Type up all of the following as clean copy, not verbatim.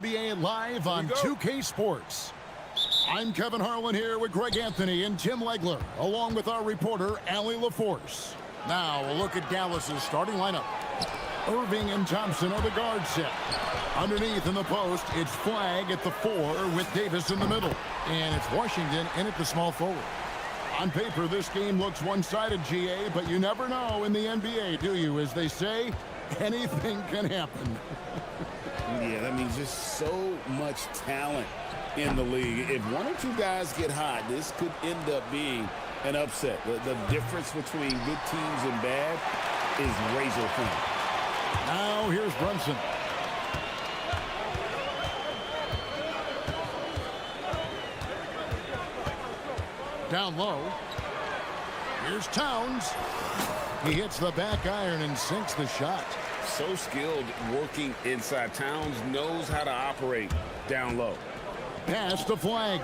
NBA live on 2K Sports. I'm Kevin Harlan here with Greg Anthony and Tim Legler, along with our reporter, Allie LaForce. Now, a look at Dallas's starting lineup. Irving and Thompson are the guard set. Underneath in the post, it's Flagg at the 4 with Davis in the middle. And it's Washington in at the small forward. On paper, this game looks one-sided, GA, but you never know in the NBA, do you? As they say, anything can happen. Yeah, that means just so much talent in the league. If one or two guys get hot, this could end up being an upset. The difference between good teams and bad is razor thin. Now here's Brunson. Down low. Here's Towns. He hits the back iron and sinks the shot. So skilled working inside. Towns knows how to operate down low. Pass to Flagg.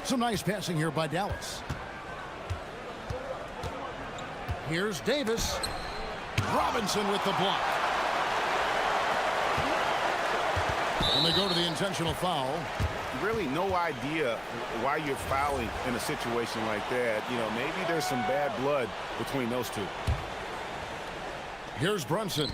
Some nice passing here by Dallas. Here's Davis. Robinson with the block. And they go to the intentional foul. Really no idea why you're fouling in a situation like that. You know, maybe there's some bad blood between those two. Here's Brunson.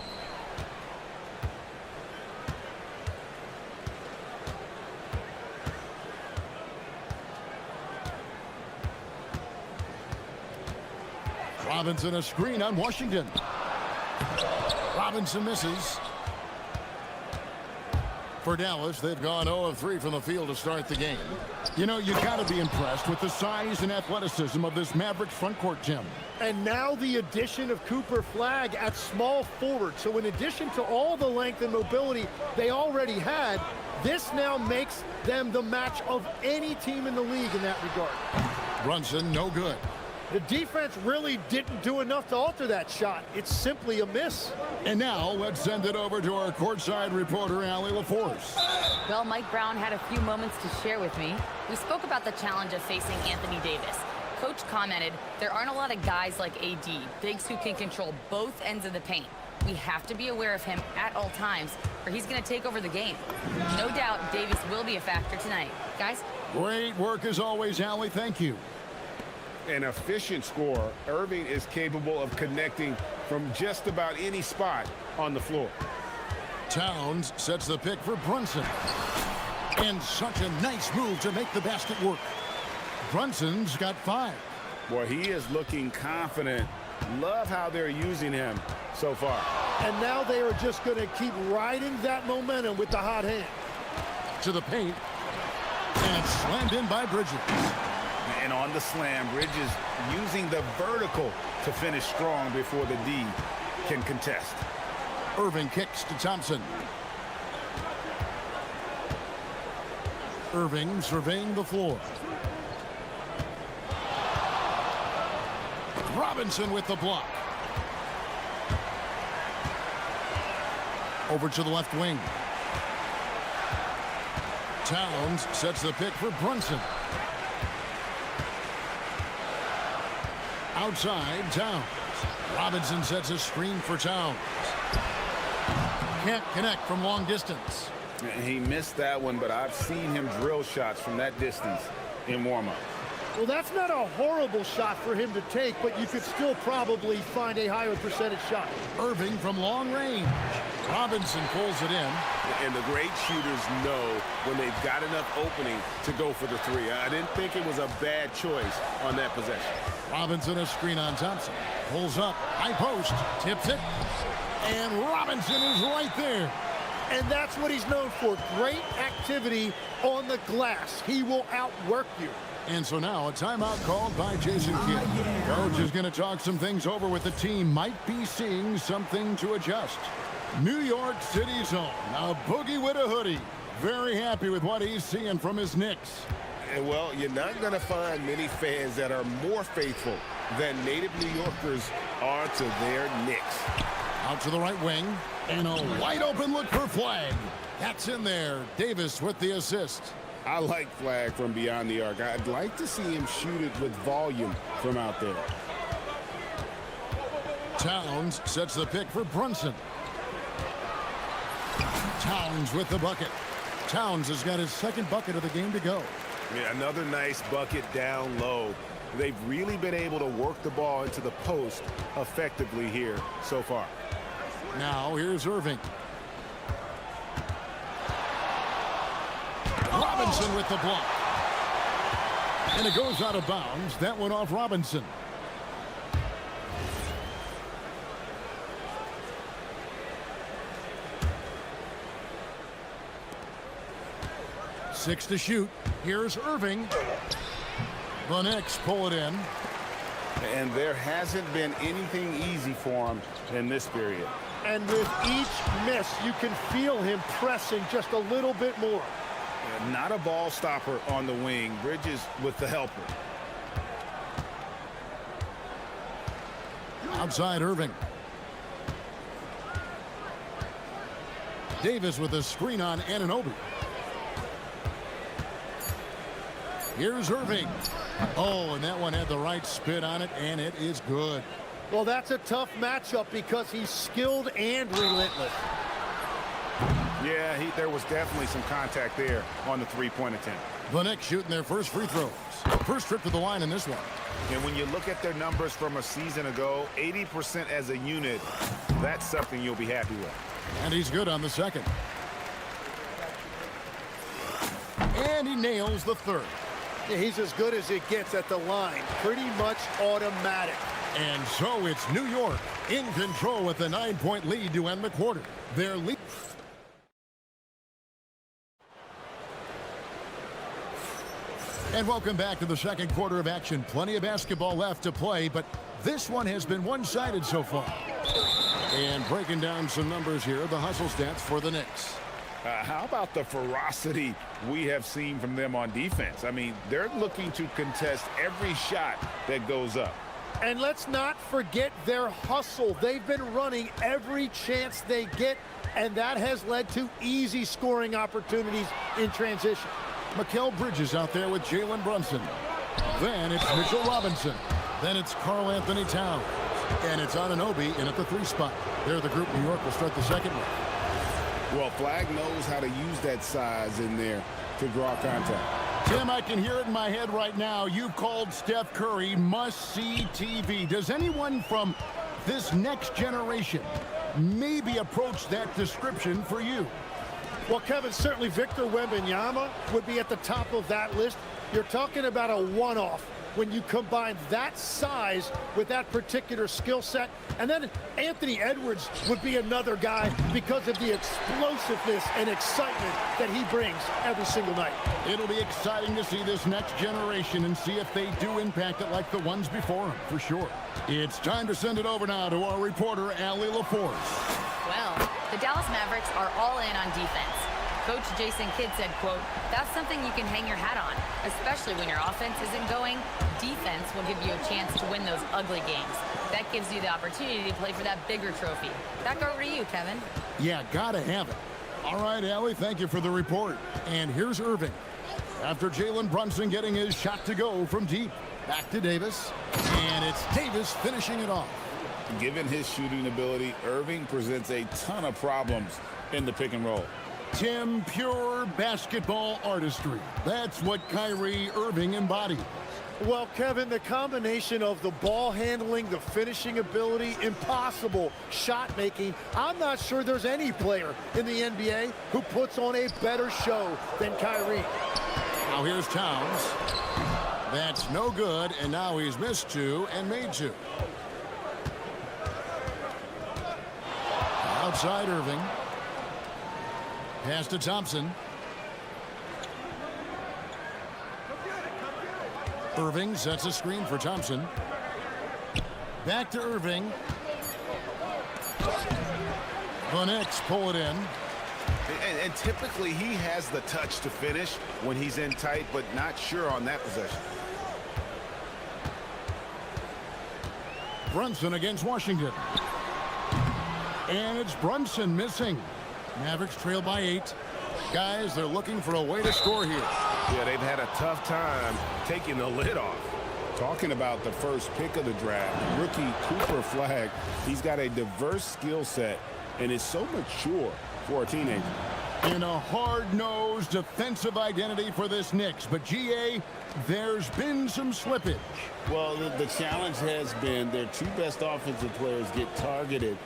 Robinson a screen on Washington. Robinson misses. For Dallas, they've gone 0 of 3 from the field to start the game. You know, you've got to be impressed with the size and athleticism of this Mavericks front court, Tim. And now the addition of Cooper Flagg at small forward. So in addition to all the length and mobility they already had, this now makes them the match of any team in the league in that regard. Brunson, no good. The defense really didn't do enough to alter that shot. It's simply a miss. And now let's send it over to our courtside reporter, Allie LaForce. Well, Mike Brown had a few moments to share with me. We spoke about the challenge of facing Anthony Davis. Coach commented, there aren't a lot of guys like AD, bigs who can control both ends of the paint. We have to be aware of him at all times, or he's going to take over the game. No doubt Davis will be a factor tonight. Guys? Great work as always, Allie. Thank you. An efficient scorer, Irving is capable of connecting from just about any spot on the floor. Towns sets the pick for Brunson. And such a nice move to make the basket work. Brunson's got 5. Boy, he is looking confident. Love how they're using him so far. And now they are just going to keep riding that momentum with the hot hand. To the paint. And slammed in by Bridges. And on the slam, Bridges using the vertical to finish strong before the D can contest. Irving kicks to Thompson. Irving surveying the floor. Robinson with the block. Over to the left wing. Towns sets the pick for Brunson. Outside, Towns. Robinson sets a screen for Towns. Can't connect from long distance. He missed that one, but I've seen him drill shots from that distance in warm-up. Well, that's not a horrible shot for him to take, but you could still probably find a higher percentage shot. Irving from long range. Robinson pulls it in. And the great shooters know when they've got enough opening to go for the 3. I didn't think it was a bad choice on that possession. Robinson a screen on Thompson. Pulls up, high post, tips it. And Robinson is right there. And that's what he's known for, great activity on the glass. He will outwork you. And so now a timeout called by Jason Kidd. Coach is going to talk some things over with the team. Might be seeing something to adjust. New York City zone, a boogie with a hoodie. Very happy with what he's seeing from his Knicks. And well, you're not going to find many fans that are more faithful than native New Yorkers are to their Knicks. Out to the right wing, and a wide open look for Flagg. That's in there. Davis with the assist. I like Flagg from beyond the arc. I'd like to see him shoot it with volume from out there. Towns sets the pick for Brunson. Towns with the bucket. Towns has got his second bucket of the game to go. Yeah, another nice bucket down low. They've really been able to work the ball into the post effectively here so far. Now here's Irving. Robinson with the block. And it goes out of bounds. That went off Robinson. Six to shoot. Here's Irving. The Knicks pull it in. And there hasn't been anything easy for him in this period. And with each miss, you can feel him pressing just a little bit more. Not a ball stopper on the wing. Bridges with the helper. Outside Irving. Davis with a screen on Anunoby. Here's Irving. Oh, and that one had the right spin on it, and it is good. Well, that's a tough matchup because he's skilled and relentless. Yeah, there was definitely some contact there on the three-point attempt. The Knicks shooting their first free throws. First trip to the line in this one. And when you look at their numbers from a season ago, 80% as a unit, that's something you'll be happy with. And he's good on the second. And he nails the third. Yeah, he's as good as it gets at the line. Pretty much automatic. And so it's New York in control with a 9-point lead to end the quarter. Their lead. And welcome back to the second quarter of action. Plenty of basketball left to play, but this one has been one-sided so far. And breaking down some numbers here, the hustle stats for the Knicks. How about the ferocity we have seen from them on defense? I mean, they're looking to contest every shot that goes up. And let's not forget their hustle. They've been running every chance they get, and that has led to easy scoring opportunities in transition. Mikal Bridges out there with Jalen Brunson. Then it's Mitchell Robinson. Then it's Karl Anthony Towns. And it's Anunoby in at the 3 spot. They're the group New York will start the second with. Well, Flag knows how to use that size in there to draw contact. Tim, I can hear it in my head right now. You called Steph Curry must-see TV. Does anyone from this next generation maybe approach that description for you? Well, Kevin, certainly Victor Wembanyama would be at the top of that list. You're talking about a one-off when you combine that size with that particular skill set. And then Anthony Edwards would be another guy because of the explosiveness and excitement that he brings every single night. It'll be exciting to see this next generation and see if they do impact it like the ones before them, for sure. It's time to send it over now to our reporter, Allie LaForce. Well, the Dallas Mavericks are all in on defense. Coach Jason Kidd said, quote, "That's something you can hang your hat on, especially when your offense isn't going. Defense will give you a chance to win those ugly games. That gives you the opportunity to play for that bigger trophy." Back over to you, Kevin. Yeah, gotta have it. All right, Allie, thank you for the report. And here's Irving. After Jalen Brunson getting his shot to go from deep. Back to Davis. And it's Davis finishing it off. Given his shooting ability, Irving presents a ton of problems in the pick and roll. Tim, pure basketball artistry. That's what Kyrie Irving embodies. Well, Kevin, the combination of the ball handling, the finishing ability, impossible shot making, I'm not sure there's any player in the NBA who puts on a better show than Kyrie. Now here's Towns. That's no good, and now he's missed 2 and made 2. Outside Irving. Pass to Thompson. Irving sets a screen for Thompson. Back to Irving. The Knicks pull it in. And typically he has the touch to finish when he's in tight, but not sure on that possession. Brunson against Washington. And it's Brunson missing. Mavericks trail by 8. Guys, they're looking for a way to score here. Yeah, they've had a tough time taking the lid off. Talking about the first pick of the draft, rookie Cooper Flag, he's got a diverse skill set and is so mature for a teenager. In a hard-nosed defensive identity for this Knicks. But, GA, there's been some slippage. Well, the challenge has been their two best offensive players get targeted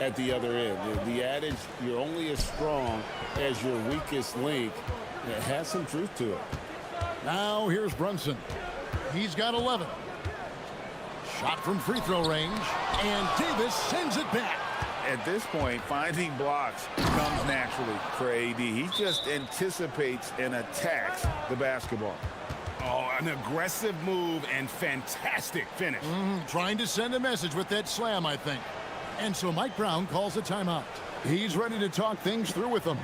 at the other end. The adage, you're only as strong as your weakest link, it has some truth to it. Now here's Brunson. He's got 11. Shot from free throw range, and Davis sends it back. At this point, finding blocks comes naturally for AD. He just anticipates and attacks the basketball. Oh, an aggressive move and fantastic finish. Trying to send a message with that slam, I think. And so Mike Brown calls a timeout. He's ready to talk things through with them.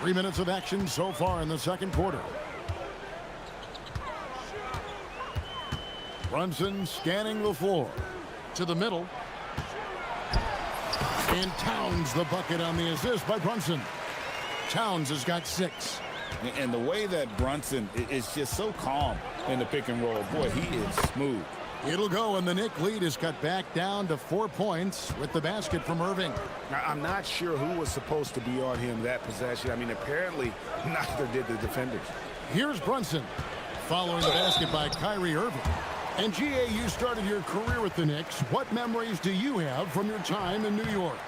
Three minutes of action so far in the second quarter. Brunson scanning the floor. To the middle. And Towns the bucket on the assist by Brunson. Towns has got 6. And the way that Brunson is just so calm in the pick and roll, boy, he is smooth. It'll go, and the Knick lead is cut back down to 4 points with the basket from Irving. I'm not sure who was supposed to be on him that possession. I mean, apparently neither did the defenders. Here's Brunson following the basket by Kyrie Irving. And GA, you started your career with the Knicks. What memories do you have from your time in New York?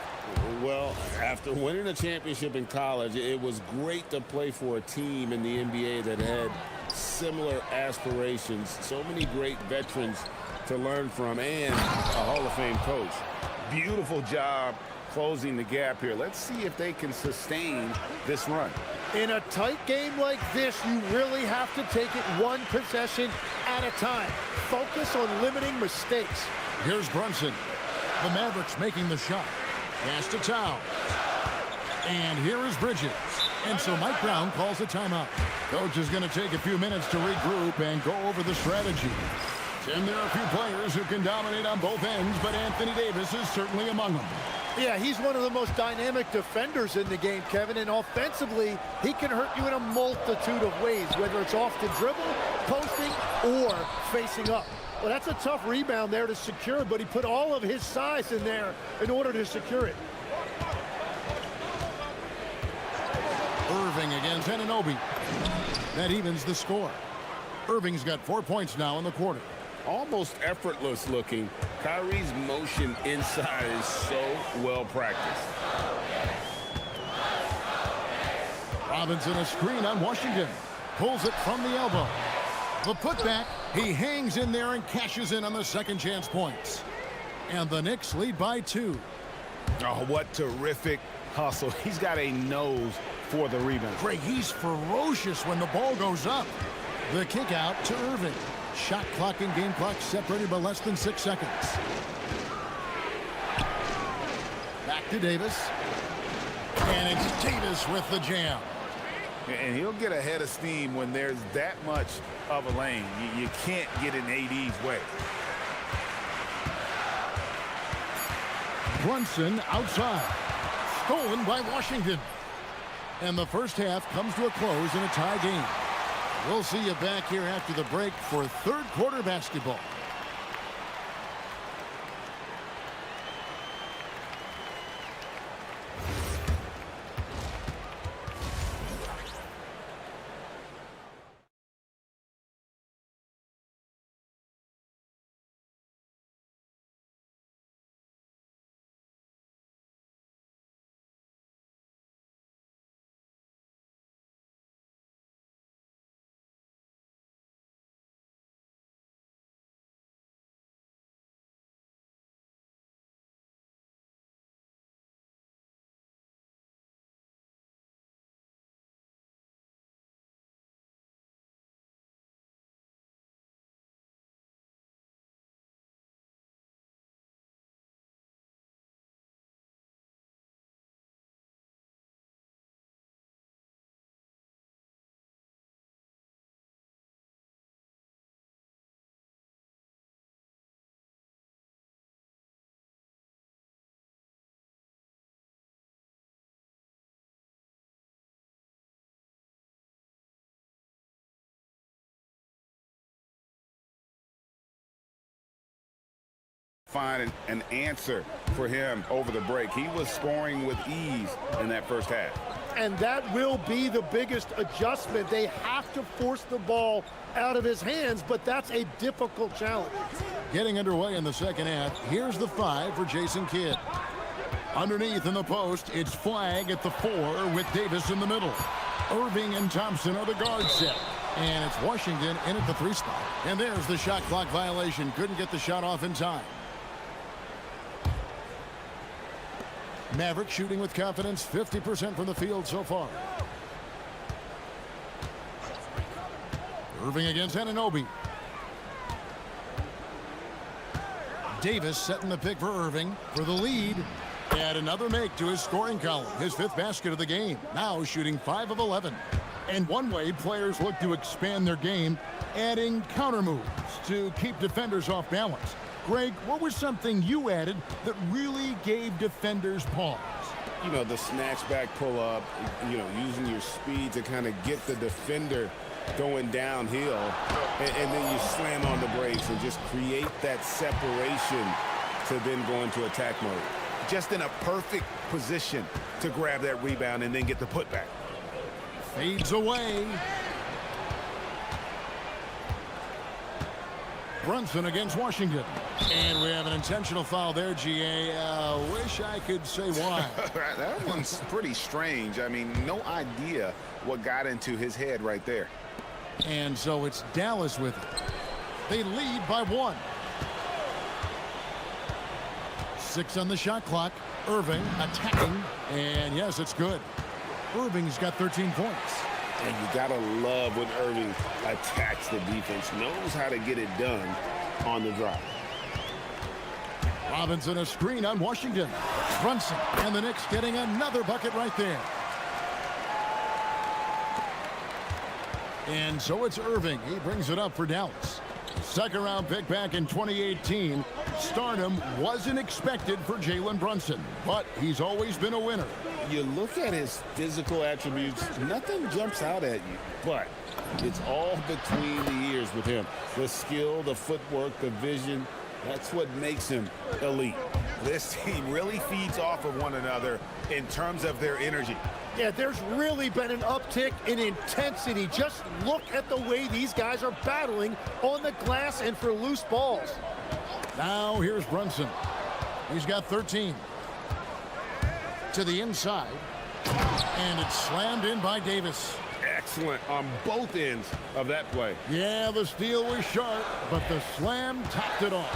Well, after winning a championship in college, it was great to play for a team in the NBA that had similar aspirations. So many great veterans to learn from, and a Hall of Fame coach. Beautiful job closing the gap here. Let's see if they can sustain this run. In a tight game like this, you really have to take it one possession at a time. Focus on limiting mistakes. Here's Brunson. The Mavericks making the shot. Pass to Towns. And here is Bridges. And so Mike Brown calls a timeout. Coach is going to take a few minutes to regroup and go over the strategy. Tim, there are a few players who can dominate on both ends, but Anthony Davis is certainly among them. Yeah, he's one of the most dynamic defenders in the game, Kevin, and offensively, he can hurt you in a multitude of ways, whether it's off the dribble, posting, or facing up. Well, that's a tough rebound there to secure, but he put all of his size in there in order to secure it. Irving against Anunoby. That evens the score. Irving's got 4 points now in the quarter. Almost effortless looking. Kyrie's motion inside is so well practiced. Robinson a screen on Washington. Pulls it from the elbow. The putback. He hangs in there and cashes in on the second chance points. And the Knicks lead by 2. Oh, what terrific hustle. He's got a nose for the rebound. Greg, he's ferocious when the ball goes up. The kick out to Irving. Shot clock and game clock separated by less than 6 seconds. Back to Davis. And it's Davis with the jam. And he'll get ahead of steam when there's that much of a lane. You can't get in AD's way. Brunson outside. Stolen by Washington. And the first half comes to a close in a tie game. We'll see you back here after the break for third quarter basketball. find an answer for him over the break. He was scoring with ease in that first half. And that will be the biggest adjustment. They have to force the ball out of his hands, but that's a difficult challenge. Getting underway in the second half. Here's the 5 for Jason Kidd. Underneath in the post, it's Flag at the 4 with Davis in the middle. Irving and Thompson are the guard set. And it's Washington in at the 3 spot. And there's the shot clock violation. Couldn't get the shot off in time. Maverick shooting with confidence, 50% from the field so far. Irving against Anunoby. Davis setting the pick for Irving for the lead. Add another make to his scoring column. His 5th basket of the game. Now shooting 5 of 11. And one way players look to expand their game, adding counter moves to keep defenders off balance. Greg, what was something you added that really gave defenders pause? You know, the snatch back pull up, you know, using your speed to kind of get the defender going downhill, and then you slam on the brakes and just create that separation to then go into attack mode. Just in a perfect position to grab that rebound and then get the putback. Fades away. Brunson against Washington. And we have an intentional foul there, GA. Wish I could say why. That one's pretty strange. I mean, no idea what got into his head right there. And so it's Dallas with it. They lead by 1. 6 on the shot clock. Irving attacking. And yes, it's good. Irving's got 13 points. And you gotta love when Irving attacks the defense, knows how to get it done on the drive. Robinson a screen on Washington. Brunson and the Knicks getting another bucket right there. And so it's Irving. He brings it up for Dallas. Second round pick back in 2018. Stardom wasn't expected for Jalen Brunson, but he's always been a winner. You look at his physical attributes, nothing jumps out at you, but it's all between the ears with him. The skill, the footwork, the vision, that's what makes him elite. This team really feeds off of one another in terms of their energy. Yeah, there's really been an uptick in intensity. Just look at the way these guys are battling on the glass and for loose balls. Now here's Brunson. He's got 13. To the inside. And it's slammed in by Davis. Excellent on both ends of that play. Yeah, the steal was sharp, but the slam topped it off.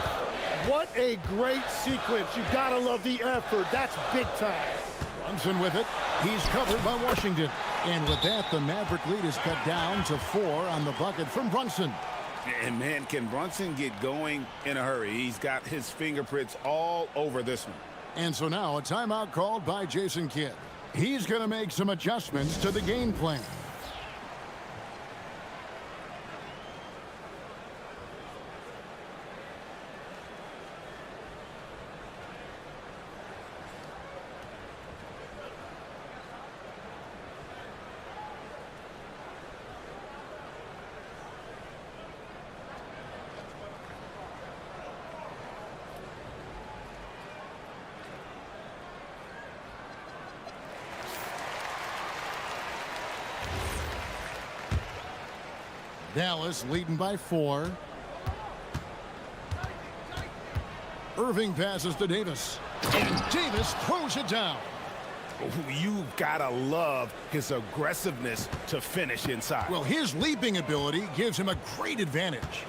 What a great sequence. You gotta love the effort. That's big time. Brunson with it. He's covered by Washington. And with that, the Maverick lead is cut down to 4 on the bucket from Brunson. And man, can Brunson get going in a hurry? He's got his fingerprints all over this one. And so now a timeout called by Jason Kidd. He's going to make some adjustments to the game plan. Dallas leading by 4. Irving passes to Davis. And Davis throws it down. You've got to love his aggressiveness to finish inside. Well, his leaping ability gives him a great advantage.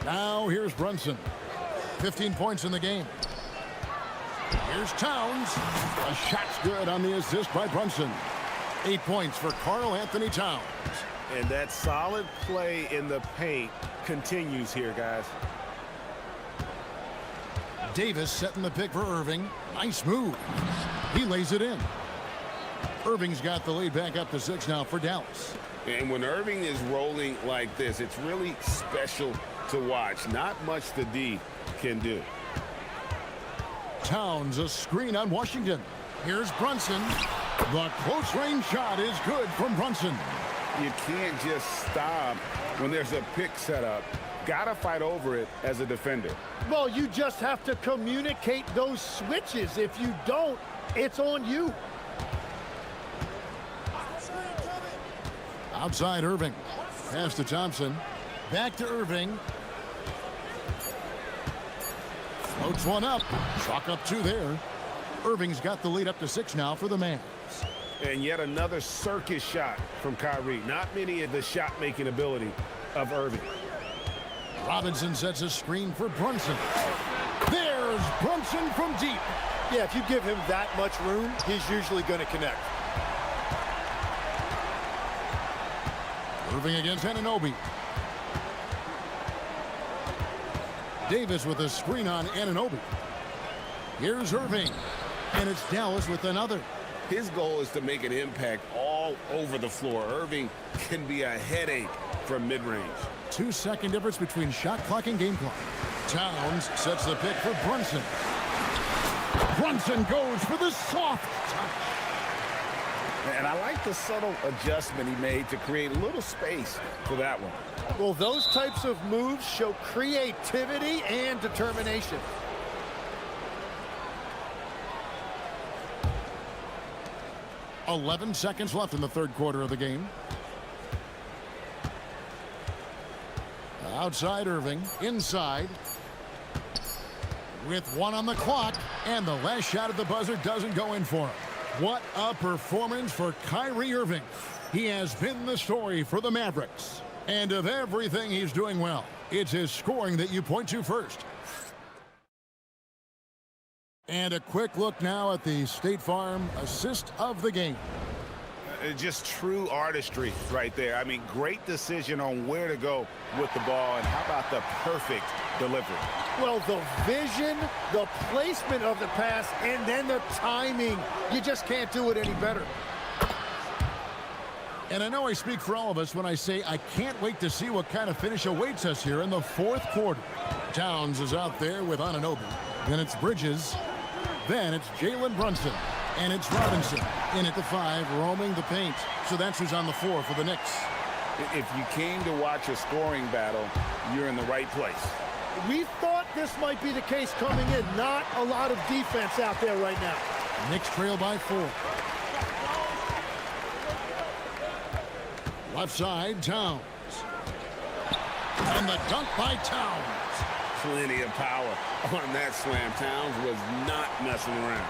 Now here's Brunson. 15 points in the game. Here's Towns. A shot's good on the assist by Brunson. 8 points for Karl Anthony Towns. And that solid play in the paint continues here, guys. Davis setting the pick for Irving. Nice move. He lays it in. Irving's got the lead back up to 6 now for Dallas. And when Irving is rolling like this, it's really special to watch. Not much the D can do. Towns a screen on Washington. Here's Brunson. The close range shot is good from Brunson. You can't just stop when there's a pick set up Gotta fight over it as a defender. Well, you just have to communicate those switches. If you don't, it's on you. Outside Irving. Pass to Thompson. Back to Irving. Floats one up. Chalk up two there. Irving's got the lead up to 6 now for the Mavs. And yet another circus shot from Kyrie. Not many of the shot-making ability of Irving. Robinson sets a screen for Brunson. There's Brunson from deep. Yeah, if you give him that much room, he's usually going to connect. Irving against Anunoby. Davis with a screen on Anunoby. Here's Irving. And it's Dallas with another. His goal is to make an impact all over the floor. Irving can be a headache from mid-range. 2-second difference between shot clock and game clock. Towns sets the pick for Brunson. Brunson goes for the soft touch. And I like the subtle adjustment he made to create a little space for that one. Well, those types of moves show creativity and determination. .11 seconds left in the third quarter of the game. Outside Irving, inside. With 1 on the clock, and the last shot at the buzzer doesn't go in for him. What a performance for Kyrie Irving. He has been the story for the Mavericks. And of everything he's doing well, it's his scoring that you point to first. And a quick look now at the State Farm assist of the game. Just true artistry right there. I mean, great decision on where to go with the ball, and how about the perfect delivery? Well, the vision, the placement of the pass, and then the timing. You just can't do it any better. And I know I speak for all of us when I say I can't wait to see what kind of finish awaits us here in the fourth quarter. Towns is out there with Anunoby. Then it's Bridges. Then it's Jalen Brunson. And it's Robinson in at the 5, roaming the paint. So that's who's on the floor for the Knicks. If you came to watch a scoring battle, you're in the right place. We thought this might be the case coming in. Not a lot of defense out there right now. Knicks trail by 4. Left side, Towns. And the dunk by Towns. Plenty of power on that slam. Towns was not messing around.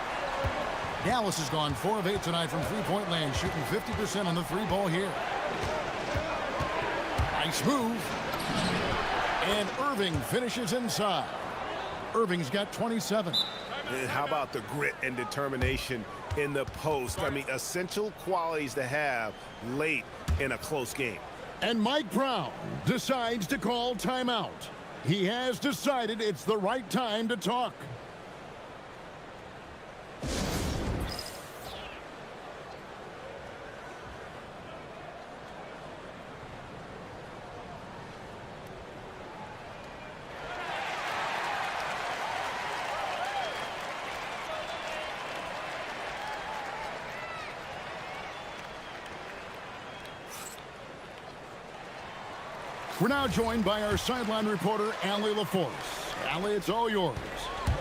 Dallas has gone 4 of 8 tonight from three-point land, shooting 50% on the 3-ball here. Nice move. And Irving finishes inside. Irving's got 27. And how about the grit and determination in the post? I mean, essential qualities to have late in a close game. And Mike Brown decides to call timeout. He has decided it's the right time to talk. We're now joined by our sideline reporter, Allie LaForce. Allie, it's all yours.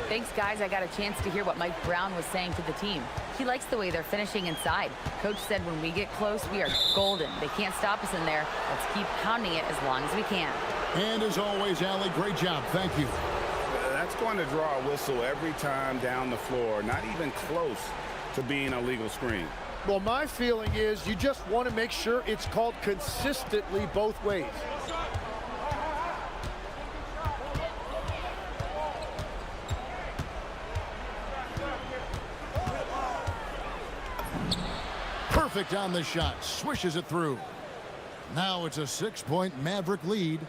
Thanks, guys. I got a chance to hear what Mike Brown was saying to the team. He likes the way they're finishing inside. Coach said when we get close, we are golden. They can't stop us in there. Let's keep pounding it as long as we can. And as always, Allie, great job. Thank you. That's going to draw a whistle every time down the floor. Not even close to being a legal screen. Well, my feeling is you just want to make sure it's called consistently both ways. Perfect on the shot, swishes it through. Now it's a 6-point Maverick lead.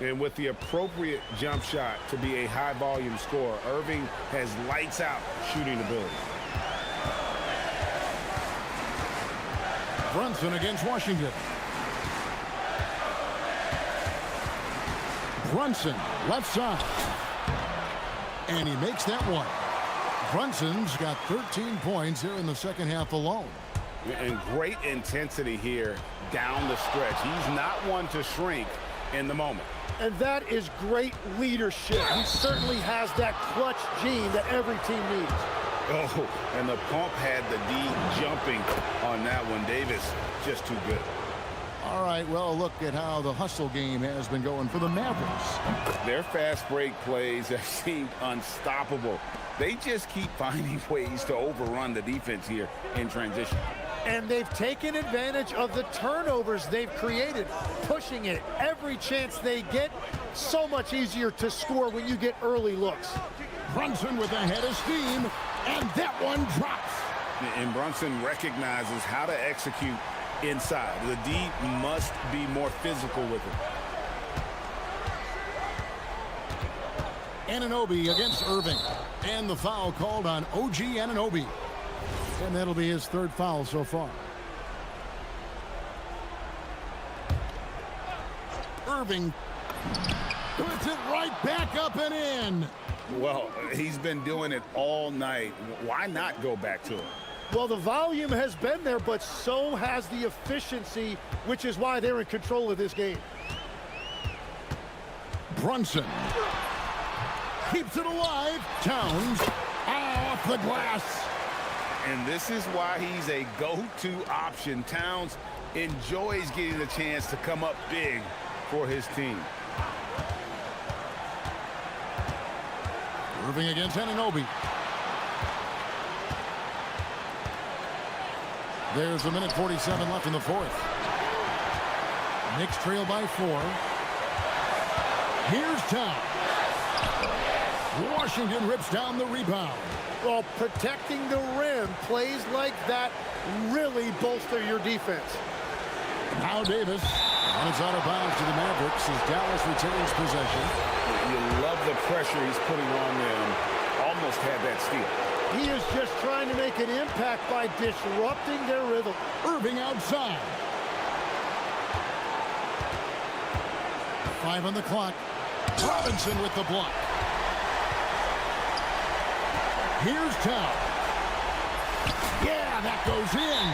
And with the appropriate jump shot to be a high-volume scorer, Irving has lights-out shooting ability. Brunson against Washington. Brunson, left side. And he makes that one. Brunson's got 13 points here in the second half alone. And great intensity here down the stretch. He's not one to shrink in the moment. And that is great leadership. He certainly has that clutch gene that every team needs. Oh, and the pump had the D jumping on that one. Davis just too good. All right, well, look at how the hustle game has been going for the Mavericks. Their fast break plays have seemed unstoppable. They just keep finding ways to overrun the defense here in transition. And they've taken advantage of the turnovers they've created, pushing it every chance they get. So much easier to score when you get early looks. Brunson with a head of steam, and that one drops. And Brunson recognizes how to execute inside. The D must be more physical with it. Anunoby against Irving. And the foul called on OG Anunoby. And that'll be his third foul so far. Irving puts it right back up and in. Well, he's been doing it all night. Why not go back to it? Well, the volume has been there, but so has the efficiency, which is why they're in control of this game. Brunson keeps it alive. Towns off the glass. And this is why he's a go-to option. Towns enjoys getting the chance to come up big for his team. Irving against Anunoby. There's a minute 47 left in the fourth. Knicks trail by 4. Here's Towns. Washington rips down the rebound. Well, protecting the rim, plays like that really bolster your defense. Now Davis, and it's out of bounds to the Mavericks as Dallas retains possession. You love the pressure he's putting on them. Almost had that steal. He is just trying to make an impact by disrupting their rhythm. Irving outside. 5 on the clock. Robinson with the block. Here's Towns. Yeah, that goes in.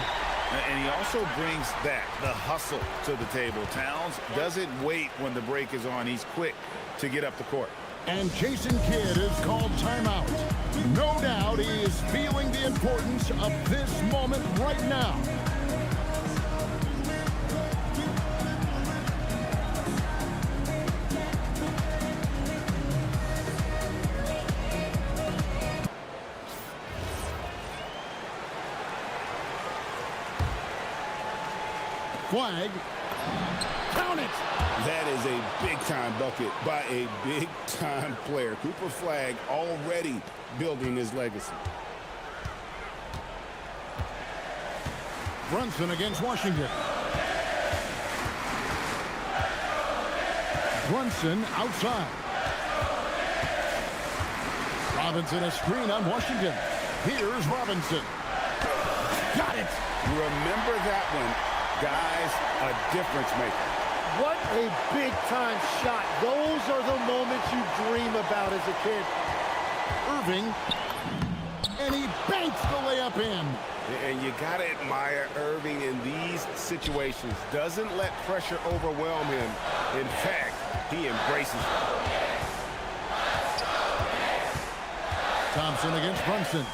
And he also brings that, the hustle, to the table. Towns doesn't wait when the break is on. He's quick to get up the court. And Jason Kidd is called timeout. No doubt he is feeling the importance of this moment right now. Flag. Count it. That is a big-time bucket by a big-time player. Cooper Flag already building his legacy. Brunson against Washington. Brunson outside. Robinson a screen on Washington. Here's Robinson. Got it. Remember that one. Guys, a difference maker. What a big-time shot. Those are the moments you dream about as a kid. Irving, and he banks the layup in. And you got to admire Irving in these situations. Doesn't let pressure overwhelm him. In fact, he embraces it. Thompson against Brunson.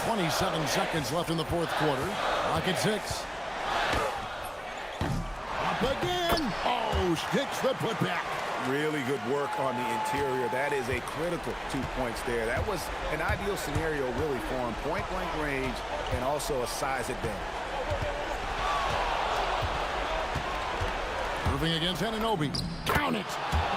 27 seconds left in the fourth quarter. Lock at 6. Up again. Oh, sticks the putback. Really good work on the interior. That is a critical 2 points there. That was an ideal scenario really for him. Point-blank range and also a size advantage. Irving against Anunoby. Count it.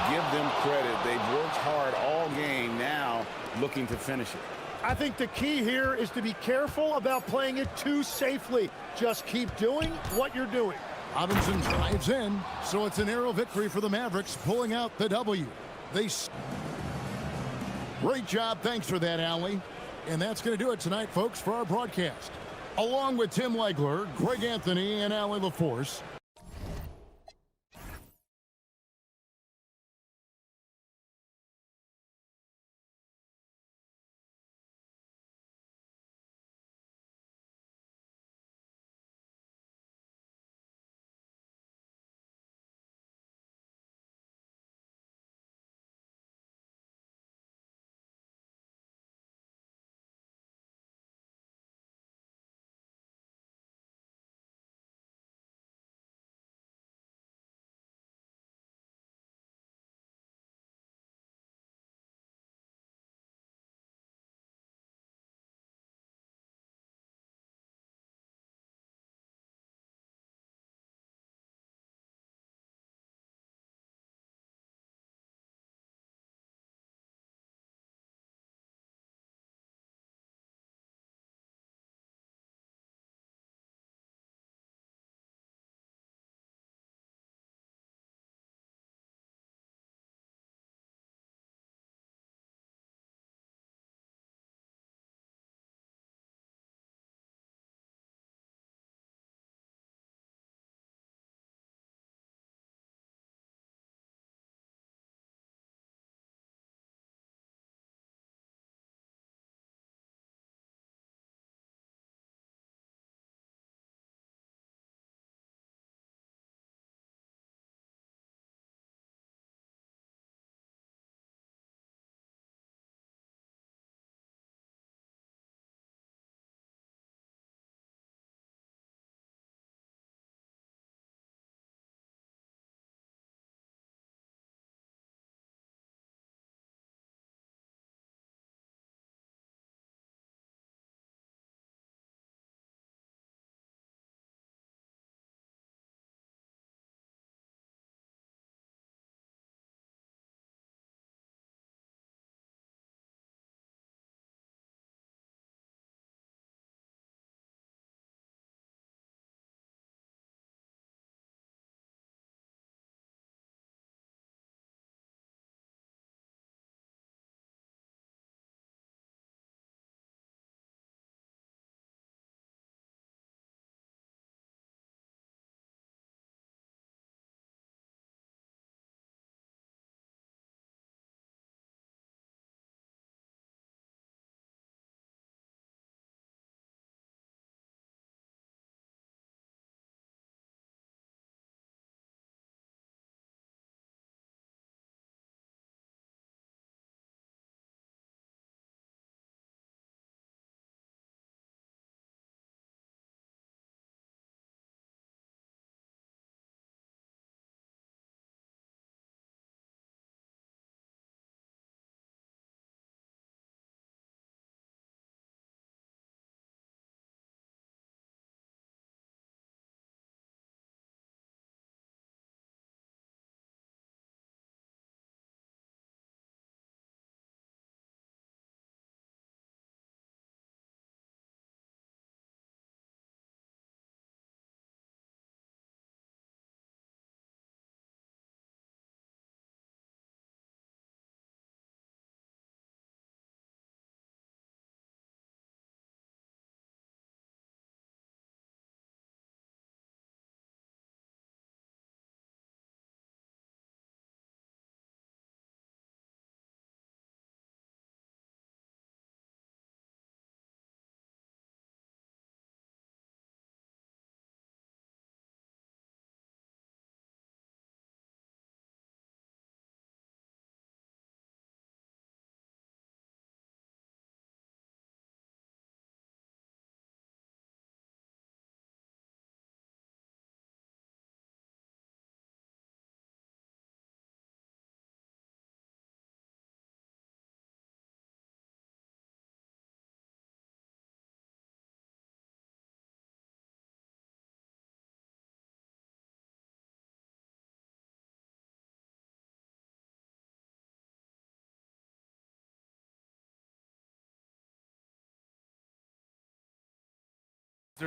Give them credit. They've worked hard all game, now looking to finish it. I think the key here is to be careful about playing it too safely. Just keep doing what you're doing. Robinson drives in, so it's an narrow victory for the Mavericks, pulling out the W. Great job. Thanks for that, Allie. And that's going to do it tonight, folks, for our broadcast. Along with Tim Legler, Greg Anthony, and Allie LaForce,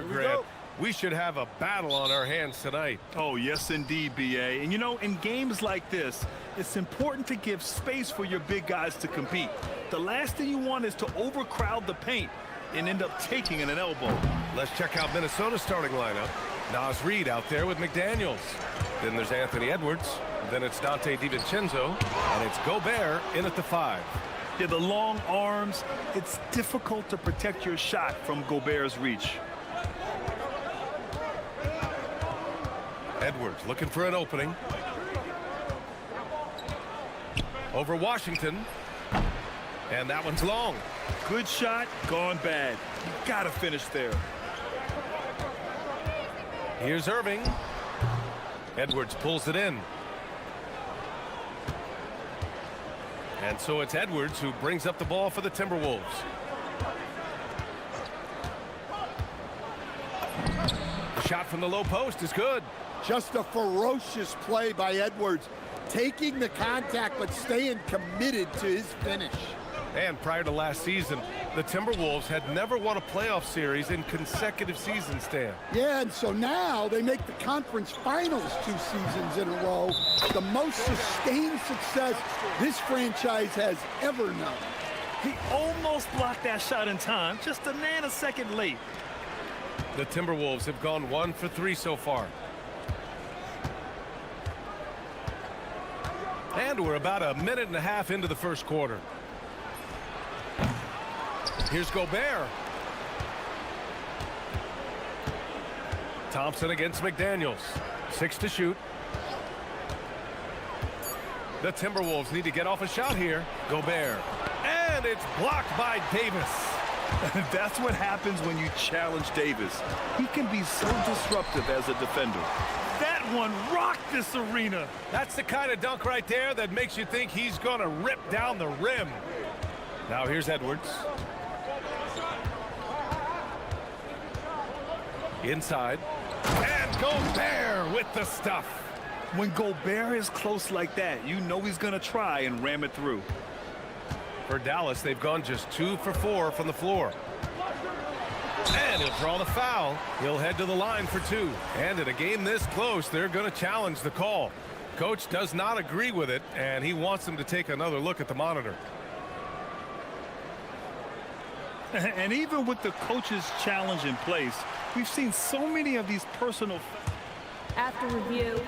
Grant. We should have a battle on our hands tonight. Oh, yes, indeed, B.A. And, you know, in games like this, it's important to give space for your big guys to compete. The last thing you want is to overcrowd the paint and end up taking an elbow. Let's check out Minnesota's starting lineup. Nas Reed out there with McDaniels. Then there's Anthony Edwards. Then it's Dante DiVincenzo. And it's Gobert in at the 5. Yeah, the long arms, it's difficult to protect your shot from Gobert's reach. Edwards looking for an opening. Over Washington. And that one's long. Good shot, gone bad. You gotta finish there. Here's Irving. Edwards pulls it in. And so it's Edwards who brings up the ball for the Timberwolves. The shot from the low post is good. Just a ferocious play by Edwards, taking the contact but staying committed to his finish. And prior to last season, the Timberwolves had never won a playoff series in consecutive seasons, Stan. Yeah, and so now they make the conference finals 2 seasons in a row, the most sustained success this franchise has ever known. He almost blocked that shot in time, just a nanosecond late. The Timberwolves have gone 1 for 3 so far. And we're about a minute and a half into the first quarter. Here's Gobert. Thompson against McDaniels. 6 to shoot. The Timberwolves need to get off a shot here. Gobert. And it's blocked by Davis. That's what happens when you challenge Davis. He can be so disruptive as a defender. That one rocked this arena. That's the kind of dunk right there that makes you think he's going to rip down the rim. Now here's Edwards. Inside. And Gobert with the stuff. When Gobert is close like that, you know he's going to try and ram it through. For Dallas, they've gone just 2 for 4 from the floor. And he'll draw the foul. He'll head to the line for 2. And in a game this close, they're going to challenge the call. Coach does not agree with it, and he wants them to take another look at the monitor. And even with the coach's challenge in place, we've seen so many of these personal. After review,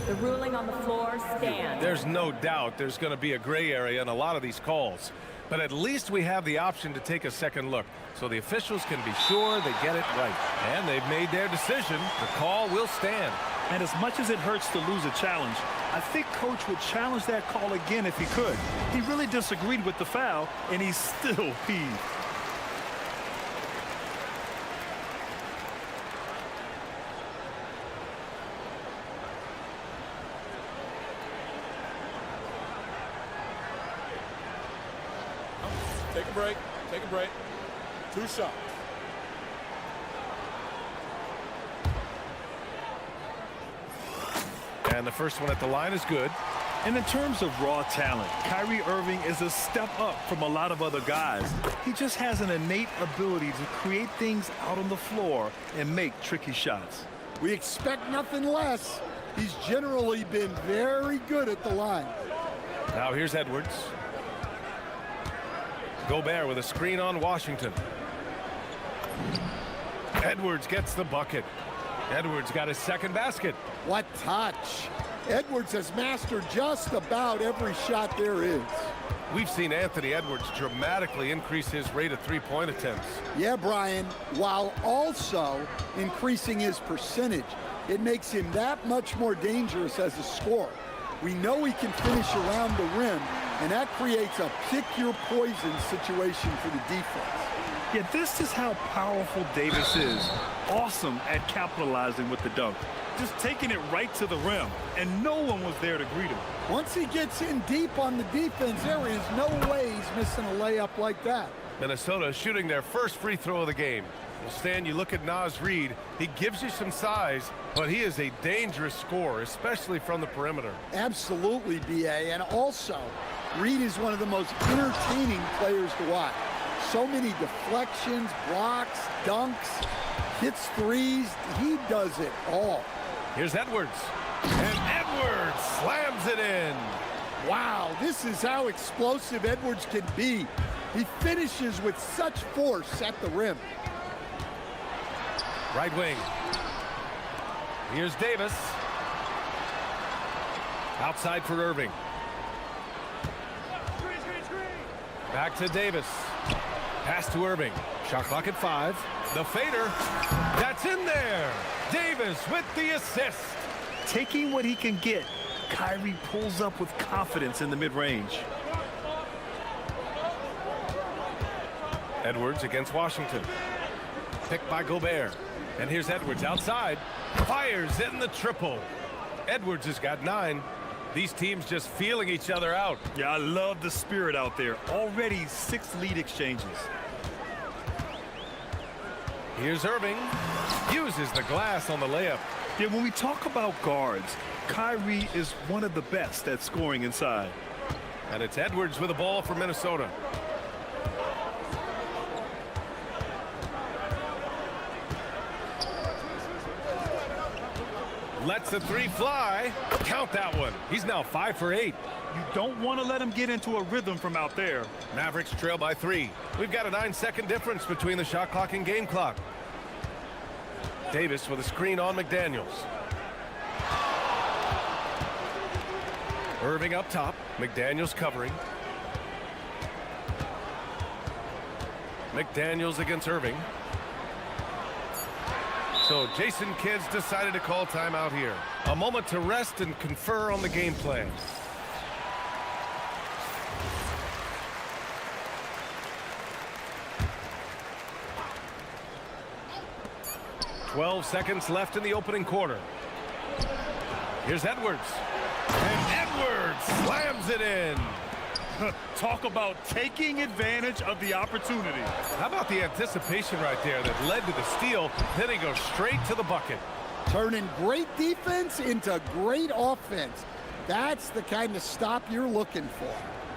the ruling on the floor stands. There's no doubt there's going to be a gray area in a lot of these calls. But at least we have the option to take a second look, so the officials can be sure they get it right. And they've made their decision. The call will stand. And as much as it hurts to lose a challenge, I think Coach would challenge that call again if he could. He really disagreed with the foul, and he's still peeved. Take a break. Take a break. 2 shots. And the first one at the line is good. And in terms of raw talent, Kyrie Irving is a step up from a lot of other guys. He just has an innate ability to create things out on the floor and make tricky shots. We expect nothing less. He's generally been very good at the line. Now here's Edwards. Gobert with a screen on Washington. Edwards gets the bucket. Edwards got his second basket. What touch. Edwards has mastered just about every shot there is. We've seen Anthony Edwards dramatically increase his rate of three-point attempts. Yeah, Brian, while also increasing his percentage. It makes him that much more dangerous as a scorer. We know he can finish around the rim, and that creates a pick-your-poison situation for the defense. Yeah, this is how powerful Davis is. Awesome at capitalizing with the dunk. Just taking it right to the rim, and no one was there to greet him. Once he gets in deep on the defense, there is no way he's missing a layup like that. Minnesota shooting their first free throw of the game. Well, Stan, you look at Nas Reed, he gives you some size, but he is a dangerous scorer, especially from the perimeter. Absolutely, B.A. And also, Reed is one of the most entertaining players to watch. So many deflections, blocks, dunks. hits threes. He does it all. Here's Edwards. And Edwards slams it in. Wow, this is how explosive Edwards can be. He finishes with such force at the rim. Right wing. Here's Davis. Outside for Irving. Back to Davis. Pass to Irving. Shot clock at 5. The fader. That's in there. Davis with the assist. Taking what he can get, Kyrie pulls up with confidence in the mid-range. Edwards against Washington. Picked by Gobert. And here's Edwards outside. Fires in the triple. Edwards has got 9. These teams just feeling each other out. Yeah, I love the spirit out there. Already 6 lead exchanges. Here's Irving. Uses the glass on the layup. Yeah, when we talk about guards, Kyrie is one of the best at scoring inside. And it's Edwards with the ball for Minnesota. Lets the 3 fly. Count that one. He's now 5 for 8. You don't want to let him get into a rhythm from out there. Mavericks trail by 3. We've got a 9-second difference between the shot clock and game clock. Davis with a screen on McDaniels. Irving up top. McDaniels covering. McDaniels against Irving. So Jason Kidd's decided to call timeout here. A moment to rest and confer on the game plan. "12 seconds left in the opening quarter. Here's Edwards. And Edwards slams it in. Talk about taking advantage of the opportunity. How about the anticipation right there that led to the steal? Then he goes straight to the bucket. Turning great defense into great offense. That's the kind of stop you're looking for.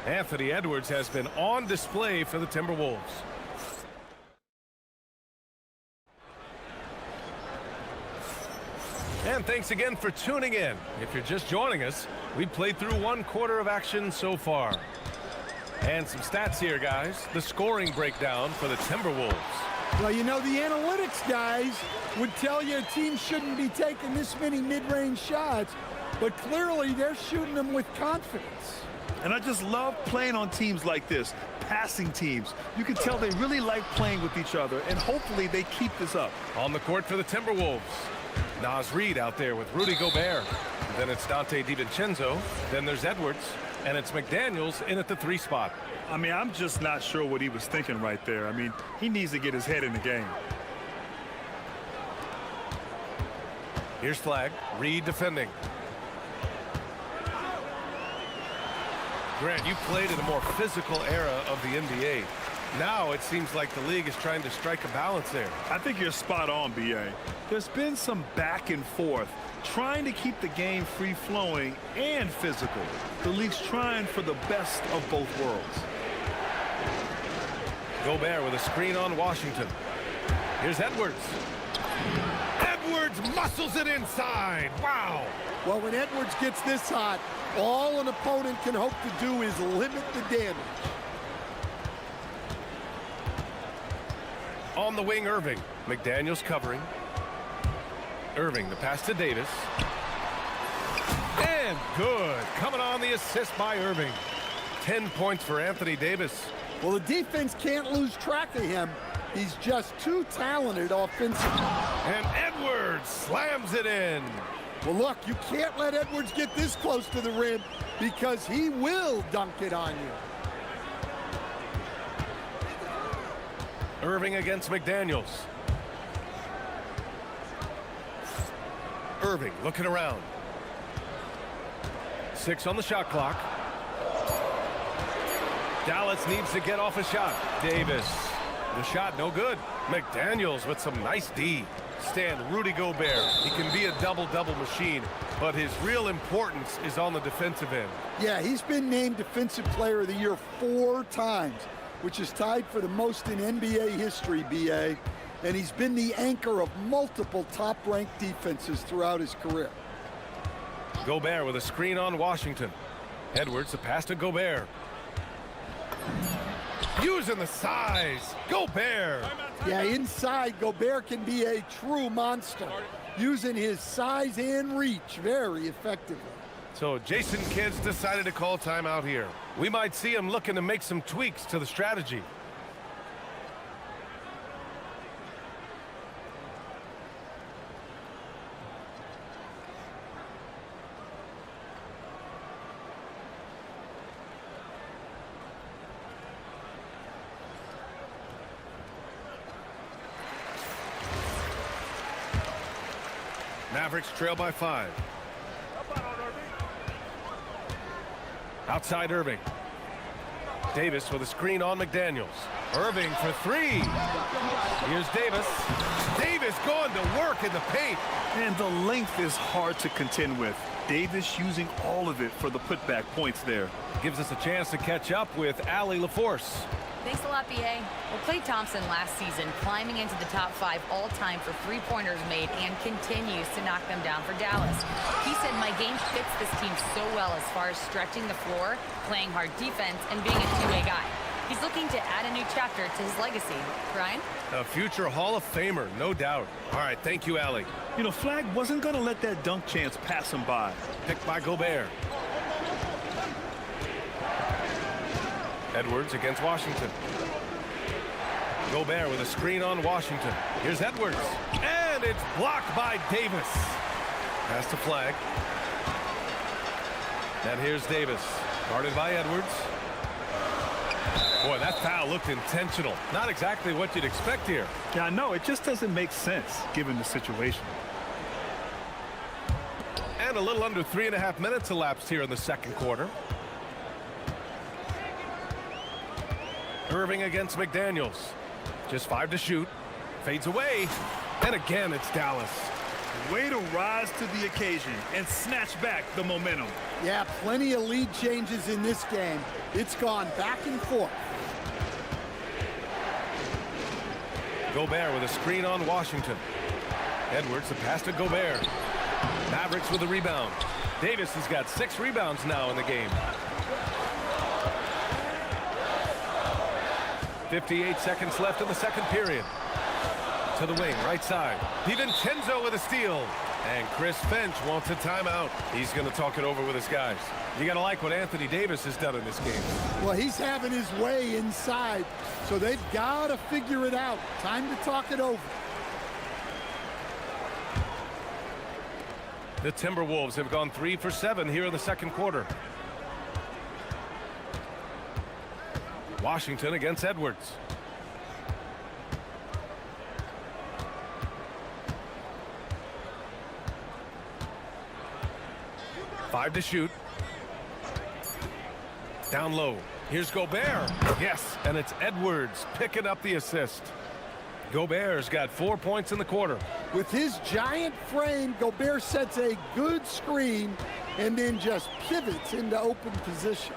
Anthony Edwards has been on display for the Timberwolves. And thanks again for tuning in. If you're just joining us, we've played through 1 quarter of action so far. And some stats here, guys. The scoring breakdown for the Timberwolves. Well, you know, the analytics guys would tell you a team shouldn't be taking this many mid-range shots, but clearly they're shooting them with confidence. And I just love playing on teams like this, passing teams. You can tell they really like playing with each other, and hopefully they keep this up. On the court for the Timberwolves. Naz Reid out there with Rudy Gobert. Then it's Dante DiVincenzo. Then there's Edwards. And it's McDaniels in at the 3 spot. I mean, I'm just not sure what he was thinking right there. I mean, he needs to get his head in the game. Here's Flag. Reid defending. Grant, you played in a more physical era of the NBA. Now it seems like the league is trying to strike a balance there. I think you're spot on, B.A. There's been some back and forth, trying to keep the game free-flowing and physical. The league's trying for the best of both worlds. Gobert with a screen on Washington. Here's Edwards. Edwards muscles it inside. Wow. Well, when Edwards gets this hot, all an opponent can hope to do is limit the damage. On the wing, Irving. McDaniels covering. Irving, the pass to Davis. And good. Coming on the assist by Irving. 10 points for Anthony Davis. Well, the defense can't lose track of him. He's just too talented offensively. And Edwards slams it in. Well, look, you can't let Edwards get this close to the rim because he will dunk it on you. Irving against McDaniels. Irving looking around. 6 on the shot clock. Dallas needs to get off a shot. Davis. The shot no good. McDaniels with some nice D. Stand Rudy Gobert. He can be a double-double machine, but his real importance is on the defensive end. Yeah, he's been named Defensive Player of the Year 4 times, which is tied for the most in NBA history, B.A. and he's been the anchor of multiple top-ranked defenses throughout his career. Gobert with a screen on Washington. Edwards, the pass to Gobert. Using the size. Gobert. Yeah, inside, Gobert can be a true monster, using his size and reach very effectively. So Jason Kidd's decided to call timeout here. We might see him looking to make some tweaks to the strategy. Mavericks trail by 5. Outside Irving. Davis with a screen on McDaniels. Irving for 3. Here's Davis. Davis going to work in the paint. And the length is hard to contend with. Davis using all of it for the putback points there. Gives us a chance to catch up with Allie LaForce. Thanks a lot, BA. Well, Klay Thompson last season climbing into the top 5 all-time for three-pointers made and continues to knock them down for Dallas. He said, my game fits this team so well as far as stretching the floor, playing hard defense, and being a two-way guy. He's looking to add a new chapter to his legacy. Brian? A future Hall of Famer, no doubt. All right, thank you, Allie. You know, Flag wasn't going to let that dunk chance pass him by. Picked by Gobert. Edwards against Washington. Gobert with a screen on Washington. Here's Edwards. And it's blocked by Davis. Pass to Flag. And here's Davis. Guarded by Edwards. Boy, that foul looked intentional. Not exactly what you'd expect here. Yeah, I know. It just doesn't make sense given the situation. And a little under 3.5 minutes elapsed here in the second quarter. Irving against McDaniels. Just 5 to shoot. Fades away. And again, it's Dallas. Way to rise to the occasion and snatch back the momentum. Yeah, plenty of lead changes in this game. It's gone back and forth. Gobert with a screen on Washington. Edwards, the pass to Gobert. Mavericks with a rebound. Davis has got 6 rebounds now in the game. 58 seconds left in the second period. To the wing, right side. DiVincenzo with a steal. And Chris Finch wants a timeout. He's going to talk it over with his guys. You got to like what Anthony Davis has done in this game. Well, he's having his way inside, so they've got to figure it out. Time to talk it over. The Timberwolves have gone 3 for 7 here in the second quarter. Washington against Edwards. Five to shoot. Down low. Here's Gobert. Yes, and it's Edwards picking up the assist. Gobert's got 4 points in the quarter. With his giant frame, Gobert sets a good screen and then just pivots into open position.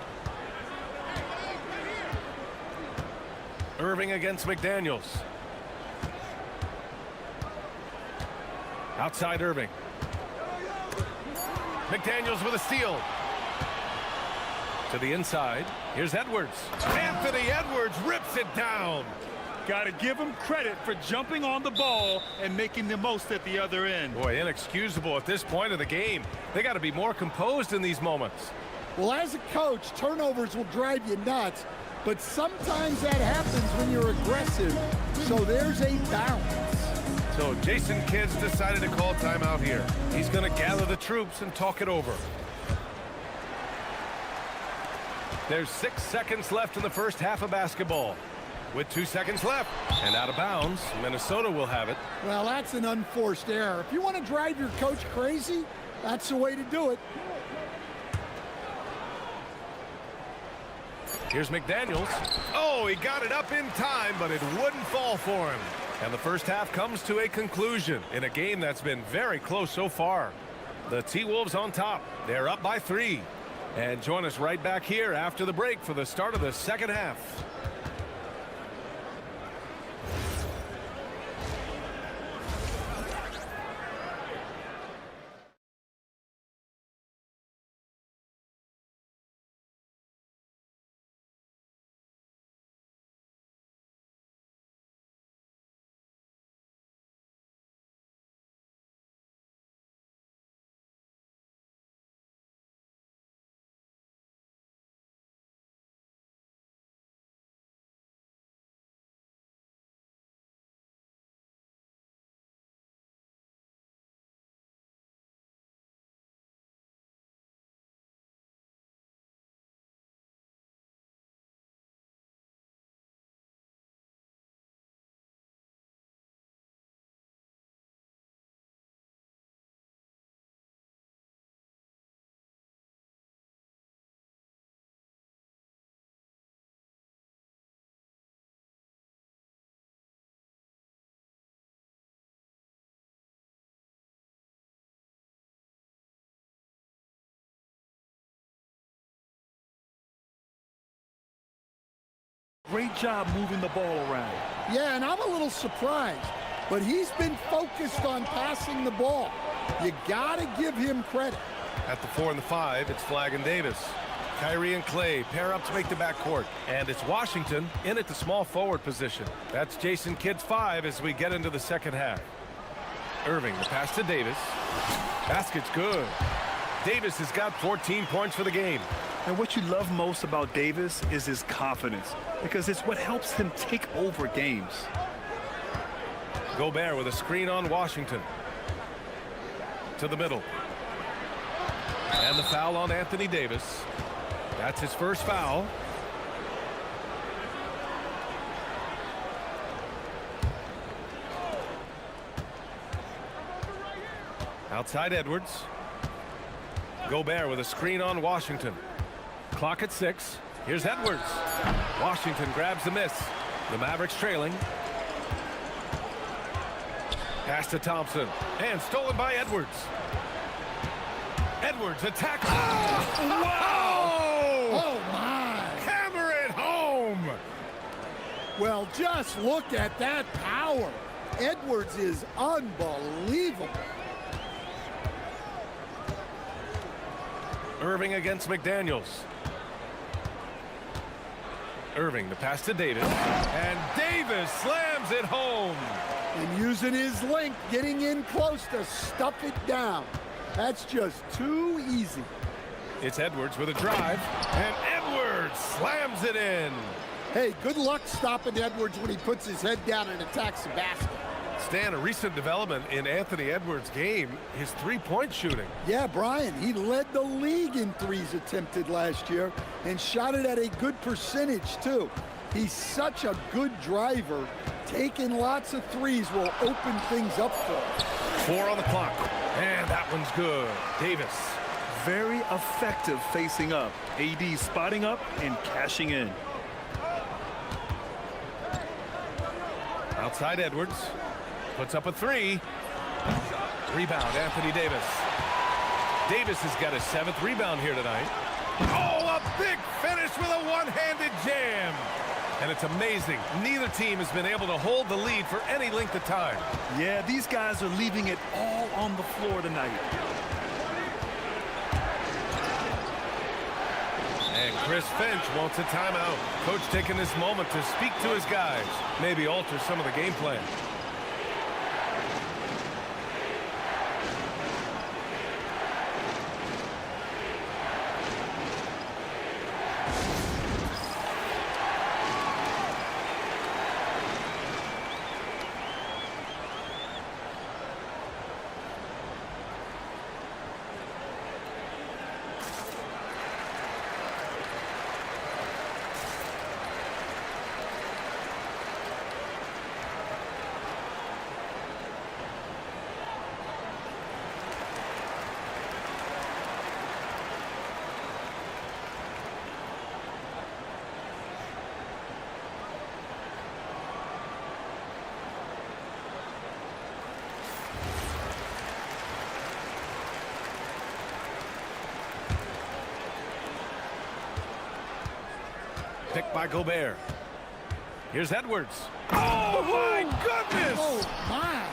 Irving against McDaniels. Outside Irving. McDaniels with a steal. To the inside. Here's Edwards. Anthony Edwards rips it down. Got to give him credit for jumping on the ball and making the most at the other end. Boy, inexcusable at this point of the game. They got to be more composed in these moments. Well, as a coach, turnovers will drive you nuts, but sometimes that happens when you're aggressive. So there's a balance. So Jason Kidd's decided to call timeout here. He's going to gather the troops and talk it over. There's 6 seconds left in the first half of basketball. With 2 seconds left and out of bounds, Minnesota will have it. Well, that's an unforced error. If you want to drive your coach crazy, that's the way to do it. Here's McDaniels. Oh, he got it up in time, but it wouldn't fall for him. And the first half comes to a conclusion in a game that's been very close so far. The T-Wolves on top. They're up by 3. And join us right back here after the break for the start of the second half. Great job moving the ball around. Yeah, and I'm a little surprised, but he's been focused on passing the ball. You got to give him credit. At the 4 and the 5, it's Flagg and Davis. Kyrie and Clay pair up to make the backcourt. And it's Washington in at the small forward position. That's Jason Kidd's 5 as we get into the second half. Irving, the pass to Davis. Basket's good. Davis has got 14 points for the game. And what you love most about Davis is his confidence, because it's what helps him take over games. Gobert with a screen on Washington. To the middle. And the foul on Anthony Davis. That's his first foul. Outside Edwards. Gobert with a screen on Washington. Clock at 6. Here's Edwards. Washington grabs the miss. The Mavericks trailing. Pass to Thompson. And stolen by Edwards. Edwards attack. Oh, wow! Oh, my. Hammer it home! Well, just look at that power. Edwards is unbelievable. Irving against McDaniels. Irving, the pass to Davis. And Davis slams it home. And using his length, getting in close to stuff it down. That's just too easy. It's Edwards with a drive. And Edwards slams it in. Hey, good luck stopping Edwards when he puts his head down and attacks the basket. Stan, a recent development in Anthony Edwards' game, his three-point shooting. Yeah, Brian, he led the league in threes attempted last year and shot it at a good percentage, too. He's such a good driver. Taking lots of threes will open things up for him. 4 on the clock. And that one's good. Davis. Very effective facing up. AD spotting up and cashing in. Outside Edwards. Puts up a 3. Rebound, Anthony Davis. Davis has got his 7th rebound here tonight. Oh, a big finish with a one-handed jam. And it's amazing. Neither team has been able to hold the lead for any length of time. Yeah, these guys are leaving it all on the floor tonight. And Chris Finch wants a timeout. Coach taking this moment to speak to his guys. Maybe alter some of the game plan. Picked by Gobert. Here's Edwards. Oh, my goodness! Oh, my.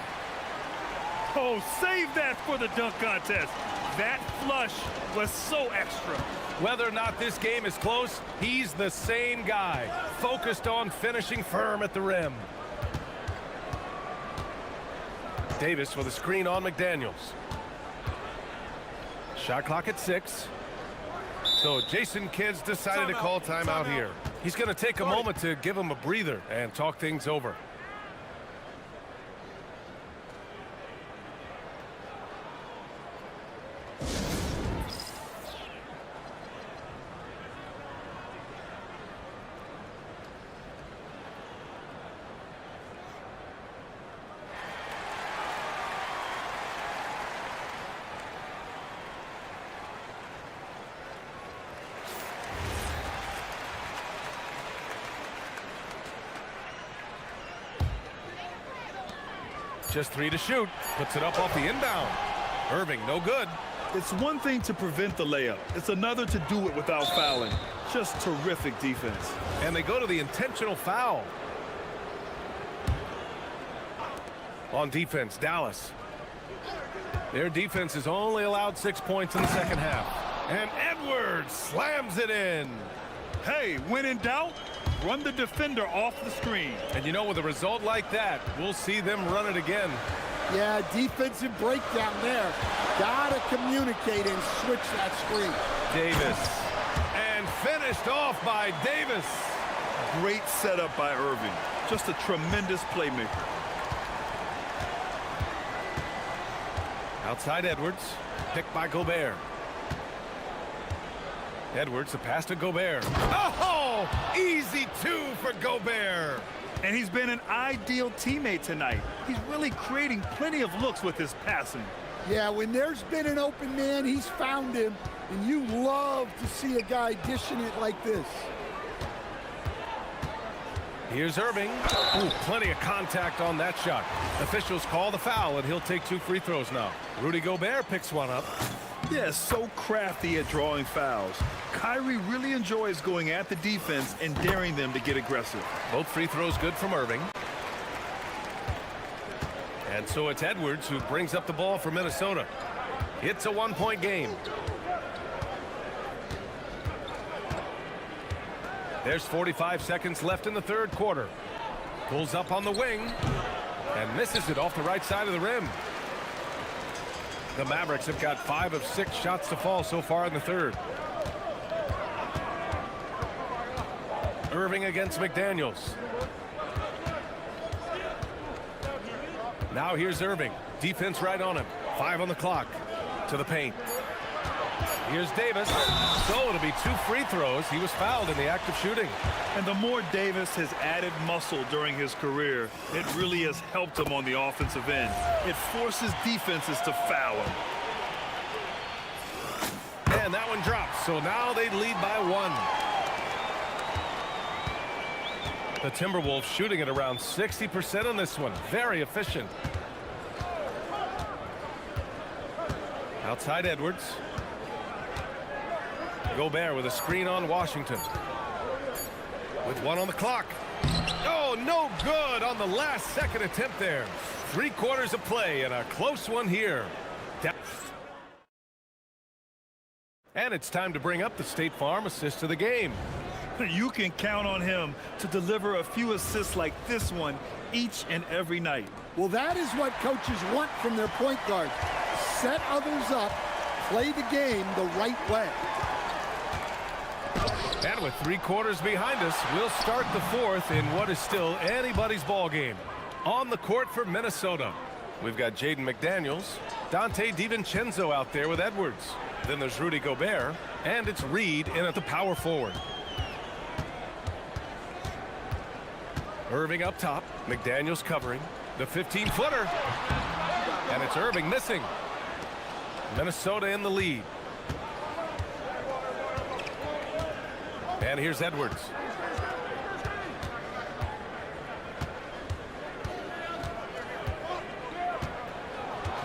Oh, save that for the dunk contest. That flush was so extra. Whether or not this game is close, he's the same guy, focused on finishing firm at the rim. Davis with a screen on McDaniels. Shot clock at 6. So Jason Kidd's decided to call timeout here. He's going to take a moment to give him a breather and talk things over. Just 3 to shoot. Puts it up off the inbound. Irving, no good. It's one thing to prevent the layup. It's another to do it without fouling. Just terrific defense. And they go to the intentional foul. On defense, Dallas. Their defense has only allowed 6 points in the second half. And Edwards slams it in. Hey, when in doubt, run the defender off the screen. And you know, with a result like that, we'll see them run it again. Yeah, defensive breakdown there. Gotta communicate and switch that screen. Davis. And finished off by Davis. Great setup by Irving. Just a tremendous playmaker. Outside Edwards, picked by Gobert. Edwards, the pass to Gobert. Oh, easy two for Gobert. And he's been an ideal teammate tonight. He's really creating plenty of looks with his passing. Yeah, when there's been an open man, he's found him, and you love to see a guy dishing it like this. Here's Irving. Ooh, plenty of contact on that shot. Officials call the foul, and he'll take 2 free throws now. Rudy Gobert picks one up. Yeah, so crafty at drawing fouls. Kyrie really enjoys going at the defense and daring them to get aggressive. Both free throws good from Irving. And so it's Edwards who brings up the ball for Minnesota. It's a 1-point game. There's 45 seconds left in the third quarter. Pulls up on the wing and misses it off the right side of the rim. The Mavericks have got 5 of 6 shots to fall so far in the third. Irving against McDaniels. Now here's Irving. Defense right on him. 5 on the clock. To the paint. Here's Davis. So it'll be 2 free throws. He was fouled in the act of shooting. And the more Davis has added muscle during his career, it really has helped him on the offensive end. It forces defenses to foul him. And that one drops. So now they lead by 1. The Timberwolves shooting at around 60% on this one. Very efficient. Outside Edwards. Gobert with a screen on Washington. With 1 on the clock. Oh, no good on the last second attempt there. 3 quarters of play and a close one here. And it's time to bring up the State Farm assist of the game. You can count on him to deliver a few assists like this one each and every night. Well, that is what coaches want from their point guard. Set others up, play the game the right way. And with 3 quarters behind us, we'll start the fourth in what is still anybody's ball game. On the court for Minnesota, we've got Jaden McDaniels, Dante DiVincenzo out there with Edwards. Then there's Rudy Gobert, and it's Reed in at the power forward. Irving up top, McDaniels covering, the 15-footer. And it's Irving missing. Minnesota in the lead. And here's Edwards.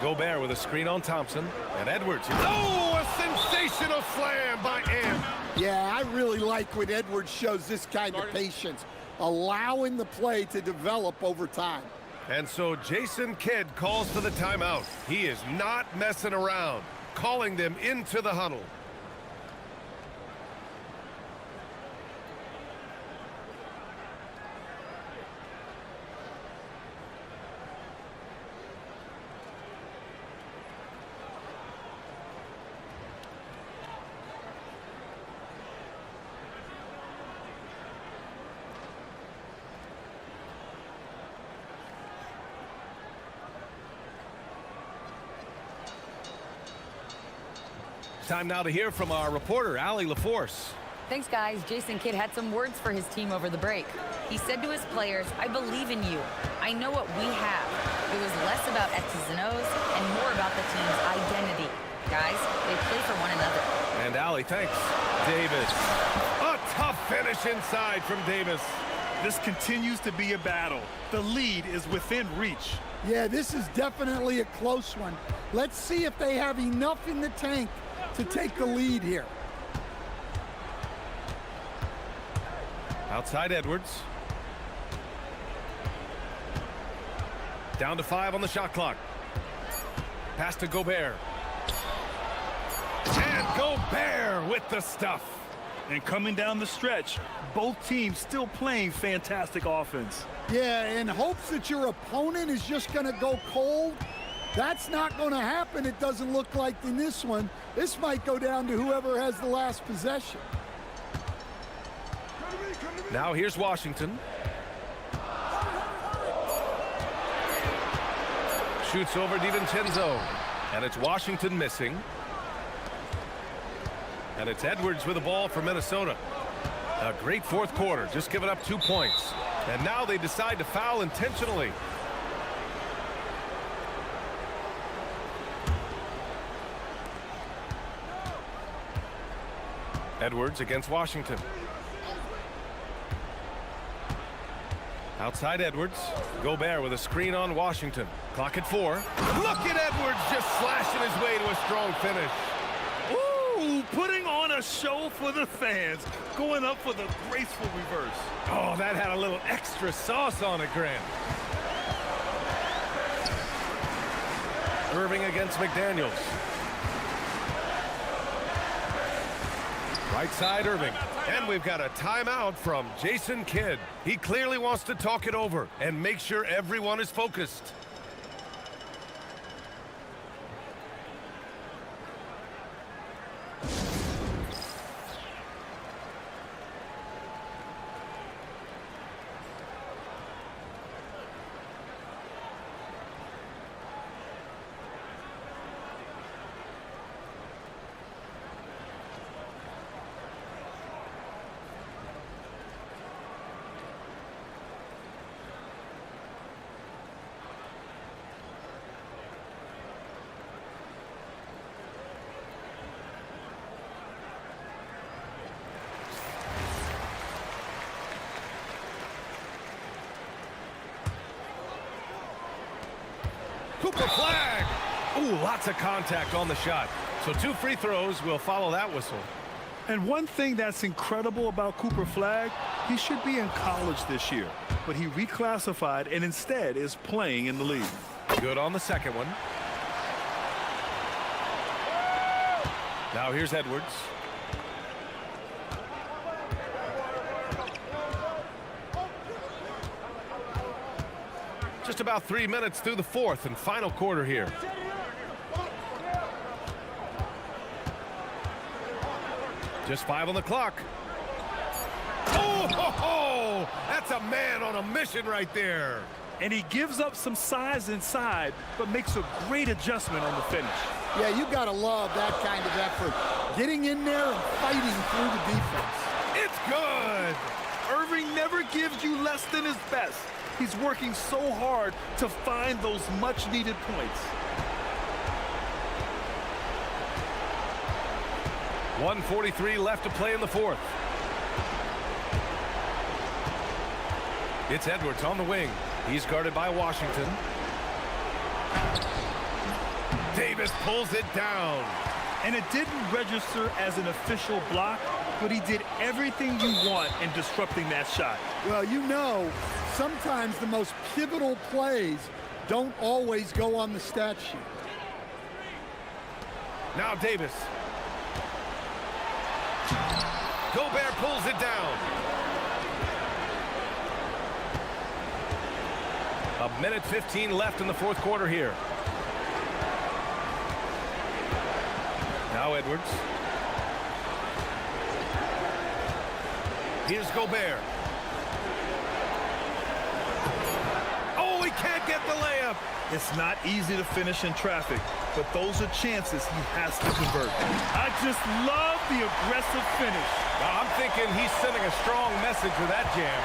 Gobert with a screen on Thompson. And Edwards. Oh, a sensational slam by Ant. Yeah, I really like when Edwards shows this kind of patience, allowing the play to develop over time. And so Jason Kidd calls for the timeout. He is not messing around, calling them into the huddle. Time now to hear from our reporter, Allie LaForce. Thanks, guys. Jason Kidd had some words for his team over the break. He said to his players, "I believe in you. I know what we have." It was less about X's and O's and more about the team's identity. Guys, they play for one another. And Allie, thanks. Davis. A tough finish inside from Davis. This continues to be a battle. The lead is within reach. Yeah, this is definitely a close one. Let's see if they have enough in the tank to take the lead here. Outside Edwards. Down to 5 on the shot clock. Pass to Gobert. And Gobert with the stuff. And coming down the stretch, both teams still playing fantastic offense. Yeah, in hopes that your opponent is just going to go cold. That's not going to happen, it doesn't look like in this one. This might go down to whoever has the last possession. Now here's Washington. Shoots over DiVincenzo. And it's Washington missing. And it's Edwards with the ball for Minnesota. A great fourth quarter, just giving up 2 points. And now they decide to foul intentionally. Edwards against Washington. Outside Edwards. Gobert with a screen on Washington. Clock at 4. Look at Edwards just slashing his way to a strong finish. Ooh, putting on a show for the fans. Going up for the graceful reverse. Oh, that had a little extra sauce on it, Grant. Irving against McDaniels. Right side, Irving. And we've got a timeout from Jason Kidd. He clearly wants to talk it over and make sure everyone is focused. Cooper flag. Ooh, lots of contact on the shot. So 2 free throws will follow that whistle. And one thing that's incredible about Cooper Flag, he should be in college this year, but he reclassified and instead is playing in the league. Good on the second one. Now here's Edwards. Just about 3 minutes through the fourth and final quarter here. Just 5 on the clock. Oh, ho, ho! That's a man on a mission right there. And he gives up some size inside, but makes a great adjustment on the finish. Yeah, you got to love that kind of effort. Getting in there and fighting through the defense. It's good. Irving never gives you less than his best. He's working so hard to find those much-needed points. 1:43 left to play in the fourth. It's Edwards on the wing. He's guarded by Washington. Davis pulls it down. And it didn't register as an official block, but he did everything you want in disrupting that shot. Well, you know, sometimes the most pivotal plays don't always go on the stat sheet. Now Davis. Gobert pulls it down. 1:15 left in the fourth quarter here. Now Edwards. Here's Gobert. Oh, he can't get the layup. It's not easy to finish in traffic, but those are chances he has to convert. I just love the aggressive finish. Well, I'm thinking he's sending a strong message with that jam.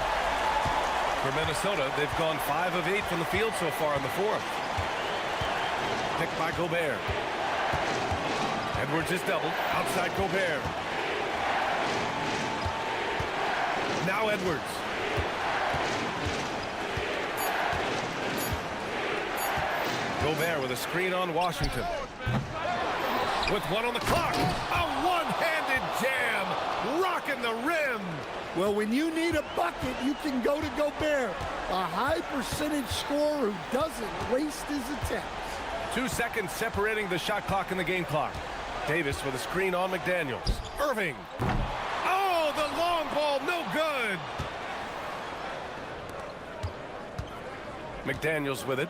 For Minnesota, they've gone 5 of 8 from the field so far in the fourth. Picked by Gobert. Edwards is doubled. Outside Gobert. Now Edwards. Gobert with a screen on Washington. With one on the clock. A one-handed jam. Rocking the rim. Well, when you need a bucket, you can go to Gobert. A high percentage scorer who doesn't waste his attempts. 2 seconds separating the shot clock and the game clock. Davis with a screen on McDaniels. Irving. Oh, the long ball, no good. McDaniels with it.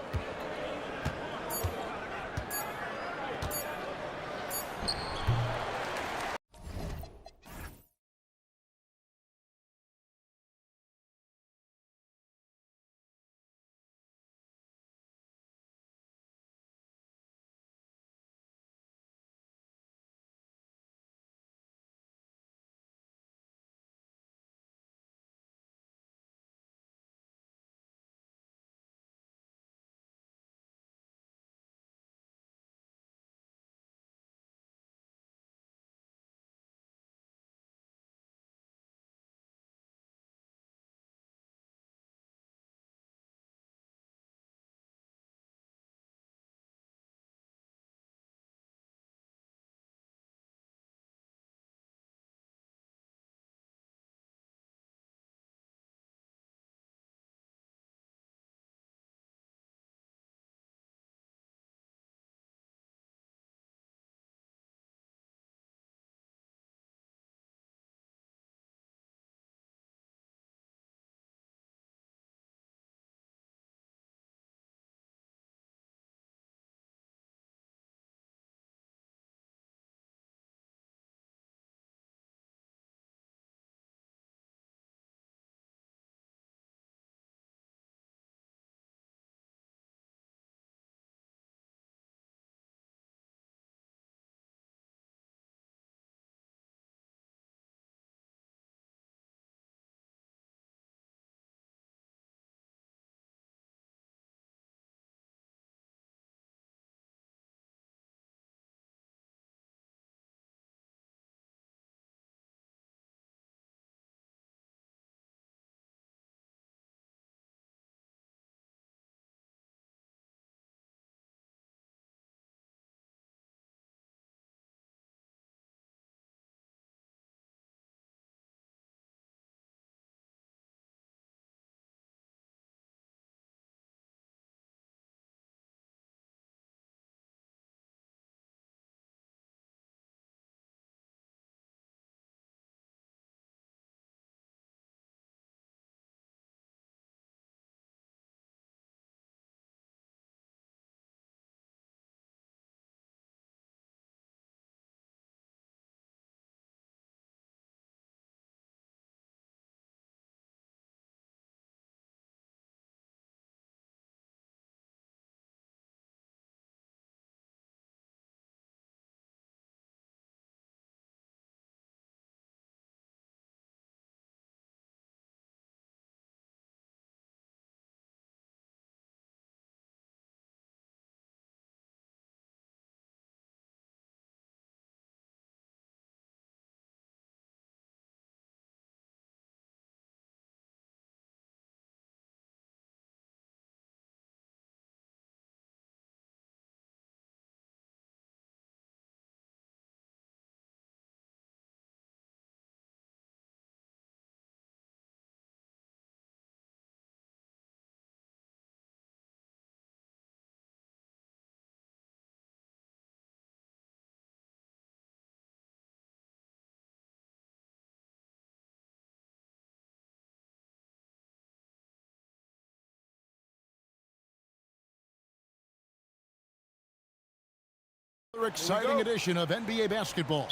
Another exciting edition of NBA basketball.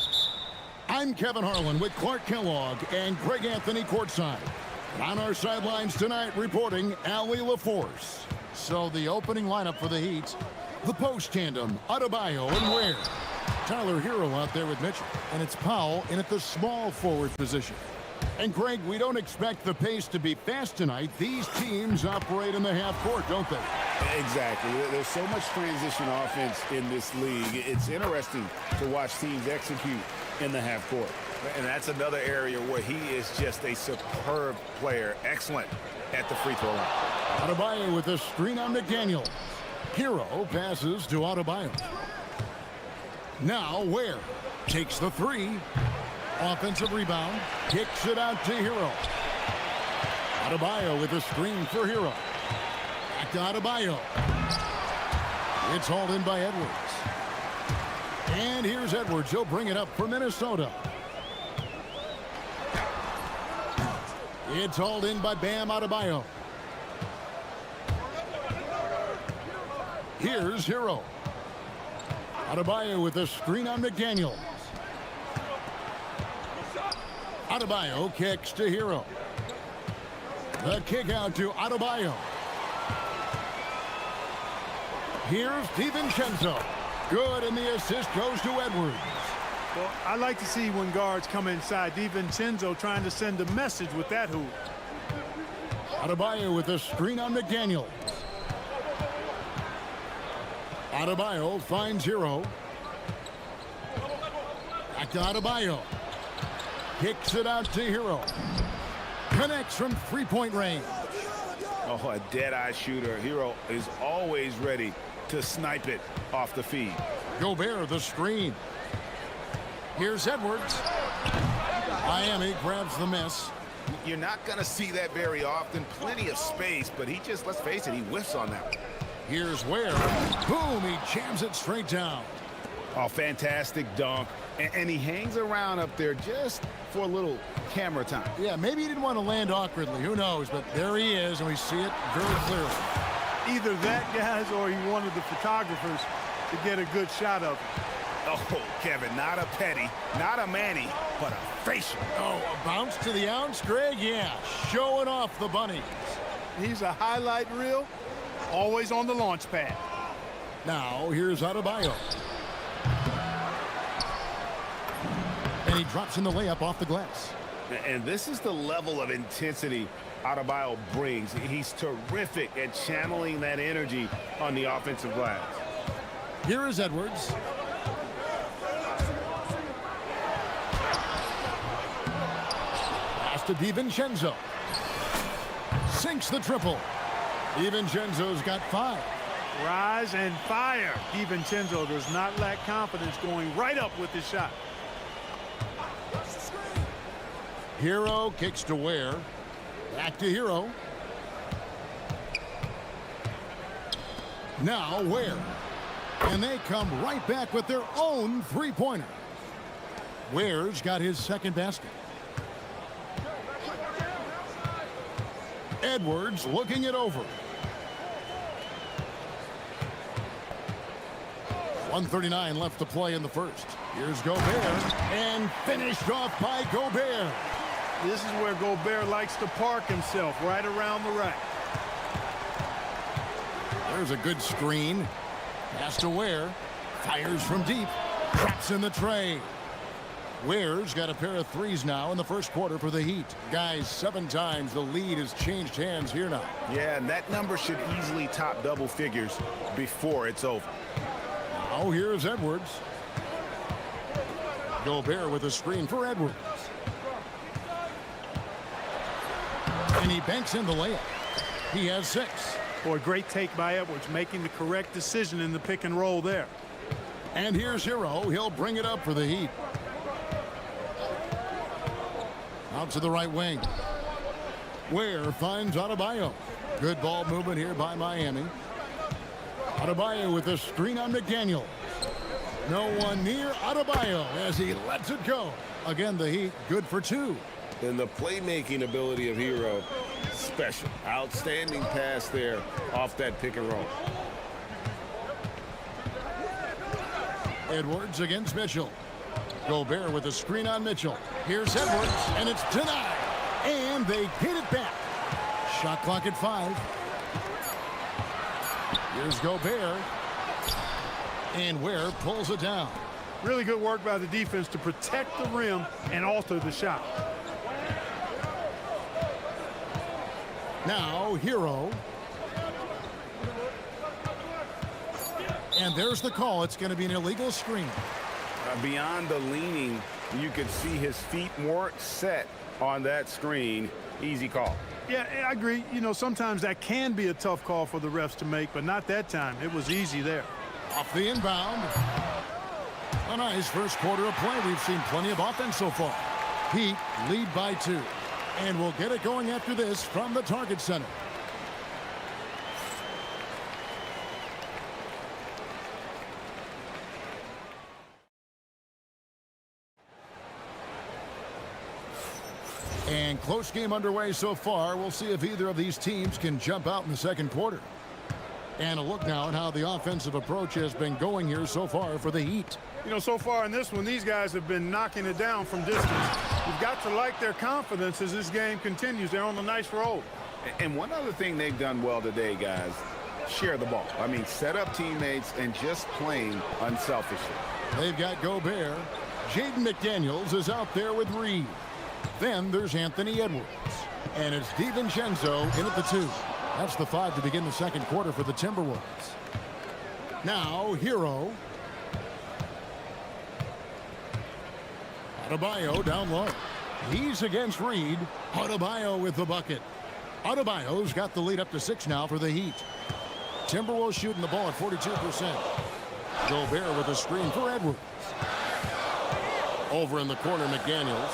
I'm Kevin Harlan with Clark Kellogg and Greg Anthony courtside. And on our sidelines tonight reporting Allie LaForce. So the opening lineup for the Heat, the post tandem, Adebayo and Ware. Tyler Hero out there with Mitchell, and it's Powell in at the small forward position. And Greg, we don't expect the pace to be fast tonight. These teams operate in the half court, don't they? Exactly. There's so much transition offense in this league. It's interesting to watch teams execute in the half court. And that's another area where he is just a superb player. Excellent at the free throw line. Adebayo with a screen on McDaniel. Hero passes to Adebayo. Now Ware takes the three. Offensive rebound. Kicks it out to Hero. Adebayo with a screen for Hero. Back to Adebayo. It's hauled in by Edwards. And here's Edwards. He'll bring it up for Minnesota. It's hauled in by Bam Adebayo. Here's Hero. Adebayo with a screen on McDaniels. Adebayo kicks to Hero. The kick out to Adebayo. Here's DiVincenzo. Good, and the assist goes to Edwards. Well, I like to see when guards come inside. DiVincenzo trying to send a message with that hoop. Adebayo with a screen on McDaniels. Adebayo finds Hero. Back to Adebayo. Kicks it out to Hero. Connects from three-point range. Oh, a dead-eye shooter. Hero is always ready to snipe it off the feed. Gobert the screen. Here's Edwards. Miami grabs the miss. You're not going to see that very often. Plenty of space, but he just, let's face it, he whiffs on that one. Here's Ware. Boom, he jams it straight down. Oh, fantastic dunk. And he hangs around up there just for a little camera time. Yeah, maybe he didn't want to land awkwardly. Who knows? But there he is, and we see it very clearly. Either that, guys, or he wanted the photographers to get a good shot of him. Oh, Kevin, not a petty, not a Manny, but a facial. Oh, a bounce to the ounce, Greg? Yeah, showing off the bunnies. He's a highlight reel, always on the launch pad. Now, here's Adebayo. And he drops in the layup off the glass. And this is the level of intensity Adebayo brings. He's terrific at channeling that energy on the offensive glass. Here is Edwards. Pass to DiVincenzo. Sinks the triple. DiVincenzo's got 5. Rise and fire. DiVincenzo does not lack confidence, going right up with his shot. Hero kicks to Ware. Back to Hero. Now Ware. And they come right back with their own three-pointer. Ware's got his second basket. Edwards looking it over. 1:39 left to play in the first. Here's Gobert. And finished off by Gobert. This is where Gobert likes to park himself, right around the rack. There's a good screen. Pass to Ware. Fires from deep. Traps in the tray. Ware's got a pair of threes now in the first quarter for the Heat. Guys, 7 times the lead has changed hands here now. Yeah, and that number should easily top double figures before it's over. Now here's Edwards. Gobert with a screen for Edwards. And he banks in the layup. He has 6. Boy, great take by Edwards, making the correct decision in the pick and roll there. And here's Hero. He'll bring it up for the Heat. Out to the right wing. Ware finds Adebayo. Good ball movement here by Miami. Adebayo with a screen on McDaniels. No one near Adebayo as he lets it go. Again, the Heat good for 2. And the playmaking ability of Hero, special. Outstanding pass there off that pick and roll. Edwards against Mitchell. Gobert with a screen on Mitchell. Here's Edwards, and it's denied. And they get it back. Shot clock at 5. Here's Gobert. And Ware pulls it down. Really good work by the defense to protect the rim and alter the shot. Now, Hero. And there's the call. It's going to be an illegal screen. Beyond the leaning, You could see his feet more set on that screen. Easy call. Yeah, I agree. You know, sometimes that can be a tough call for the refs to make, but not that time. It was easy there. Off the inbound. A nice first quarter of play. We've seen plenty of offense so far. Heat lead by 2. And we'll get it going after this from the Target Center. And close game underway so far. We'll see if either of these teams can jump out in the second quarter. And a look now at how the offensive approach has been going here so far for the Heat. You know, so far in this one, these guys have been knocking it down from distance. You've got to like their confidence as this game continues. They're on a nice roll. And one other thing they've done well today, guys, share the ball. I mean, set up teammates and just playing unselfishly. They've got Gobert. Jaden McDaniels is out there with Reed. Then there's Anthony Edwards. And it's DiVincenzo in at the 2. That's the 5 to begin the second quarter for the Timberwolves. Now, Hero. Adebayo down low. He's against Reed. Adebayo with the bucket. Adebayo's got the lead up to 6 now for the Heat. Timberwolves shooting the ball at 42%. Gobert with a screen for Edwards. Over in the corner, McDaniels.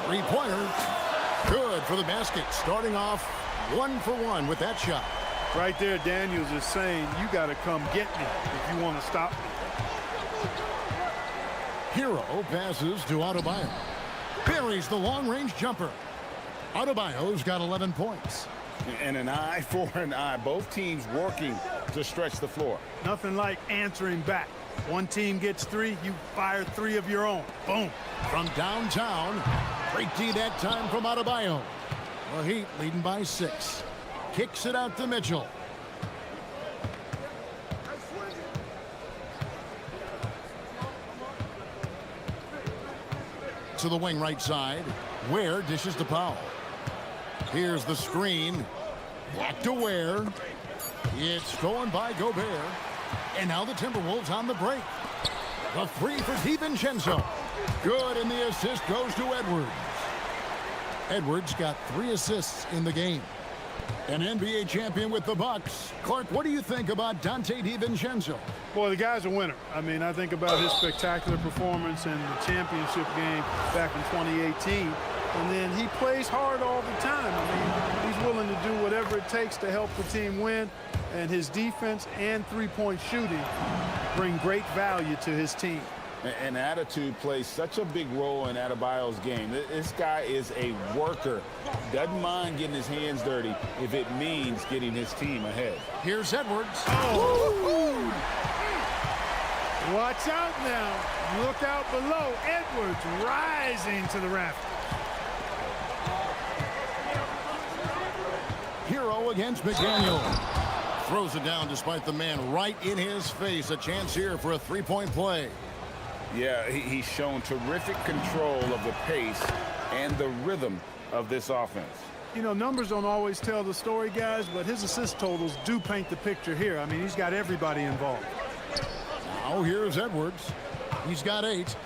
Three-pointer. Good for the basket. Starting off 1 for 1 with that shot. Right there, Daniels is saying, you got to come get me if you want to stop me. Hero passes to Adebayo. Buries the long-range jumper. Adebayo's got 11 points. And an eye for an eye. Both teams working to stretch the floor. Nothing like answering back. One team gets 3, you fire 3 of your own. Boom. From downtown, great D that time from Adebayo. The Heat leading by 6. Kicks it out to Mitchell. To the wing right side. Ware dishes to Powell. Here's the screen. Back to Ware. It's stolen by Gobert. And now the Timberwolves on the break. The 3 for DiVincenzo. Good, and the assist goes to Edwards. Edwards got 3 assists in the game. An NBA champion with the Bucks. Clark, what do you think about Dante DiVincenzo? Boy, the guy's a winner. I mean, I think about his spectacular performance in the championship game back in 2018. And then he plays hard all the time. I mean, he's willing to do whatever it takes to help the team win. And his defense and three-point shooting bring great value to his team. And attitude plays such a big role in Adebayo's game. This guy is a worker. Doesn't mind getting his hands dirty if it means getting his team ahead. Here's Edwards. Oh. Watch out now. Look out below. Edwards rising to the rafters. Hero against McDaniel. Throws it down despite the man right in his face. A chance here for a three-point play. Yeah, he's shown terrific control of the pace and the rhythm of this offense. You know, numbers don't always tell the story, guys, but his assist totals do paint the picture here. I mean, he's got everybody involved. Now here's Edwards. He's got 8.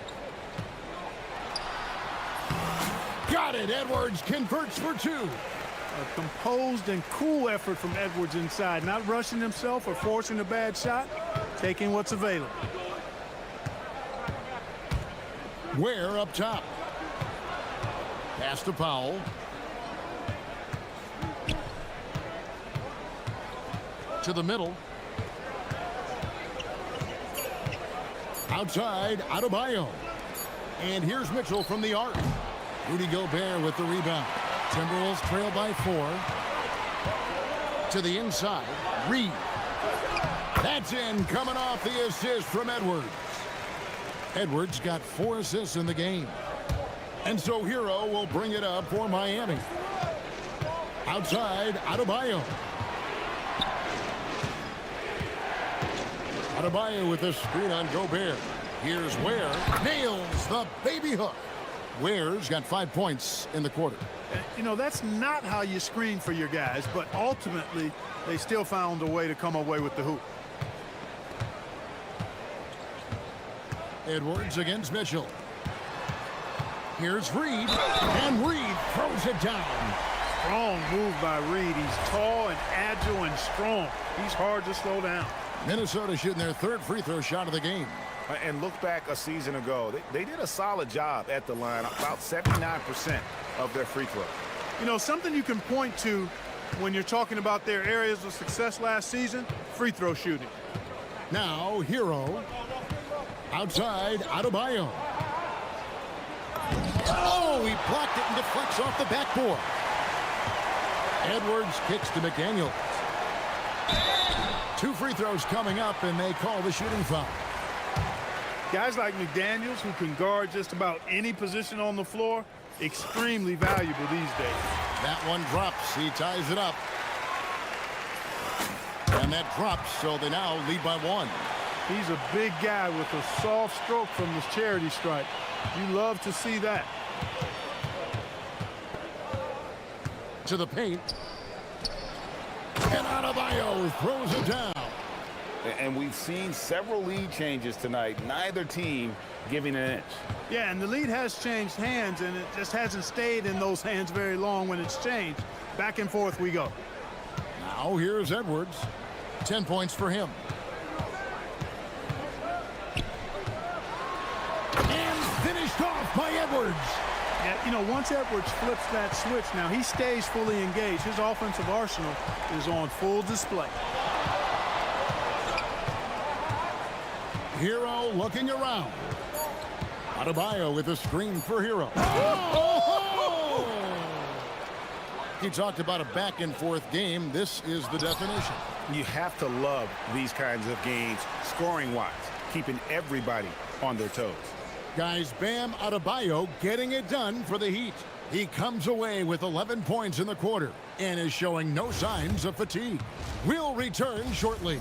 Got it. Edwards converts for 2. A composed and cool effort from Edwards inside, not rushing himself or forcing a bad shot, taking what's available. Ware up top. Pass to Powell. To the middle. Outside, Adebayo. And here's Mitchell from the arc. Rudy Gobert with the rebound. Timberwolves trail by 4. To the inside, Reed. That's in, coming off the assist from Edwards. Edwards got 4 assists in the game. And so Hero will bring it up for Miami. Outside, Adebayo. Adebayo with the screen on Gobert. Here's Ware. Nails the baby hook. Ware's got 5 points in the quarter. You know, that's not how you screen for your guys, but ultimately they still found a way to come away with the hoop. Edwards against Mitchell. Here's Reed, and Reed throws it down. Strong move by Reed. He's tall and agile and strong. He's hard to slow down. Minnesota shooting their third free throw shot of the game. And look back a season ago. They did a solid job at the line, about 79% of their free throws. You know, something you can point to when you're talking about their areas of success last season, free throw shooting. Now, Hero. Outside, Adebayo. Oh, he blocked it and deflects off the backboard. Edwards kicks to McDaniel. 2 free throws coming up, and they call the shooting foul. Guys like McDaniels, who can guard just about any position on the floor, extremely valuable these days. That one drops. He ties it up. And that drops, so they now lead by 1. He's a big guy with a soft stroke from his charity stripe. You love to see that. To the paint. And Adebayo throws it down. And we've seen several lead changes tonight. Neither team giving an inch. Yeah, and the lead has changed hands, and it just hasn't stayed in those hands very long when it's changed. Back and forth we go. Now here's Edwards. 10 points for him. And finished off by Edwards. Yeah, you know, once Edwards flips that switch, now he stays fully engaged. His offensive arsenal is on full display. Hero looking around. Adebayo with a screen for Hero. Oh! He talked about a back-and-forth game. This is the definition. You have to love these kinds of games, scoring-wise, keeping everybody on their toes. Guys, Bam Adebayo getting it done for the Heat. He comes away with 11 points in the quarter and is showing no signs of fatigue. We'll return shortly.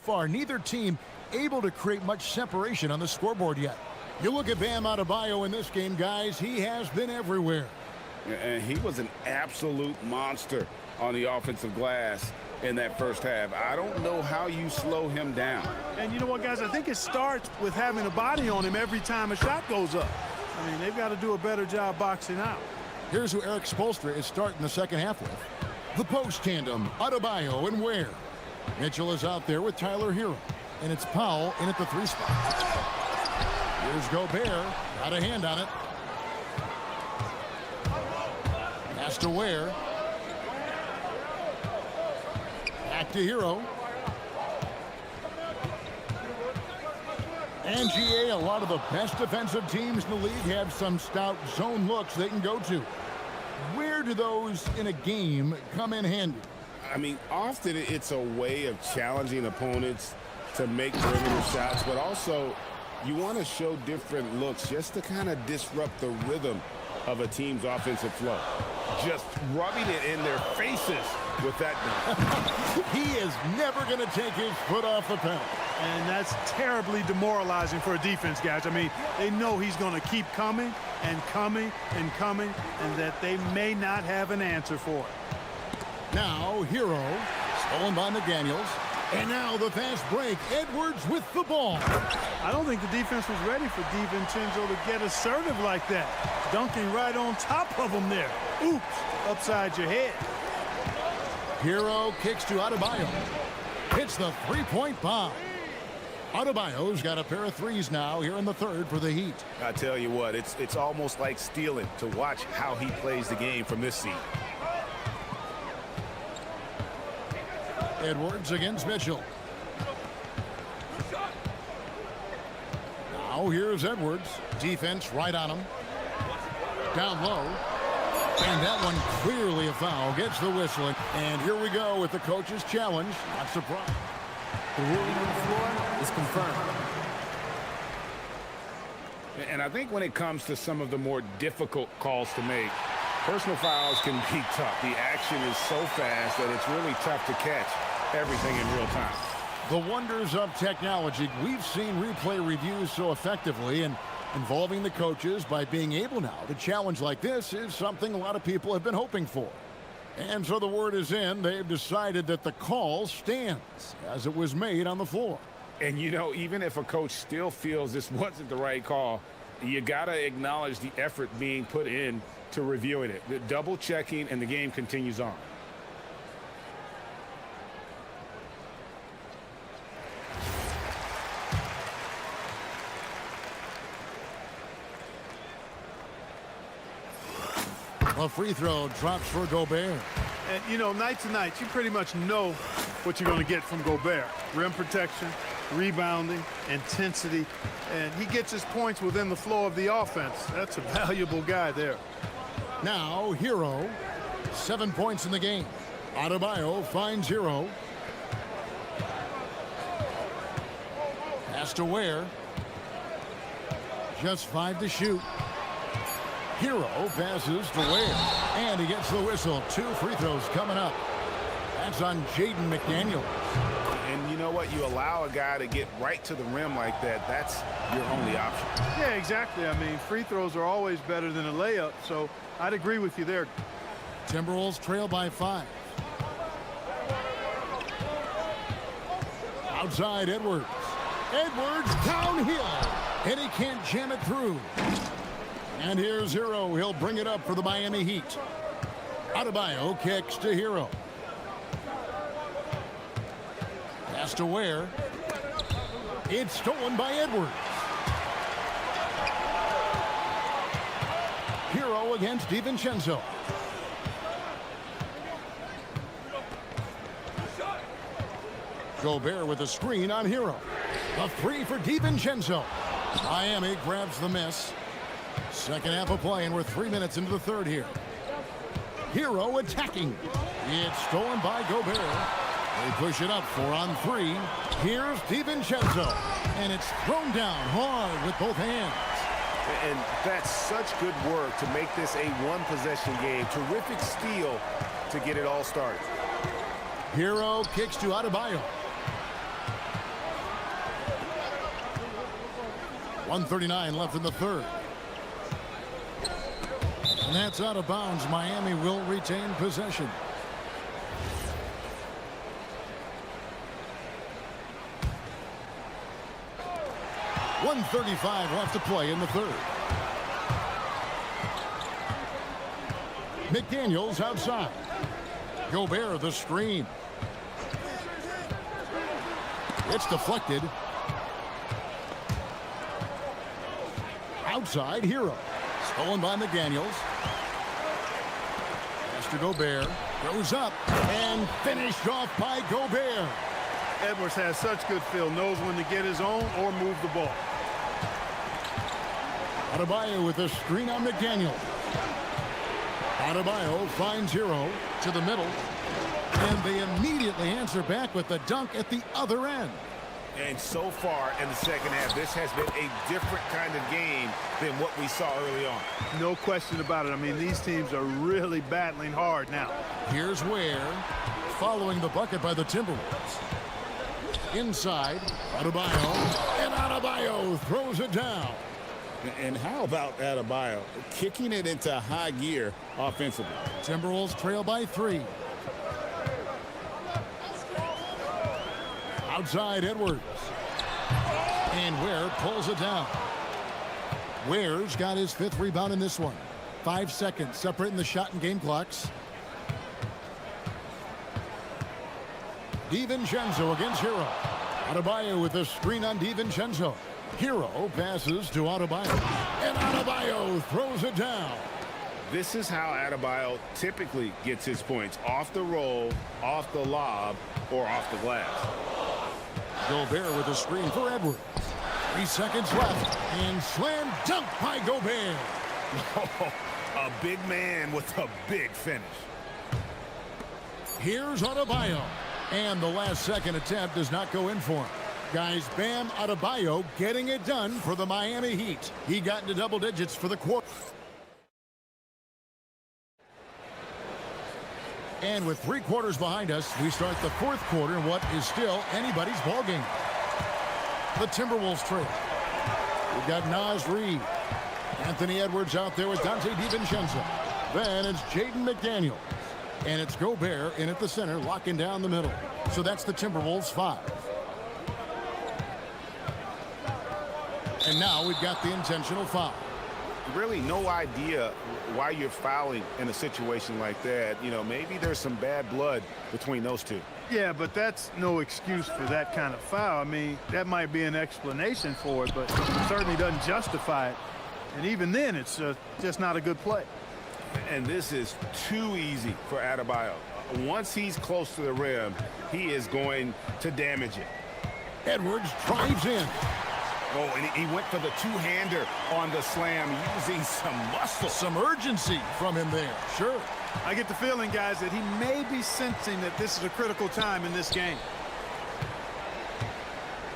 Far, neither team able to create much separation on the scoreboard yet. You look at Bam Adebayo in this game, guys, he has been everywhere. And he was an absolute monster on the offensive glass in that first half. I don't know how you slow him down. And you know what, guys? I think it starts with having a body on him every time a shot goes up. I mean, they've got to do a better job boxing out. Here's who Eric Spoelstra is starting the second half with. The post tandem, Adebayo and Ware. Mitchell is out there with Tyler Hero. And it's Powell in at the 3 spot. Here's Gobert. Got a hand on it. Pass to Ware. Back to Hero. And GA, a lot of the best defensive teams in the league have some stout zone looks they can go to. Where do those in a game come in handy? I mean, often it's a way of challenging opponents to make perimeter shots, but also you want to show different looks just to kind of disrupt the rhythm of a team's offensive flow. Just rubbing it in their faces with that dunk. He is never going to take his foot off the pedal. And that's terribly demoralizing for a defense, guys. I mean, they know he's going to keep coming and coming and coming, and that they may not have an answer for it. Now, Hero, stolen by McDaniels. And now the fast break. Edwards with the ball. I don't think the defense was ready for DiVincenzo to get assertive like that. Dunking right on top of him there. Oops, upside your head. Hero kicks to Adebayo. Hits the three-point bomb. Adebayo's got a pair of threes now here in the third for the Heat. I tell you what, it's almost like stealing to watch how he plays the game from this seat. Edwards against Mitchell. Now here's Edwards. Defense right on him. Down low. And that one clearly a foul. Gets the whistle. And here we go with the coach's challenge. Not surprised. The ruling on the floor is confirmed. And I think when it comes to some of the more difficult calls to make, personal fouls can be tough. The action is so fast that it's really tough to catch everything in real time. The wonders of technology. We've seen replay reviews so effectively, and involving the coaches by being able now to challenge like this is something a lot of people have been hoping for. And so the word is in. They've decided that the call stands as it was made on the floor. And, you know, even if a coach still feels this wasn't the right call, you got to acknowledge the effort being put in to reviewing it. The double checking, and the game continues on. A free throw drops for Gobert. And, you know, night to night, you pretty much know what you're going to get from Gobert. Rim protection, rebounding, intensity, and he gets his points within the flow of the offense. That's a valuable guy there. Now, Hero, 7 points in the game. Adebayo finds Hero. Pass to Ware. Just 5 to shoot. Hero passes to Ware, and he gets the whistle. 2 free throws coming up. That's on Jaden McDaniel. And you know what? You allow a guy to get right to the rim like that, that's your only option. Yeah, exactly. I mean, free throws are always better than a layup, so I'd agree with you there. Timberwolves trail by 5. Outside Edwards. Edwards downhill, and he can't jam it through. And here's Hero. He'll bring it up for the Miami Heat. Adebayo kicks to Hero. Pass to Ware. It's stolen by Edwards. Hero against DiVincenzo. Gobert with a screen on Hero. A free for DiVincenzo. Miami grabs the miss. Second half of play, and we're 3 minutes into the third here. Hero attacking. It's stolen by Gobert. They push it up 4 on 3. Here's DiVincenzo, and it's thrown down hard with both hands. And that's such good work to make this a one-possession game. Terrific steal to get it all started. Hero kicks to Adebayo. 1:39 left in the third. And that's out of bounds. Miami will retain possession. .135 left to play in the third. McDaniels outside. Gobert the screen. It's deflected. Outside Hero. Stolen by McDaniels. Pass to Gobert. Goes up and finished off by Gobert. Edwards has such good feel, knows when to get his own or move the ball. Adebayo with a screen on McDaniel. Adebayo finds Hero to the middle. And they immediately answer back with the dunk at the other end. And so far in the second half, this has been a different kind of game than what we saw early on. No question about it. I mean, these teams are really battling hard now. Here's Ware following the bucket by the Timberwolves. Inside, Adebayo, and Adebayo throws it down. And how about Adebayo kicking it into high gear offensively? Timberwolves trail by 3. Outside Edwards. And Ware pulls it down. Ware's got his 5th rebound in this one. 5 seconds separating the shot and game clocks. DiVincenzo against Hero. Adebayo with a screen on DiVincenzo. Hero passes to Adebayo. And Adebayo throws it down. This is how Adebayo typically gets his points. Off the roll, off the lob, or off the glass. Gobert with a screen for Edwards. 3 seconds left. And slam dunk by Gobert. A big man with a big finish. Here's Adebayo. And the last second attempt does not go in for him. Guys, Bam Adebayo getting it done for the Miami Heat. He got into double digits for the quarter. And with 3 quarters behind us, we start the 4th quarter in what is still anybody's ball game. The Timberwolves trail. We've got Naz Reid. Anthony Edwards out there with Dante DiVincenzo. Then it's Jaden McDaniel. And it's Gobert in at the center, locking down the middle. So that's the Timberwolves 5. And now we've got the intentional foul. Really no idea why you're fouling in a situation like that. You know, maybe there's some bad blood between those two. Yeah, but that's no excuse for that kind of foul. I mean, that might be an explanation for it, but it certainly doesn't justify it. And even then, it's just not a good play. And this is too easy for Adebayo. Once he's close to the rim, he is going to damage it. Edwards drives in. Oh, and he went for the two-hander on the slam, using some muscle. Some urgency from him there. Sure. I get the feeling, guys, that he may be sensing that this is a critical time in this game.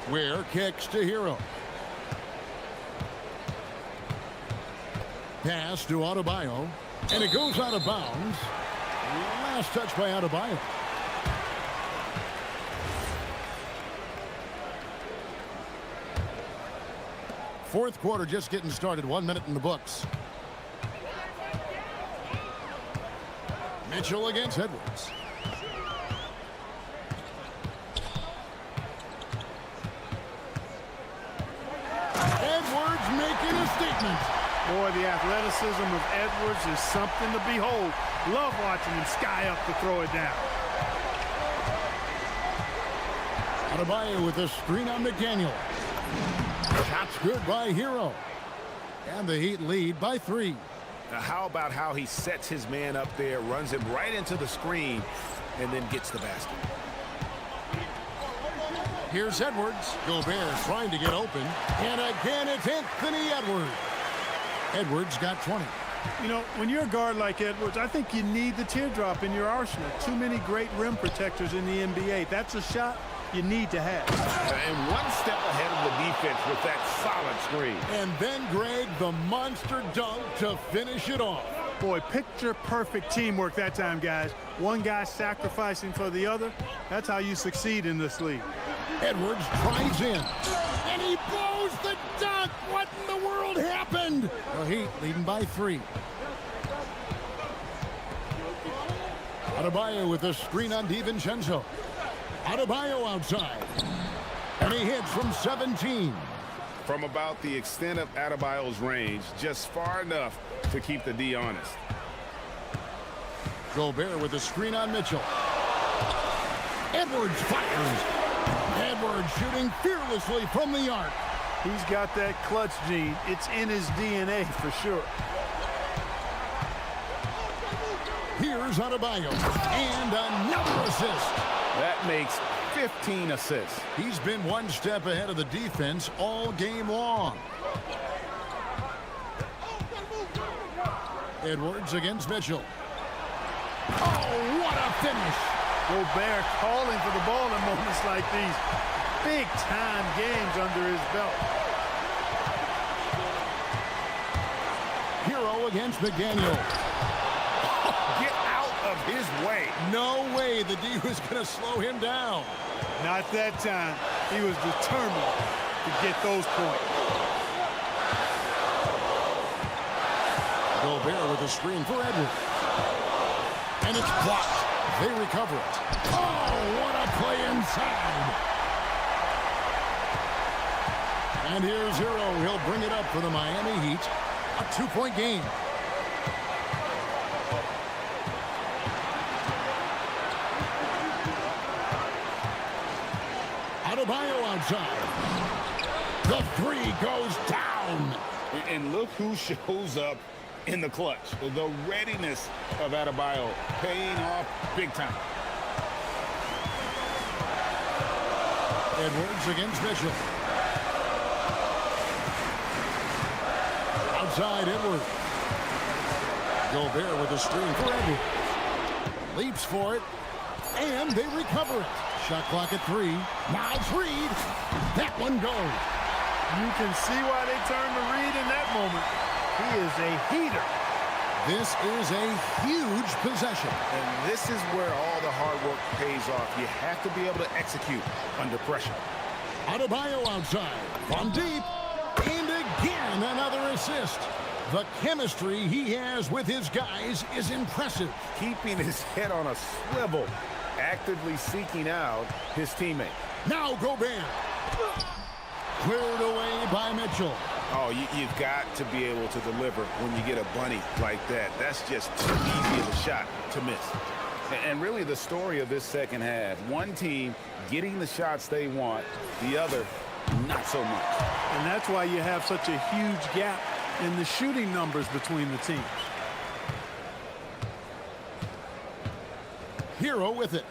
Ware kicks to Hero. Pass to Adebayo. And it goes out of bounds. Last touch by Adebayo. Fourth quarter just getting started. 1 minute in the books. Mitchell against Edwards. Edwards making a statement. Boy, the athleticism of Edwards is something to behold. Love watching him sky up to throw it down. Adebayo with a screen on McDaniel. Shot's good by Hero. And the Heat lead by 3. Now, how about how he sets his man up there, runs him right into the screen, and then gets the basket. Here's Edwards. Gobert trying to get open. And again, it's Anthony Edwards. Edwards got 20. You know, when you're a guard like Edwards, I think you need the teardrop in your arsenal. Too many great rim protectors in the NBA. That's a shot you need to have. And one step ahead of the defense with that solid screen. And then, Greg, the monster dunk to finish it off. Boy, picture perfect teamwork that time, guys. One guy sacrificing for the other. That's how you succeed in this league. Edwards drives in. And he blows the dunk. What in the world happened? The Heat leading by 3. Adebayo with a screen on DiVincenzo. Adebayo outside. And he hits from 17. From about the extent of Adebayo's range, just far enough to keep the D honest. Gobert with a screen on Mitchell. Edwards fires. Edwards shooting fearlessly from the arc. He's got that clutch gene. It's in his DNA for sure. Here's Adebayo. And another assist. That makes 15 assists. He's been one step ahead of the defense all game long. Edwards against Mitchell. Oh, what a finish. Gobert calling for the ball in moments like these. Big-time games under his belt. Hero against McDaniel. Get out of his way. No way the D was going to slow him down. Not that time. He was determined to get those points. Gobert with a screen for Edwards. And it's blocked. They recover it. Oh, what a play inside. And here's Hero. He'll bring it up for the Miami Heat. A 2-point game. Adebayo outside. The three goes down. And look who shows up in the clutch. The readiness of Adebayo paying off big time. Edwards against Bishop. Outside Edwards. Gobert with a screen for Edwards. Leaps for it. And they recover it. Shot clock at 3. Miles Reed. That one goes. You can see why they turned to Reed in that moment. He is a heater. This is a huge possession. And this is where all the hard work pays off. You have to be able to execute under pressure. Adebayo outside. From deep. And again, another assist. The chemistry he has with his guys is impressive. Keeping his head on a swivel, actively seeking out his teammate. Now Gobert. Cleared away by Mitchell. Oh, you've got to be able to deliver when you get a bunny like that. That's just too easy of a shot to miss. And really the story of this second half, one team getting the shots they want, the other not so much. And that's why you have such a huge gap in the shooting numbers between the teams. Hero with it.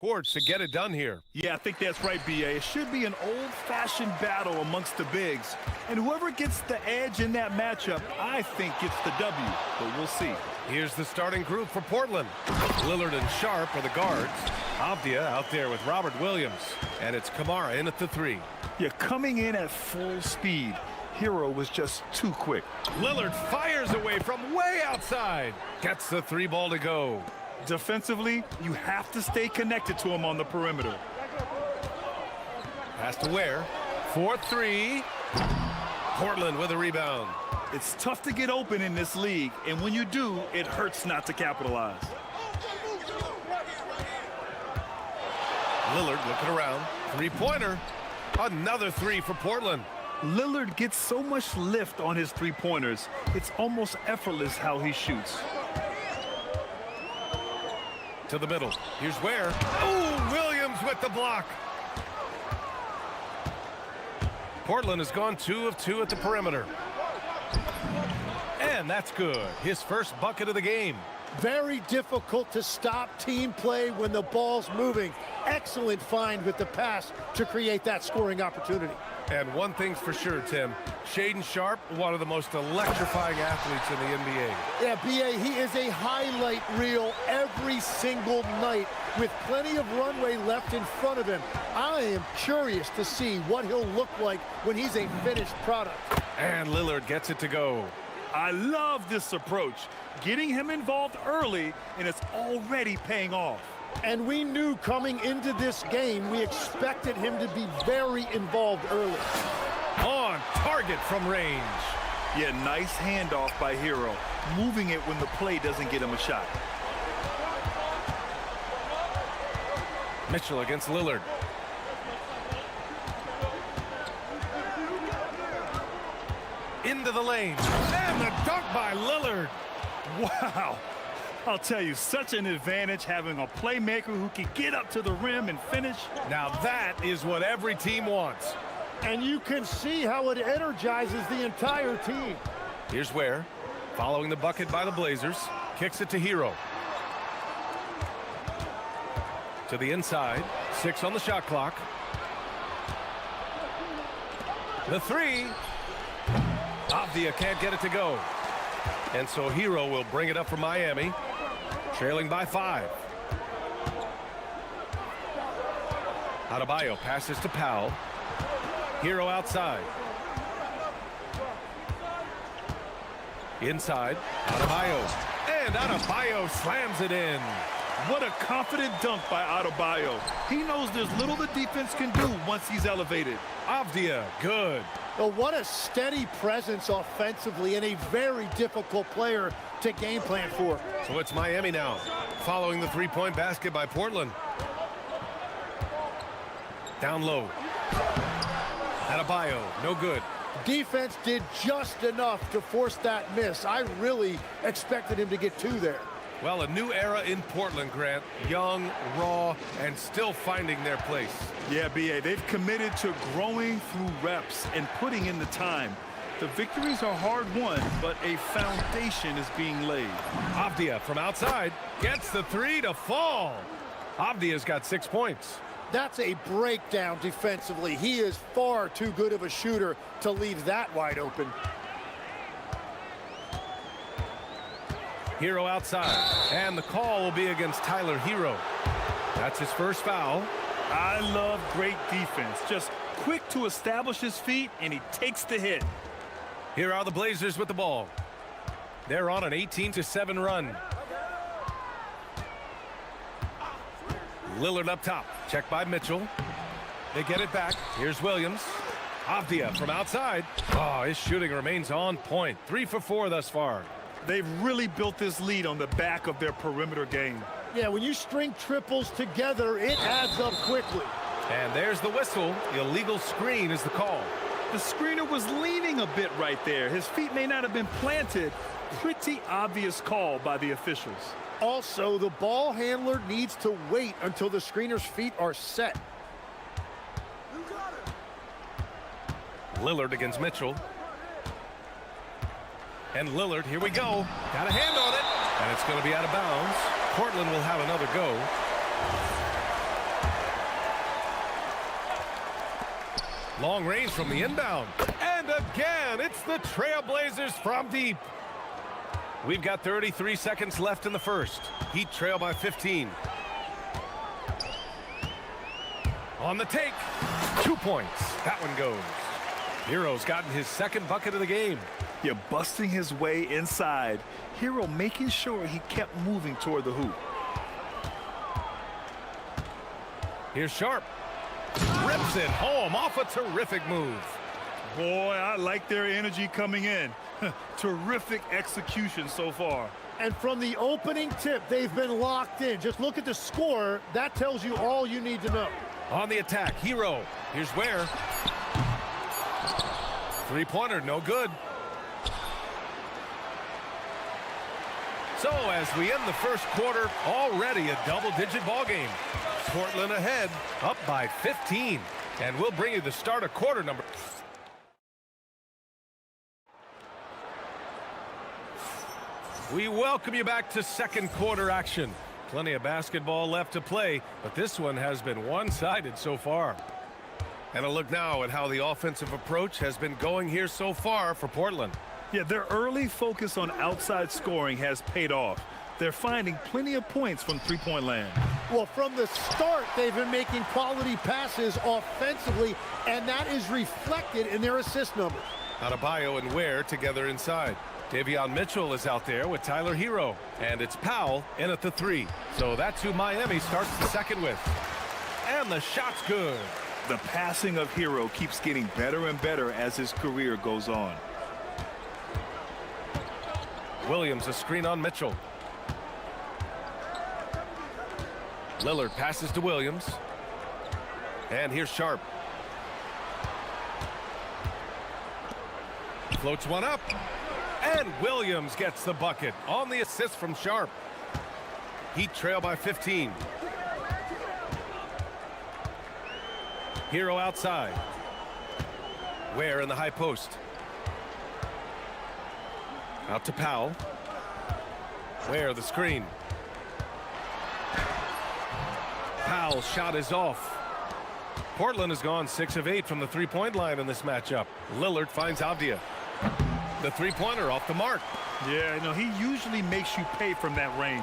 sports to get it done here. Yeah, I think that's right, B.A. It should be an old-fashioned battle amongst the bigs. And whoever gets the edge in that matchup, I think gets the W. But we'll see. Here's the starting group for Portland. Lillard and Sharp are the guards. Avdia out there with Robert Williams. And it's Kamara in at the 3. Yeah, coming in at full speed. Hero was just too quick. Lillard fires away from way outside. Gets the 3 ball to go. Defensively, you have to stay connected to him on the perimeter. Pass to Ware. 4-3. Portland with a rebound. It's tough to get open in this league, and when you do, it hurts not to capitalize. Lillard looking around. 3-pointer. Another 3 for Portland. Lillard gets so much lift on his 3-pointers, it's almost effortless how he shoots. To the middle. Here's Ware. Oh, Williams with the block. Portland has gone 2 of 2 at the perimeter. And that's good. His first bucket of the game. Very difficult to stop team play when the ball's moving. Excellent find with the pass to create that scoring opportunity. And one thing's for sure, Tim. Shaedon Sharp, one of the most electrifying athletes in the NBA. Yeah, B.A., he is a highlight reel every single night with plenty of runway left in front of him. I am curious to see what he'll look like when he's a finished product. And Lillard gets it to go. I love this approach. Getting him involved early, and it's already paying off. And we knew coming into this game, we expected him to be very involved early. On target from range. Yeah, nice handoff by Hero, moving it when the play doesn't get him a shot. Mitchell against Lillard. Into the lane. And the dunk by Lillard. Wow. I'll tell you, such an advantage having a playmaker who can get up to the rim and finish. Now that is what every team wants. And you can see how it energizes the entire team. Here's Ware, following the bucket by the Blazers. Kicks it to Hero. To the inside. 6 on the shot clock. The 3. Avdia can't get it to go. And so Hero will bring it up for Miami. Trailing by 5. Adebayo passes to Powell. Hero outside. Inside. Adebayo. And Adebayo slams it in. What a confident dunk by Adebayo. He knows there's little the defense can do once he's elevated. Avdia, good. Well, what a steady presence offensively and a very difficult player to game plan for. So it's Miami now, following the 3-point basket by Portland. Down low. Adebayo, no good. Defense did just enough to force that miss. I really expected him to get 2 there. Well, a new era in Portland, Grant. Young, raw, and still finding their place. Yeah, B.A., they've committed to growing through reps and putting in the time. The victories are hard-won, but a foundation is being laid. Avdia from outside gets the 3 to fall. Avdia's got 6 points. That's a breakdown defensively. He is far too good of a shooter to leave that wide open. Hero outside, and the call will be against Tyler Hero. That's his first foul. I love great defense. Just quick to establish his feet, and he takes the hit. Here are the Blazers with the ball. They're on an 18-7 run. Lillard up top, checked by Mitchell. They get it back. Here's Williams. Avdia from outside. Oh, his shooting remains on point. 3 for 4 thus far. They've really built this lead on the back of their perimeter game. Yeah, when you string triples together, it adds up quickly. And there's the whistle. Illegal screen is the call. The screener was leaning a bit right there. His feet may not have been planted. Pretty obvious call by the officials. Also, the ball handler needs to wait until the screener's feet are set. Lillard against Mitchell. And Lillard, here we go. Got a hand on it. And it's going to be out of bounds. Portland will have another go. Long range from the inbound. And again, it's the Trailblazers from deep. We've got 33 seconds left in the first. Heat trail by 15. On the take. 2 points. That one goes. Hero's gotten his second bucket of the game. You're busting his way inside. Hero making sure he kept moving toward the hoop. Here's Sharp. Rips it home off a terrific move. Boy, I like their energy coming in. Terrific execution so far. And from the opening tip, they've been locked in. Just look at the score. That tells you all you need to know. On the attack, Hero. Here's Ware. Three-pointer, no good. So as we end the first quarter, already a double-digit ball game. Portland ahead, up by 15. And we'll bring you the start of quarter number. We welcome you back to second quarter action. Plenty of basketball left to play, but this one has been one-sided so far. And a look now at how the offensive approach has been going here so far for Portland. Yeah, their early focus on outside scoring has paid off. They're finding plenty of points from three-point land. Well, from the start, they've been making quality passes offensively, and that is reflected in their assist numbers. Adebayo and Ware together inside. Davion Mitchell is out there with Tyler Hero. And it's Powell in at the three. So that's who Miami starts the second with. And the shot's good. The passing of Hero keeps getting better and better as his career goes on. Williams a screen on Mitchell. Lillard passes to Williams. And here's Sharp. Floats one up. And Williams gets the bucket on the assist from Sharp. Heat trail by 15. Hero outside. Ware in the high post. Out to Powell. Ware the screen. Powell's shot is off. Portland has gone 6 of 8 from the three-point line in this matchup. Lillard finds Avdia. The three-pointer off the mark. Yeah, no, he usually makes you pay from that range.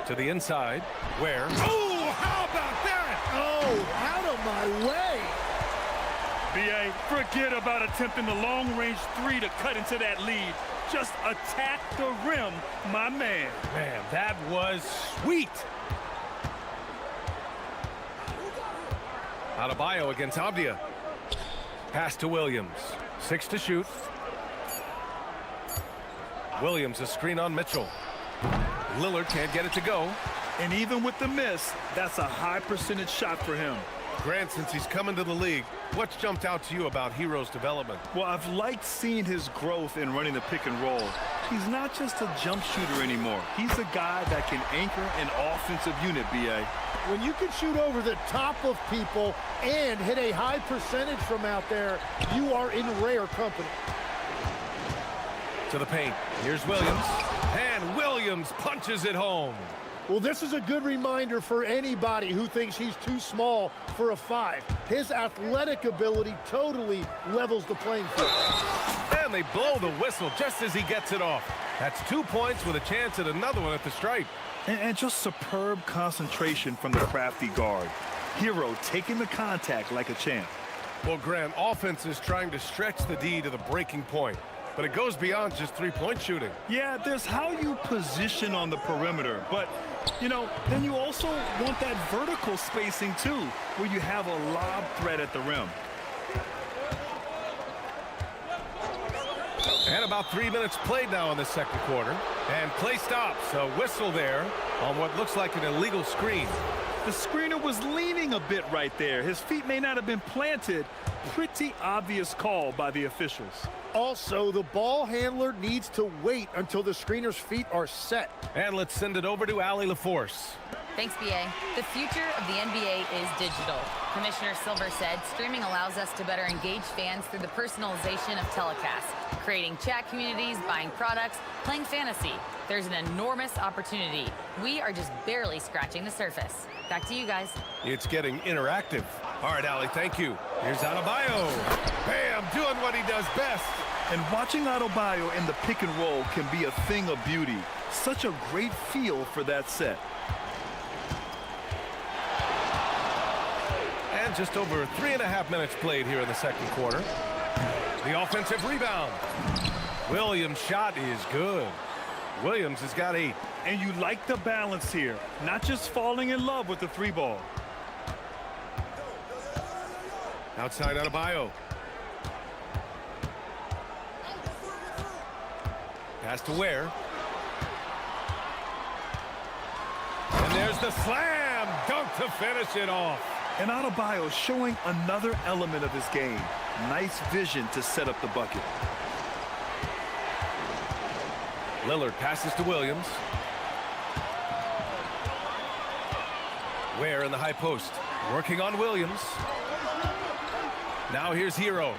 To the inside. Where? Oh, how about that? Oh, out of my way. B.A., forget about attempting the long-range three to cut into that lead. Just attack the rim, my man. Man, that was sweet. Adebayo against Avdia. Pass to Williams. 6 to shoot. Williams a screen on Mitchell. Lillard can't get it to go. And even with the miss, that's a high percentage shot for him. Grant, since he's come into the league, what's jumped out to you about Hero's development? Well, I've liked seeing his growth in running the pick and roll. He's not just a jump shooter anymore. He's a guy that can anchor an offensive unit, B.A. When you can shoot over the top of people and hit a high percentage from out there, you are in rare company. To the paint. Here's Williams. And Williams punches it home. Well, this is a good reminder for anybody who thinks he's too small for a 5. His athletic ability totally levels the playing field. And they blow the whistle just as he gets it off. That's 2 points with a chance at another one at the stripe. And just superb concentration from the crafty guard. Hero taking the contact like a champ. Well, Grant, offense is trying to stretch the D to the breaking point. But it goes beyond just three-point shooting. Yeah, there's how you position on the perimeter. But, you know, then you also want that vertical spacing, too, where you have a lob threat at the rim. And about 3 minutes played now in the second quarter. And play stops. A whistle there on what looks like an illegal screen. The screener was leaning a bit right there. His feet may not have been planted. Pretty obvious call by the officials. Also, the ball handler needs to wait until the screener's feet are set. And let's send it over to Allie LaForce. Thanks, BA. The future of the NBA is digital. Commissioner Silver said streaming allows us to better engage fans through the personalization of telecasts, creating chat communities, buying products, playing fantasy. There's an enormous opportunity. We are just barely scratching the surface. Back to you guys. It's getting interactive. All right, Allie, thank you. Here's Adebayo. Bam, doing what he does best. And watching Adebayo in the pick and roll can be a thing of beauty. Such a great feel for that set. And just over 3.5 minutes played here in the second quarter. The offensive rebound. Williams' shot is good. Williams has got 8. And you like the balance here, not just falling in love with the 3-ball. Outside Adebayo. Pass to Ware. And there's the slam dunk to finish it off. And Adebayo showing another element of his game. Nice vision to set up the bucket. Lillard passes to Williams. Ware in the high post. Working on Williams. Now here's Hero.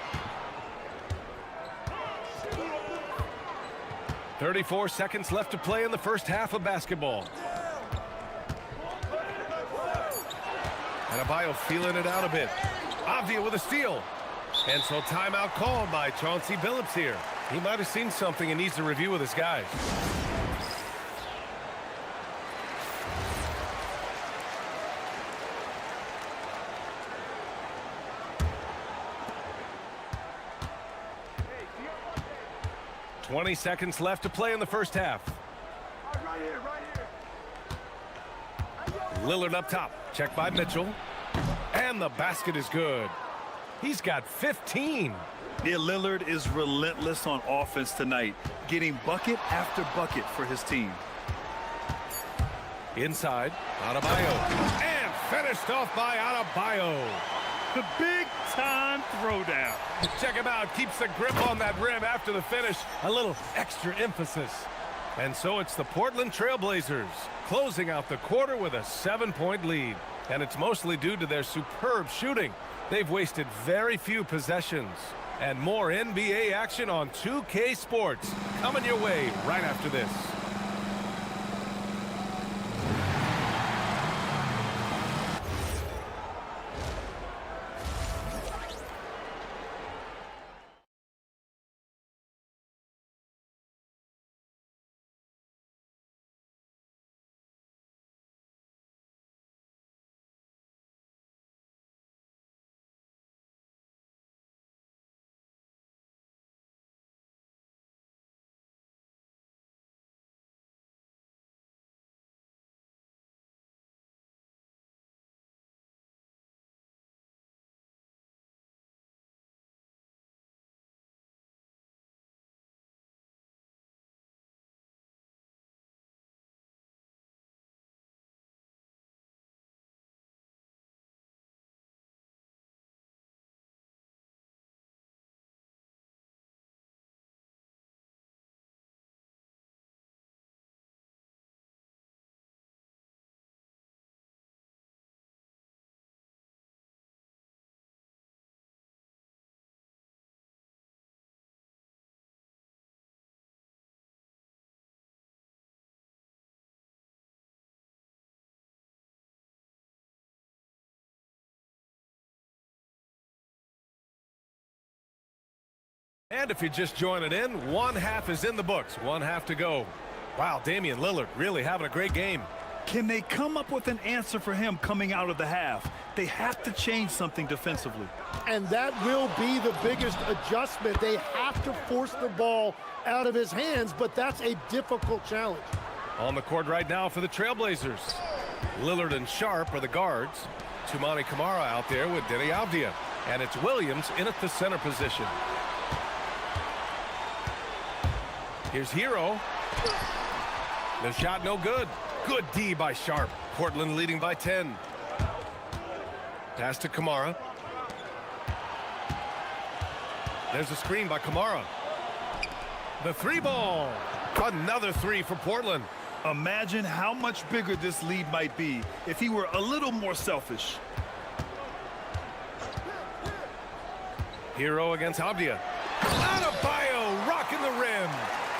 34 seconds left to play in the first half of basketball. Adebayo feeling it out a bit. Avdia with a steal. And so timeout called by Chauncey Billups here. He might have seen something and needs to review with his guys. "20 seconds left to play in the first half. Lillard up top. Checked by Mitchell. And the basket is good. He's got 15. Yeah, Lillard is relentless on offense tonight, getting bucket after bucket for his team. Inside, Adebayo. And finished off by Adebayo. The big-time throwdown. Check him out. Keeps the grip on that rim after the finish. A little extra emphasis. And so it's the Portland Trailblazers closing out the quarter with a 7-point lead. And it's mostly due to their superb shooting. They've wasted very few possessions. And more NBA action on 2K Sports coming your way right after this. And if you're just joining in, one half is in the books. One half to go. Wow, Damian Lillard really having a great game. Can they come up with an answer for him coming out of the half? They have to change something defensively. And that will be the biggest adjustment. They have to force the ball out of his hands, but that's a difficult challenge. On the court right now for the Trailblazers. Lillard and Sharp are the guards. Toumani Camara out there with Denny Avdia. And it's Williams in at the center position. Here's Hero. The shot no good. Good D by Sharp. Portland leading by 10. Pass to Camara. There's a screen by Camara. The 3-ball. Another 3 for Portland. Imagine how much bigger this lead might be if he were a little more selfish. Hero against Abdia. Adebayo rocking the rim.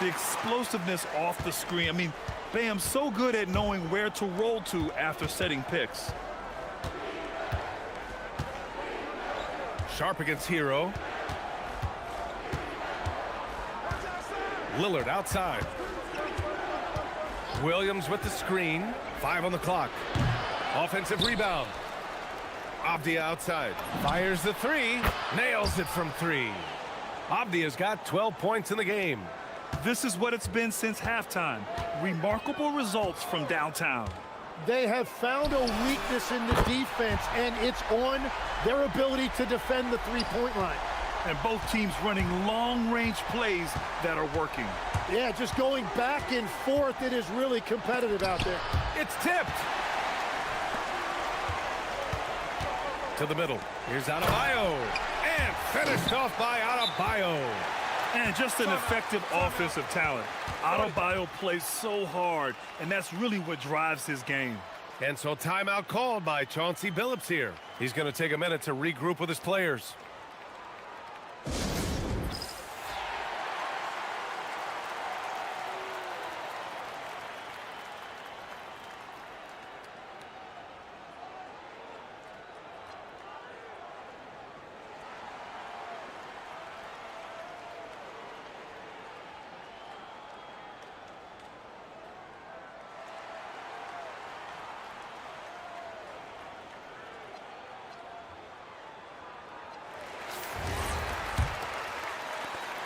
The explosiveness off the screen. I mean, Bam's so good at knowing where to roll to after setting picks. Sharp against Hero. Lillard outside. Williams with the screen. 5 on the clock. Offensive rebound. Abdia outside. Fires the 3. Nails it from 3. Abdia's got 12 points in the game. This is what it's been since halftime. Remarkable results from downtown. They have found a weakness in the defense, and it's on their ability to defend the three-point line. And both teams running long-range plays that are working. Yeah, just going back and forth. It is really competitive out there. It's tipped. To the middle. Here's Adebayo. And finished off by Adebayo. And just an effective offensive talent. Adebayo plays so hard, and that's really what drives his game. And so timeout called by Chauncey Billups here. He's going to take a minute to regroup with his players.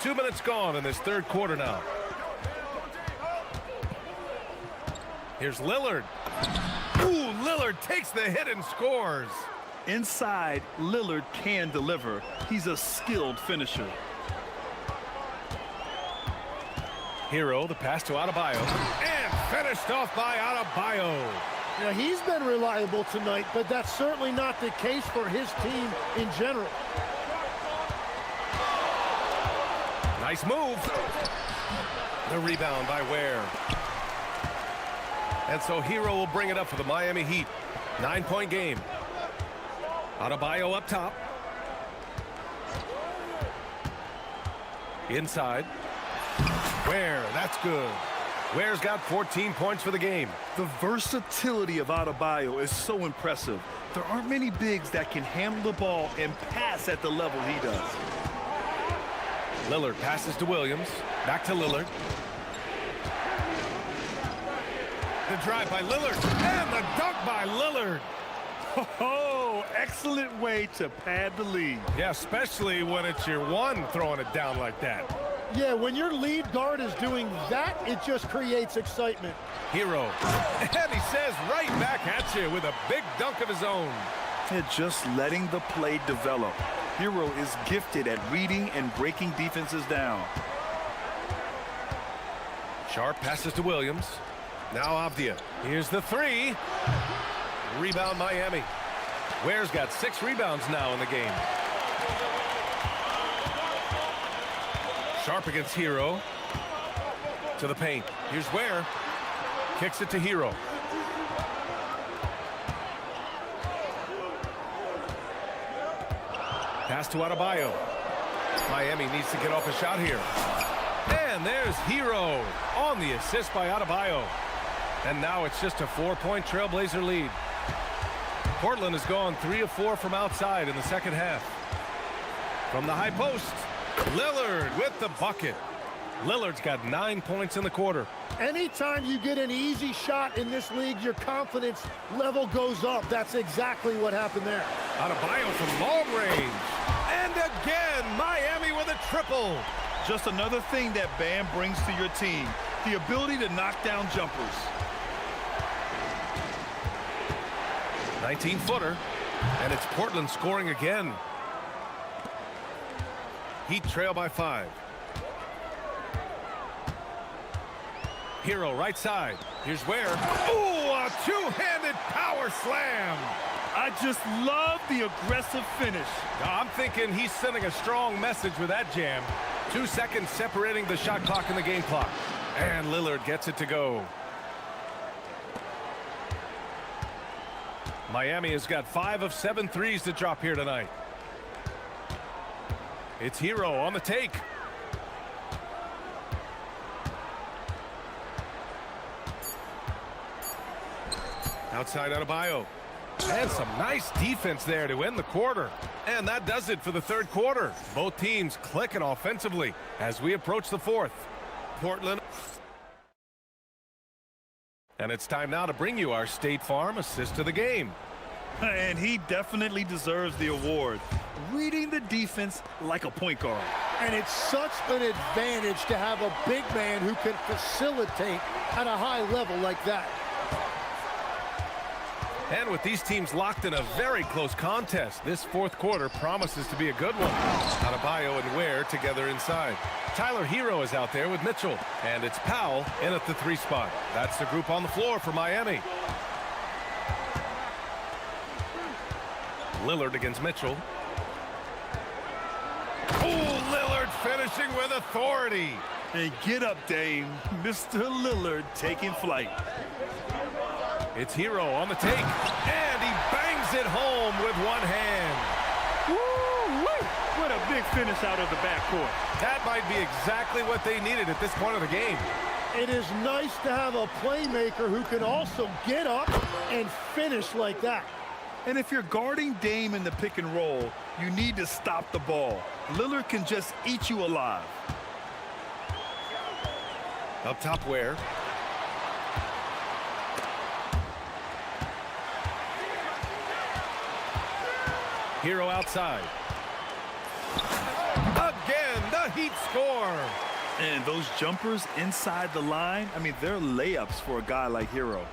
Two minutes gone in this third quarter now. Here's Lillard. Ooh, Lillard takes the hit and scores. Inside, Lillard can deliver. He's a skilled finisher. Hero, the pass to Adebayo. And finished off by Adebayo. Now, he's been reliable tonight, but that's certainly not the case for his team in general. Nice move. The rebound by Ware. And so Hero will bring it up for the Miami Heat. 9-point game. Adebayo up top. Inside. Ware, that's good. Ware's got 14 points for the game. The versatility of Adebayo is so impressive. There aren't many bigs that can handle the ball and pass at the level he does. Lillard passes to Williams. Back to Lillard. The drive by Lillard. And the dunk by Lillard. Oh, excellent way to pad the lead. Yeah, especially when it's your one throwing it down like that. Yeah, when your lead guard is doing that, it just creates excitement. Hero. And he says right back at you with a big dunk of his own. And just letting the play develop. Hero is gifted at reading and breaking defenses down. Sharp passes to Williams. Now Abdia. Here's the 3. Rebound Miami. Ware's got 6 rebounds now in the game. Sharp against Hero. To the paint. Here's Ware. Kicks it to Hero. Pass to Adebayo. Miami needs to get off a shot here. And there's Hero on the assist by Adebayo. And now it's just a 4-point Trailblazer lead. Portland has gone 3 of 4 from outside in the second half. From the high post, Lillard with the bucket. Lillard's got 9 points in the quarter. Anytime you get an easy shot in this league, your confidence level goes up. That's exactly what happened there. Adebayo from long range. And again, Miami with a triple. Just another thing that Bam brings to your team, the ability to knock down jumpers. 19-footer, and it's Portland scoring again. Heat trail by 5. Hero right side. Here's Ware. Ooh, a two-handed power slam. I just love the aggressive finish. I'm thinking he's sending a strong message with that jam. 2 seconds separating the shot clock and the game clock. And Lillard gets it to go. Miami has got 5 of 7 threes to drop here tonight. It's Hero on the take. Outside Adebayo. And some nice defense there to end the quarter. And that does it for the third quarter. Both teams clicking offensively as we approach the fourth. Portland. And it's time now to bring you our State Farm assist to the game. And he definitely deserves the award. Reading the defense like a point guard. And it's such an advantage to have a big man who can facilitate at a high level like that. And with these teams locked in a very close contest, this fourth quarter promises to be a good one. Adebayo and Ware together inside. Tyler Hero is out there with Mitchell. And it's Powell in at the 3 spot. That's the group on the floor for Miami. Lillard against Mitchell. Oh, Lillard finishing with authority. And get up, Dame. Mr. Lillard taking flight. It's Hero on the take, and he bangs it home with one hand. Woo-wee! What a big finish out of the backcourt. That might be exactly what they needed at this point of the game. It is nice to have a playmaker who can also get up and finish like that. And if you're guarding Dame in the pick and roll, you need to stop the ball. Lillard can just eat you alive. Up top, Ware. Hero outside. Again, the Heat score. And those jumpers inside the line, I mean, they're layups for a guy like Hero.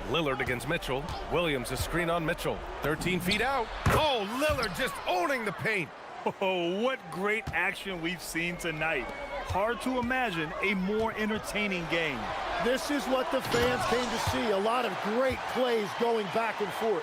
Lillard against Mitchell. Williams a screen on Mitchell. 13 feet out. Oh, Lillard just owning the paint. Oh, what great action we've seen tonight. Hard to imagine a more entertaining game. This is what the fans came to see. A lot of great plays going back and forth.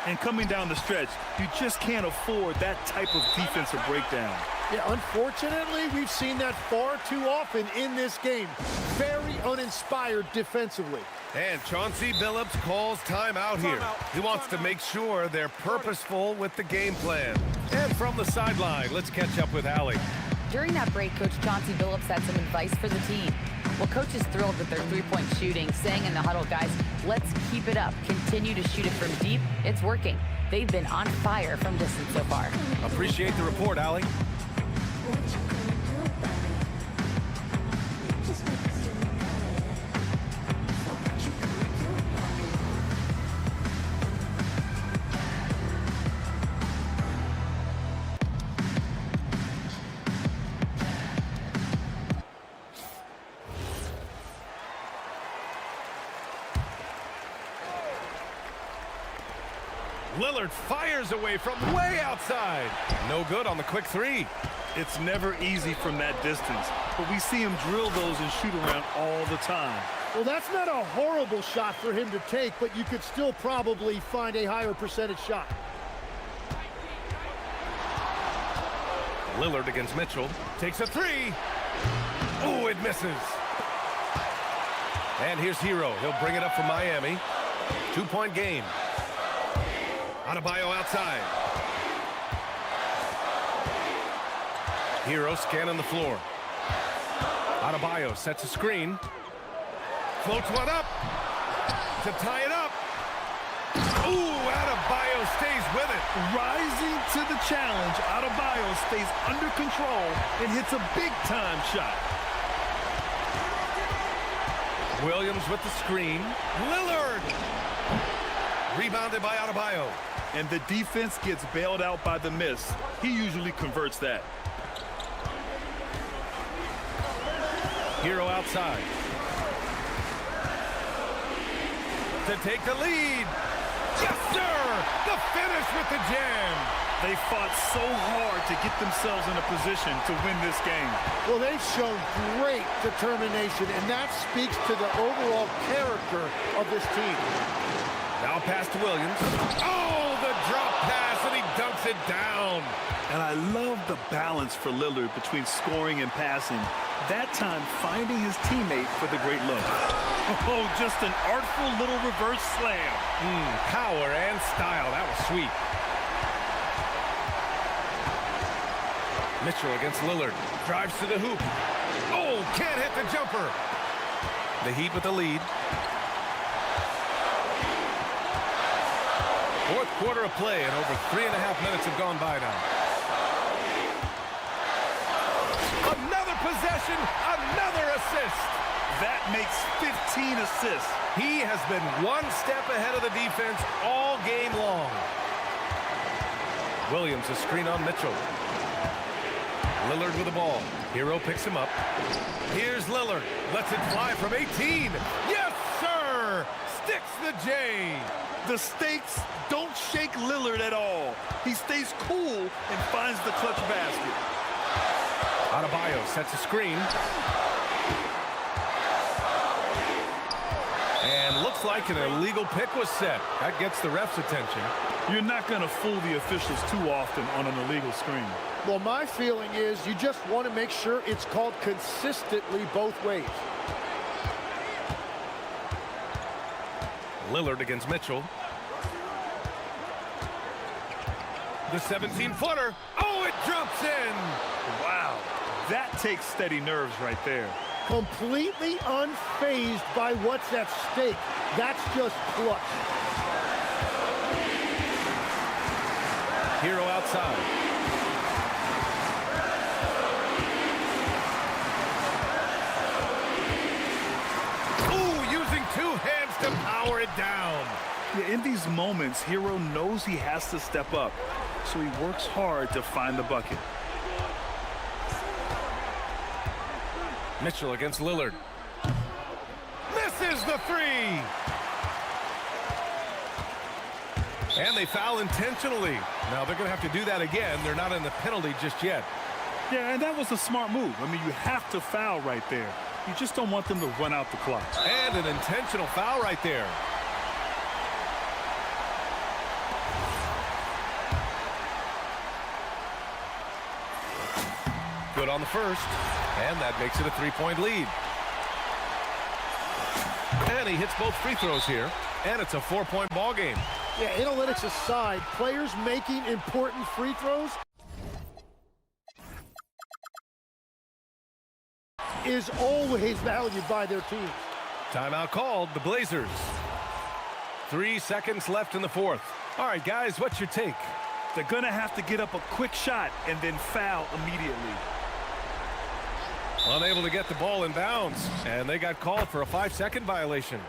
And coming down the stretch, you just can't afford that type of defensive breakdown. Yeah, unfortunately, we've seen that far too often in this game. Very uninspired defensively. And Chauncey Billups calls timeout here. He wants to make sure they're purposeful with the game plan. And from the sideline, let's catch up with Allie. During that break, Coach Chauncey Billups had some advice for the team. Well, Coach is thrilled with their three-point shooting, saying in the huddle, guys, let's keep it up. Continue to shoot it from deep. It's working. They've been on fire from distance so far. Appreciate the report, Allie. Lillard fires away from way outside. No good on the quick 3. It's never easy from that distance, but we see him drill those and shoot around all the time. Well, that's not a horrible shot for him to take, but you could still probably find a higher percentage shot. Lillard against Mitchell. Takes a 3. Oh, it misses. And here's Hero. He'll bring it up for Miami. 2-point game. Adebayo outside. Hero scanning the floor. Adebayo sets a screen. Floats one up to tie it up. Ooh, Adebayo stays with it. Rising to the challenge, Adebayo stays under control and hits a big-time shot. Williams with the screen. Lillard! Rebounded by Adebayo. And the defense gets bailed out by the miss. He usually converts that. Hero outside. To take the lead. Yes, sir! The finish with the jam. They fought so hard to get themselves in a position to win this game. Well, they've shown great determination, and that speaks to the overall character of this team. Now pass to Williams. Oh, the drop pass, and he dunks it down. And I love the balance for Lillard between scoring and passing. That time finding his teammate for the great look. Oh, just an artful little reverse slam. Power and style. That was sweet. Mitchell against Lillard. Drives to the hoop. Oh, can't hit the jumper. The Heat with the lead. Fourth quarter of play, and over 3.5 minutes have gone by now. Another possession, another assist. That makes 15 assists. He has been one step ahead of the defense all game long. Williams a screen on Mitchell. Lillard with the ball. Hero picks him up. Here's Lillard. Lets it fly from 18. Yes, sir! Sticks the J. The stakes don't shake Lillard at all. He stays cool and finds the clutch basket. Adebayo sets a screen. And looks like an illegal pick was set. That gets the ref's attention. You're not going to fool the officials too often on an illegal screen. Well, my feeling is you just want to make sure it's called consistently both ways. Lillard against Mitchell. The 17-footer. Oh, it drops in. Wow. That takes steady nerves right there. Completely unfazed by what's at stake. That's just clutch. Hero outside. Ooh, using two hands to power it down. Yeah, in these moments, Hero knows he has to step up, so he works hard to find the bucket. Mitchell against Lillard. Misses the three. And they foul intentionally. Now they're going to have to do that again. They're not in the penalty just yet. Yeah, and that was a smart move. I mean, you have to foul right there. You just don't want them to run out the clock. And an intentional foul right there. Good on the first. And that makes it a three-point lead. And he hits both free throws here. And it's a 4-point ball game. Yeah, analytics aside, players making important free throws is always valued by their team. Timeout called, the Blazers. 3 seconds left in the fourth. All right, guys, what's your take? They're going to have to get up a quick shot and then foul immediately. Unable to get the ball in bounds, and they got called for a 5-second violation.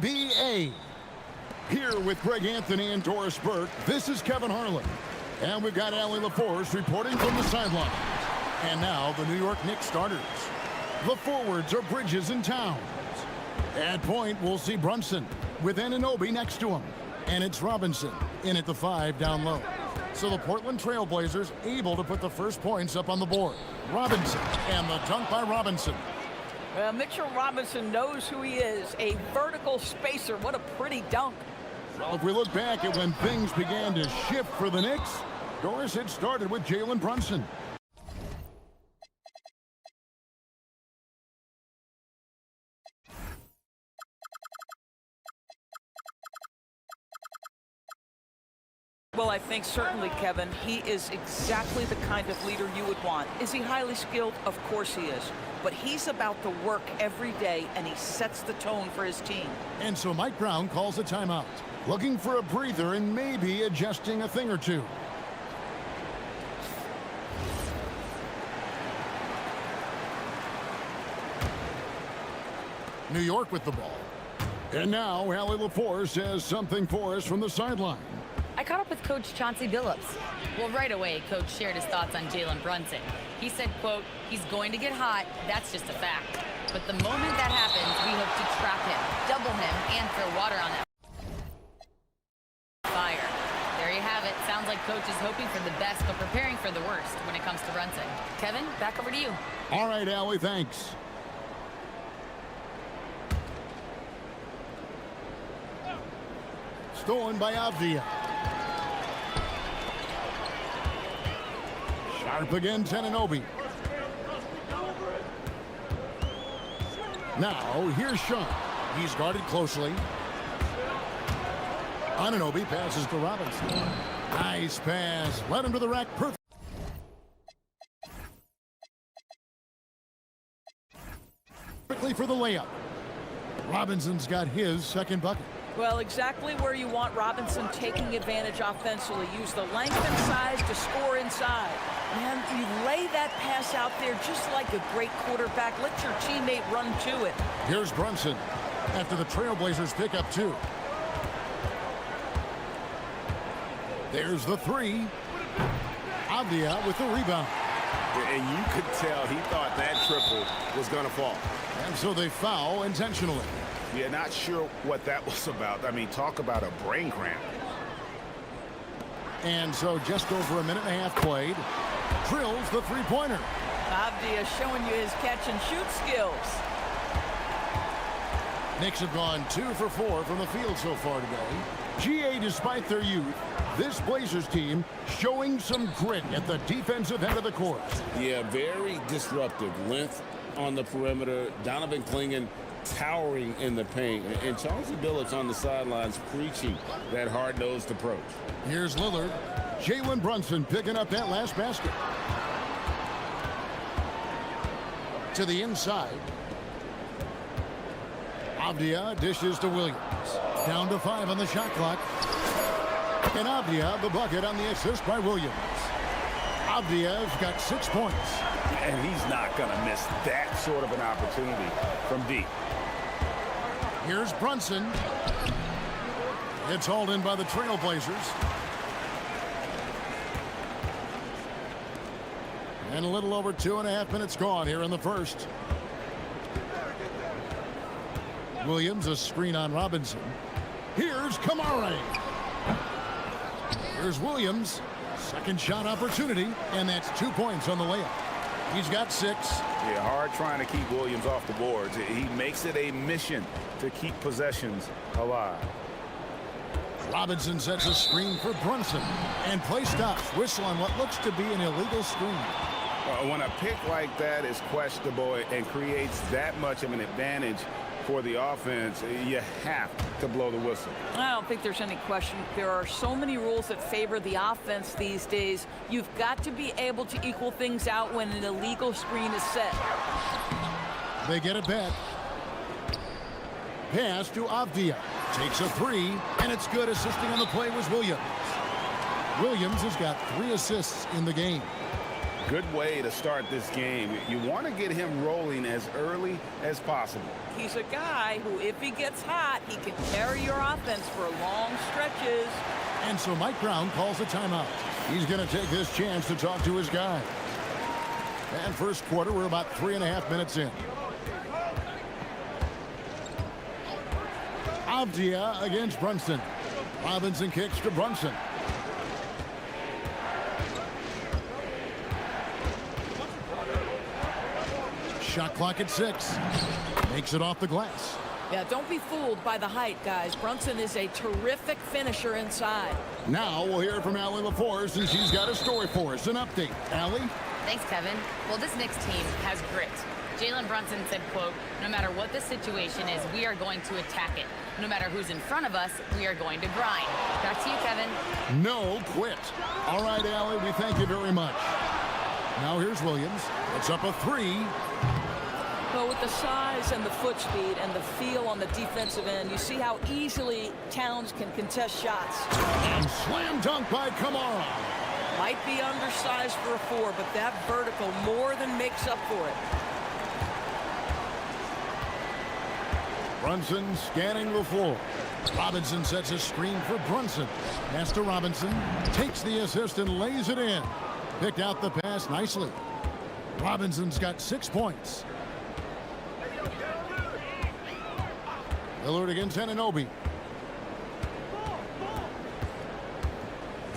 NBA. Here with Greg Anthony and Doris Burke, this is Kevin Harlan. And we've got Allie LaForce reporting from the sideline. And now the New York Knicks starters. The forwards are Bridges and Towns. At point, we'll see Brunson with Anunoby next to him. And it's Robinson in at the 5 down low. So the Portland Trail Blazers able to put the first points up on the board. Robinson, and the dunk by Robinson. Well, Mitchell Robinson knows who he is, a vertical spacer. What a pretty dunk. Well, if we look back at when things began to shift for the Knicks, Doris had started with Jalen Brunson. Well, I think certainly, Kevin, he is exactly the kind of leader you would want. Is he highly skilled? Of course he is. But he's about the work every day, and he sets the tone for his team. And so Mike Brown calls a timeout, looking for a breather and maybe adjusting a thing or two. New York with the ball. And now Allie LaForce has something for us from the sideline. I caught up with Coach Chauncey Billups. Well, right away, Coach shared his thoughts on Jalen Brunson. He said, quote, he's going to get hot, that's just a fact. But the moment that happens, we hope to trap him, double him, and throw water on that fire. There you have it. Sounds like Coach is hoping for the best, but preparing for the worst when it comes to Brunson. Kevin, back over to you. All right, Allie, thanks. Stolen by Avdia. Sharp again, Anunoby. Now, here's Sean. He's guarded closely. Anunoby passes to Robinson. Nice pass. Led him to the rack. Perfectly for the layup. Robinson's got his second bucket. Well, exactly where you want Robinson taking advantage offensively. Use the length and size to score inside. And you lay that pass out there just like a great quarterback. Let your teammate run to it. Here's Brunson after the Trailblazers pick up 2. There's the 3. Avdia with the rebound. And you could tell he thought that triple was going to fall. And so they foul intentionally. Yeah, not sure what that was about. I mean, talk about a brain cramp. And so just over a minute and a half played. Drills the three-pointer. Avdia showing you his catch-and-shoot skills. Knicks have gone 2 for 4 from the field so far today. GA, despite their youth, this Blazers team showing some grit at the defensive end of the court. Yeah, very disruptive. Length on the perimeter. Donovan Clingan towering in the paint. And Chauncey Billups on the sidelines preaching that hard-nosed approach. Here's Lillard. Jalen Brunson picking up that last basket. To the inside. Avdia dishes to Williams. Down to 5 on the shot clock. And Avdia the bucket on the assist by Williams. Avdia's got 6 points. And he's not going to miss that sort of an opportunity from deep. Here's Brunson. It's hauled in by the Trailblazers. And a little over 2.5 minutes gone here in the first. Williams, a screen on Robinson. Here's Kamara. Here's Williams. Second shot opportunity, and that's 2 points on the layup. He's got 6. Yeah, hard trying to keep Williams off the boards. He makes it a mission to keep possessions alive. Robinson sets a screen for Brunson, and play stops. Whistle on what looks to be an illegal screen. When a pick like that is questionable and creates that much of an advantage for the offense, you have to blow the whistle. I don't think there's any question. There are so many rules that favor the offense these days. You've got to be able to equal things out when an illegal screen is set. They get it back. Pass to Avdia. Takes a 3, and it's good. Assisting on the play was Williams. Williams has got 3 assists in the game. Good way to start this game. You want to get him rolling as early as possible. He's a guy who, if he gets hot, he can carry your offense for long stretches. And so Mike Brown calls a timeout. He's going to take this chance to talk to his guy. And first quarter, we're about 3.5 minutes in. Avdia against Brunson. Robinson kicks to Brunson. Shot clock at 6. Makes it off the glass. Yeah, don't be fooled by the height, guys. Brunson is a terrific finisher inside. Now we'll hear from Allie LaForce, and she's got a story for us. An update. Allie? Thanks, Kevin. Well, this Knicks team has grit. Jalen Brunson said, quote, no matter what the situation is, we are going to attack it. No matter who's in front of us, we are going to grind. Back to you, Kevin. No quit. All right, Allie, we thank you very much. Now here's Williams. It's up a 3. Well, with the size and the foot speed and the feel on the defensive end, you see how easily Towns can contest shots. And slam dunk by Kamara. Might be undersized for a 4, but that vertical more than makes up for it. Brunson scanning the floor. Robinson sets a screen for Brunson. Pass to Robinson. Takes the assist and lays it in. Picked out the pass nicely. Robinson's got 6 points. Lillard against Anunoby.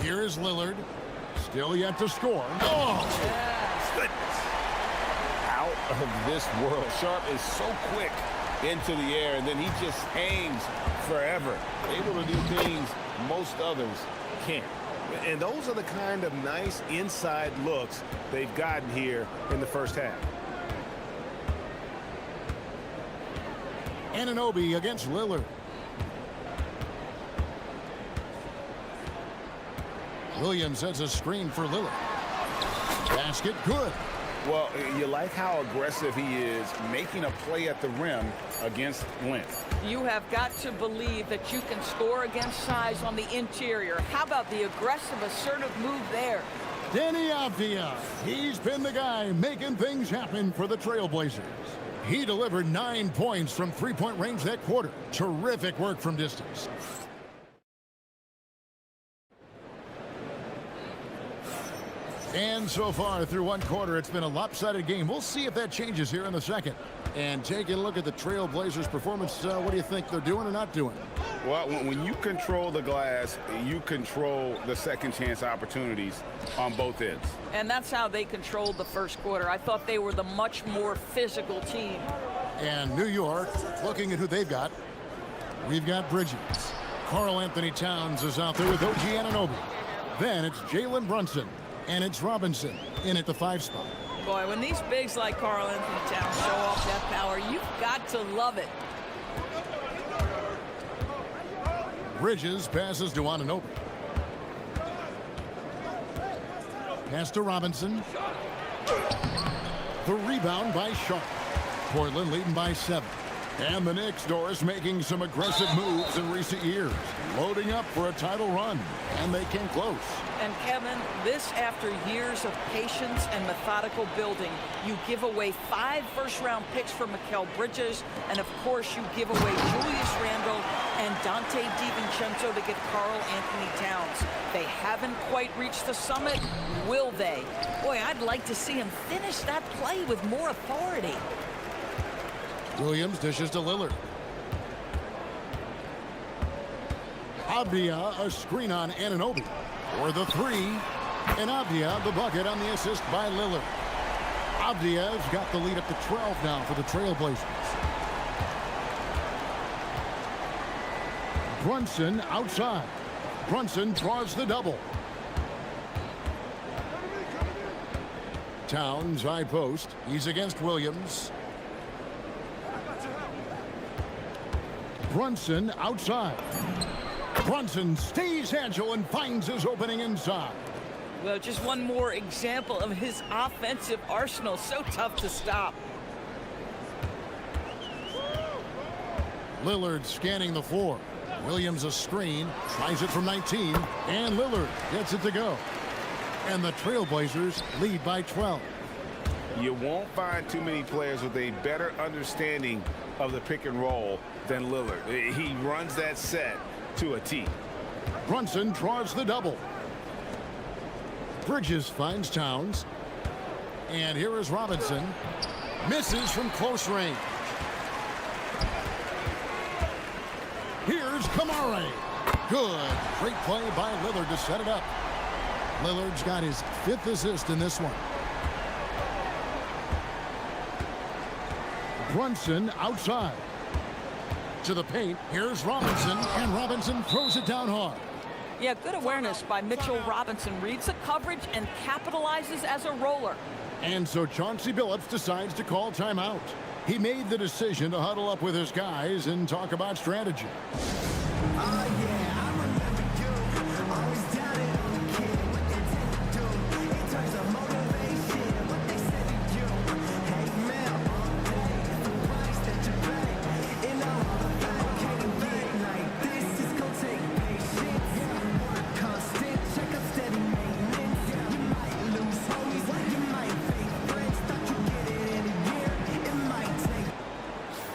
Here is Lillard. Still yet to score. Oh! Yes. Goodness. Out of this world. Sharp is so quick into the air, and then he just hangs forever. Able to do things most others can't. And those are the kind of nice inside looks they've gotten here in the first half. Anunoby against Lillard. Williams sets a screen for Lillard. Basket good. Well, you like how aggressive he is making a play at the rim against length. You have got to believe that you can score against size on the interior. How about the aggressive, assertive move there? Danny Avdia. He's been the guy making things happen for the Trailblazers. He delivered 9 points from three-point range that quarter. Terrific work from distance. And so far through one quarter, it's been a lopsided game. We'll see if that changes here in the second. And taking a look at the Trailblazers' performance, what do you think they're doing or not doing? Well, when you control the glass, you control the second chance opportunities on both ends. And that's how they controlled the first quarter. I thought they were the much more physical team. And New York, looking at who they've got, we've got Bridges. Karl Anthony Towns is out there with OG Anunoby. Then it's Jalen Brunson. And it's Robinson in at the 5 spot. Boy, when these bigs like Karl Anthony Towns show off that power, you've got to love it. Bridges passes to Anunoby. Pass to Robinson. The rebound by Sharp. Portland leading by 7. And the Knicks, Doris, making some aggressive moves in recent years. Loading up for a title run. And they came close. And Kevin, this after years of patience and methodical building. You give away 5 first-round picks for Mikal Bridges, and of course you give away Julius Randle and Dante DiVincenzo to get Karl Anthony Towns. They haven't quite reached the summit, will they? Boy, I'd like to see him finish that play with more authority. Williams dishes to Lillard. Avdia, a screen on Anunoby. For the 3, and Avdia the bucket on the assist by Lillard. Avdia's got the lead up to 12 now for the Trailblazers. Brunson outside. Brunson draws the double. Towns high post. He's against Williams. Brunson outside. Brunson stays agile and finds his opening inside. Well, just one more example of his offensive arsenal. So tough to stop. Lillard scanning the floor. Williams a screen. Tries it from 19. And Lillard gets it to go. and the Trailblazers lead by 12. You won't find too many players with a better understanding of the pick and roll than Lillard. He runs that set to a T. Brunson draws the double. Bridges finds Towns. And here is Robinson. Misses from close range. Here's Kamare. Good. Great play by Lillard to set it up. Lillard's got his 5th assist in this one. Brunson outside. To the paint. Here's Robinson. And Robinson throws it down hard. Yeah, good awareness by Mitchell Robinson. Reads the coverage and capitalizes as a roller. And so Chauncey Billups decides to call timeout. He made the decision to huddle up with his guys and talk about strategy.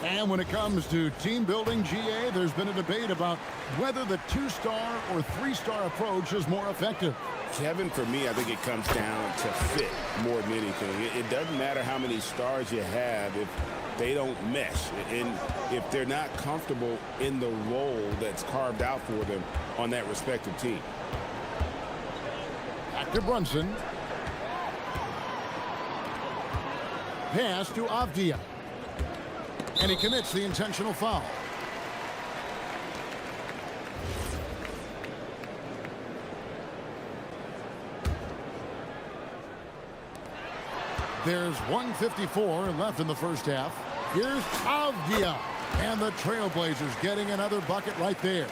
And when it comes to team building, GA, there's been a debate about whether the 2-star or 3-star approach is more effective. Kevin, for me, I think it comes down to fit more than anything. It doesn't matter how many stars you have if they don't mesh and if they're not comfortable in the role that's carved out for them on that respective team. Back to Brunson. Pass to Avdia. And he commits the intentional foul. There's 1:54 left in the first half. Here's Avdia. And the Trailblazers getting another bucket right there.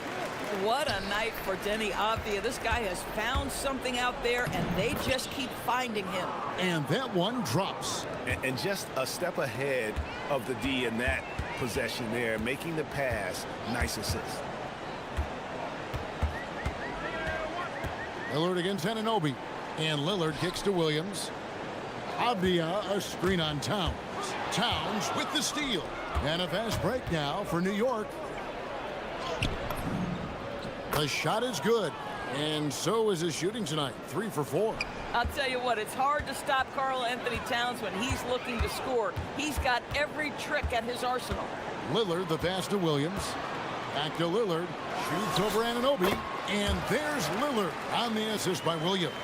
What a night for Denny Avdia. This guy has found something out there, and they just keep finding him. And that one drops. And just a step ahead of the D in that possession there, making the pass. Nice assist. Lillard against Anunoby. And Lillard kicks to Williams. Avdia, a screen on Towns. Towns with the steal. And a fast break now for New York. The shot is good. And so is his shooting tonight. 3 for 4. I'll tell you what, it's hard to stop Karl Anthony Towns when he's looking to score. He's got every trick at his arsenal. Lillard, the pass to Williams. Back to Lillard. Shoots over Anunoby. And there's Lillard on the assist by Williams.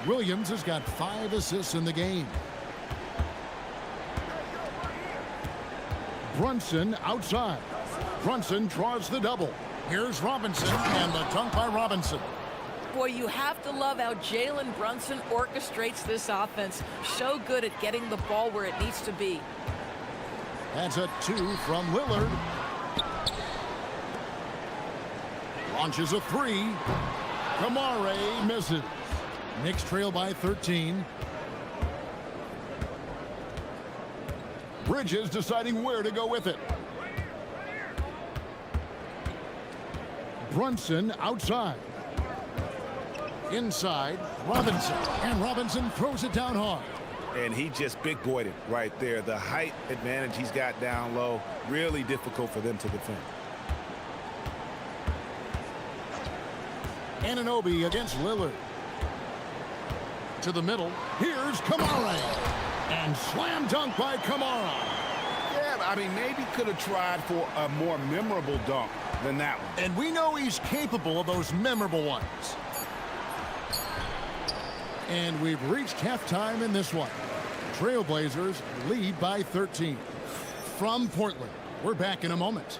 Williams has got 5 assists in the game. Brunson outside. Brunson draws the double. Here's Robinson, and the dunk by Robinson. Boy, you have to love how Jalen Brunson orchestrates this offense. So good at getting the ball where it needs to be. That's a 2 from Lillard. Launches a 3. Kamare misses. Knicks trail by 13. Bridges deciding where to go with it. Brunson outside. Inside, Robinson. And Robinson throws it down hard. And he just big boyed it right there. The height advantage he's got down low, really difficult for them to defend. Anunoby against Lillard. To the middle. Here's Kamara. And slam dunk by Kamara. Yeah, I mean, maybe could have tried for a more memorable dunk than that one. And we know he's capable of those memorable ones. And we've reached halftime in this one. Trailblazers lead by 13. From Portland, we're back in a moment.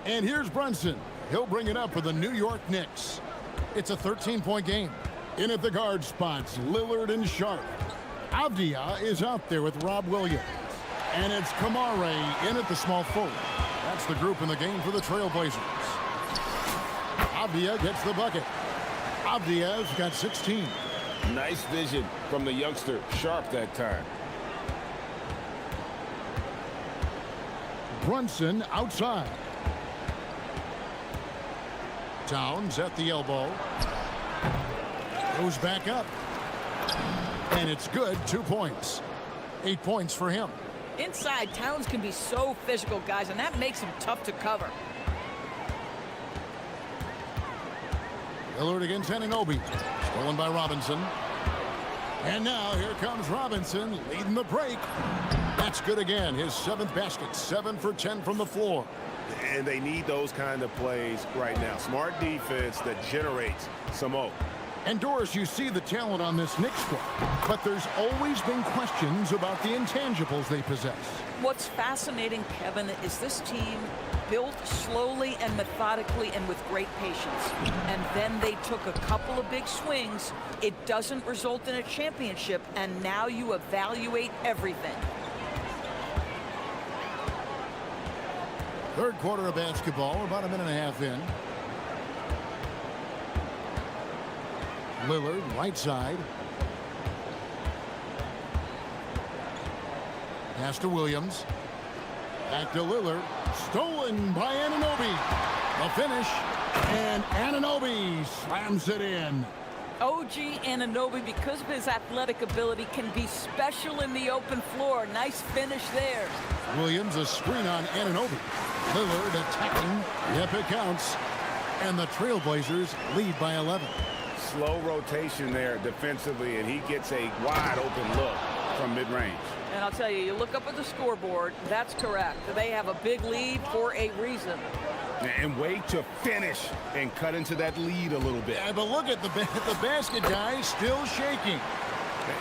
And here's Brunson. He'll bring it up for the New York Knicks. It's a 13-point game. In at the guard spots, Lillard and Sharp. Avdia is out there with Rob Williams. And it's Kamare in at the small forward. That's the group in the game for the Trailblazers. Avdia gets the bucket. Avdia's got 16. Nice vision from the youngster, Sharp, that time. Brunson outside. Towns at the elbow. Goes back up. And it's good, 2 points. 8 points for him. Inside, Towns can be so physical, guys, and that makes him tough to cover. Lillard against Anunoby. Stolen by Robinson. And now here comes Robinson leading the break. That's good again. His 7th basket. 7 for 10 from the floor. And they need those kind of plays right now. Smart defense that generates some O. And Doris, you see the talent on this Knicks squad, but there's always been questions about the intangibles they possess. What's fascinating, Kevin, is this team built slowly and methodically and with great patience. And then they took a couple of big swings. It doesn't result in a championship, and now you evaluate everything. Third quarter of basketball, about a minute and a half in. Lillard, right side. Pass to Williams. Back to Lillard. Stolen by Anunoby. The finish. And Anunoby slams it in. OG Anunoby, because of his athletic ability, can be special in the open floor. Nice finish there. Williams, a screen on Anunoby. Lillard attacking. Yep, it counts. And the Trailblazers lead by 11. Slow rotation there defensively, and he gets a wide open look from mid-range. And I'll tell you, you look up at the scoreboard, that's correct. They have a big lead for a reason. And wait to finish and cut into that lead a little bit. Yeah, but look at the basket, guys, still shaking.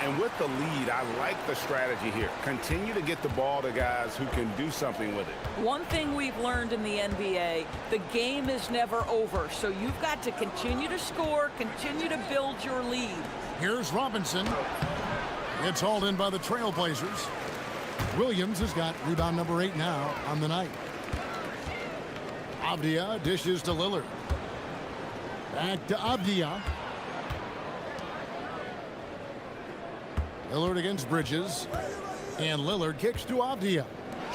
And with the lead, I like the strategy here. Continue to get the ball to guys who can do something with it. One thing we've learned in the NBA, the game is never over. So you've got to continue to score, continue to build your lead. Here's Robinson. It's hauled in by the Trailblazers. Williams has got rebound number 8 now on the night. Avdia dishes to Lillard. Back to Avdia. Lillard against Bridges. And Lillard kicks to Avdia.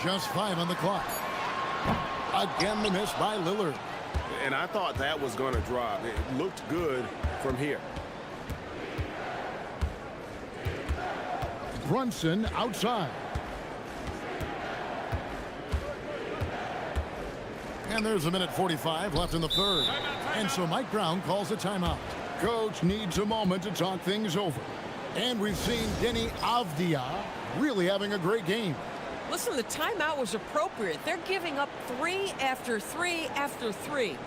Just 5 on the clock. Again, the miss by Lillard. And I thought that was going to drop. It looked good from here. Brunson outside. And there's a minute 45 left in the third. And so Mike Brown calls a timeout. Coach needs a moment to talk things over. And we've seen Denny Avdia really having a great game. Listen, the timeout was appropriate. They're giving up 3 after 3 after 3.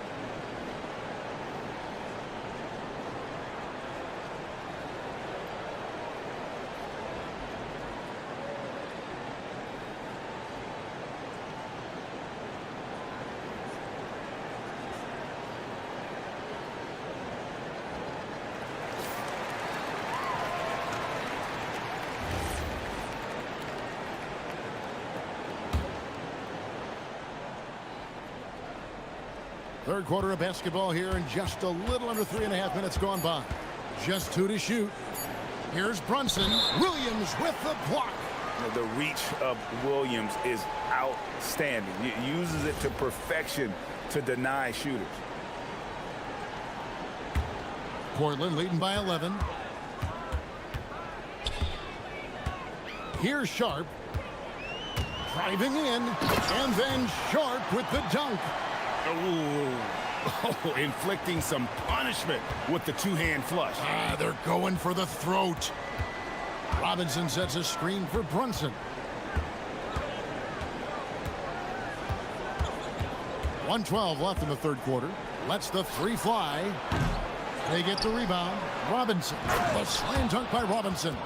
Third quarter of basketball here, and just a little under 3.5 minutes gone by. Just 2 to shoot. Here's Brunson. Williams with the block. The reach of Williams is outstanding. He uses it to perfection to deny shooters. Portland leading by 11. Here's Sharp. Driving in, and then Sharp with the dunk. Oh, inflicting some punishment with the two-hand flush. They're going for the throat. Robinson sets a screen for Brunson. .112 left in the third quarter. Lets the 3 fly. They get the rebound. Robinson. The slam dunk by Robinson.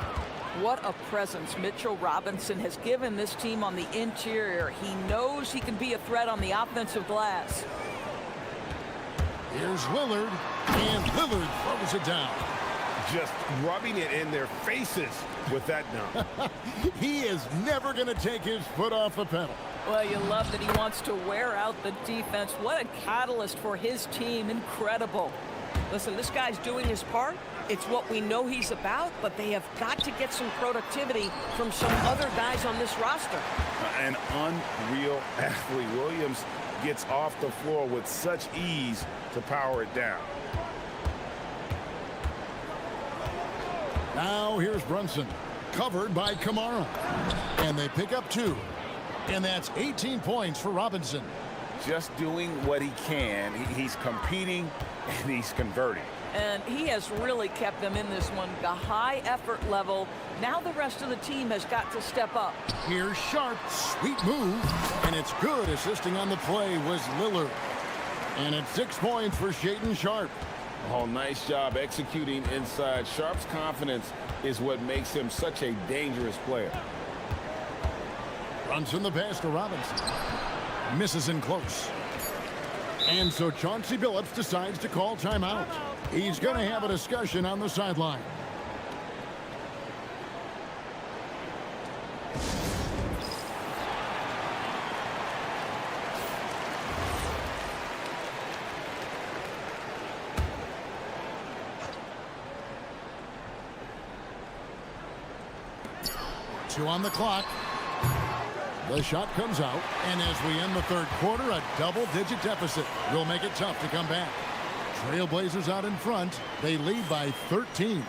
What a presence Mitchell Robinson has given this team on the interior. He knows he can be a threat on the offensive glass. Here's Lillard, and Lillard throws it down. Just rubbing it in their faces with that dunk. He is never going to take his foot off the pedal. Well, you love that he wants to wear out the defense. What a catalyst for his team. Incredible. Listen, this guy's doing his part. It's what we know he's about, but they have got to get some productivity from some other guys on this roster. An unreal athlete. Williams gets off the floor with such ease to power it down. Now here's Brunson, covered by Kamara. And they pick up 2. And that's 18 points for Robinson. Just doing what he can. He's competing and he's converting. And he has really kept them in this one. The high effort level. Now the rest of the team has got to step up. Here's Sharp, sweet move. And it's good. Assisting on the play was Lillard. And it's 6 points for Shaedon Sharp. Oh, nice job executing inside. Sharp's confidence is what makes him such a dangerous player. Brunson the pass to Robinson. Misses in close. And so Chauncey Billups decides to call timeout. He's going to have a discussion on the sideline. Two on the clock. The shot comes out, and as we end the third quarter, a double-digit deficit will make it tough to come back. Trailblazers out in front. They lead by 13.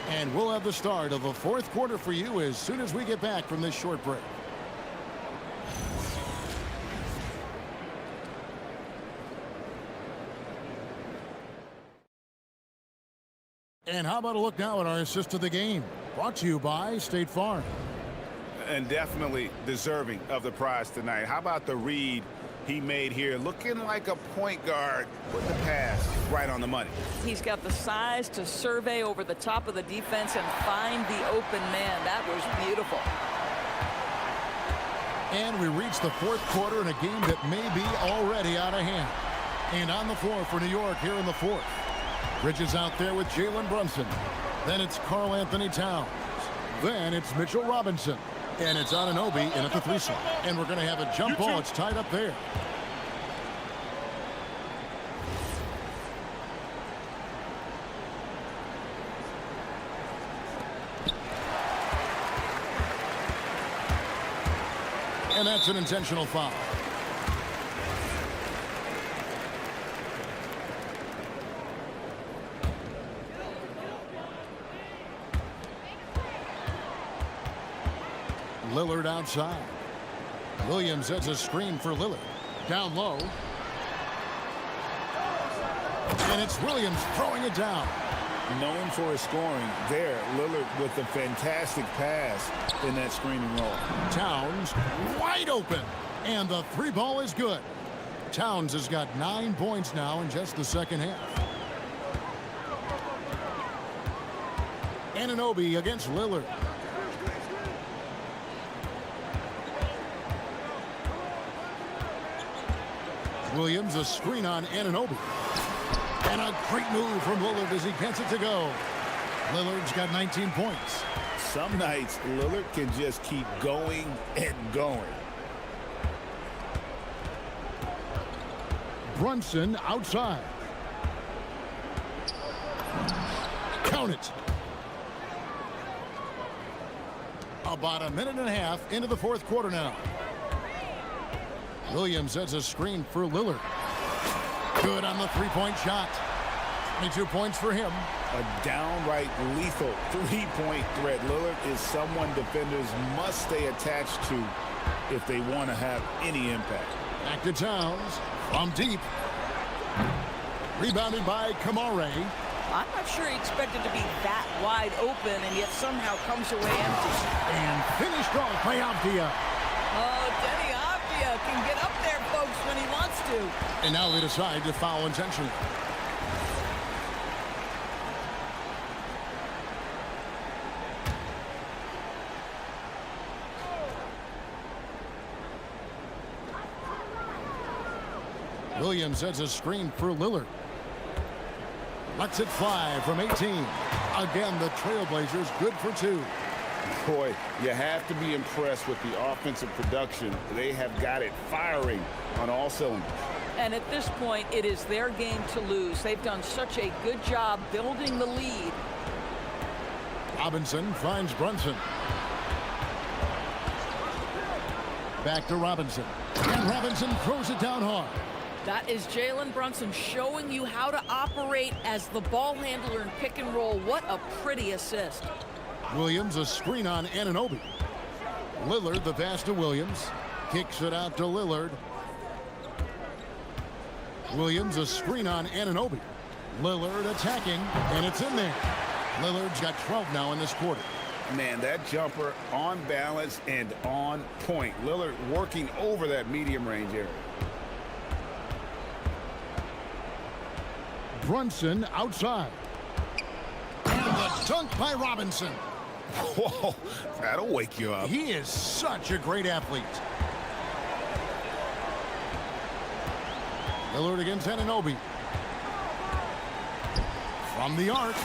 And we'll have the start of the fourth quarter for you as soon as we get back from this short break. And how about a look now at our assist of the game? Brought to you by State Farm. And definitely deserving of the prize tonight. How about the read he made here? Looking like a point guard with the pass right on the money. He's got the size to survey over the top of the defense and find the open man. That was beautiful. And we reach the fourth quarter in a game that may be already out of hand. And on the floor for New York here in the fourth. Bridges out there with Jalen Brunson. Then it's Karl Anthony Towns. Then it's Mitchell Robinson. And it's Anunoby in at the 3 slot. And we're going to have a jump ball. It's tied up there. And that's an intentional foul. Lillard outside. Williams sets a screen for Lillard. Down low. And it's Williams throwing it down. Known for his scoring there, Lillard with a fantastic pass in that screening role. Towns wide open. And the 3 ball is good. Towns has got 9 points now in just the second half. Anunoby against Lillard. Williams, a screen on Anunoby. And a great move from Lillard as he gets it to go. Lillard's got 19 points. Some nights, Lillard can just keep going and going. Brunson outside. Count it. About a minute and a half into the fourth quarter now. Williams sets a screen for Lillard. Good on the 3-point shot. 22 points for him. A downright lethal 3-point threat. Lillard is someone defenders must stay attached to if they want to have any impact. Back to Towns from deep. Rebounded by Kamara. I'm not sure he expected to be that wide open and yet somehow comes away empty. And finished off by Avdia. Oh, Denny Avdia can get up there, folks, when he wants to. And now they decide to foul intentionally. Williams sets a screen for Lillard. Lets it fly from 18. Again, the Trailblazers good for 2. Boy, you have to be impressed with the offensive production. They have got it firing on all cylinders. And at this point, it is their game to lose. They've done such a good job building the lead. Robinson finds Brunson. Back to Robinson. And Robinson throws it down hard. That is Jalen Brunson showing you how to operate as the ball handler in pick and roll. What a pretty assist. Williams a screen on Anunoby. Lillard the pass to Williams. Kicks it out to Lillard. Williams a screen on Anunoby. Lillard attacking, and it's in there. Lillard's got 12 now in this quarter. Man, that jumper on balance and on point. Lillard working over that medium range area. Brunson outside. And the dunk by Robinson. Whoa, that'll wake you up. He is such a great athlete. Lillard against Anunoby. From the arc.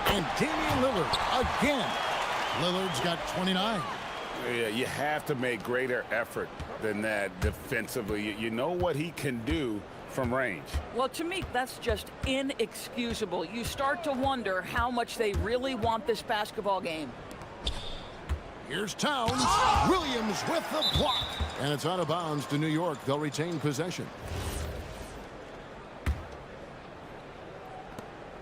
And Damian Lillard again. Lillard's got 29. Yeah, you have to make greater effort than that defensively. You know what he can do from range. Well, to me, that's just inexcusable. You start to wonder how much they really want this basketball game. Here's Towns. Williams with the block. And it's out of bounds to New York. They'll retain possession.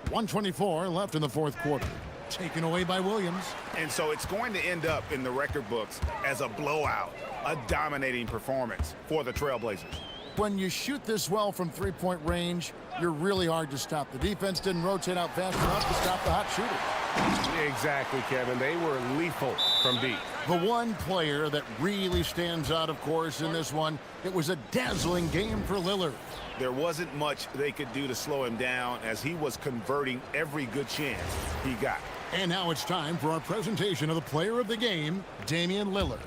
1:24 left in the fourth quarter. Taken away by Williams. And so it's going to end up in the record books as a blowout, a dominating performance for the Trailblazers. When you shoot this well from three-point range, you're really hard to stop. The defense didn't rotate out fast enough to stop the hot shooter. Exactly, Kevin. They were lethal from deep. The one player that really stands out, of course, in this one, it was a dazzling game for Lillard. There wasn't much they could do to slow him down as he was converting every good chance he got. And now it's time for our presentation of the player of the game, Damian Lillard.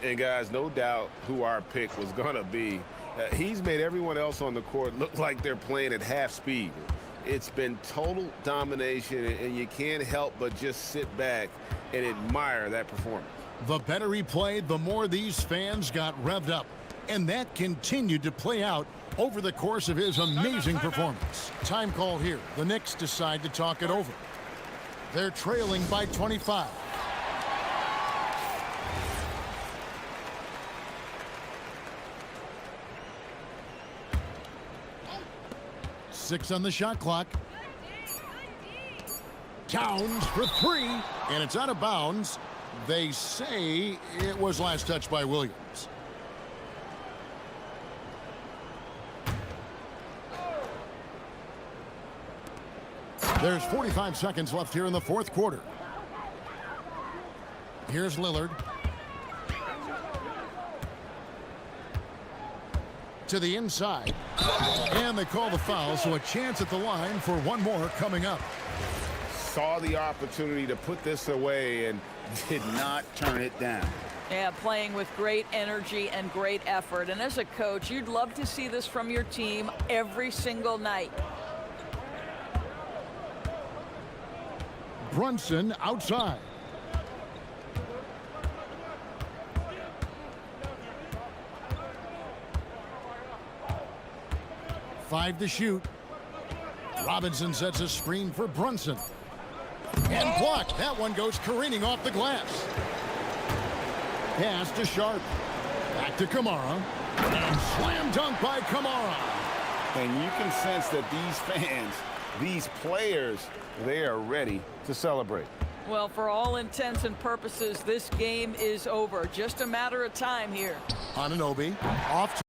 And guys, no doubt who our pick was going to be. He's made everyone else on the court look like they're playing at half speed. It's been total domination, and you can't help but just sit back and admire that performance. The better he played, the more these fans got revved up. And that continued to play out over the course of his amazing performance. Time call here. The Knicks decide to talk it over. They're trailing by 25. Six on the shot clock. Towns for three, and it's out of bounds. They say it was last touched by Williams. There's 45 seconds left here in the fourth quarter. Here's Lillard. To the inside. And they call the foul, so a chance at the line for one more coming up. Saw the opportunity to put this away and did not turn it down. Yeah, playing with great energy and great effort. And as a coach, you'd love to see this from your team every single night. Brunson outside. Five to shoot. Robinson sets a screen for Brunson. And blocked. That one goes careening off the glass. Pass to Sharp. Back to Kamara. And slam dunk by Kamara. And you can sense that these fans, these players, they are ready to celebrate. Well, for all intents and purposes, this game is over. Just a matter of time here. Anunoby off to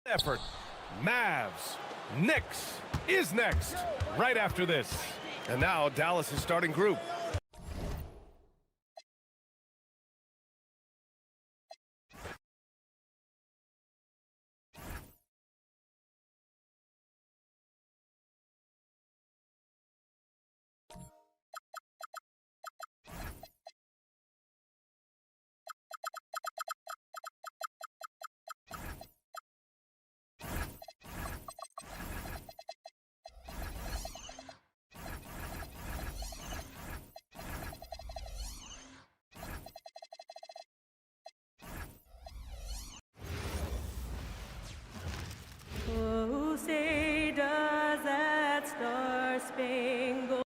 Effort. Mavs. Knicks is next, right after this. And now Dallas' starting group. Oh, say does that star-spangled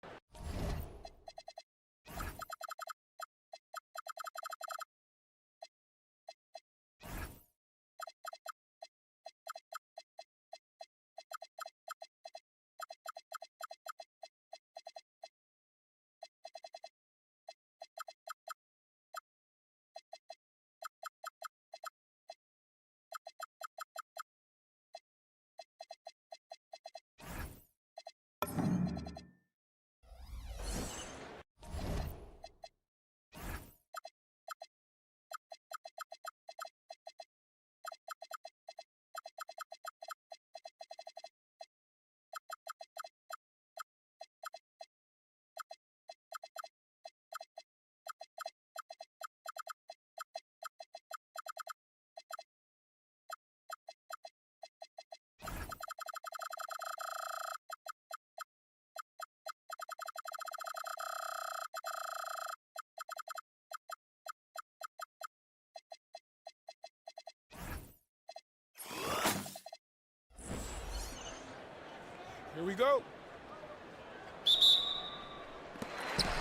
Here we go.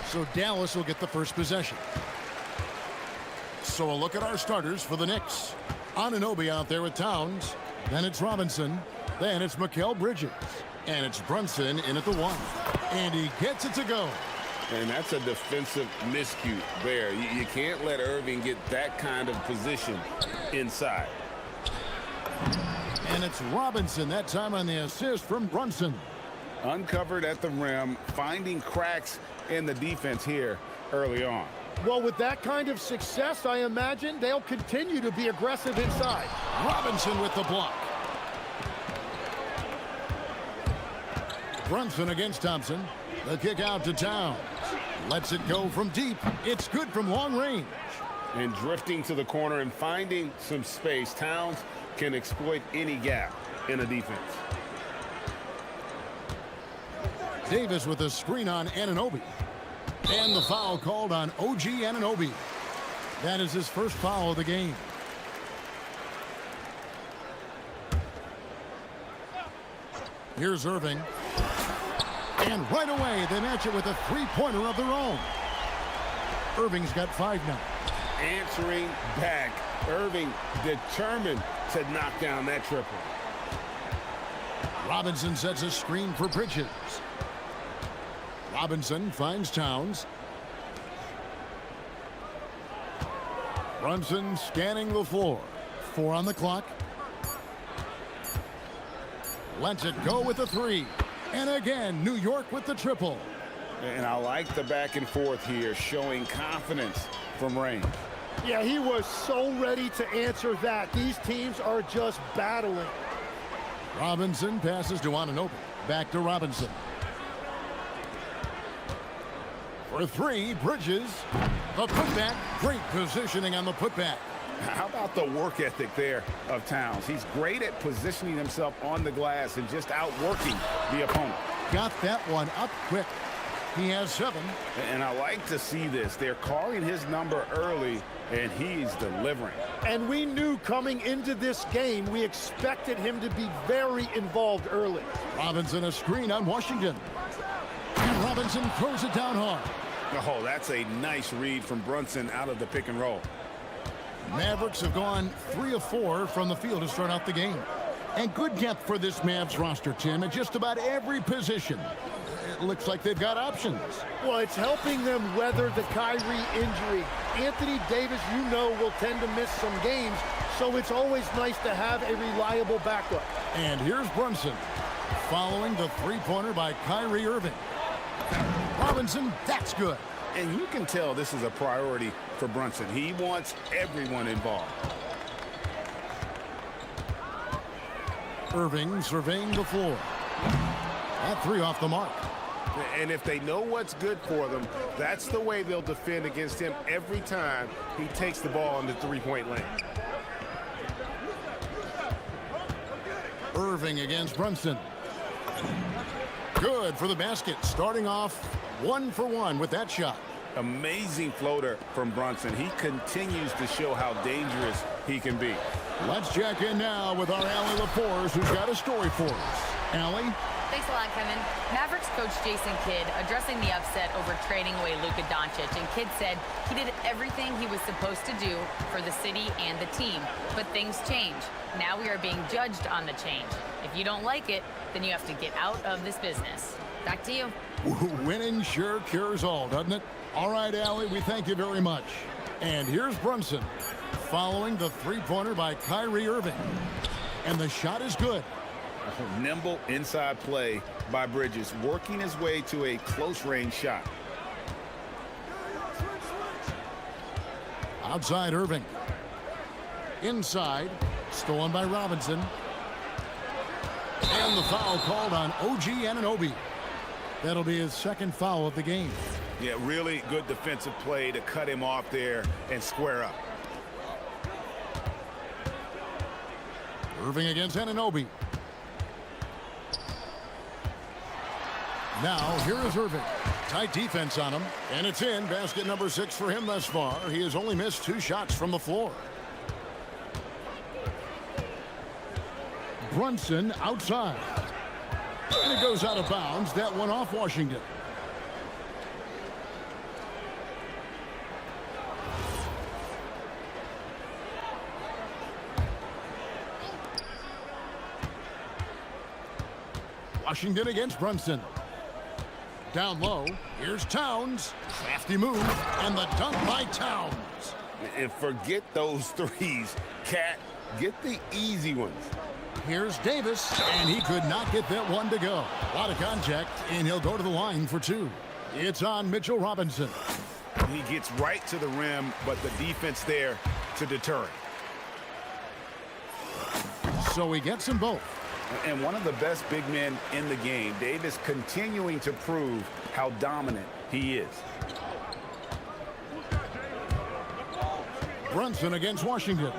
So Dallas will get the first possession. So a look at our starters for the Knicks. Anunoby out there with Towns. Then it's Robinson. Then it's Mikal Bridges. And it's Brunson in at the 1. And he gets it to go. And that's a defensive miscue there. You can't let Irving get that kind of position inside. And it's Robinson that time on the assist from Brunson. Uncovered at the rim, finding cracks in the defense here early on. Well, with that kind of success, I imagine they'll continue to be aggressive inside. Robinson with the block. Brunson against Thompson. The kick out to Towns. Lets it go from deep. It's good from long range. And drifting to the corner and finding some space, Towns can exploit any gap in a defense. Davis with a screen on Anunoby. And the foul called on OG Anunoby. That is his first foul of the game. Here's Irving. And right away, they match it with a three-pointer of their own. Irving's got 5 now. Answering back. Irving determined to knock down that triple. Robinson sets a screen for Bridges. Robinson finds Towns. Brunson scanning the floor. 4 on the clock. Lets it go with the 3. And again, New York with the triple. And I like the back and forth here, showing confidence from range. Yeah, he was so ready to answer that. These teams are just battling. Robinson passes to Anunoby. Back to Robinson. For 3, Bridges. The putback. Great positioning on the putback. How about the work ethic there of Towns? He's great at positioning himself on the glass and just outworking the opponent. Got that one up quick. He has 7. And I like to see this. They're calling his number early, and he's delivering. And we knew coming into this game, we expected him to be very involved early. Robinson a screen on Washington. And Robinson throws it down hard. Oh, that's a nice read from Brunson out of the pick and roll. Mavericks have gone 3 of 4 from the field to start out the game. And good depth for this Mavs roster, Tim, at just about every position. looks like they've got options. Well, it's helping them weather the Kyrie injury. Anthony Davis, you know, will tend to miss some games, so it's always nice to have a reliable backup. And here's Brunson, following the three-pointer by Kyrie Irving. Robinson, that's good. And you can tell this is a priority for Brunson. He wants everyone involved. Irving surveying the floor. That three off the mark. And if they know what's good for them, that's the way they'll defend against him every time he takes the ball in the three-point lane. Irving against Brunson. Good for the basket, starting off 1 for 1 with that shot. Amazing floater from Brunson. He continues to show how dangerous he can be. Let's check in now with our Allie LaForce, who's got a story for us. Allie? Thanks a lot, Kevin. Mavericks coach Jason Kidd addressing the upset over trading away Luka Doncic, and Kidd said he did everything he was supposed to do for the city and the team. But things change. Now we are being judged on the change. If you don't like it, then you have to get out of this business. Back to you. Winning sure cures all, doesn't it? All right, Allie, we thank you very much. And here's Brunson, following the three-pointer by Kyrie Irving. And the shot is good. Nimble inside play by Bridges, working his way to a close-range shot. Outside Irving. Inside, stolen by Robinson. And the foul called on OG Anunoby. That'll be his second foul of the game. Yeah, really good defensive play to cut him off there and square up. Irving against Anunoby. Now, here is Irving. Tight defense on him, and it's in. Basket number 6 for him thus far. He has only missed 2 shots from the floor. Brunson outside. And it goes out of bounds. That one off Washington. Washington against Brunson. Down low, here's Towns. Crafty move, and the dunk by Towns. And forget those threes. Cat, get the easy ones. Here's Davis, and he could not get that one to go. A lot of contact, and he'll go to the line for 2. It's on Mitchell Robinson. He gets right to the rim, but the defense there to deter him. So he gets them both. And one of the best big men in the game, Davis, continuing to prove how dominant he is. Brunson against Washington.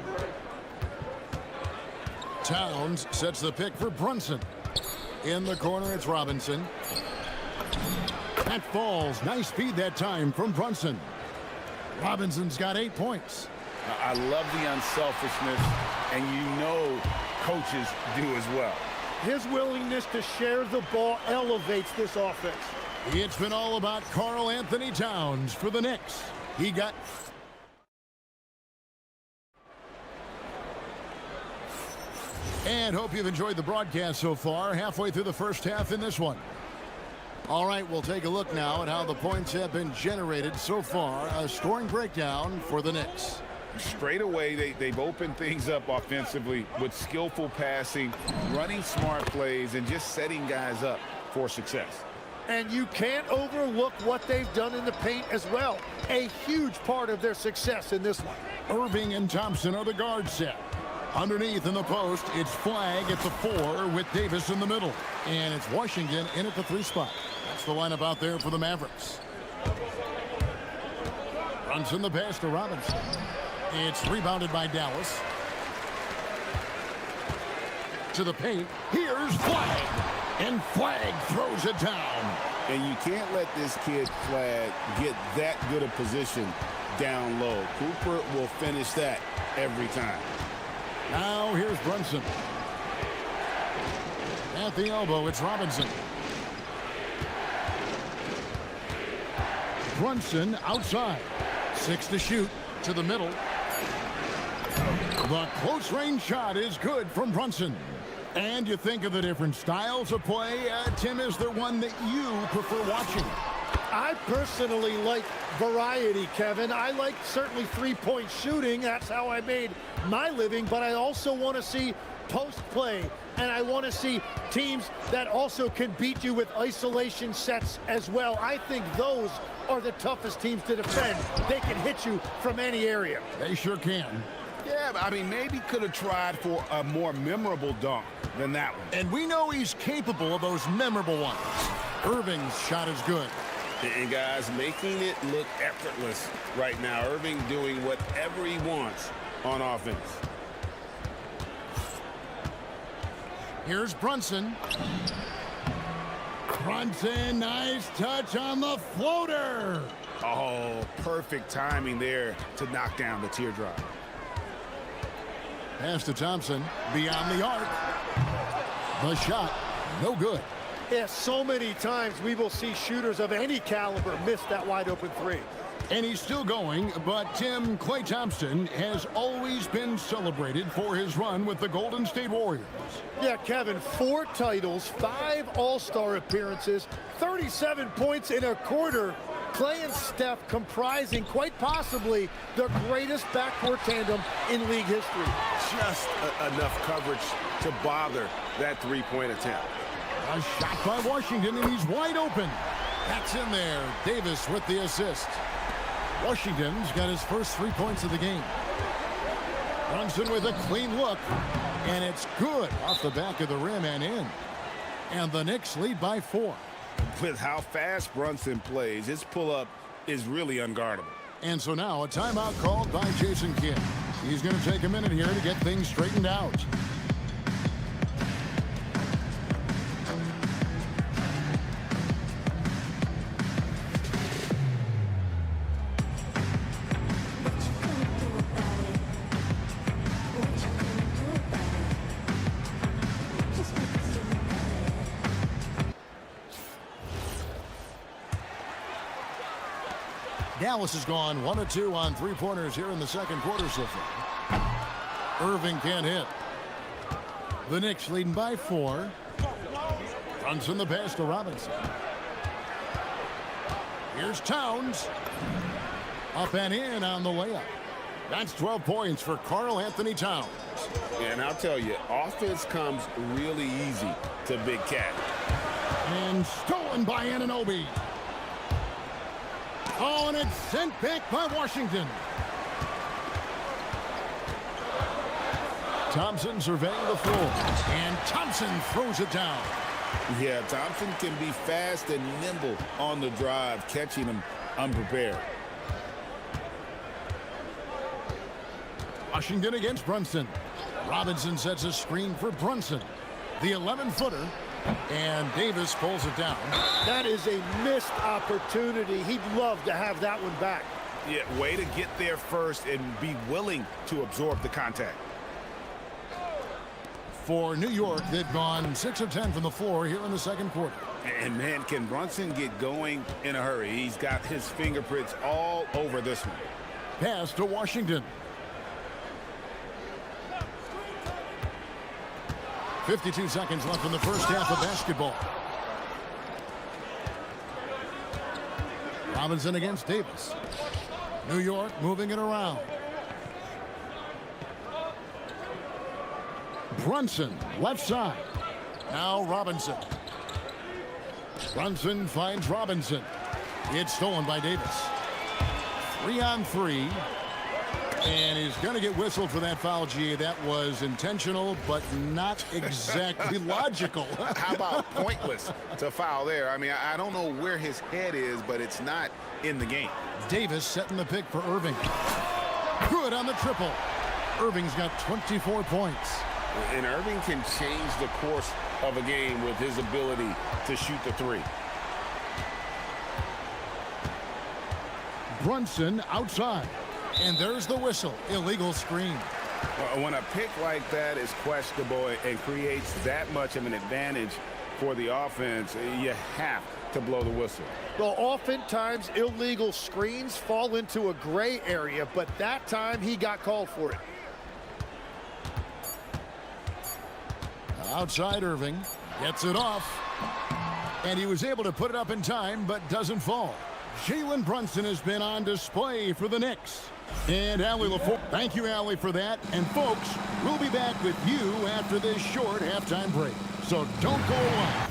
Towns sets the pick for Brunson. In the corner, it's Robinson. That falls. Nice speed that time from Brunson. Robinson's got 8 points. I love the unselfishness, and you know coaches do as well. His willingness to share the ball elevates this offense. It's been all about Karl Anthony Towns for the Knicks. He got... And hope you've enjoyed the broadcast so far. Halfway through the first half in this one. All right, we'll take a look now at how the points have been generated so far. A scoring breakdown for the Knicks. Straight away, they've opened things up offensively with skillful passing, running smart plays, and just setting guys up for success. And you can't overlook what they've done in the paint as well. A huge part of their success in this one. Irving and Thompson are the guard set. Underneath in the post, it's Flagg at the 4 with Davis in the middle. And it's Washington in at the 3 spot. That's the lineup out there for the Mavericks. Brunson the pass to Robinson. It's rebounded by Dallas. To the paint. Here's Flagg. And Flagg throws it down. And you can't let this kid, Flagg, get that good a position down low. Cooper will finish that every time. Now here's Brunson. At the elbow, it's Robinson. Brunson outside. 6 to shoot. To the middle. The close range shot is good from Brunson. And you think of the different styles of play. Tim, is there one that you prefer watching? I personally like variety, Kevin. I like certainly three-point shooting. That's how I made my living. But I also want to see post play. And I want to see teams that also can beat you with isolation sets as well. I think those are the toughest teams to defend. They can hit you from any area. They sure can. Yeah, but I mean, maybe could have tried for a more memorable dunk than that one. And we know he's capable of those memorable ones. Irving's shot is good. And guys, making it look effortless right now. Irving doing whatever he wants on offense. Here's Brunson. Brunson, nice touch on the floater. Oh, perfect timing there to knock down the teardrop. Pass to Thompson, beyond the arc. The shot, no good. Yeah, so many times we will see shooters of any caliber miss that wide open three. And he's still going, but Tim, Klay Thompson has always been celebrated for his run with the Golden State Warriors. Yeah, Kevin, 4 titles, 5 All-Star appearances, 37 points in a quarter. Klay and Steph comprising quite possibly the greatest backcourt tandem in league history. Just enough coverage to bother that three-point attempt. A shot by Washington, and he's wide open. That's in there. Davis with the assist. Washington's got his first 3 points of the game. Brunson with a clean look, and it's good off the back of the rim and in. And the Knicks lead by 4. With how fast Brunson plays, his pull-up is really unguardable. And so now a timeout called by Jason Kidd. He's going to take a minute here to get things straightened out. Dallas has gone 1 of 2 on three-pointers here in the second quarter so far. Irving can't hit. The Knicks leading by 4. Brunson the pass to Robinson. Here's Towns. Up and in on the layup. That's 12 points for Karl Anthony Towns. And I'll tell you, offense comes really easy to Big Cat. And stolen by Anunoby. Oh, and it's sent back by Washington. Thompson surveying the floor. And Thompson throws it down. Yeah, Thompson can be fast and nimble on the drive, catching him unprepared. Washington against Brunson. Robinson sets a screen for Brunson. The 11-footer. And Davis pulls it down. That is a missed opportunity. He'd love to have that one back. Yeah, way to get there first and be willing to absorb the contact. For New York, they've gone 6 of 10 from the floor here in the second quarter. And man, can Brunson get going in a hurry? He's got his fingerprints all over this one. Pass to Washington. 52 seconds left in the first half of basketball. Robinson against Davis. New York moving it around. Brunson, left side. Now Robinson. Brunson finds Robinson. It's stolen by Davis. 3-on-3. And he's going to get whistled for that foul, G. That was intentional, but not exactly logical. How about pointless to foul there? I mean, I don't know where his head is, but it's not in the game. Davis setting the pick for Irving. Good on the triple. Irving's got 24 points. And Irving can change the course of a game with his ability to shoot the three. Brunson outside. And there's the whistle. Illegal screen. When a pick like that is questionable and creates that much of an advantage for the offense, you have to blow the whistle. Well, oftentimes illegal screens fall into a gray area, but that time he got called for it. Outside Irving. Gets it off. And he was able to put it up in time, but doesn't fall. Jalen Brunson has been on display for the Knicks. And Allie LaForce. Thank you, Allie, for that. And folks, we'll be back with you after this short halftime break. So don't go away.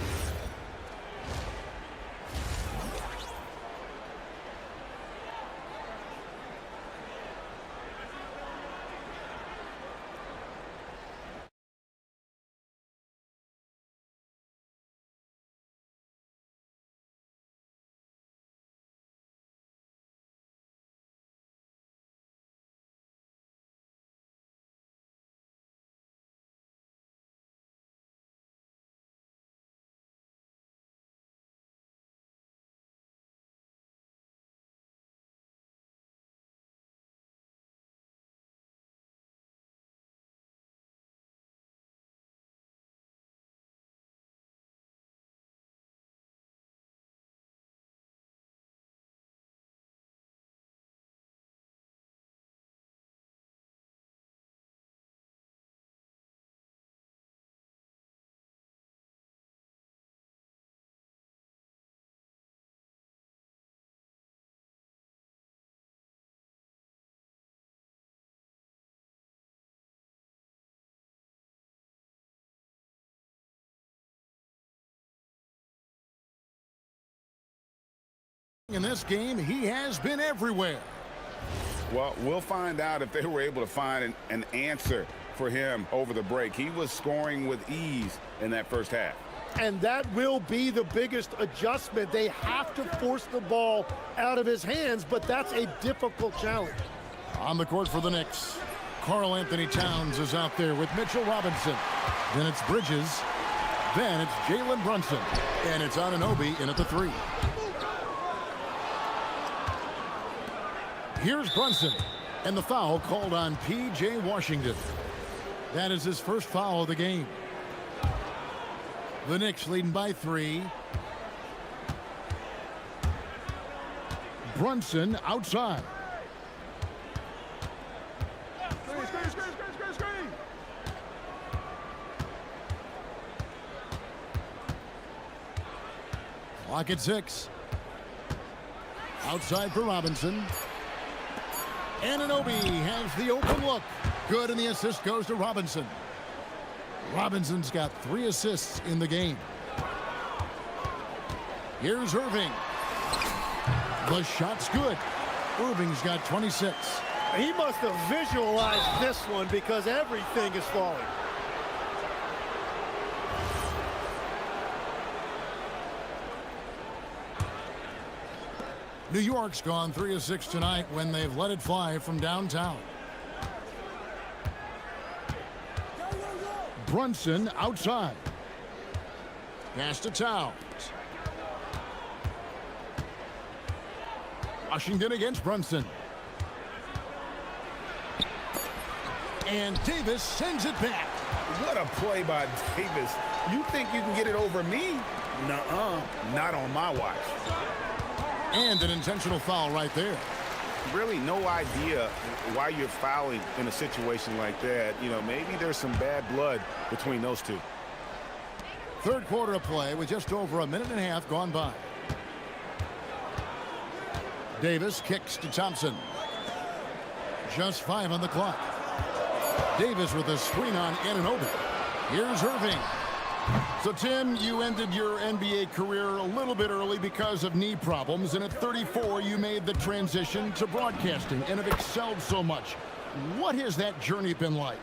In this game, he has been everywhere. Well, we'll find out if they were able to find an answer for him over the break. He was scoring with ease in that first half. And that will be the biggest adjustment. They have to force the ball out of his hands, but that's a difficult challenge. On the court for the Knicks, Karl Anthony Towns is out there with Mitchell Robinson. Then it's Bridges. Then it's Jalen Brunson. And it's Anunoby in at the three. Here's Brunson, and the foul called on P.J. Washington. That is his first foul of the game. The Knicks leading by 3. Brunson outside. Clock at 6. Outside for Robinson. Anunoby has the open look. Good, and the assist goes to Robinson. Robinson's got 3 assists in the game. Here's Irving. The shot's good. Irving's got 26. He must have visualized this one because everything is falling. New York's gone 3 of 6 tonight when they've let it fly from downtown. Brunson outside. Pass to Towns. Washington against Brunson. And Davis sends it back. What a play by Davis. You think you can get it over me? Nuh-uh. Not on my watch. And an intentional foul right there. Really no idea why you're fouling in a situation like that. You know, maybe there's some bad blood between those two. Third quarter of play with just over a minute and a half gone by. Davis kicks to Thompson. Just 5 on the clock. Davis with a screen on Anunoby. Here's Irving. So, Tim, you ended your NBA career a little bit early because of knee problems, and at 34, you made the transition to broadcasting and have excelled so much. What has that journey been like?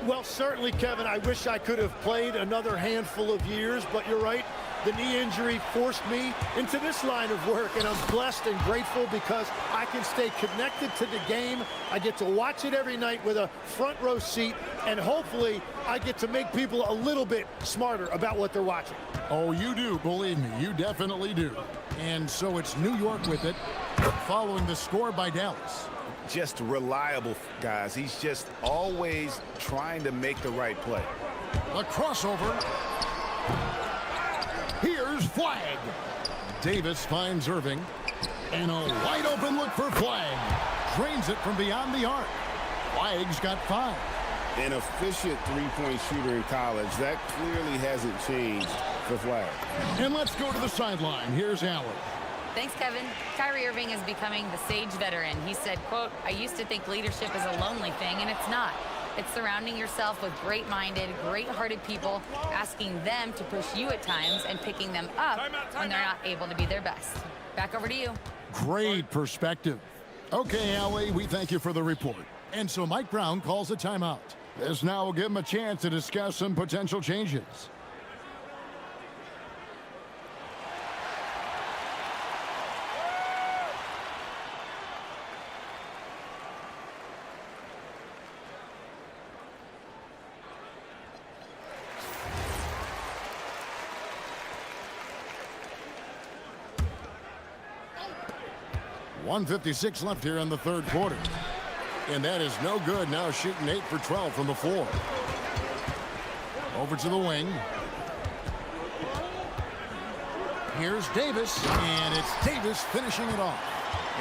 Well, certainly, Kevin, I wish I could have played another handful of years, but you're right. The knee injury forced me into this line of work, and I'm blessed and grateful because I can stay connected to the game. I get to watch it every night with a front row seat, and hopefully I get to make people a little bit smarter about what they're watching. Oh, you do, believe me, you definitely do. And so it's New York with it, following the score by Dallas. Just reliable, guys. He's just always trying to make the right play. The crossover. Here's Flag. Davis finds Irving. And a wide open look for Flag. Drains it from beyond the arc. Flag's got 5. An efficient three-point shooter in college. That clearly hasn't changed for Flag. And let's go to the sideline. Here's Allen. Thanks, Kevin. Kyrie Irving is becoming the sage veteran. He said, quote, "I used to think leadership is a lonely thing, and it's not. It's surrounding yourself with great-minded, great-hearted people, asking them to push you at times and picking them up when they're not able to be their best." Back over to you. Great perspective. Okay, Allie, we thank you for the report. And so Mike Brown calls a timeout. This now will give him a chance to discuss some potential changes. .156 left here in the third quarter. And that is no good. Now shooting 8 for 12 from the floor. Over to the wing. Here's Davis, and it's Davis finishing it off.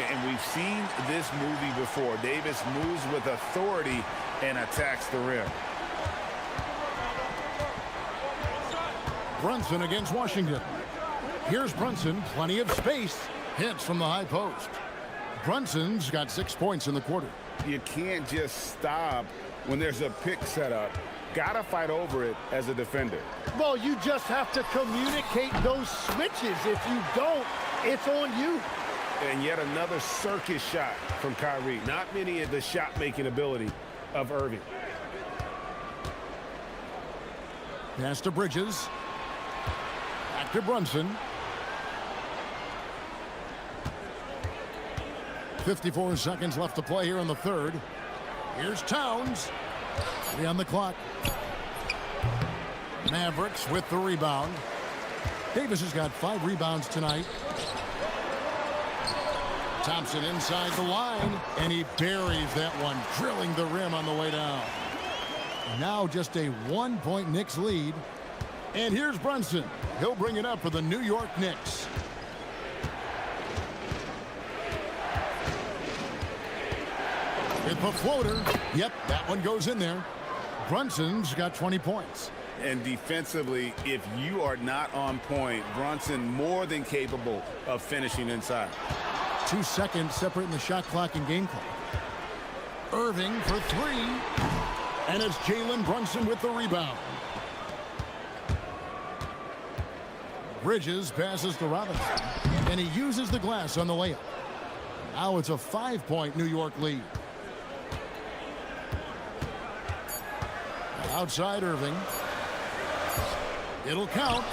And we've seen this movie before. Davis moves with authority and attacks the rim. Brunson against Washington. Here's Brunson, plenty of space. Hits from the high post. Brunson's got 6 points in the quarter. You can't just stop when there's a pick set up. Gotta fight over it as a defender. Well, you just have to communicate those switches. If you don't, it's on you. And yet another circus shot from Kyrie. Not many of the shot-making ability of Irving. Pass to Bridges. Back to Brunson. 54 seconds left to play here in the third. Here's Towns. 3 on the clock. Mavericks with the rebound. Davis has got 5 rebounds tonight. Thompson inside the line, and he buries that one, drilling the rim on the way down. Now just a 1-point Knicks lead. And here's Brunson. He'll bring it up for the New York Knicks. With the floater. Yep, that one goes in there. Brunson's got 20 points. And defensively, if you are not on point, Brunson more than capable of finishing inside. 2 seconds separating the shot clock and game clock. Irving for 3. And it's Jalen Brunson with the rebound. Bridges passes to Robinson. And he uses the glass on the layup. Now it's a 5-point New York lead. Outside Irving. It'll count.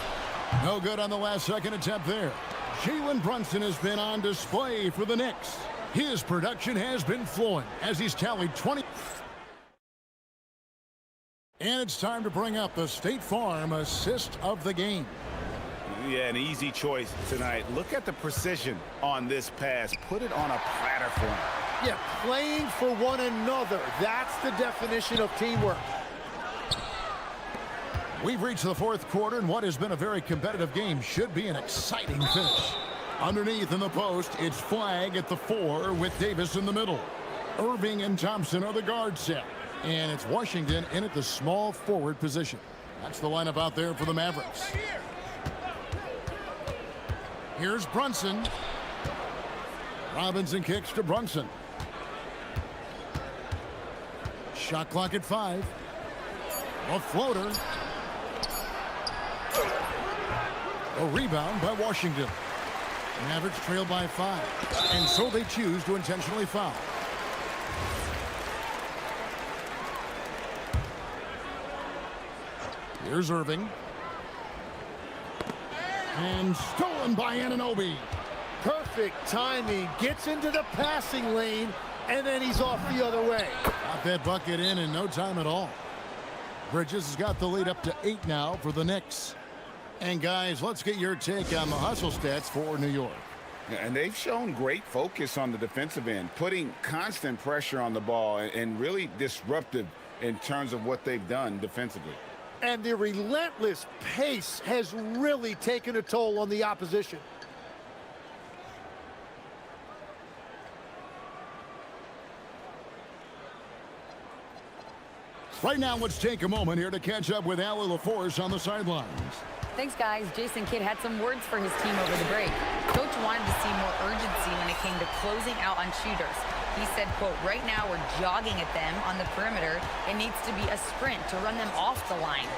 No good on the last second attempt there. Jalen Brunson has been on display for the Knicks. His production has been flowing as he's tallied 20. And it's time to bring up the State Farm assist of the game. Yeah, an easy choice tonight. Look at the precision on this pass. Put it on a platter for him. Yeah, playing for one another. That's the definition of teamwork. We've reached the fourth quarter, and what has been a very competitive game should be an exciting finish. Underneath in the post, it's Flag at the 4 with Davis in the middle. Irving and Thompson are the guard set. And it's Washington in at the small forward position. That's the lineup out there for the Mavericks. Here's Brunson. Robinson kicks to Brunson. Shot clock at 5. A floater. A rebound by Washington. Mavericks trail by 5. And so they choose to intentionally foul. Here's Irving. And stolen by Anunoby. Perfect timing. Gets into the passing lane, and then he's off the other way. Got that bucket in no time at all. Bridges has got the lead up to 8 now for the Knicks. And guys, let's get your take on the hustle stats for New York. And they've shown great focus on the defensive end, putting constant pressure on the ball and really disruptive in terms of what they've done defensively. And the relentless pace has really taken a toll on the opposition. Right now, let's take a moment here to catch up with Allie LaForce on the sidelines. Thanks, guys. Jason Kidd had some words for his team over the break. Coach wanted to see more urgency when it came to closing out on shooters. He said, quote, right now we're jogging at them on the perimeter. It needs to be a sprint to run them off the line.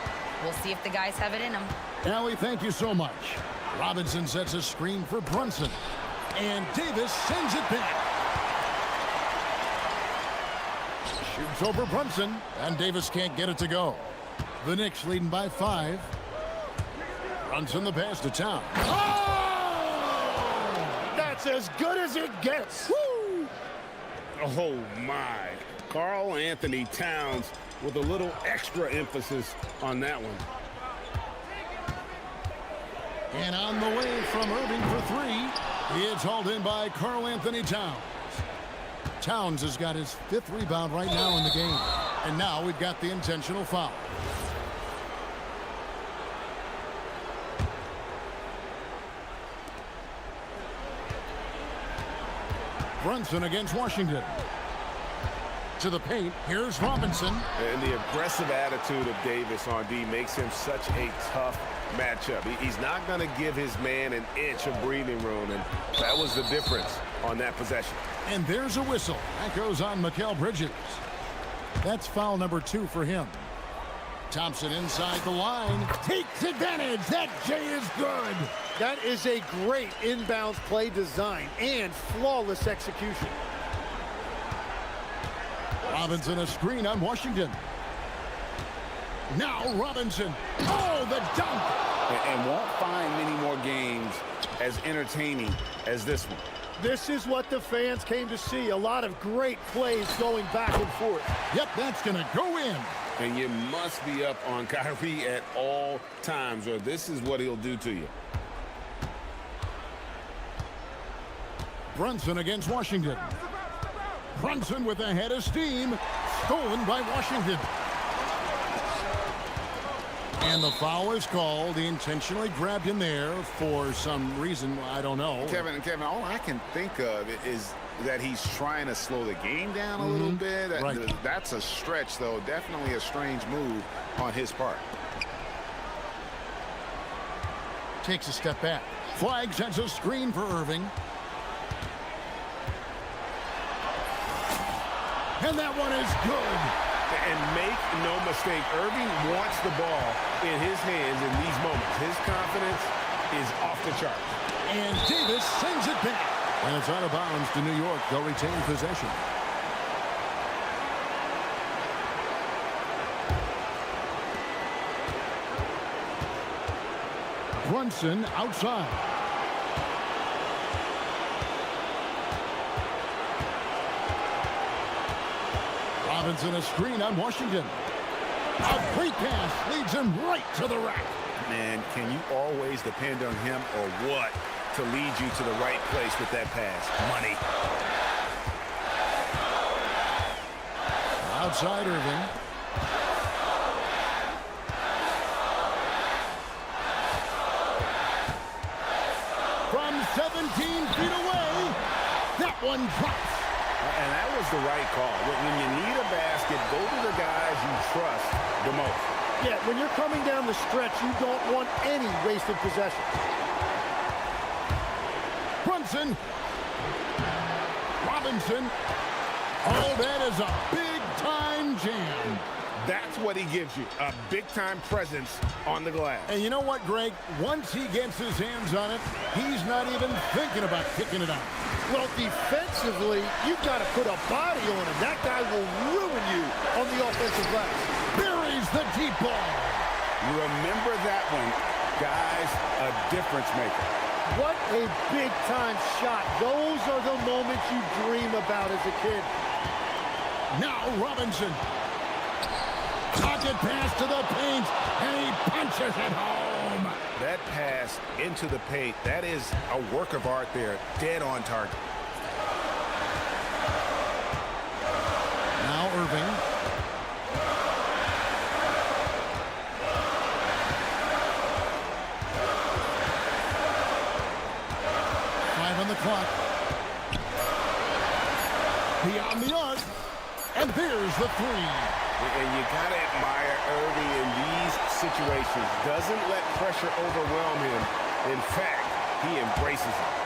We'll see if the guys have it in them. Allie, thank you so much. Robinson sets a screen for Brunson. And Davis sends it back. Shoots over Brunson, and Davis can't get it to go. The Knicks leading by 5. Brunson the pass to Town. Oh! That's as good as it gets. Woo! Oh, my. Karl Anthony Towns with a little extra emphasis on that one. And on the way from Irving for 3. It's hauled in by Karl Anthony Towns. Towns has got his 5th rebound right now in the game. And now we've got the intentional foul. Brunson against Washington. To the paint, here's Robinson. And the aggressive attitude of Davis on D makes him such a tough matchup. He's not going to give his man an inch of breathing room, and that was the difference on that possession. And there's a whistle. That goes on Mikal Bridges. That's foul number 2 for him. Thompson inside the line. Takes advantage. That J is good. That is a great inbounds play design and flawless execution. Robinson a screen on Washington. Now Robinson. Oh, the dunk. And won't find many more games as entertaining as this one. This is what the fans came to see. A lot of great plays going back and forth. Yep, that's going to go in. And you must be up on Kyrie at all times, or this is what he'll do to you. Brunson against Washington. Brunson with a head of steam. Stolen by Washington. And the foul is called. He intentionally grabbed him there for some reason. I don't know. Kevin, all I can think of is that he's trying to slow the game down a little bit. Right. That's a stretch, though. Definitely a strange move on his part. Takes a step back. Flag sets a screen for Irving. And that one is good. And make no mistake, Irving wants the ball in his hands in these moments. His confidence is off the charts. And Davis sends it back. And it's out of bounds to New York. They'll retain possession. Brunson outside. Robinson a screen on Washington. A great pass leads him right to the rack. Man, can you always depend on him or what to lead you to the right place with that pass? Money. Outside Irving. From 17 feet away, that one drops. And that was the right call. When you need a basket, go to the guys you trust the most. Yeah, when you're coming down the stretch, you don't want any wasted possession. Brunson. Robinson. Oh, that is a big-time jam. That's what he gives you, a big-time presence on the glass. And you know what, Greg? Once he gets his hands on it, he's not even thinking about kicking it out. Well, defensively, you've got to put a body on him. That guy will ruin you on the offensive glass. Buries the deep ball. Remember that one. Guys, a difference maker. What a big-time shot. Those are the moments you dream about as a kid. Now Robinson. Pocket pass to the paint, and he punches it home. That pass into the paint, that is a work of art there, dead on target. Now Irving. On the clock. Beyond the arc. And there's the 3. And you got to admire Irving in these situations. Doesn't let pressure overwhelm him. In fact, he embraces it.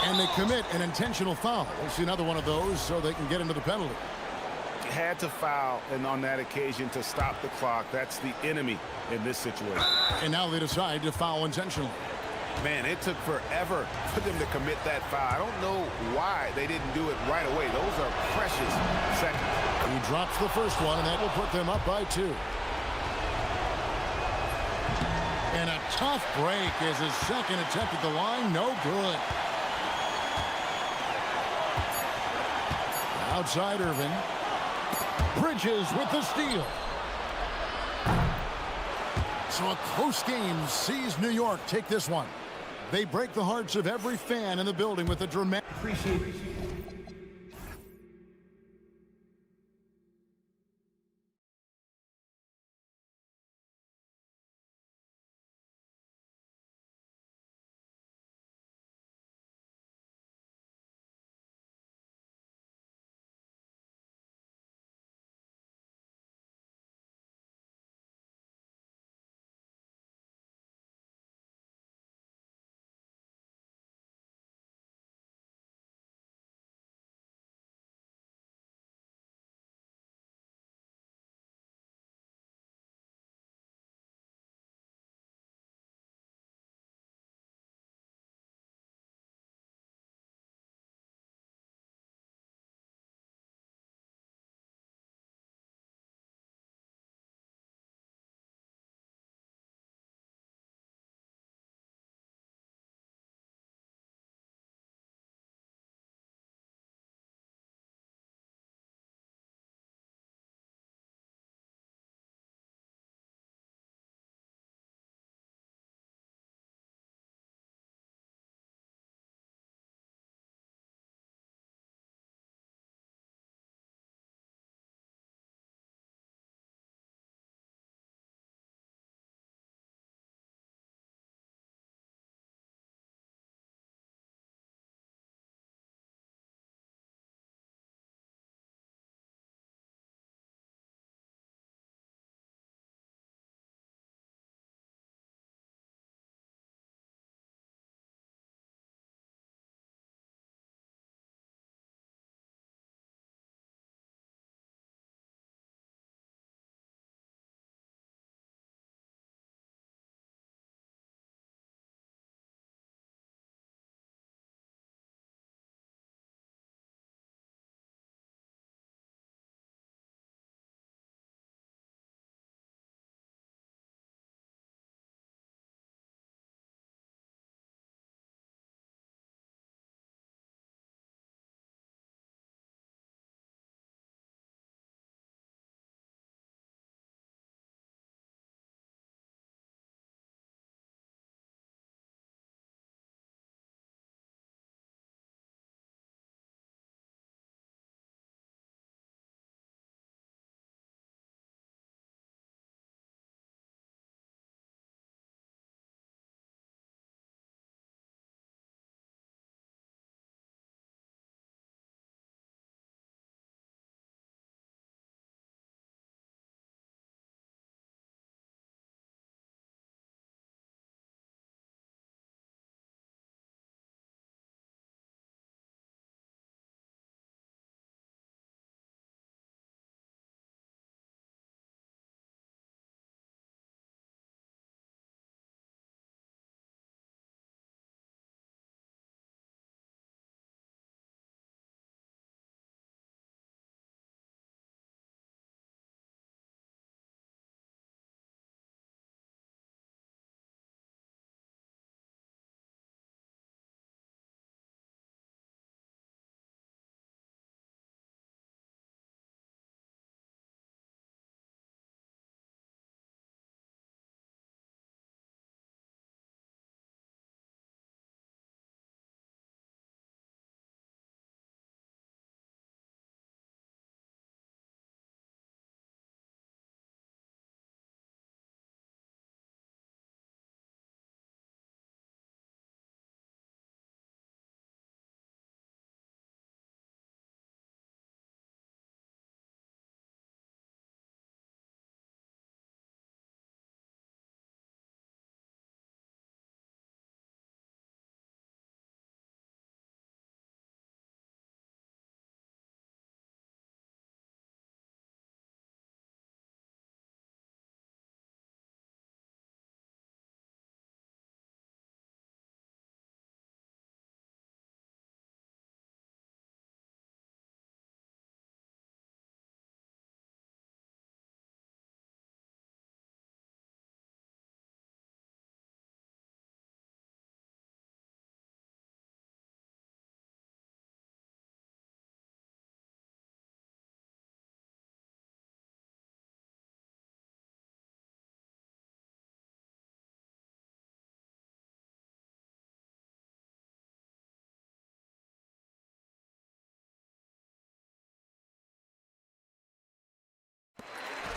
And they commit an intentional foul. We'll see another one of those so they can get into the penalty. Had to foul and on that occasion to stop the clock. That's the enemy in this situation. And now they decide to foul intentionally. Man, it took forever for them to commit that foul. I don't know why they didn't do it right away. Those are precious seconds. He drops the first one, and that will put them up by 2. And a tough break is his second attempt at the line. No good. Outside Irvin. Bridges with the steal. So a close game sees New York take this one. They break the hearts of every fan in the building with a dramatic... Appreciate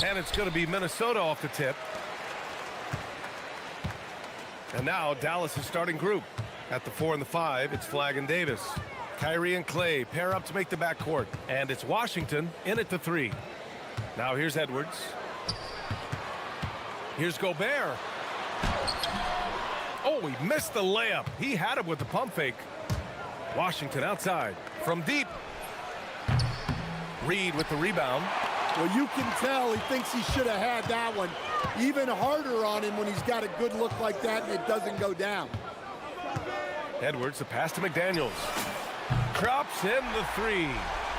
And it's going to be Minnesota off the tip. And now Dallas' starting group. At the 4 and the 5, it's Flagg and Davis. Kyrie and Clay pair up to make the backcourt. And it's Washington in at the 3. Now here's Edwards. Here's Gobert. Oh, he missed the layup. He had it with the pump fake. Washington outside from deep. Reed with the rebound. Well, you can tell he thinks he should have had that one. Even harder on him when he's got a good look like that and it doesn't go down. Edwards, the pass to McDaniels. Drops in the 3.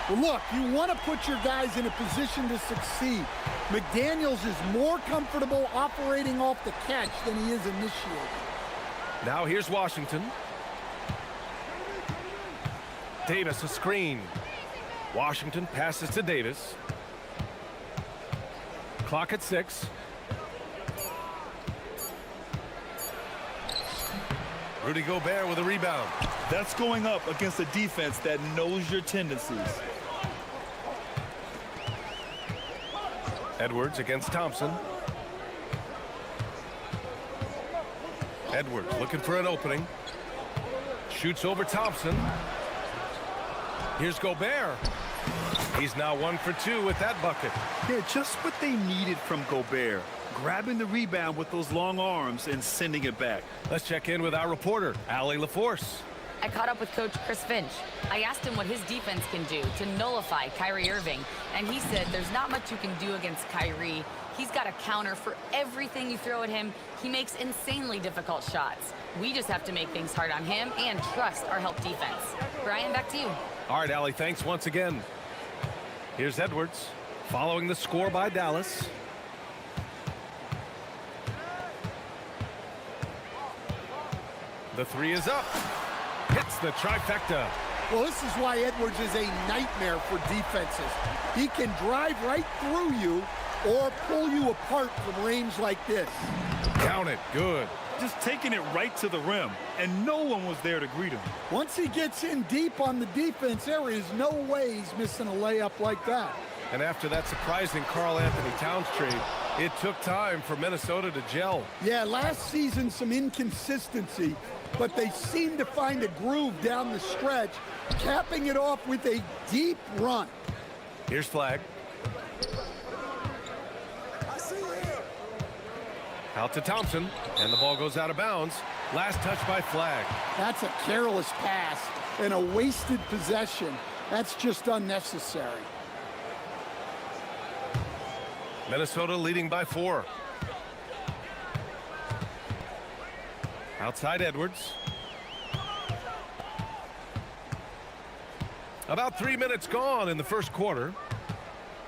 Well, look, you want to put your guys in a position to succeed. McDaniels is more comfortable operating off the catch than he is initiating. Now here's Washington. Davis a screen. Washington passes to Davis. Clock at 6. Rudy Gobert with a rebound. That's going up against a defense that knows your tendencies. Edwards against Thompson. Edwards looking for an opening. Shoots over Thompson. Here's Gobert. He's now 1 for 2 with that bucket. Yeah, just what they needed from Gobert. Grabbing the rebound with those long arms and sending it back. Let's check in with our reporter, Allie LaForce. I caught up with Coach Chris Finch. I asked him what his defense can do to nullify Kyrie Irving, and he said there's not much you can do against Kyrie. He's got a counter for everything you throw at him. He makes insanely difficult shots. We just have to make things hard on him and trust our help defense. Brian, back to you. All right, Allie, thanks once again. Here's Edwards, following the score by Dallas. The 3 is up. Hits the trifecta. Well, this is why Edwards is a nightmare for defenses. He can drive right through you or pull you apart from range like this. Count it. Good. Just taking it right to the rim, and no one was there to greet him. Once he gets in deep on the defense, there is no way he's missing a layup like that. And after that surprising Karl Anthony Towns trade, it took time for Minnesota to gel. Yeah, last season some inconsistency, but they seem to find a groove down the stretch, capping it off with a deep run. Here's Flagg. Out to Thompson, and the ball goes out of bounds. Last touch by Flagg. That's a careless pass and a wasted possession. That's just unnecessary. Minnesota leading by 4. Outside Edwards. About 3 minutes gone in the first quarter.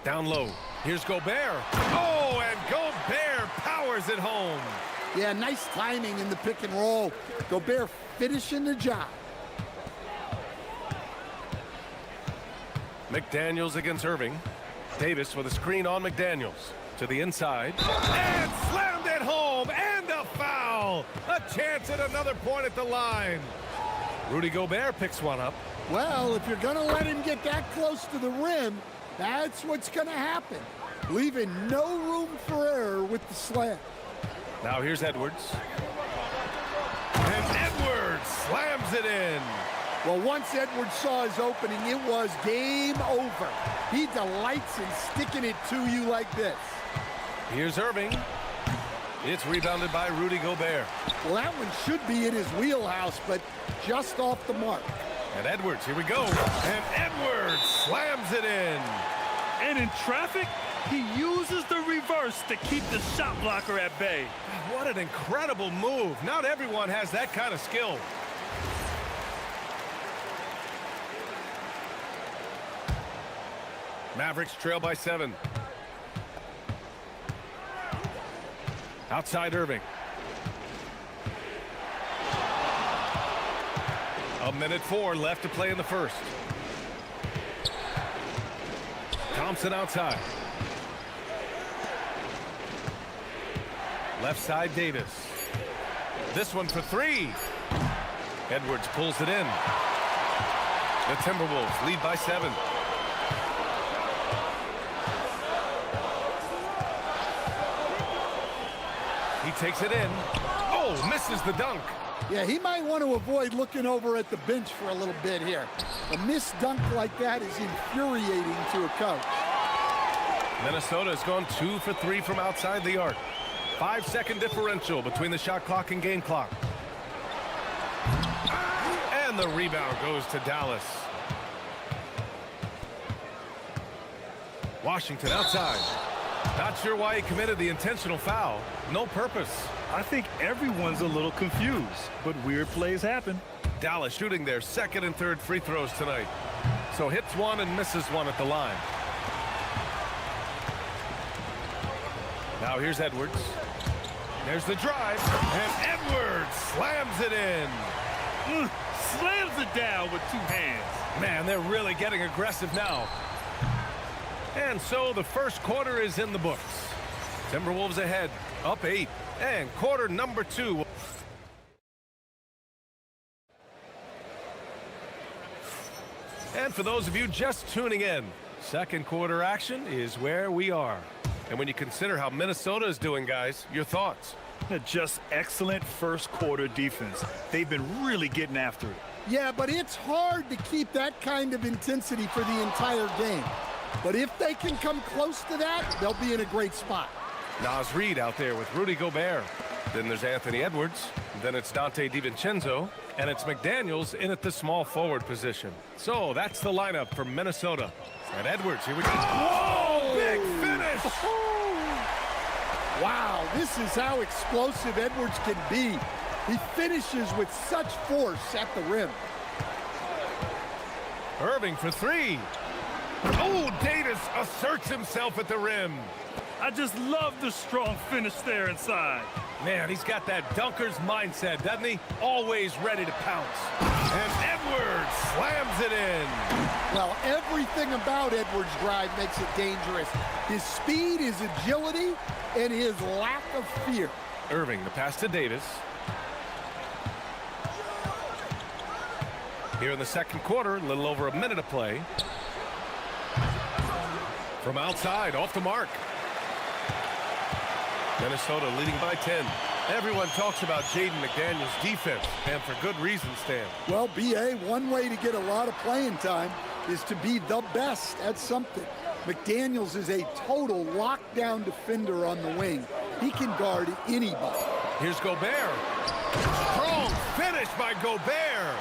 Down low. Here's Gobert. Oh, and Gobert powers it home. Yeah, nice timing in the pick and roll. Gobert finishing the job. McDaniels against Irving. Davis with a screen on McDaniels. To the inside. And slammed it home. And a foul. A chance at another point at the line. Rudy Gobert picks one up. Well, if you're going to let him get that close to the rim, that's what's going to happen. Leaving no room for error with the slam. Now here's Edwards. And Edwards slams it in. Well, once Edwards saw his opening, it was game over. He delights in sticking it to you like this. Here's Irving. It's rebounded by Rudy Gobert. Well, that one should be in his wheelhouse, but just off the mark. And Edwards, here we go. And Edwards slams it in. And in traffic, he uses the reverse to keep the shot blocker at bay. What an incredible move. Not everyone has that kind of skill. Mavericks trail by 7. Outside Irving. A minute 4 left to play in the first. Thompson outside. Left side Davis. This one for 3. Edwards pulls it in. The Timberwolves lead by 7. He takes it in. Oh, misses the dunk. Yeah, he might want to avoid looking over at the bench for a little bit here. A missed dunk like that is infuriating to a coach. Minnesota has gone 2 for 3 from outside the arc. 5-second differential between the shot clock and game clock. And the rebound goes to Dallas. Washington outside. Not sure why he committed the intentional foul. No purpose. I think everyone's a little confused, but weird plays happen. Dallas shooting their second and third free throws tonight. So hits one and misses one at the line. Now here's Edwards. There's the drive, and Edwards slams it in. Slams it down with 2 hands. Man, they're really getting aggressive now. And so the first quarter is in the books. Timberwolves ahead, up 8, and quarter number 2. And for those of you just tuning in, second quarter action is where we are. And when you consider how Minnesota is doing, guys, your thoughts? Just excellent first quarter defense. They've been really getting after it. Yeah, but it's hard to keep that kind of intensity for the entire game. But if they can come close to that, they'll be in a great spot. Naz Reid out there with Rudy Gobert. Then there's Anthony Edwards. Then it's Dante DiVincenzo. And it's McDaniels in at the small forward position. So that's the lineup for Minnesota. And Edwards, here we go. Whoa! Big finish! Wow, this is how explosive Edwards can be. He finishes with such force at the rim. Irving for 3. Oh, Davis asserts himself at the rim. I just love the strong finish there inside. Man, he's got that dunker's mindset, doesn't he? Always ready to pounce. And Edwards slams it in. Well, everything about Edwards' drive makes it dangerous. His speed, his agility, and his lack of fear. Irving, the pass to Davis. Here in the second quarter, a little over a minute of play. From outside, off the mark. Minnesota leading by 10. Everyone talks about Jaden McDaniels' defense, and for good reason, Stan. Well, BA, one way to get a lot of playing time is to be the best at something. McDaniels is a total lockdown defender on the wing. He can guard anybody. Here's Gobert. Strong finish by Gobert.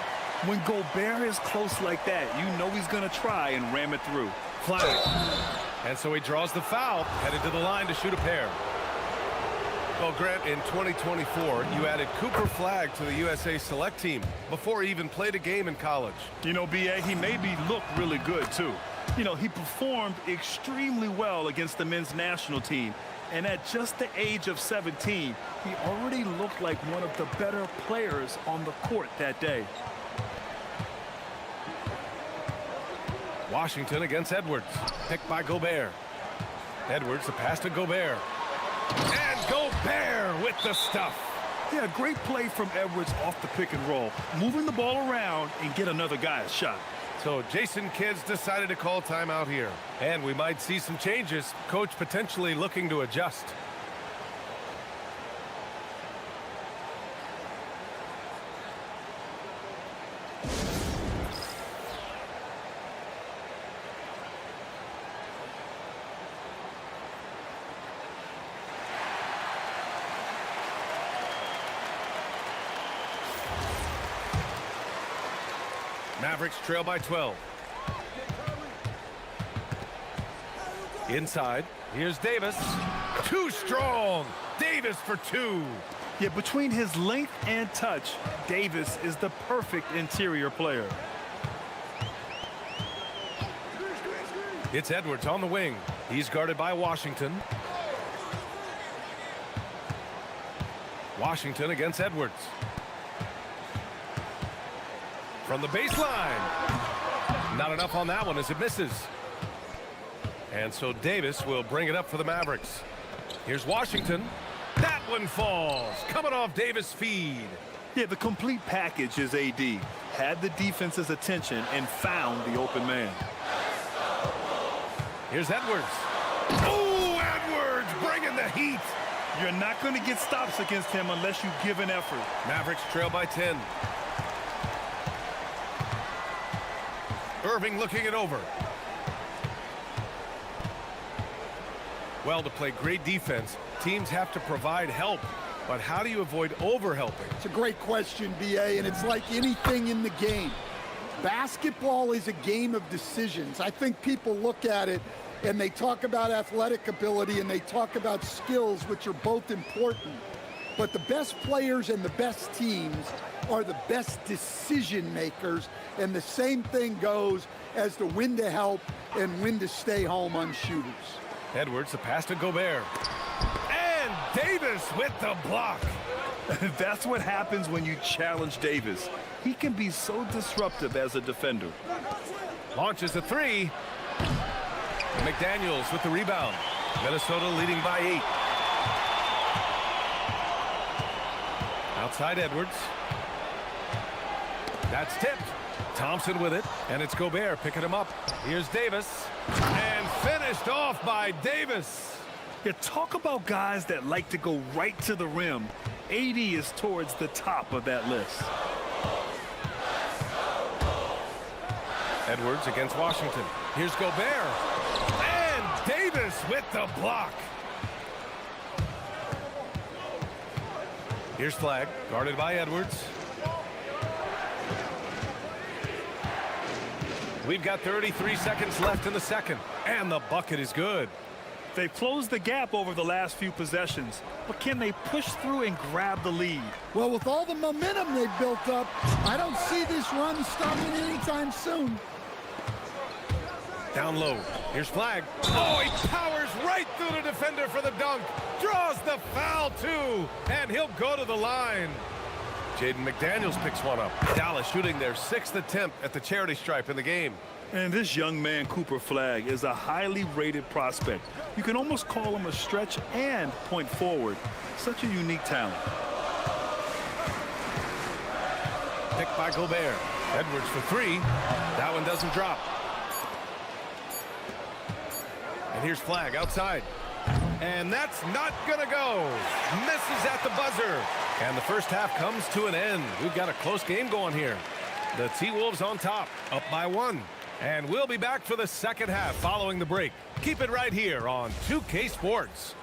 When Gobert is close like that, you know he's going to try and ram it through. Flag. And so he draws the foul, headed to the line to shoot a pair. Well, Grant, in 2024, you added Cooper Flagg to the USA Select team before he even played a game in college. You know, BA, he made me look really good, too. You know, he performed extremely well against the men's national team. And at just the age of 17, he already looked like one of the better players on the court that day. Washington against Edwards. Picked by Gobert. Edwards, the pass to Gobert. And Gobert with the stuff. Yeah, great play from Edwards off the pick and roll. Moving the ball around and get another guy a shot. So Jason Kidd's decided to call timeout here. And we might see some changes. Coach potentially looking to adjust. Mavericks trail by 12. Inside, here's Davis. Too strong. Davis for 2. Yeah, between his length and touch, Davis is the perfect interior player. It's Edwards on the wing. He's guarded by Washington. Washington against Edwards. From the baseline. Not enough on that one as it misses. And so Davis will bring it up for the Mavericks. Here's Washington. That one falls. Coming off Davis' feed. Yeah, the complete package is AD. Had the defense's attention and found the open man. Here's Edwards. Oh, Edwards bringing the heat. You're not going to get stops against him unless you give an effort. Mavericks trail by 10. Irving looking it over. Well, to play great defense, teams have to provide help. But how do you avoid over-helping? It's a great question, B.A., and it's like anything in the game. Basketball is a game of decisions. I think people look at it and they talk about athletic ability and they talk about skills, which are both important. But the best players and the best teams are the best decision makers, and the same thing goes as to when to help and when to stay home on shooters. Edwards, the pass to Gobert. And Davis with the block. That's what happens when you challenge Davis. He can be so disruptive as a defender. Launches a three. McDaniels with the rebound. Minnesota leading by 8. Outside Edwards. That's tipped. Thompson with it, and it's Gobert picking him up. Here's Davis, and finished off by Davis. You talk about guys that like to go right to the rim. AD is towards the top of that list. Edwards against Washington. Here's Gobert, and Davis with the block. Here's Flag, guarded by Edwards. We've got 33 seconds left in the second, and the bucket is good. They've closed the gap over the last few possessions, but can they push through and grab the lead? Well, with all the momentum they've built up, I don't see this run stopping anytime soon. Down low. Here's Flag. Oh, he powers right through the defender for the dunk. Draws the foul, too, and he'll go to the line. Jaden McDaniels picks one up. Dallas shooting their 6th attempt at the charity stripe in the game. And this young man, Cooper Flag, is a highly rated prospect. You can almost call him a stretch and point forward. Such a unique talent. Picked by Gobert. Edwards for 3. That one doesn't drop. And here's Flag outside. And that's not gonna go. Misses at the buzzer. And the first half comes to an end. We've got a close game going here. The T-Wolves on top, up by 1. And we'll be back for the second half following the break. Keep it right here on 2K Sports.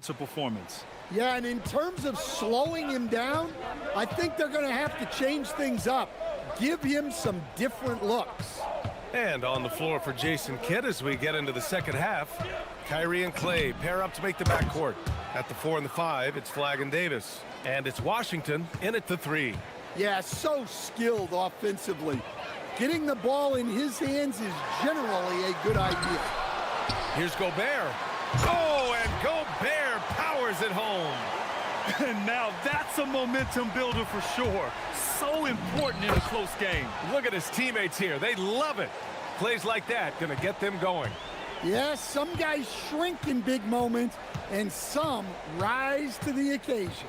To performance. Yeah, and in terms of slowing him down, I think they're going to have to change things up. Give him some different looks. And on the floor for Jason Kidd as we get into the second half. Kyrie and Clay pair up to make the backcourt. At the 4 and the 5, it's Flag and Davis. And it's Washington in at the 3. Yeah, so skilled offensively. Getting the ball in his hands is generally a good idea. Here's Gobert. Oh, and Gobert powers it home. And now that's a momentum builder for sure. So important in a close game. Look at his teammates here. They love it. Plays like that going to get them going. Yeah, some guys shrink in big moments, and some rise to the occasion.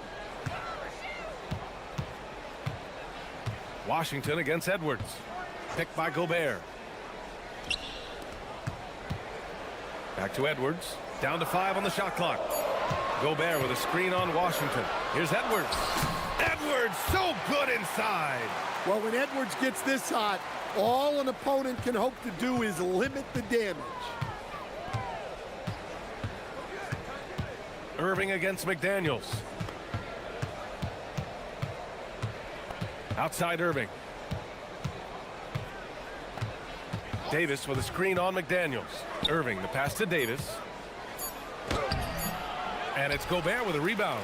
Washington against Edwards. Picked by Gobert. Back to Edwards. Down to 5 on the shot clock. Gobert with a screen on Washington. Here's Edwards. Edwards Edwards so good inside. Well, when Edwards gets this hot, all an opponent can hope to do is limit the damage. Irving against McDaniels. Outside Irving. Davis with a screen on McDaniels. Irving, the pass to Davis. And it's Gobert with a rebound.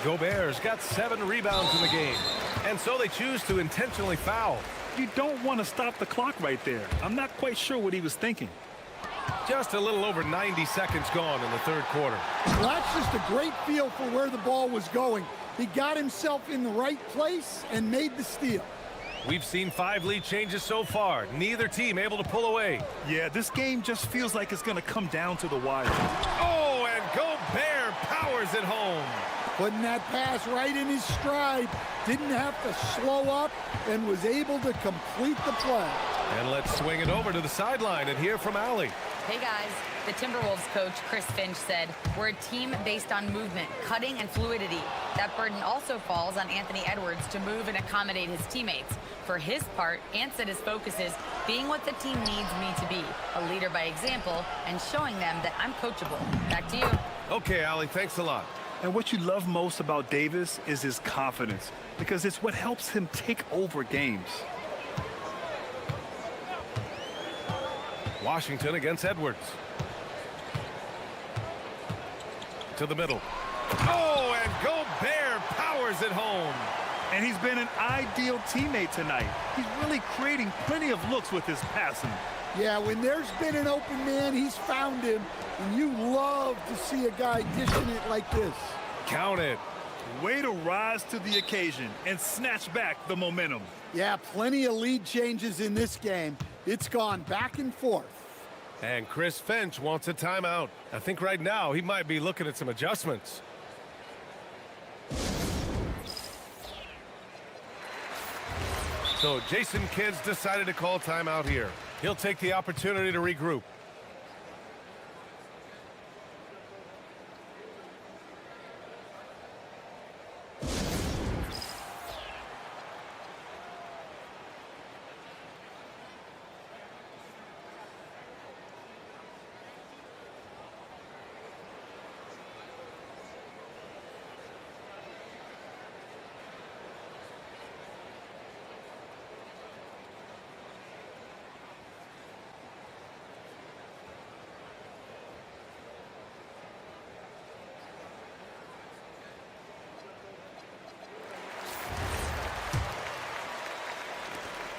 Gobert's got 7 rebounds in the game. And so they choose to intentionally foul. You don't want to stop the clock right there. I'm not quite sure what he was thinking. Just a little over 90 seconds gone in the third quarter. Well, that's just a great feel for where the ball was going. He got himself in the right place and made the steal. We've seen 5 lead changes so far. Neither team able to pull away. Yeah, this game just feels like it's going to come down to the wire. Oh, and Gobert powers it home. Putting that pass right in his stride. Didn't have to slow up and was able to complete the play. And let's swing it over to the sideline and hear from Allie. Hey guys, the Timberwolves coach, Chris Finch, said, "We're a team based on movement, cutting, and fluidity. That burden also falls on Anthony Edwards to move and accommodate his teammates. For his part, Ant said his focus is being what the team needs me to be, a leader by example, and showing them that I'm coachable." Back to you. Okay, Allie, thanks a lot. And what you love most about Davis is his confidence, because it's what helps him take over games. Washington against Edwards. To the middle. Oh, and Gobert powers it home. And he's been an ideal teammate tonight. He's really creating plenty of looks with his passing. Yeah, when there's been an open man, he's found him. And you love to see a guy dishing it like this. Count it. Way to rise to the occasion and snatch back the momentum. Yeah, plenty of lead changes in this game. It's gone back and forth. And Chris Finch wants a timeout. I think right now he might be looking at some adjustments. So Jason Kidd's decided to call timeout here. He'll take the opportunity to regroup.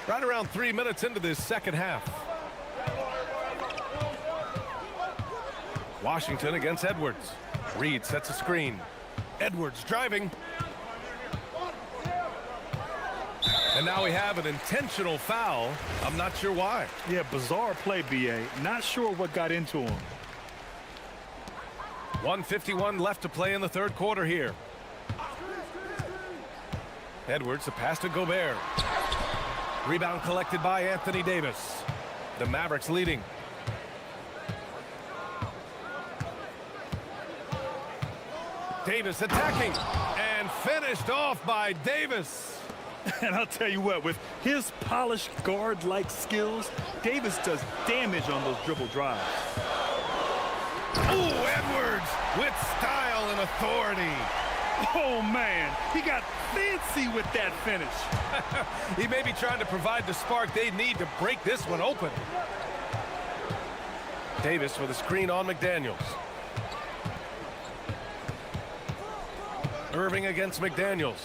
Right around 3 minutes into this second half. Washington against Edwards. Reed sets a screen. Edwards driving. And now we have an intentional foul. I'm not sure why. Yeah, bizarre play, BA. Not sure what got into him. 1:51 left to play in the third quarter here. Edwards, the pass to Gobert. Rebound collected by Anthony Davis. The Mavericks leading. Davis attacking and finished off by Davis. And I'll tell you what, with his polished guard-like skills, Davis does damage on those dribble drives. Ooh, Edwards with style and authority. Oh, man, he got fancy with that finish. He may be trying to provide the spark they need to break this one open. Davis with a screen on McDaniels. Irving against McDaniels.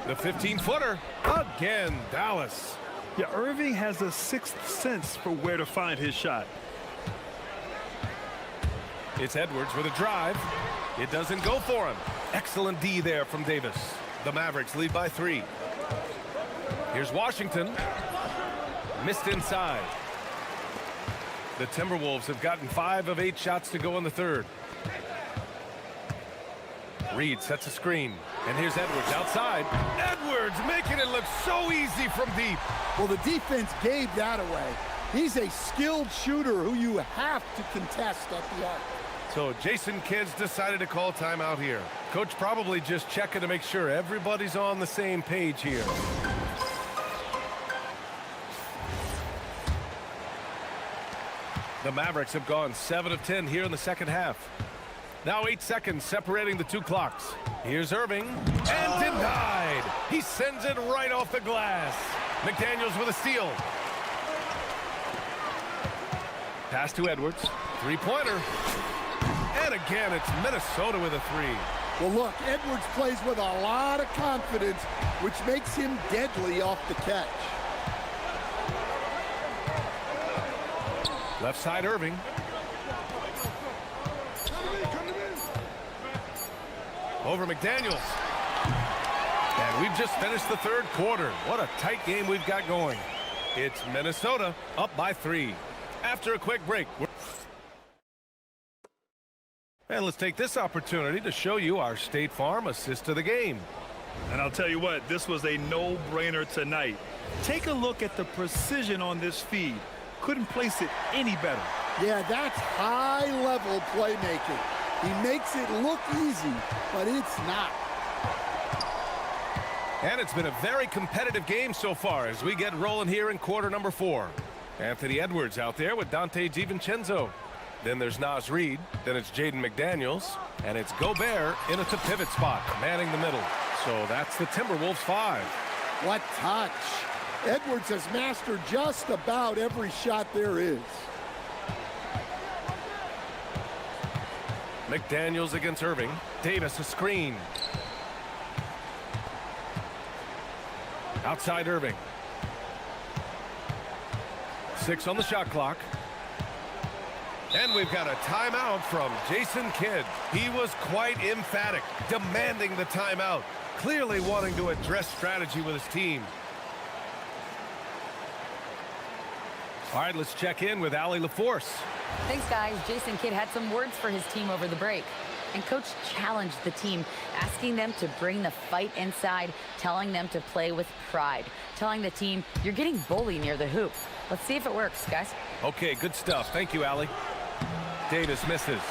The 15-footer. Again, Dallas. Yeah, Irving has a sixth sense for where to find his shot. It's Edwards with a drive. It doesn't go for him. Excellent D there from Davis. The Mavericks lead by 3. Here's Washington. Missed inside. The Timberwolves have gotten 5 of 8 shots to go in the third. Reed sets a screen. And here's Edwards outside. Edwards making it look so easy from deep. Well, the defense gave that away. He's a skilled shooter who you have to contest at the arc. So Jason Kidd's decided to call timeout here. Coach probably just checking to make sure everybody's on the same page here. The Mavericks have gone 7 of 10 here in the second half. Now 8 seconds separating the two clocks. Here's Irving, and denied. He sends it right off the glass. McDaniels with a steal. Pass to Edwards. Three-pointer. And again, it's Minnesota with a three. Well, look, Edwards plays with a lot of confidence, which makes him deadly off the catch. Left side, Irving. Over McDaniels. And we've just finished the third quarter. What a tight game we've got going. It's Minnesota up by 3. After a quick break. And let's take this opportunity to show you our State Farm assist to the game. And I'll tell you what, this was a no-brainer tonight. Take a look at the precision on this feed. Couldn't place it any better. Yeah, that's high-level playmaking. He makes it look easy, but it's not. And it's been a very competitive game so far as we get rolling here in quarter number 4. Anthony Edwards out there with Dante DiVincenzo. Then there's Naz Reid. Then it's Jaden McDaniels. And it's Gobert in at the pivot spot, manning the middle. So that's the Timberwolves 5. What touch. Edwards has mastered just about every shot there is. McDaniels against Irving. Davis a screen. Outside Irving. 6 on the shot clock. And we've got a timeout from Jason Kidd. He was quite emphatic, demanding the timeout, clearly wanting to address strategy with his team. All right, let's check in with Allie LaForce. Thanks, guys. Jason Kidd had some words for his team over the break. And Coach challenged the team, asking them to bring the fight inside, telling them to play with pride, telling the team, you're getting bullied near the hoop. Let's see if it works, guys. Okay, good stuff. Thank you, Allie. Davis misses.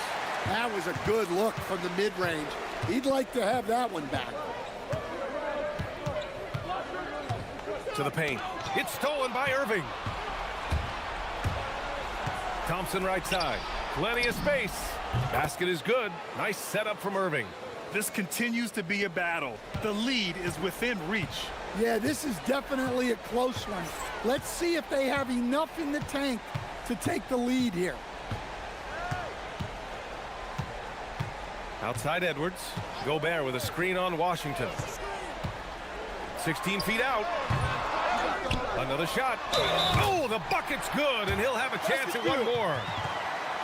That was a good look from the mid-range. He'd like to have that one back. To the paint. It's stolen by Irving. Thompson right side. Plenty of space. Basket is good. Nice setup from Irving. This continues to be a battle. The lead is within reach. Yeah, this is definitely a close one. Let's see if they have enough in the tank to take the lead here. Outside Edwards. Gobert with a screen on Washington. 16 feet out. Another shot. Oh, the bucket's good, and he'll have a chance at one more.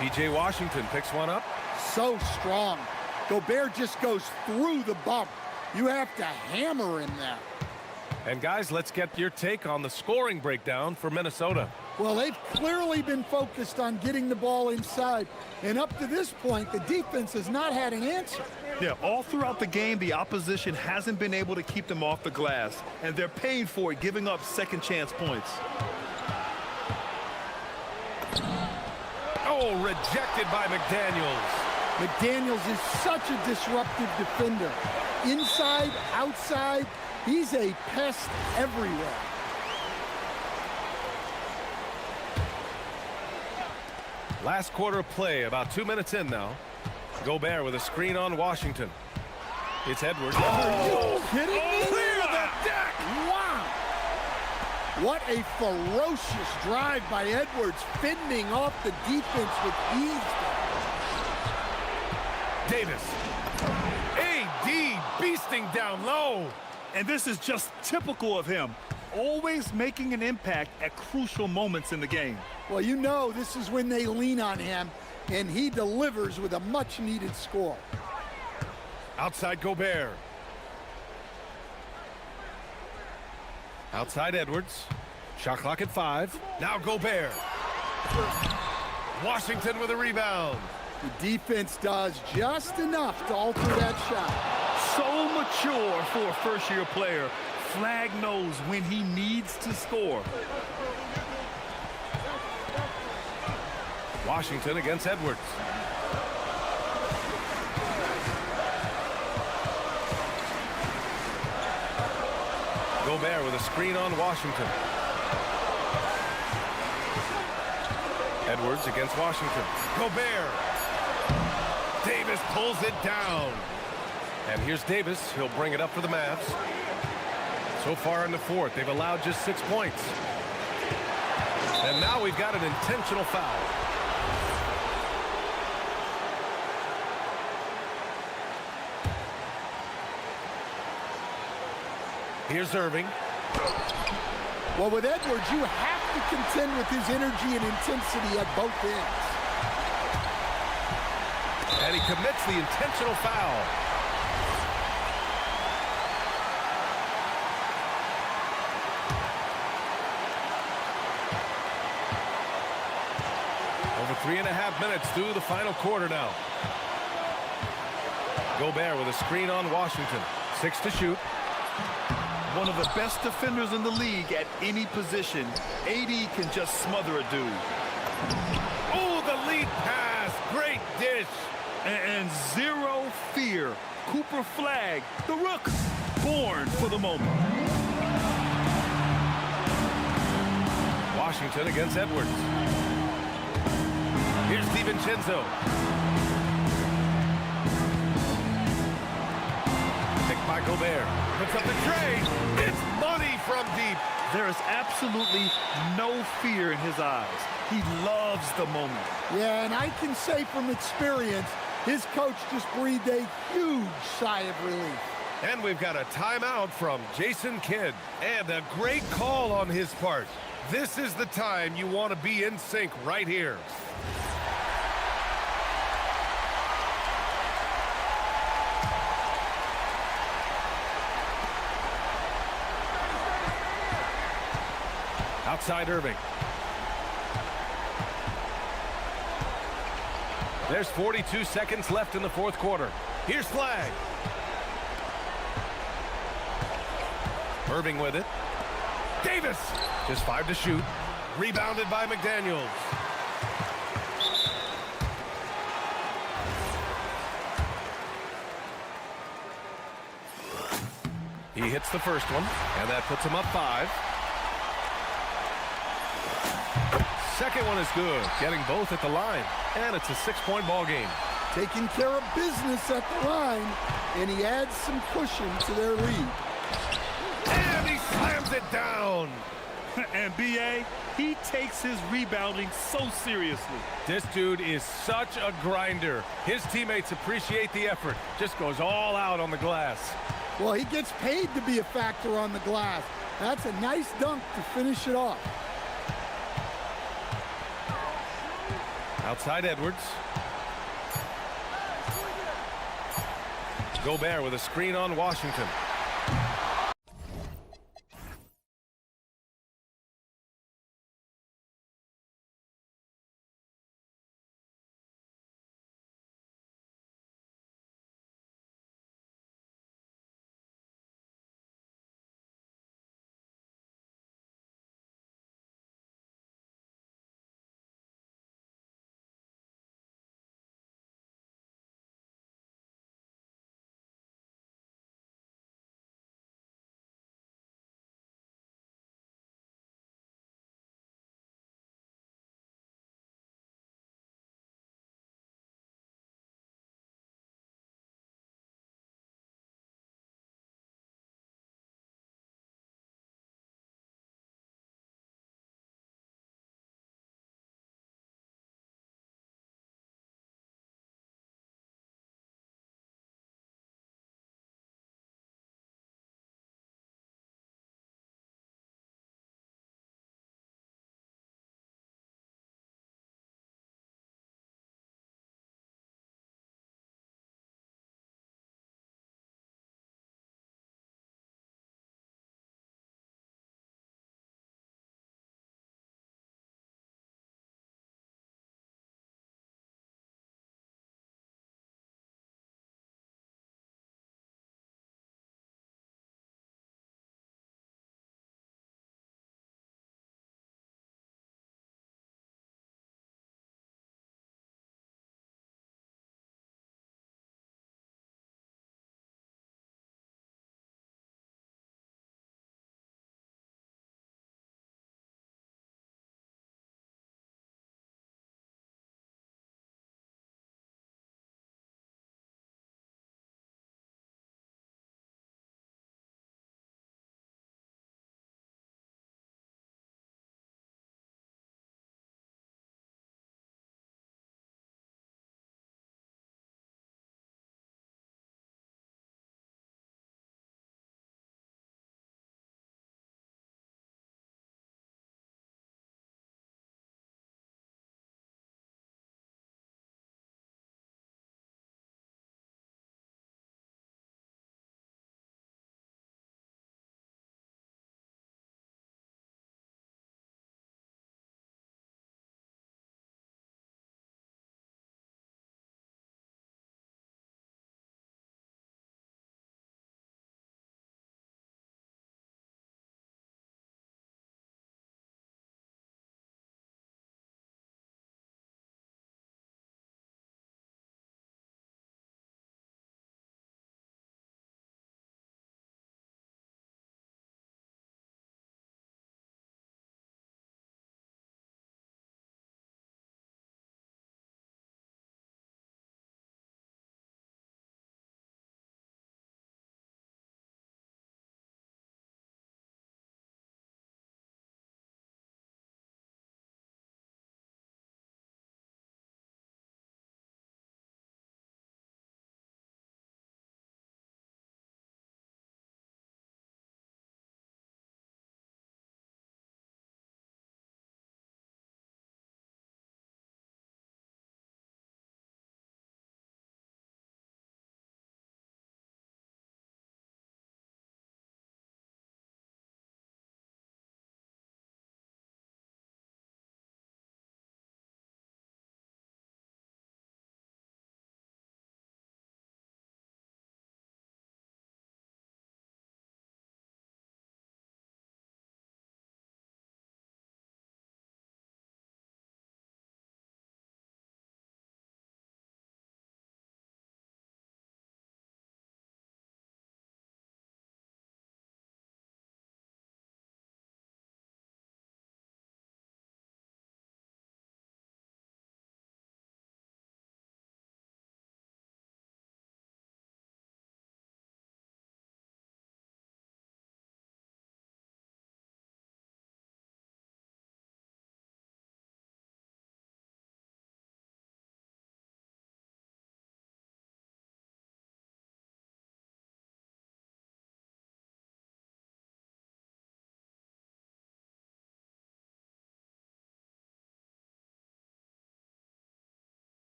P.J. Washington picks one up. So strong. Gobert just goes through the bump. You have to hammer in there. And guys, let's get your take on the scoring breakdown for Minnesota. Well, they've clearly been focused on getting the ball inside. And up to this point, the defense has not had an answer. Yeah, all throughout the game, the opposition hasn't been able to keep them off the glass. And they're paying for it, giving up second chance points. Oh, rejected by McDaniels. McDaniels is such a disruptive defender. Inside, outside, he's a pest everywhere. Last quarter of play, about 2 minutes in now. Gobert with a screen on Washington. It's Edwards. Are you kidding me? Clear the deck! Wow! What a ferocious drive by Edwards, fending off the defense with ease. Davis. AD beasting down low. And this is just typical of him. Always making an impact at crucial moments in the game. Well, you know this is when they lean on him, and he delivers with a much-needed score. Outside Gobert. Outside Edwards. Shot clock at 5. Now Gobert. Washington with a rebound. The defense does just enough to alter that shot. So mature for a first-year player. Flag knows when he needs to score. Washington against Edwards. Gobert with a screen on Washington. Edwards against Washington. Gobert. Davis pulls it down. And here's Davis. He'll bring it up for the Mavs. So far in the fourth, they've allowed just 6 points. And now we've got an intentional foul. Here's Irving. Well, with Edwards, you have to contend with his energy and intensity at both ends. And he commits the intentional foul. Over 3.5 minutes through the final quarter now. Gobert with a screen on Washington. 6 to shoot. One of the best defenders in the league at any position. AD can just smother a dude. Oh, the lead pass. Great dish. And zero fear. Cooper Flag, the rook, born for the moment. Washington against Edwards. Here's DiVincenzo. Picked by Gobert. Puts up the tray. It's money from deep. There is absolutely no fear in his eyes. He loves the moment. Yeah, and I can say from experience, his coach just breathed a huge sigh of relief. And we've got a timeout from Jason Kidd. And a great call on his part. This is the time you want to be in sync right here. Outside Irving. There's 42 seconds left in the fourth quarter. Here's Flag. Irving with it. Davis. Just 5 to shoot. Rebounded by McDaniels. He hits the first one, and that puts him up 5. Second one is good, getting both at the line, and it's a 6-point ball game. Taking care of business at the line, and he adds some cushion to their lead. And he slams it down. And B.A., he takes his rebounding so seriously. This dude is such a grinder. His teammates appreciate the effort. Just goes all out on the glass. Well, he gets paid to be a factor on the glass. That's a nice dunk to finish it off. Outside Edwards. Gobert with a screen on Washington.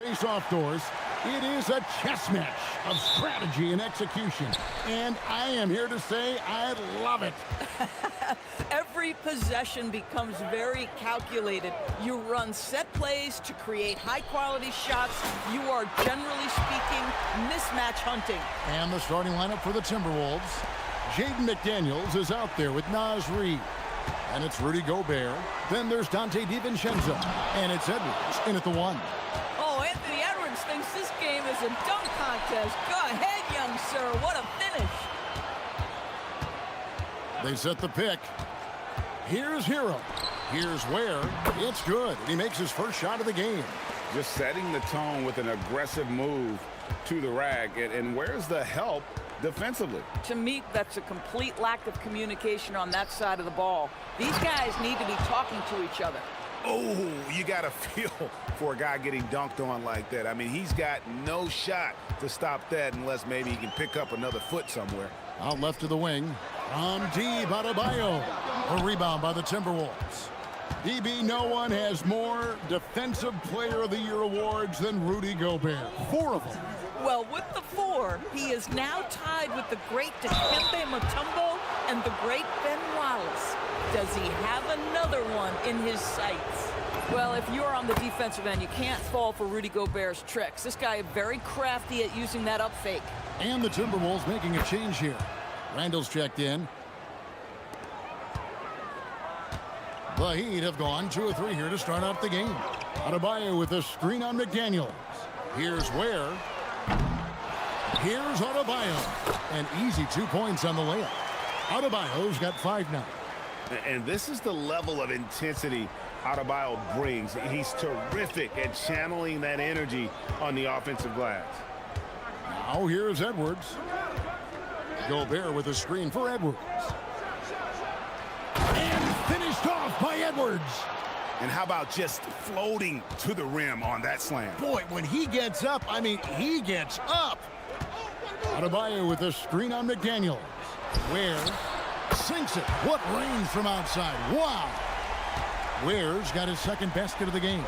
Face-off doors. It is a chess match of strategy and execution. And I am here to say I love it. Every possession becomes very calculated. You run set plays to create high-quality shots. You are, generally speaking, mismatch hunting. And the starting lineup for the Timberwolves. Jaden McDaniels is out there with Naz Reid. And it's Rudy Gobert. Then there's Dante DiVincenzo. And it's Edwards in at the 1. Oh, Anthony Edwards thinks this game is a dunk contest. Go ahead, young sir. What a finish. They set the pick. Here's Hero. Here's Ware. It's good. He makes his first shot of the game. Just setting the tone with an aggressive move to the rack. And where's the help defensively? To me, that's a complete lack of communication on that side of the ball. These guys need to be talking to each other. Oh, you got to feel for a guy getting dunked on like that. I mean, he's got no shot to stop that unless maybe he can pick up another foot somewhere. Out left to the wing. Deep Adebayo. A rebound by the Timberwolves. DB, no one has more Defensive Player of the Year awards than Rudy Gobert. 4 of them. Well, with the 4, he is now tied with the great Dikembe Mutombo and the great Ben Wallace. Does he have another one in his sights? Well, if you're on the defensive end, you can't fall for Rudy Gobert's tricks. This guy is very crafty at using that up fake. And the Timberwolves making a change here. Randall's checked in. The Heat have gone 2 of 3 here to start out the game. Adebayo with a screen on McDaniels. Here's Ware. Here's Adebayo. An easy 2 points on the layup. Adebayo's got 5 now. And this is the level of intensity Adebayo brings. He's terrific at channeling that energy on the offensive glass. Now here's Edwards. Gobert with a screen for Edwards. And finished off by Edwards. And how about just floating to the rim on that slam? Boy, when he gets up, I mean, he gets up. Adebayo with a screen on McDaniels. Ware sinks it. What range from outside. Wow. Ware's got his second basket of the game.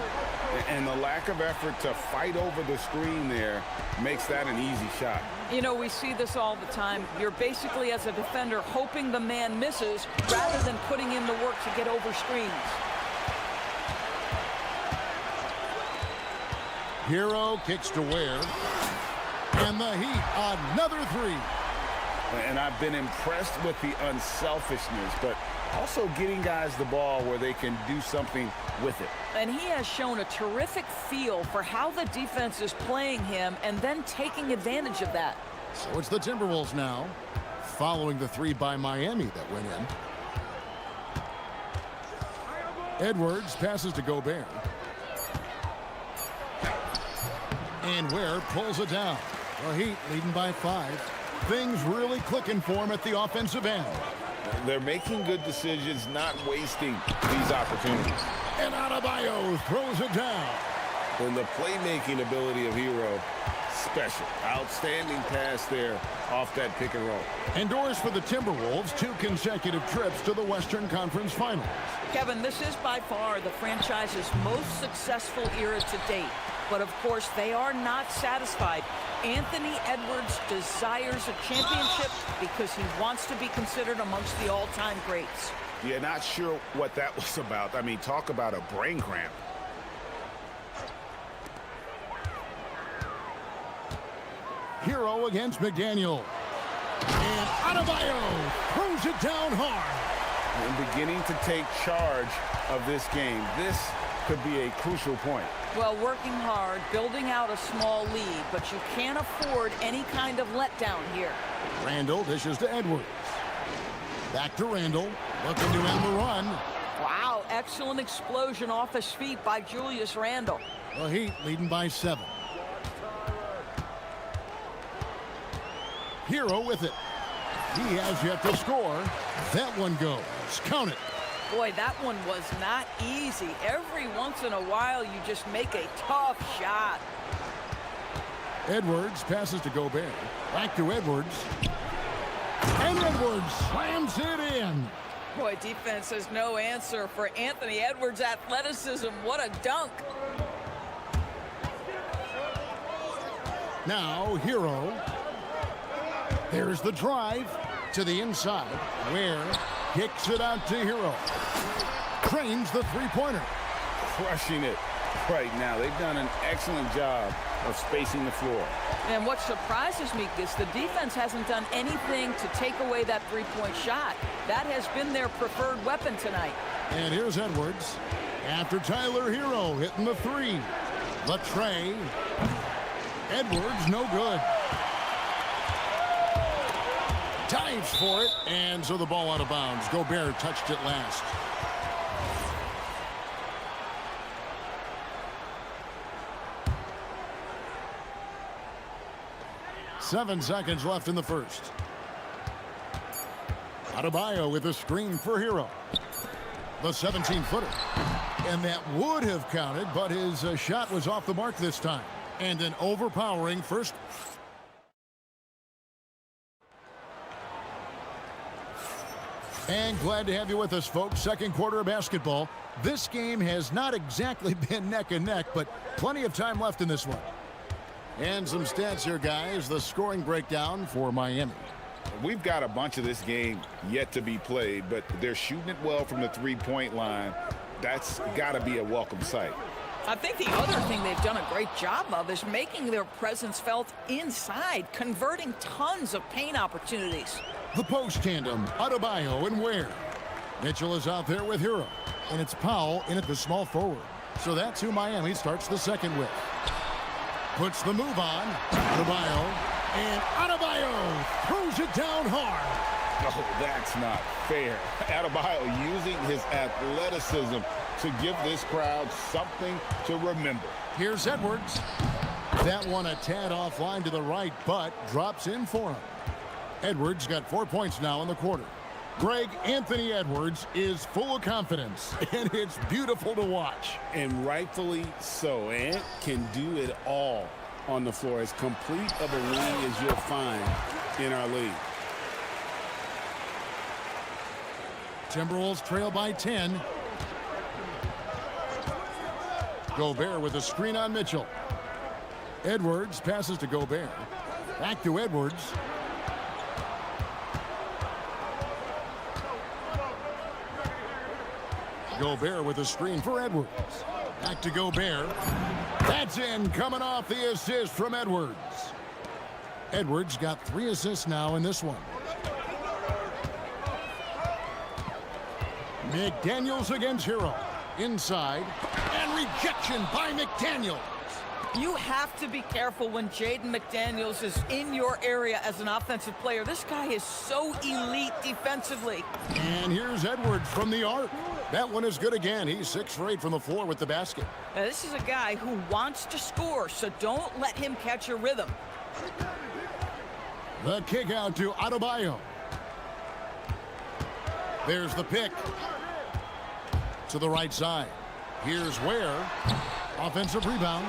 And the lack of effort to fight over the screen there makes that an easy shot. You know, we see this all the time. You're basically, as a defender, hoping the man misses rather than putting in the work to get over screens. Hero kicks to Ware. And the Heat, another 3. And I've been impressed with the unselfishness, but also getting guys the ball where they can do something with it. And he has shown a terrific feel for how the defense is playing him and then taking advantage of that. So it's the Timberwolves now, following the 3 by Miami that went in. Edwards passes to Gobert. And Ware pulls it down. The Heat leading by 5. Things really clicking for him at the offensive end. They're making good decisions, not wasting these opportunities. And Adebayo throws it down. And the playmaking ability of Hero, special. Outstanding pass there off that pick and roll. Endorsed for the Timberwolves, 2 consecutive trips to the Western Conference Finals. Kevin, this is by far the franchise's most successful era to date. But of course, they are not satisfied. Anthony Edwards desires a championship because he wants to be considered amongst the all-time greats. Yeah, not sure what that was about. I mean, talk about a brain cramp. Hero against McDaniel. And Adebayo throws it down hard. And beginning to take charge of this game. This could be a crucial point. Well, working hard, building out a small lead, but you can't afford any kind of letdown here. Randall dishes to Edwards. Back to Randall, looking to end the run. Wow, excellent explosion off his feet by Julius Randle. The Heat leading by 7. Hero with it. He has yet to score. That one goes. Count it. Boy, that one was not easy. Every once in a while, you just make a tough shot. Edwards passes to Gobert. Back to Edwards. And Edwards slams it in. Boy, defense has no answer for Anthony Edwards' athleticism. What a dunk. Now, Hero. There's the drive to the inside. Ware kicks it out to Hero. Trains the three-pointer. Crushing it right now. They've done an excellent job of spacing the floor. And what surprises me is the defense hasn't done anything to take away that three-point shot. That has been their preferred weapon tonight. And here's Edwards. After Tyler Hero hitting the three. The tray. Edwards, no good. Dives for it, and so the ball out of bounds. Gobert touched it last. Seven seconds left in the first. Adebayo with a screen for Hero. The 17-footer. And that would have counted, but his shot was off the mark this time. And an overpowering first. And glad to have you with us, folks. Second quarter of basketball. This game has not exactly been neck and neck, but plenty of time left in this one. And some stats here, guys. The scoring breakdown for Miami. We've got a bunch of this game yet to be played, but they're shooting it well from the three-point line. That's got to be a welcome sight. I think the other thing they've done a great job of is making their presence felt inside, converting tons of paint opportunities. The post tandem, Adebayo and Ware. Mitchell is out there with Hero, and it's Powell in at the small forward. So that's who Miami starts the second with. Puts the move on, Adebayo, and Adebayo throws it down hard. Oh, that's not fair. Adebayo using his athleticism to give this crowd something to remember. Here's Edwards. That one a tad offline to the right, but drops in for him. Edwards got 4 points now in the quarter. Greg Anthony Edwards is full of confidence, and it's beautiful to watch. And rightfully so. Ant can do it all on the floor. As complete of a wing as you'll find in our league. Timberwolves trail by 10. Gobert with a screen on Mitchell. Edwards passes to Gobert. Back to Edwards. Gobert with a screen for Edwards. Back to Gobert. That's in, coming off the assist from Edwards. Edwards got 3 assists now in this one. McDaniels against Hero. Inside. And rejection by McDaniels. You have to be careful when Jaden McDaniels is in your area as an offensive player. This guy is so elite defensively. And here's Edwards from the arc. That one is good again. He's 6 for 8 from the floor with the basket. Now, this is a guy who wants to score, so don't let him catch a rhythm. The kick out to Adebayo. There's the pick. To the right side. Here's Ware. Offensive rebound.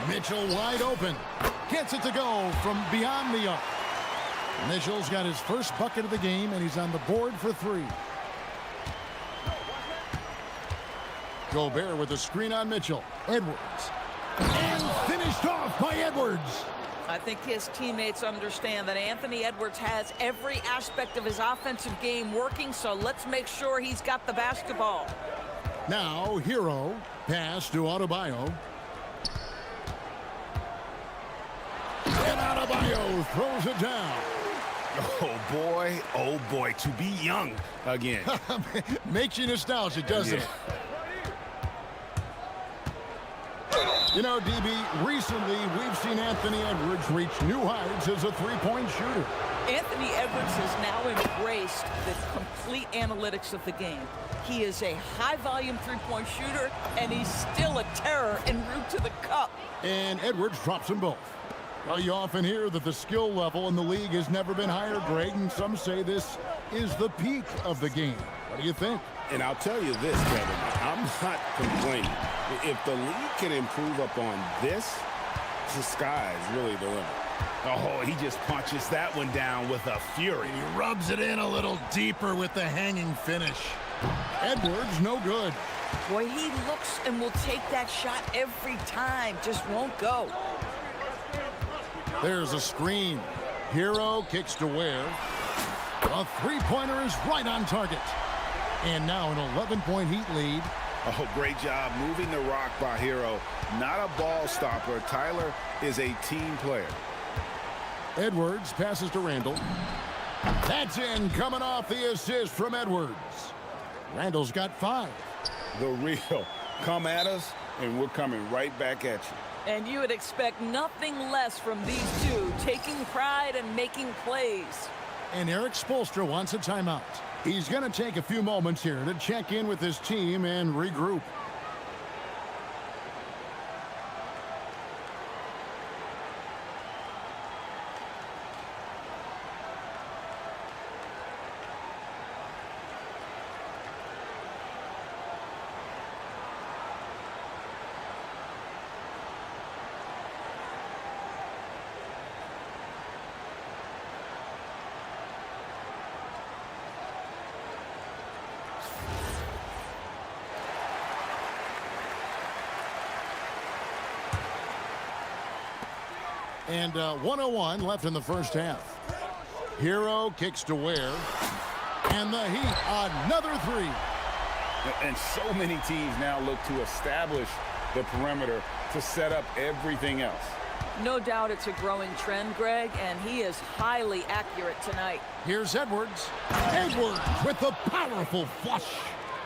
Mitchell wide open. Gets it to go from beyond the arc. Mitchell's got his first bucket of the game, and he's on the board for 3. Gobert with a screen on Mitchell. Edwards. And finished off by Edwards. I think his teammates understand that Anthony Edwards has every aspect of his offensive game working, so let's make sure he's got the basketball. Now, Hero. Pass to Adebayo. And Adebayo throws it down. Oh boy, to be young again. Makes you nostalgic, doesn't it? You know, DB, recently we've seen Anthony Edwards reach new heights as a three-point shooter. Anthony Edwards has now embraced the complete analytics of the game. He is a high-volume three-point shooter, and he's still a terror en route to the cup. And Edwards drops them both. Well, you often hear that the skill level in the league has never been higher, Greg, and some say this is the peak of the game. What do you think? And I'll tell you this, Kevin, I'm not complaining. If the league can improve upon this, the sky is really the limit. Oh, he just punches that one down with a fury. He rubs it in a little deeper with the hanging finish. Edwards, no good. Boy, he looks and will take that shot every time, just won't go. There's a screen. Hero kicks to Ware. A three-pointer is right on target. And now an 11-point Heat lead. Oh, great job moving the rock by Hero. Not a ball stopper. Tyler is a team player. Edwards passes to Randall. That's in, coming off the assist from Edwards. Randall's got 5. The real. Come at us, and we're coming right back at you. And you would expect nothing less from these two, taking pride and making plays. And Eric Spoelstra wants a timeout. He's going to take a few moments here to check in with his team and regroup. And 1:01 left in the first half. Hero kicks to Ware. And the Heat, another 3. And so many teams now look to establish the perimeter to set up everything else. No doubt it's a growing trend, Greg, and he is highly accurate tonight. Here's Edwards. Edwards with the powerful flush.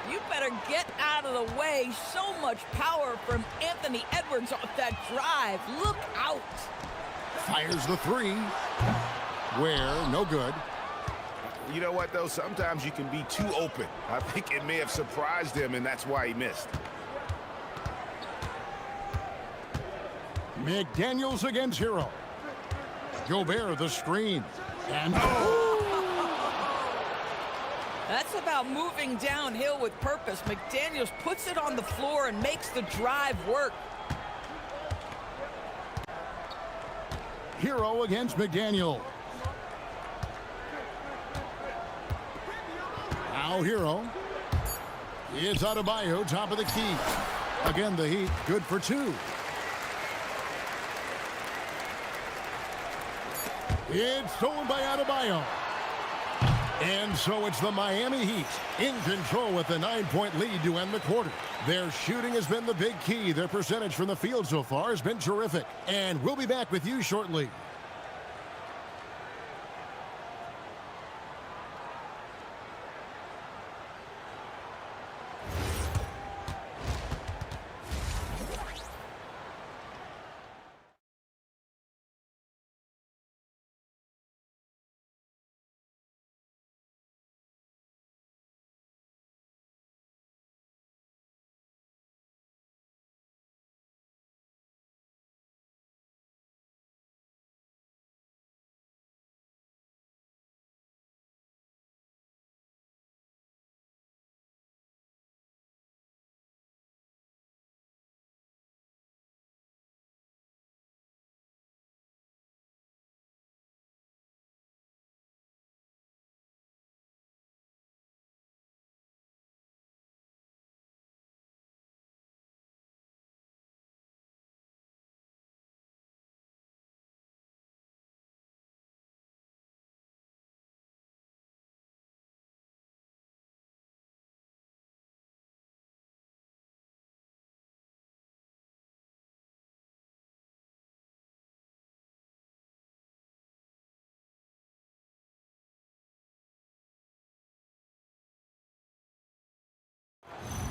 You better get out of the way. So much power from Anthony Edwards off that drive. Look out. Fires the 3. Ware, no good. You know what, though? Sometimes you can be too open. I think it may have surprised him, and that's why he missed. McDaniels against Hero. Gobert the screen. And That's about moving downhill with purpose. McDaniels puts it on the floor and makes the drive work. Hero against McDaniel. Now Hero. It's Adebayo, top of the key. Again, the Heat, good for 2. It's stolen by Adebayo. And so it's the Miami Heat in control with a 9-point lead to end the quarter. Their shooting has been the big key. Their percentage from the field so far has been terrific. And we'll be back with you shortly.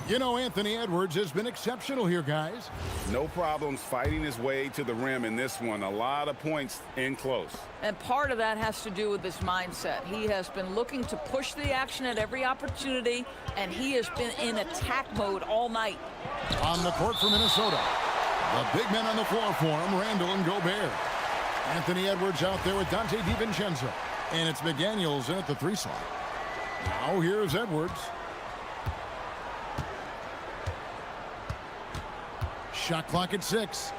You know, Anthony Edwards has been exceptional here, guys. No problems fighting his way to the rim in this one. A lot of points in close. And part of that has to do with his mindset. He has been looking to push the action at every opportunity, and he has been in attack mode all night. On the court for Minnesota, the big men on the floor for him, Randall and Gobert. Anthony Edwards out there with Dante DiVincenzo. And it's McDaniels in at the 3 slot. Now here's Edwards. Shot clock at 6.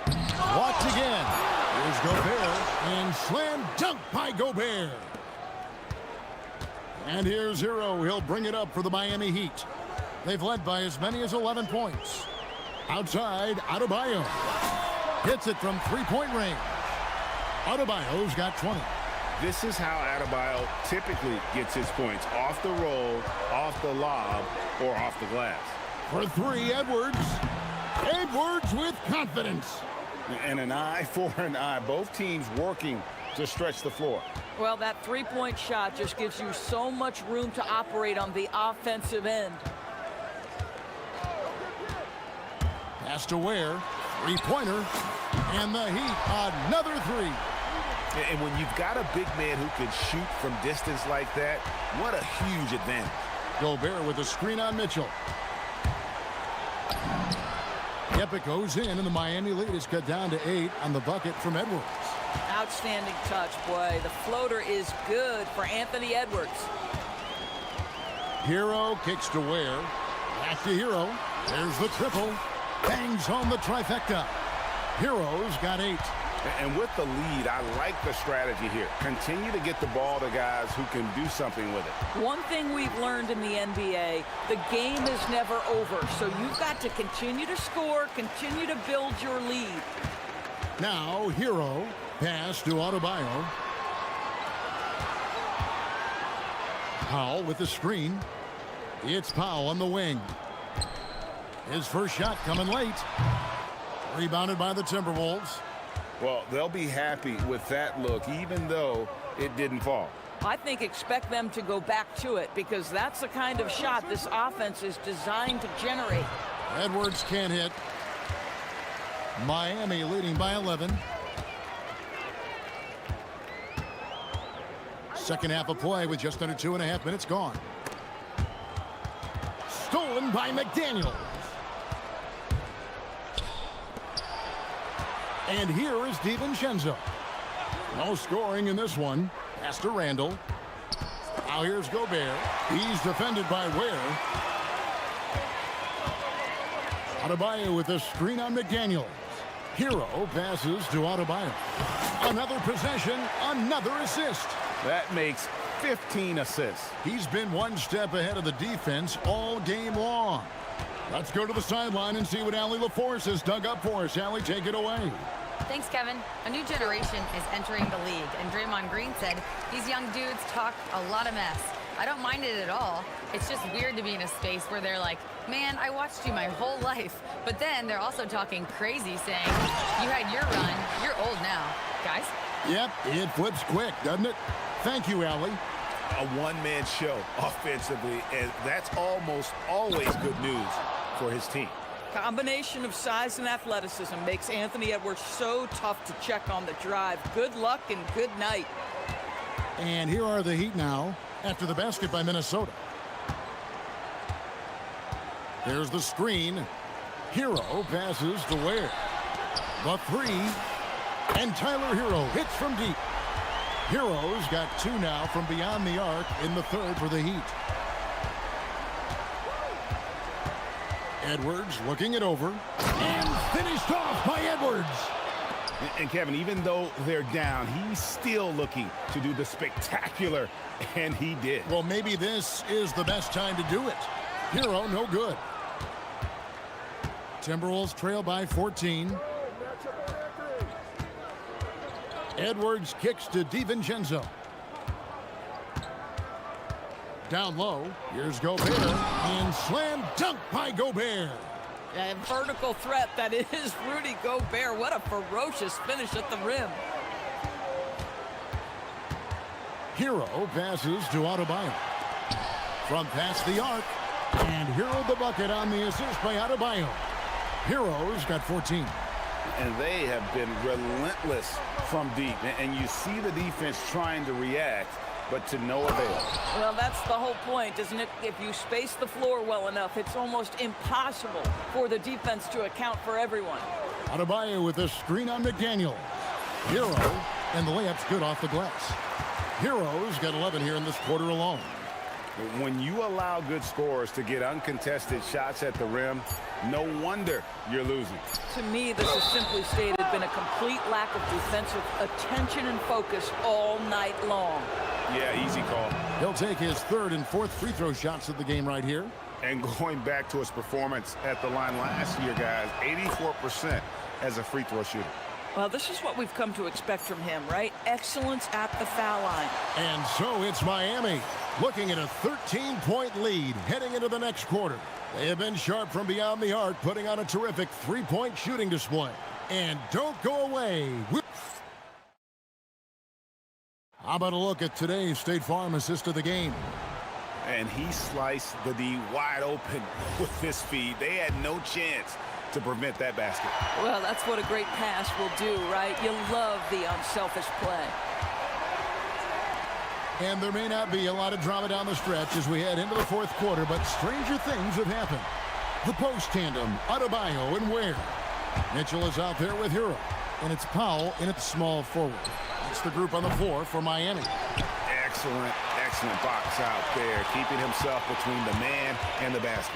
Blocked again. Here's Gobert. And slam dunk by Gobert. And here's Hero. He'll bring it up for the Miami Heat. They've led by as many as 11 points. Outside, Adebayo. Hits it from 3-point range. Adebayo's got 20. This is how Adebayo typically gets his points. Off the roll, off the lob, or off the glass. For three, Edwards. Edwards with confidence. And an eye for an eye. Both teams working to stretch the floor. Well, that three-point shot just gives you so much room to operate on the offensive end. Pass to Ware. Three-pointer. And the Heat, another three. And when you've got a big man who can shoot from distance like that, what a huge advantage. Gobert with a screen on Mitchell. Epic goes in, and the Miami lead is cut down to 8 on the bucket from Edwards. Outstanding touch, boy. The floater is good for Anthony Edwards. Hero kicks to Ware. Back to Hero. There's the triple. Bangs home the trifecta. Hero's got 8. And with the lead, I like the strategy here. Continue to get the ball to guys who can do something with it. One thing we've learned in the NBA, the game is never over. So you've got to continue to score, continue to build your lead. Now, Hero. Pass to Adebayo. Powell with the screen. It's Powell on the wing. His first shot coming late. Rebounded by the Timberwolves. Well, they'll be happy with that look, even though it didn't fall. I think expect them to go back to it because that's the kind of shot this offense is designed to generate. Edwards can't hit. Miami leading by 11. Second half of play with just under 2.5 minutes gone. Stolen by McDaniels. And here is DiVincenzo. No scoring in this one. Pass to Randall. Now here's Gobert. He's defended by Ware. Adebayo with a screen on McDaniels. Hero passes to Adebayo. Another possession, another assist. That makes 15 assists. He's been one step ahead of the defense all game long. Let's go to the sideline and see what Allie LaForce has dug up for us. Allie, take it away. Thanks, Kevin. A new generation is entering the league, and Draymond Green said these young dudes talk a lot of mess. I don't mind it at all. It's just weird to be in a space where they're like, man, I watched you my whole life. But then they're also talking crazy, saying, you had your run, you're old now. Guys? Yep, it flips quick, doesn't it? Thank you, Allie. A one-man show offensively, and that's almost always good news for his team. Combination of size and athleticism makes Anthony Edwards so tough to check on the drive. Good luck and good night. And here are the Heat now after the basket by Minnesota. There's the screen. Hero passes to Ware. The three. And Tyler Hero hits from deep. Hero's got 2 now from beyond the arc in the third for the Heat. Edwards looking it over. And finished off by Edwards. And Kevin, even though they're down, he's still looking to do the spectacular, and he did. Well, maybe this is the best time to do it. Hero, no good. Timberwolves trail by 14. Edwards kicks to DiVincenzo. Down low, here's Gobert, and slam dunk by Gobert. A vertical threat that is Rudy Gobert. What a ferocious finish at the rim. Hero passes to Adebayo. From past the arc, and Hero the bucket on the assist by Adebayo. Hero's got 14. And they have been relentless from deep. And you see the defense trying to react, but to no avail. Well, that's the whole point, isn't it? If you space the floor well enough, it's almost impossible for the defense to account for everyone. Adebayo with a screen on McDaniel. Hero, and the layup's good off the glass. Hero's got 11 here in this quarter alone. When you allow good scorers to get uncontested shots at the rim, no wonder you're losing. To me, this has simply stated been a complete lack of defensive attention and focus all night long. Yeah, easy call. He'll take his third and fourth free throw shots of the game right here. And going back to his performance at the line last year, guys, 84% as a free throw shooter. Well, this is what we've come to expect from him, right? Excellence at the foul line. And so it's Miami looking at a 13-point lead heading into the next quarter. They have been sharp from beyond the arc, putting on a terrific three-point shooting display. And don't go away. How about a look at today's State Farm assist of the game? And he sliced the D wide open with his feed. They had no chance to prevent that basket. Well, that's what a great pass will do, right? You love the unselfish play. And there may not be a lot of drama down the stretch as we head into the fourth quarter, but stranger things have happened. The post tandem, Adebayo and Ware. Mitchell is out there with Hero, and it's Powell in at small forward. That's the group on the floor for Miami. Excellent, excellent box out there, keeping himself between the man and the basket.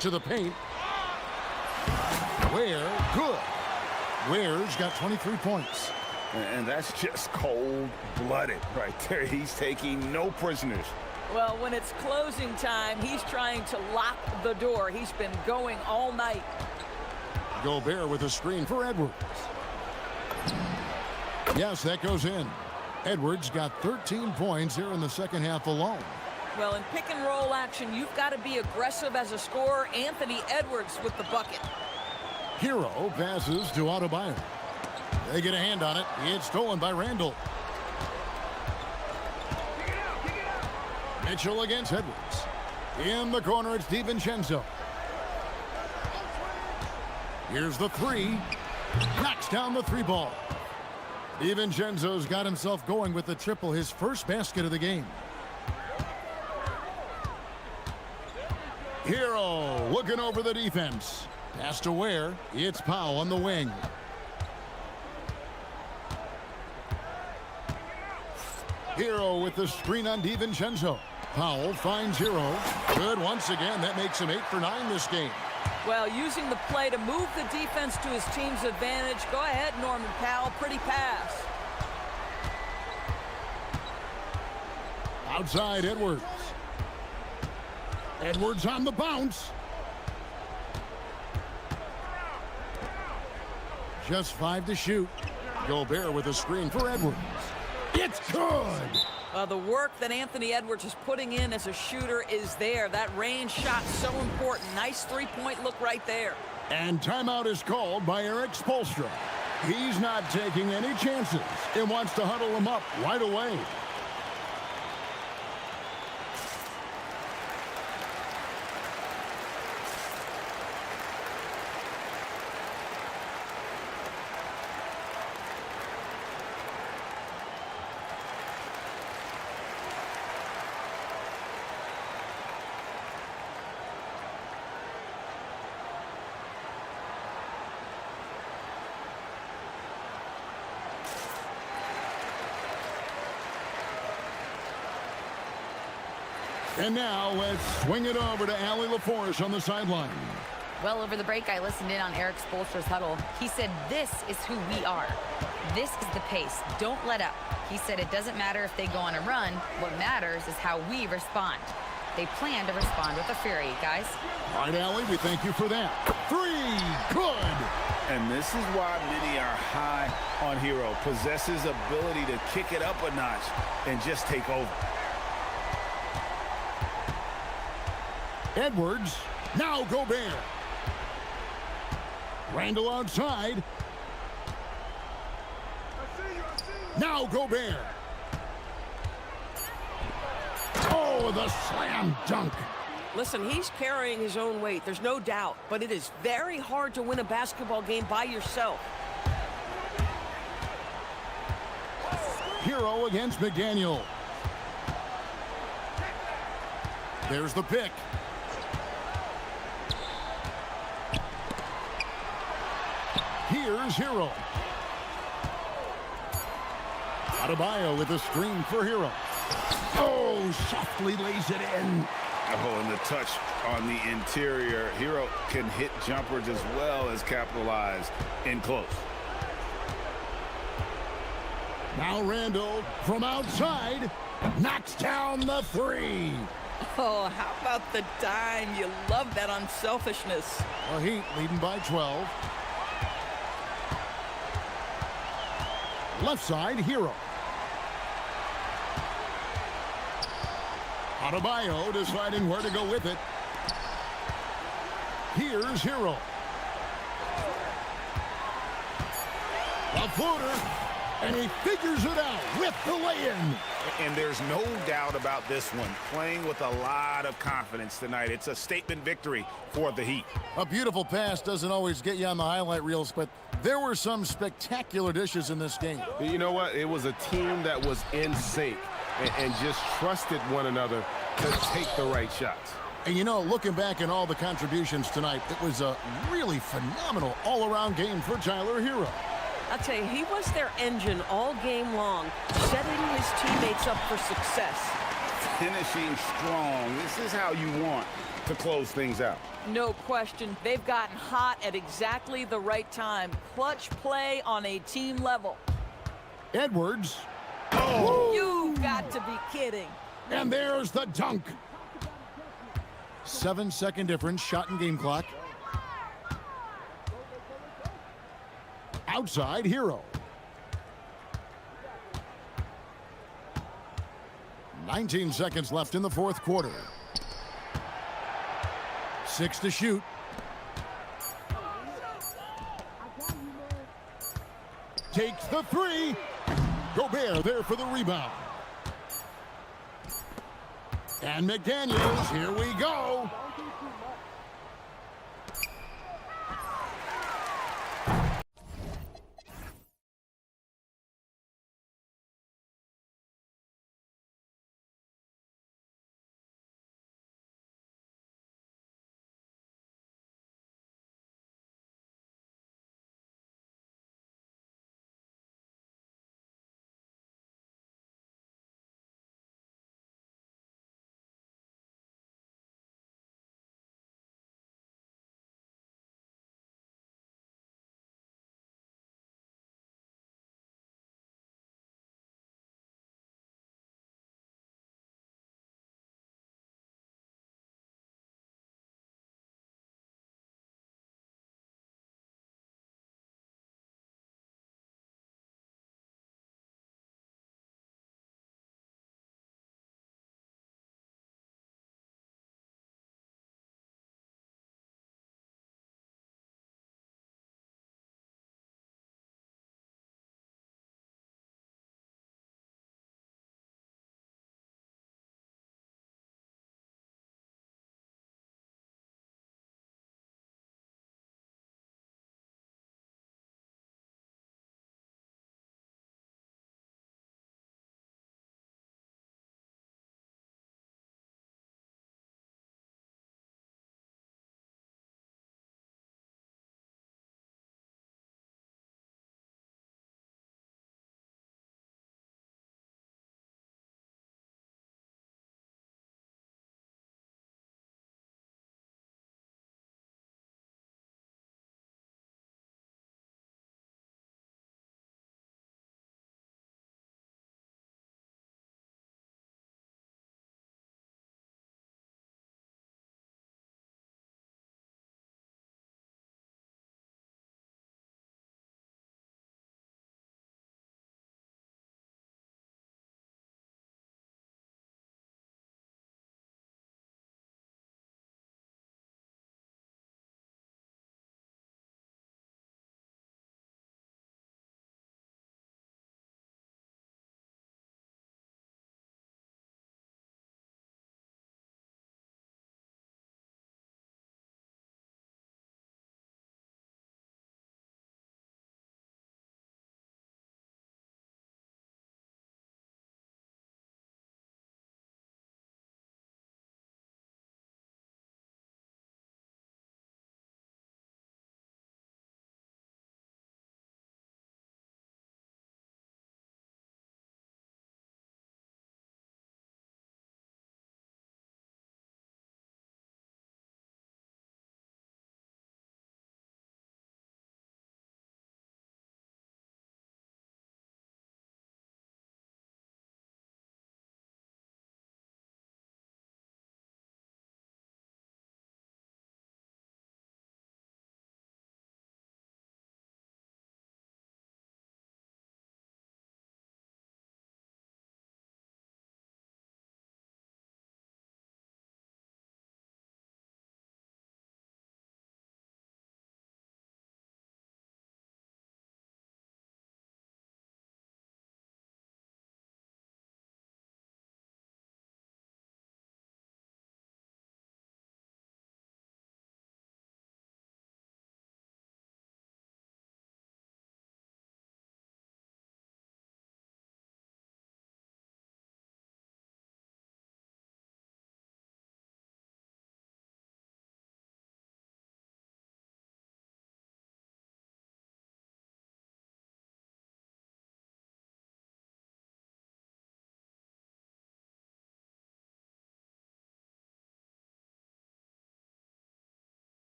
To the paint. Ware, good. Ware's got 23 points. And that's just cold-blooded right there. He's taking no prisoners. Well, when it's closing time, he's trying to lock the door. He's been going all night. Gobert with a screen for Edwards. Yes, that goes in. Edwards got 13 points here in the second half alone. Well, in pick-and-roll action, you've got to be aggressive as a scorer. Anthony Edwards with the bucket. Hero passes to Adebayo. They get a hand on it. It's stolen by Randall. Mitchell against Edwards. In the corner, it's DiVincenzo. Here's the three. Knocks down the three ball. DiVincenzo's got himself going with the triple, his first basket of the game. Hero looking over the defense. Pass to Ware. It's Powell on the wing. Hero with the screen on DiVincenzo. Powell finds Hero. Good once again. That makes him 8 for 9 this game. Well, using the play to move the defense to his team's advantage. Go ahead, Norman Powell. Pretty pass. Outside Edwards. Edwards on the bounce. Just 5 to shoot. Gobert with a screen for Edwards. It's good. The work that Anthony Edwards is putting in as a shooter is there. That range shot so important. Nice three-point look right there. And timeout is called by Eric Spoelstra. He's not taking any chances and wants to huddle him up right away. And now let's swing it over to Allie LaForce on the sideline. Well, over the break, I listened in on Eric Spoelstra's huddle. He said, this is who we are. This is the pace. Don't let up. He said it doesn't matter if they go on a run. What matters is how we respond. They plan to respond with a fury, guys. All right, Allie, we thank you for that. 3, good. And this is why many are high on Hero. Possesses ability to kick it up a notch and just take over. Edwards, now Gobert. Randall outside. Now Gobert. Oh, the slam dunk. Listen, he's carrying his own weight. There's no doubt. But it is very hard to win a basketball game by yourself. Hero against McDaniel. There's the pick. Here's Hero. Adebayo with a screen for Hero. Oh, softly lays it in. Oh, and the touch on the interior. Hero can hit jumpers as well as capitalize in close. Now Randall from outside knocks down the three. Oh, how about the dime? You love that unselfishness. The Heat leading by 12. Left side, Hero. Adebayo deciding where to go with it. Here's Hero. A floater, and he figures it out with the lay-in. And there's no doubt about this one. Playing with a lot of confidence tonight. It's a statement victory for the Heat. A beautiful pass doesn't always get you on the highlight reels, but there were some spectacular dishes in this game. You know what? It was a team that was in sync and just trusted one another to take the right shots. And you know, looking back at all the contributions tonight, it was a really phenomenal all-around game for Tyler Hero. I'll tell you, he was their engine all game long, setting his teammates up for success. Finishing strong. This is how you want to close things out. No question. They've gotten hot at exactly the right time. Clutch play on a team level. Edwards. Oh. You've got to be kidding. And there's the dunk. 7-second difference, shot and game clock. Outside, Hero. 19 seconds left in the fourth quarter. 6 to shoot. Takes the three. Gobert there for the rebound. And McDaniels, here we go.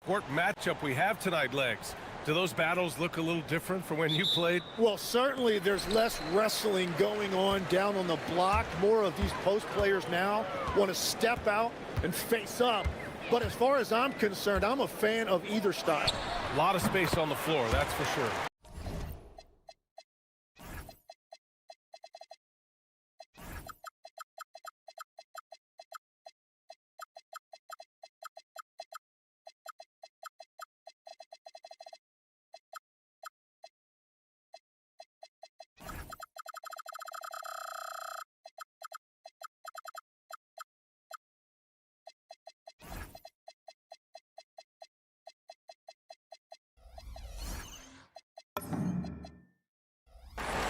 Court matchup we have tonight, Legs. Do those battles look a little different from when you played? Well, certainly there's less wrestling going on down on the block. More of these post players now want to step out and face up. But as far as I'm concerned, I'm a fan of either style. A lot of space on the floor, that's for sure.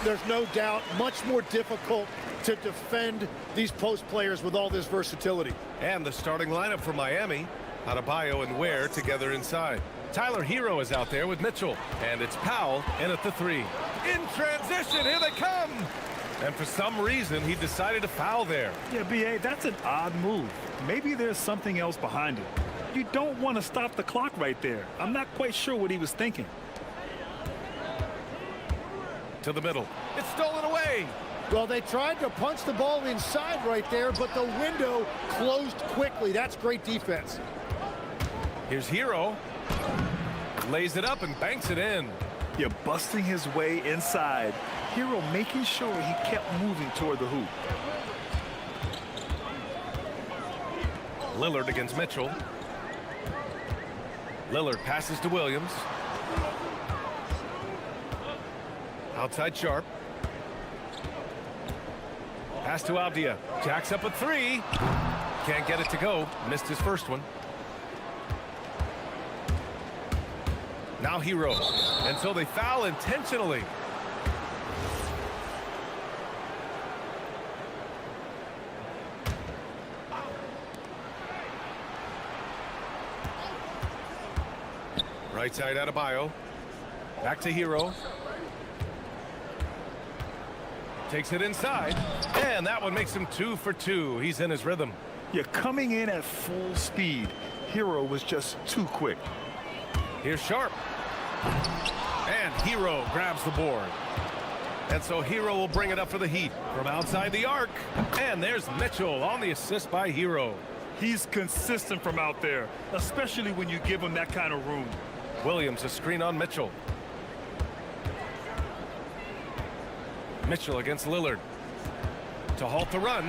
There's no doubt much more difficult to defend these post players with all this versatility. And the starting lineup for Miami, Adebayo and Ware together inside. Tyler Hero is out there with Mitchell, and it's Powell in at the 3. In transition, here they come! And for some reason, he decided to foul there. Yeah, B.A., that's an odd move. Maybe there's something else behind it. You don't want to stop the clock right there. I'm not quite sure what he was thinking. To the middle. It's stolen away. Well, they tried to punch the ball inside right there, but the window closed quickly. That's great defense. Here's Hero. Lays it up and banks it in. You're busting his way inside. Hero making sure he kept moving toward the hoop. Lillard against Mitchell. Lillard passes to Williams. Outside Sharp. Pass to Avdia. Jacks up a 3. Can't get it to go. Missed his first one. Now Hero. And so they foul intentionally. Right side Adebayo. Back to Hero. Takes it inside, and that one makes him 2 for 2. He's in his rhythm. You're coming in at full speed. Hero was just too quick. Here's Sharp. And Hero grabs the board. And so Hero will bring it up for the Heat from outside the arc. And there's Mitchell on the assist by Hero. He's consistent from out there, especially when you give him that kind of room. Williams, a screen on Mitchell. Mitchell against Lillard to halt the run.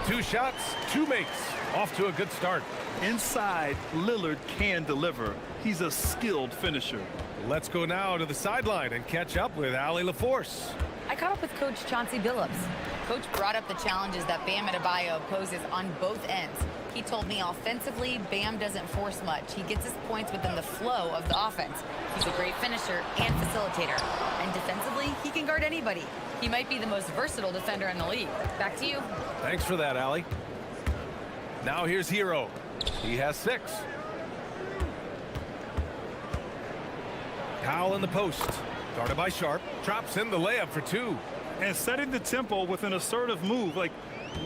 2 shots, 2 makes. Off to a good start. Inside, Lillard can deliver. He's a skilled finisher. Let's go now to the sideline and catch up with Allie LaForce. I caught up with Coach Chauncey Billups. Coach brought up the challenges that Bam Adebayo poses on both ends. He told me offensively, Bam doesn't force much. He gets his points within the flow of the offense. He's a great finisher and facilitator. And defensively, he can guard anybody. He might be the most versatile defender in the league. Back to you. Thanks for that, Allie. Now here's Hero. He has 6. Powell in the post. Guarded by Sharp. Drops in the layup for 2. And setting the tempo with an assertive move. Like,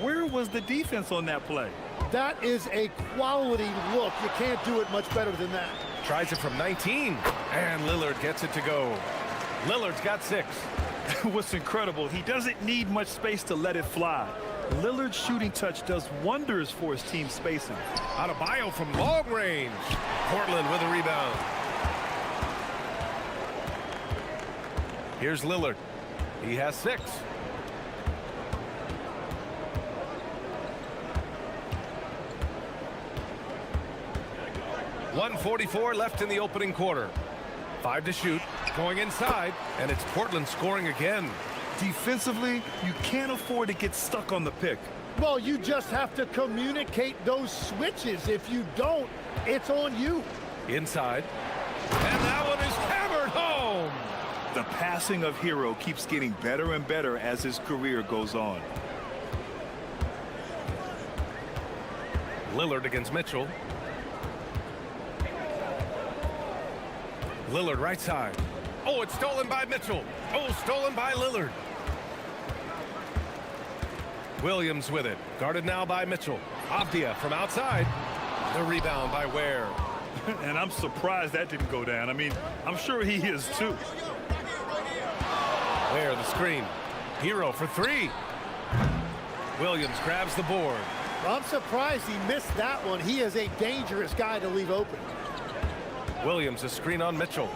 where was the defense on that play? That is a quality look. You can't do it much better than that. Tries it from 19. And Lillard gets it to go. Lillard's got 6. What's incredible, he doesn't need much space to let it fly. Lillard's shooting touch does wonders for his team spacing. Adebayo from long range. Portland with a rebound. Here's Lillard. He has 6. .144 left in the opening quarter. 5 to shoot. Going inside, and it's Portland scoring again. Defensively, you can't afford to get stuck on the pick. Well, you just have to communicate those switches. If you don't, it's on you. Inside. And that one is hammered home. The passing of Hero keeps getting better and better as his career goes on. Lillard against Mitchell. Lillard right side. Oh, it's stolen by Mitchell. Oh, stolen by Lillard. Williams with it. Guarded now by Mitchell. Avdia from outside. The rebound by Ware. And I'm surprised that didn't go down. I mean, I'm sure he is too. There, the screen. Hero for three. Williams grabs the board. I'm surprised he missed that one. He is a dangerous guy to leave open. Williams, a screen on Mitchell.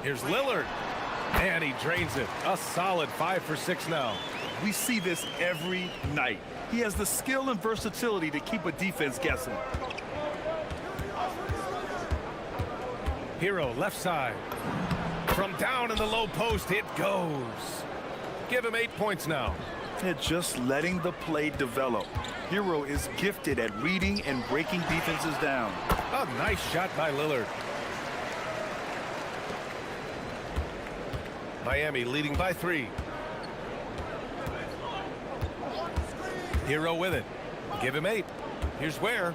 Here's Lillard. And he drains it. A solid 5 for 6 now. We see this every night. He has the skill and versatility to keep a defense guessing. Hero, left side. From down in the low post, it goes. Give him 8 points now. And just letting the play develop. Hero is gifted at reading and breaking defenses down. A nice shot by Lillard. Miami leading by 3. Hero with it. Give him 8. Here's Ware.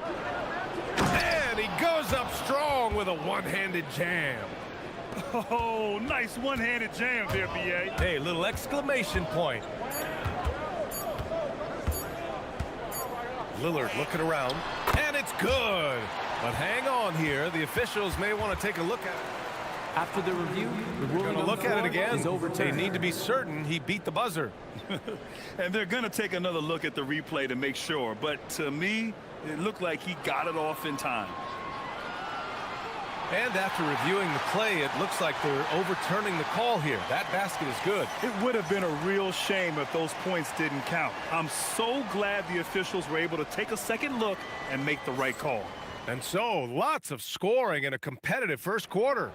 And he goes up strong with a one-handed jam. Oh, nice one-handed jam there, B.A. Hey, little exclamation point. Lillard looking around, and it's good. But hang on here. The officials may want to take a look at it. After the review, the ruling on look the at floor it again. is overturned. They need to be certain he beat the buzzer. And they're going to take another look at the replay to make sure. But to me, it looked like he got it off in time. And after reviewing the play, it looks like they're overturning the call here. That basket is good. It would have been a real shame if those points didn't count. I'm so glad the officials were able to take a second look and make the right call. And so, lots of scoring in a competitive first quarter.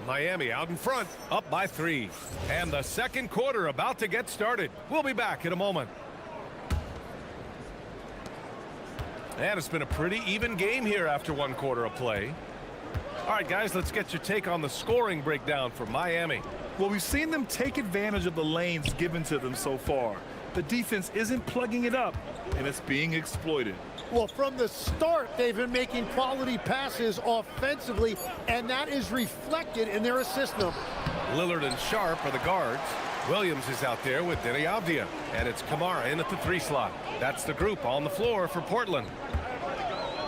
Miami out in front, up by 3. And the second quarter about to get started. We'll be back in a moment. And it's been a pretty even game here after 1 quarter of play. All right, guys, let's get your take on the scoring breakdown for Miami. Well, we've seen them take advantage of the lanes given to them so far. The defense isn't plugging it up, and it's being exploited. Well, from the start, they've been making quality passes offensively, and that is reflected in their assist number. Lillard and Sharp are the guards. Williams is out there with Denny Avdia, and it's Kamara in at the 3 slot. That's the group on the floor for Portland.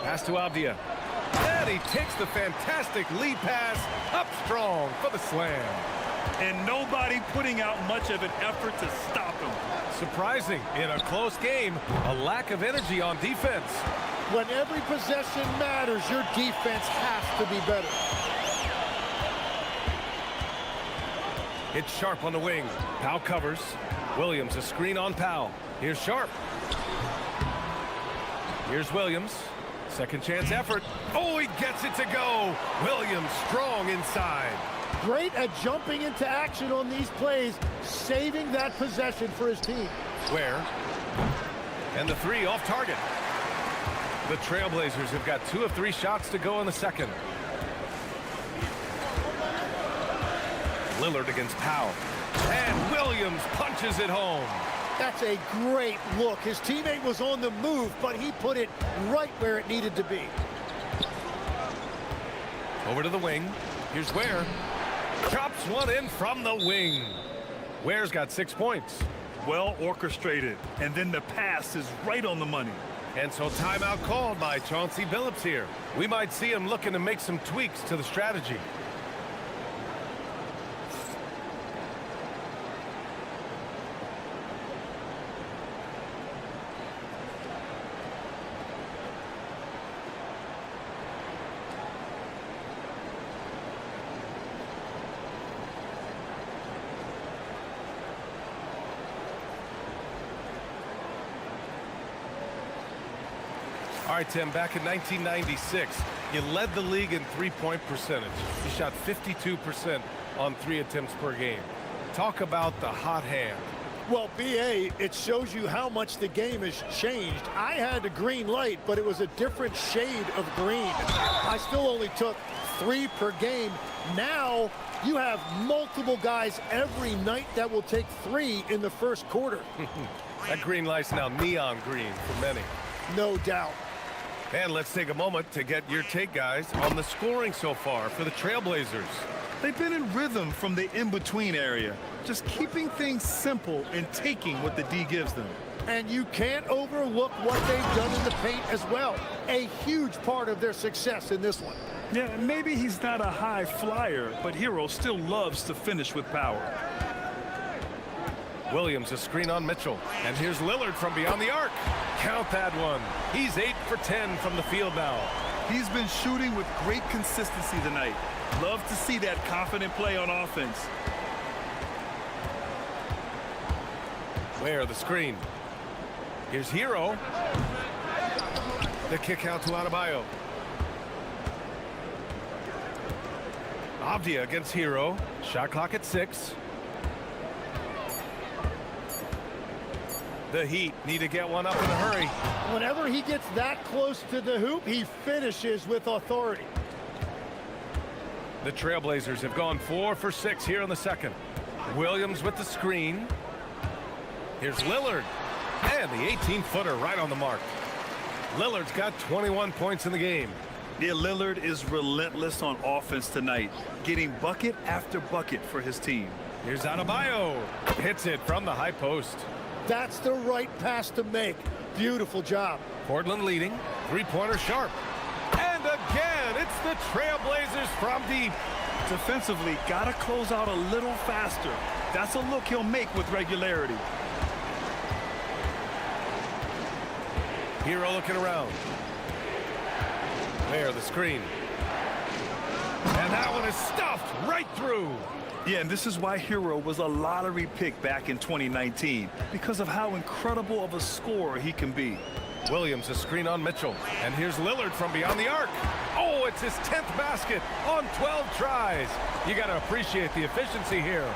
Pass to Avdia. And he takes the fantastic lead pass up strong for the slam. And nobody putting out much of an effort to stop him. Surprising, in a close game, a lack of energy on defense. When every possession matters, your defense has to be better. It's Sharp on the wing. Powell covers. Williams, a screen on Powell. Here's Sharp. Here's Williams. Second chance effort. Oh, he gets it to go. Williams strong inside. Great at jumping into action on these plays, saving that possession for his team. Ware. And the 3 off target. The Trailblazers have got 2 of 3 shots to go in the second. Lillard against Powell. And Williams punches it home. That's a great look. His teammate was on the move, but he put it right where it needed to be. Over to the wing. Here's Ware. Chops one in from the wing. Ware's got 6 points. Well orchestrated. And then the pass is right on the money. And so timeout called by Chauncey Billups here. We might see him looking to make some tweaks to the strategy. All right, Tim, back in 1996, you led the league in three-point percentage. You shot 52% on 3 attempts per game. Talk about the hot hand. Well, BA, it shows you how much the game has changed. I had a green light, but it was a different shade of green. I still only took 3 per game. Now you have multiple guys every night that will take 3 in the first quarter. That green light's now neon green for many. No doubt. And let's take a moment to get your take, guys, on the scoring so far for the Trailblazers. They've been in rhythm from the in-between area, just keeping things simple and taking what the D gives them. And you can't overlook what they've done in the paint as well. A huge part of their success in this one. Yeah, maybe he's not a high flyer, but Hero still loves to finish with power. Williams, a screen on Mitchell. And here's Lillard from beyond the arc. Count that one. He's 8 for 10 from the field now. He's been shooting with great consistency tonight. Love to see that confident play on offense. Where the screen. Here's Hero. The kick out to Adebayo. Avdia against Hero. Shot clock at 6. The Heat need to get one up in a hurry. Whenever he gets that close to the hoop, he finishes with authority. The Trailblazers have gone 4 for 6 here in the second. Williams with the screen. Here's Lillard. And the 18-footer right on the mark. Lillard's got 21 points in the game. Yeah, Lillard is relentless on offense tonight, getting bucket after bucket for his team. Here's Adebayo. Hits it from the high post. That's the right pass to make. Beautiful job. Portland leading. Three-pointer sharp. And again, it's the Trailblazers from deep. Defensively, gotta close out a little faster. That's a look he'll make with regularity. Hero looking around. There, the screen. And that one is stuffed right through. Yeah, and this is why Hero was a lottery pick back in 2019, because of how incredible of a scorer he can be. Williams, a screen on Mitchell. And here's Lillard from beyond the arc. Oh, it's his 10th basket on 12 tries. You got to appreciate the efficiency here.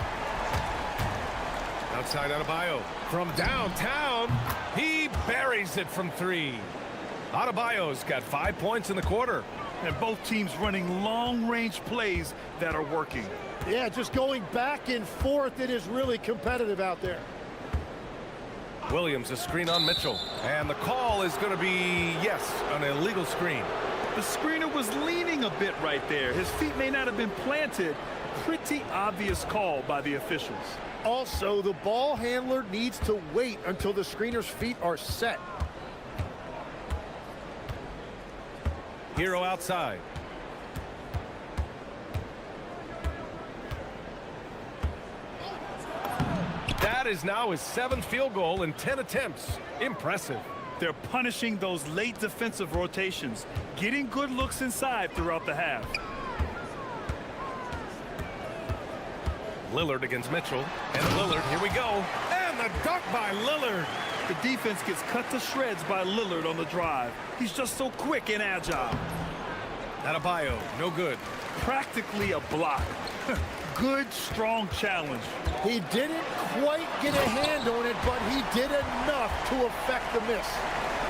Outside Adebayo. From downtown, he buries it from 3. Adebayo's got 5 points in the quarter. And both teams running long-range plays that are working. Yeah, just going back and forth. It is really competitive out there. Williams, a screen on Mitchell. And the call is going to be, yes, an illegal screen. The screener was leaning a bit right there. His feet may not have been planted. Pretty obvious call by the officials. Also, the ball handler needs to wait until the screener's feet are set. Hero outside. That is now his 7th field goal in 10 attempts. Impressive. They're punishing those late defensive rotations, getting good looks inside throughout the half. Lillard against Mitchell. And Lillard, here we go. And the dunk by Lillard. The defense gets cut to shreds by Lillard on the drive. He's just so quick and agile. Adebayo, no good. Practically a block. Good, strong challenge. He didn't quite get a hand on it, but he did enough to affect the miss.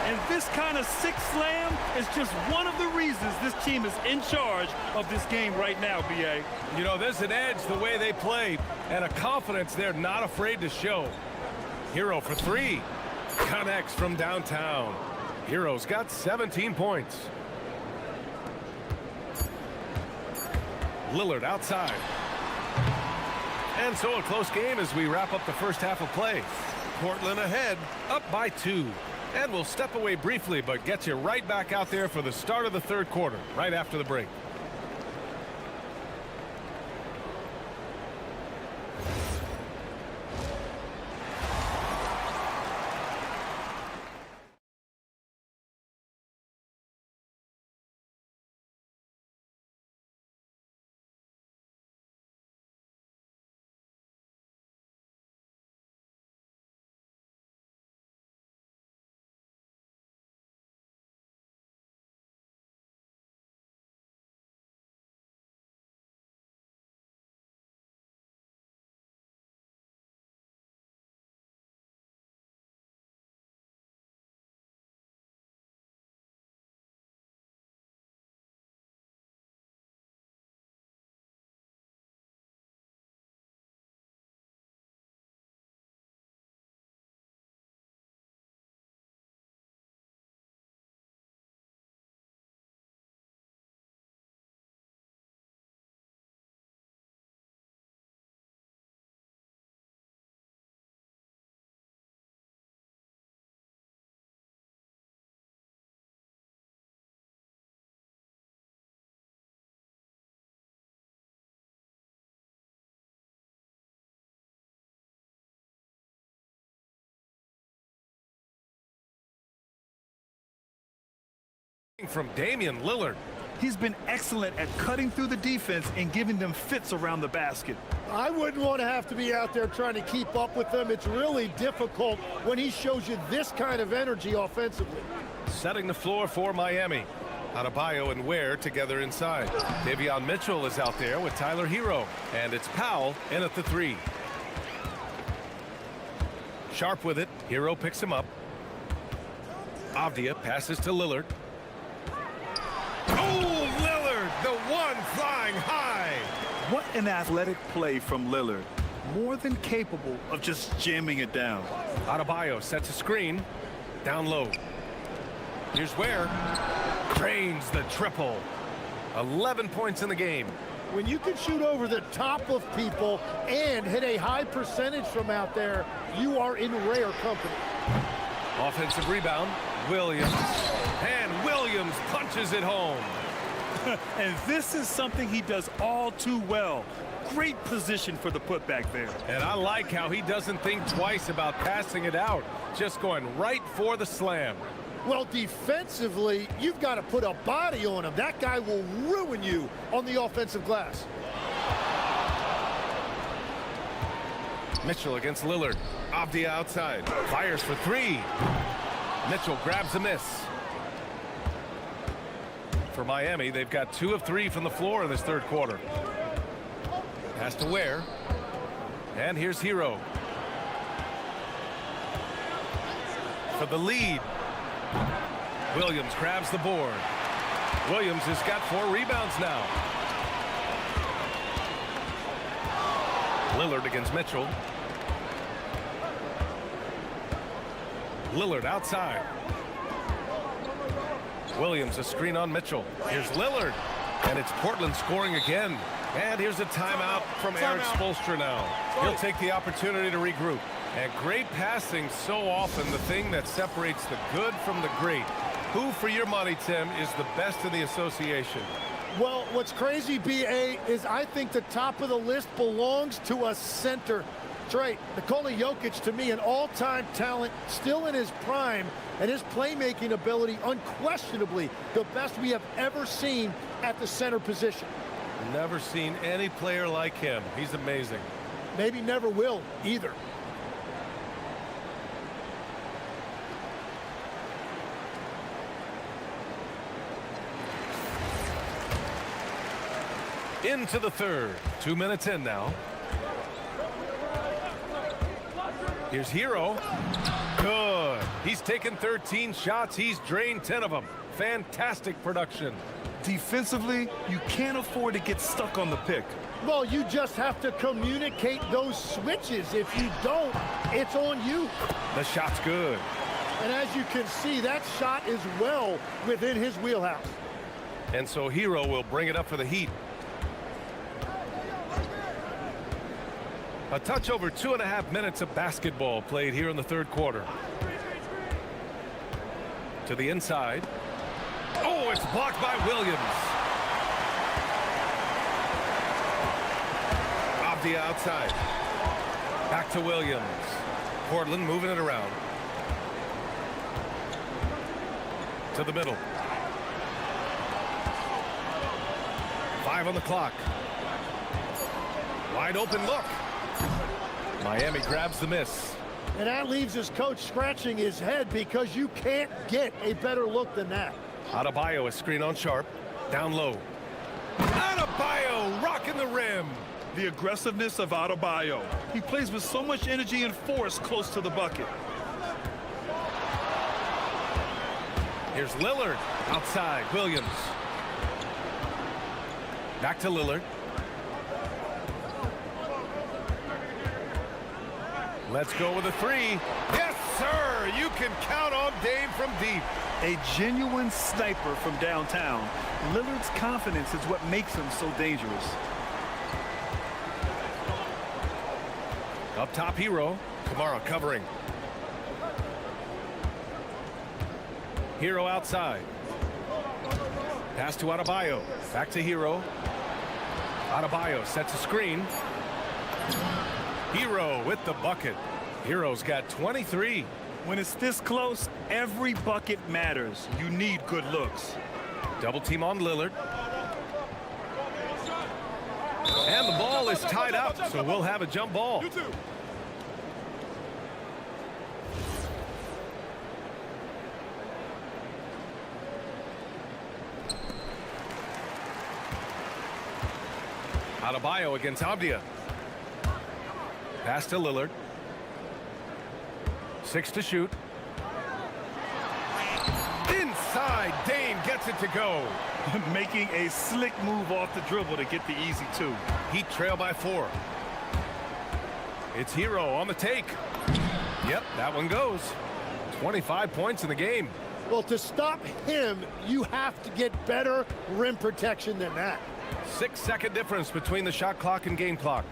And this kind of sick slam is just one of the reasons this team is in charge of this game right now, B.A. You know, there's an edge the way they play and a confidence they're not afraid to show. Hero for 3. Connects from downtown. Hero's got 17 points. Lillard outside. And so a close game as we wrap up the first half of play. Portland ahead, up by 2. And we'll step away briefly, but get you right back out there for the start of the third quarter, right after the break. from Damian Lillard. He's been excellent at cutting through the defense and giving them fits around the basket. I wouldn't want to have to be out there trying to keep up with them. It's really difficult when he shows you this kind of energy offensively. Setting the floor for Miami. Adebayo and Ware together inside. Davion Mitchell is out there with Tyler Hero. And it's Powell in at the 3. Sharp with it. Hero picks him up. Avdia passes to Lillard. Oh, Lillard, the one flying high. What an athletic play from Lillard. More than capable of just jamming it down. Adebayo sets a screen. Down low. Here's Ware. Drains the triple. 11 points in the game. When you can shoot over the top of people and hit a high percentage from out there, you are in rare company. Offensive rebound. Williams. And Williams punches it home. And this is something he does all too well. Great position for the putback there. And I like how he doesn't think twice about passing it out. Just going right for the slam. Well, defensively, you've got to put a body on him. That guy will ruin you on the offensive glass. Mitchell against Lillard. Avdia outside. Fires for 3. Mitchell grabs a miss. For Miami, they've got 2 of 3 from the floor in this third quarter. Pass to Ware. And here's Hero. For the lead. Williams grabs the board. Williams has got 4 rebounds now. Lillard against Mitchell. Lillard outside. Williams a screen on Mitchell. Here's Lillard. And it's Portland scoring again. And here's a timeout from Eric Spoelstra now. He'll take the opportunity to regroup. And great passing, so often the thing that separates the good from the great. Who, for your money, Tim, is the best in the association? Well, what's crazy, B.A., is I think the top of the list belongs to a center. That's right. Nikola Jokic, to me, an all-time talent, still in his prime, and his playmaking ability, unquestionably, the best we have ever seen at the center position. Never seen any player like him. He's amazing. Maybe never will, either. Into the third. 2 minutes in now. Here's Hero. Good. He's taken 13 shots. He's drained 10 of them. Fantastic production. Defensively, you can't afford to get stuck on the pick. Well, you just have to communicate those switches. If you don't, it's on you. The shot's good. And as you can see, that shot is well within his wheelhouse. And so Hero will bring it up for the Heat. A touch over 2.5 minutes of basketball played here in the third quarter. To the inside. Oh, it's blocked by Williams. Avdia outside. Back to Williams. Portland moving it around. To the middle. 5 on the clock. Wide open look. Miami grabs the miss. And that leaves his coach scratching his head because you can't get a better look than that. Adebayo a screen on Sharp. Down low. Adebayo rocking the rim. The aggressiveness of Adebayo. He plays with so much energy and force close to the bucket. Here's Lillard. Outside. Williams. Back to Lillard. Let's go with a 3. Yes, sir. You can count on Dame from deep. A genuine sniper from downtown. Lillard's confidence is what makes him so dangerous. Up top, Hero. Kamara covering. Hero outside. Pass to Adebayo. Back to Hero. Adebayo sets a screen. Hero with the bucket. Hero's got 23. When it's this close, every bucket matters. You need good looks. Double team on Lillard. And the ball is tied up, so we'll have a jump ball. Adebayo against Avdia. Pass to Lillard. 6 to shoot. Inside, Dame gets it to go. Making a slick move off the dribble to get the easy 2. Heat trail by 4. It's Hero on the take. Yep, that one goes. 25 points in the game. Well, to stop him, you have to get better rim protection than that. 6-second difference between the shot clock and game clock.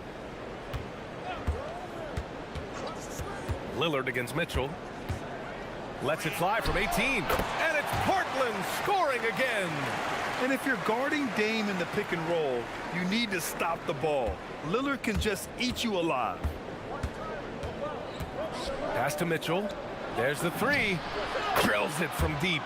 Lillard against Mitchell. Lets it fly from 18. And it's Portland scoring again. And if you're guarding Dame in the pick and roll, you need to stop the ball. Lillard can just eat you alive. Pass to Mitchell. There's the 3. Drills it from deep.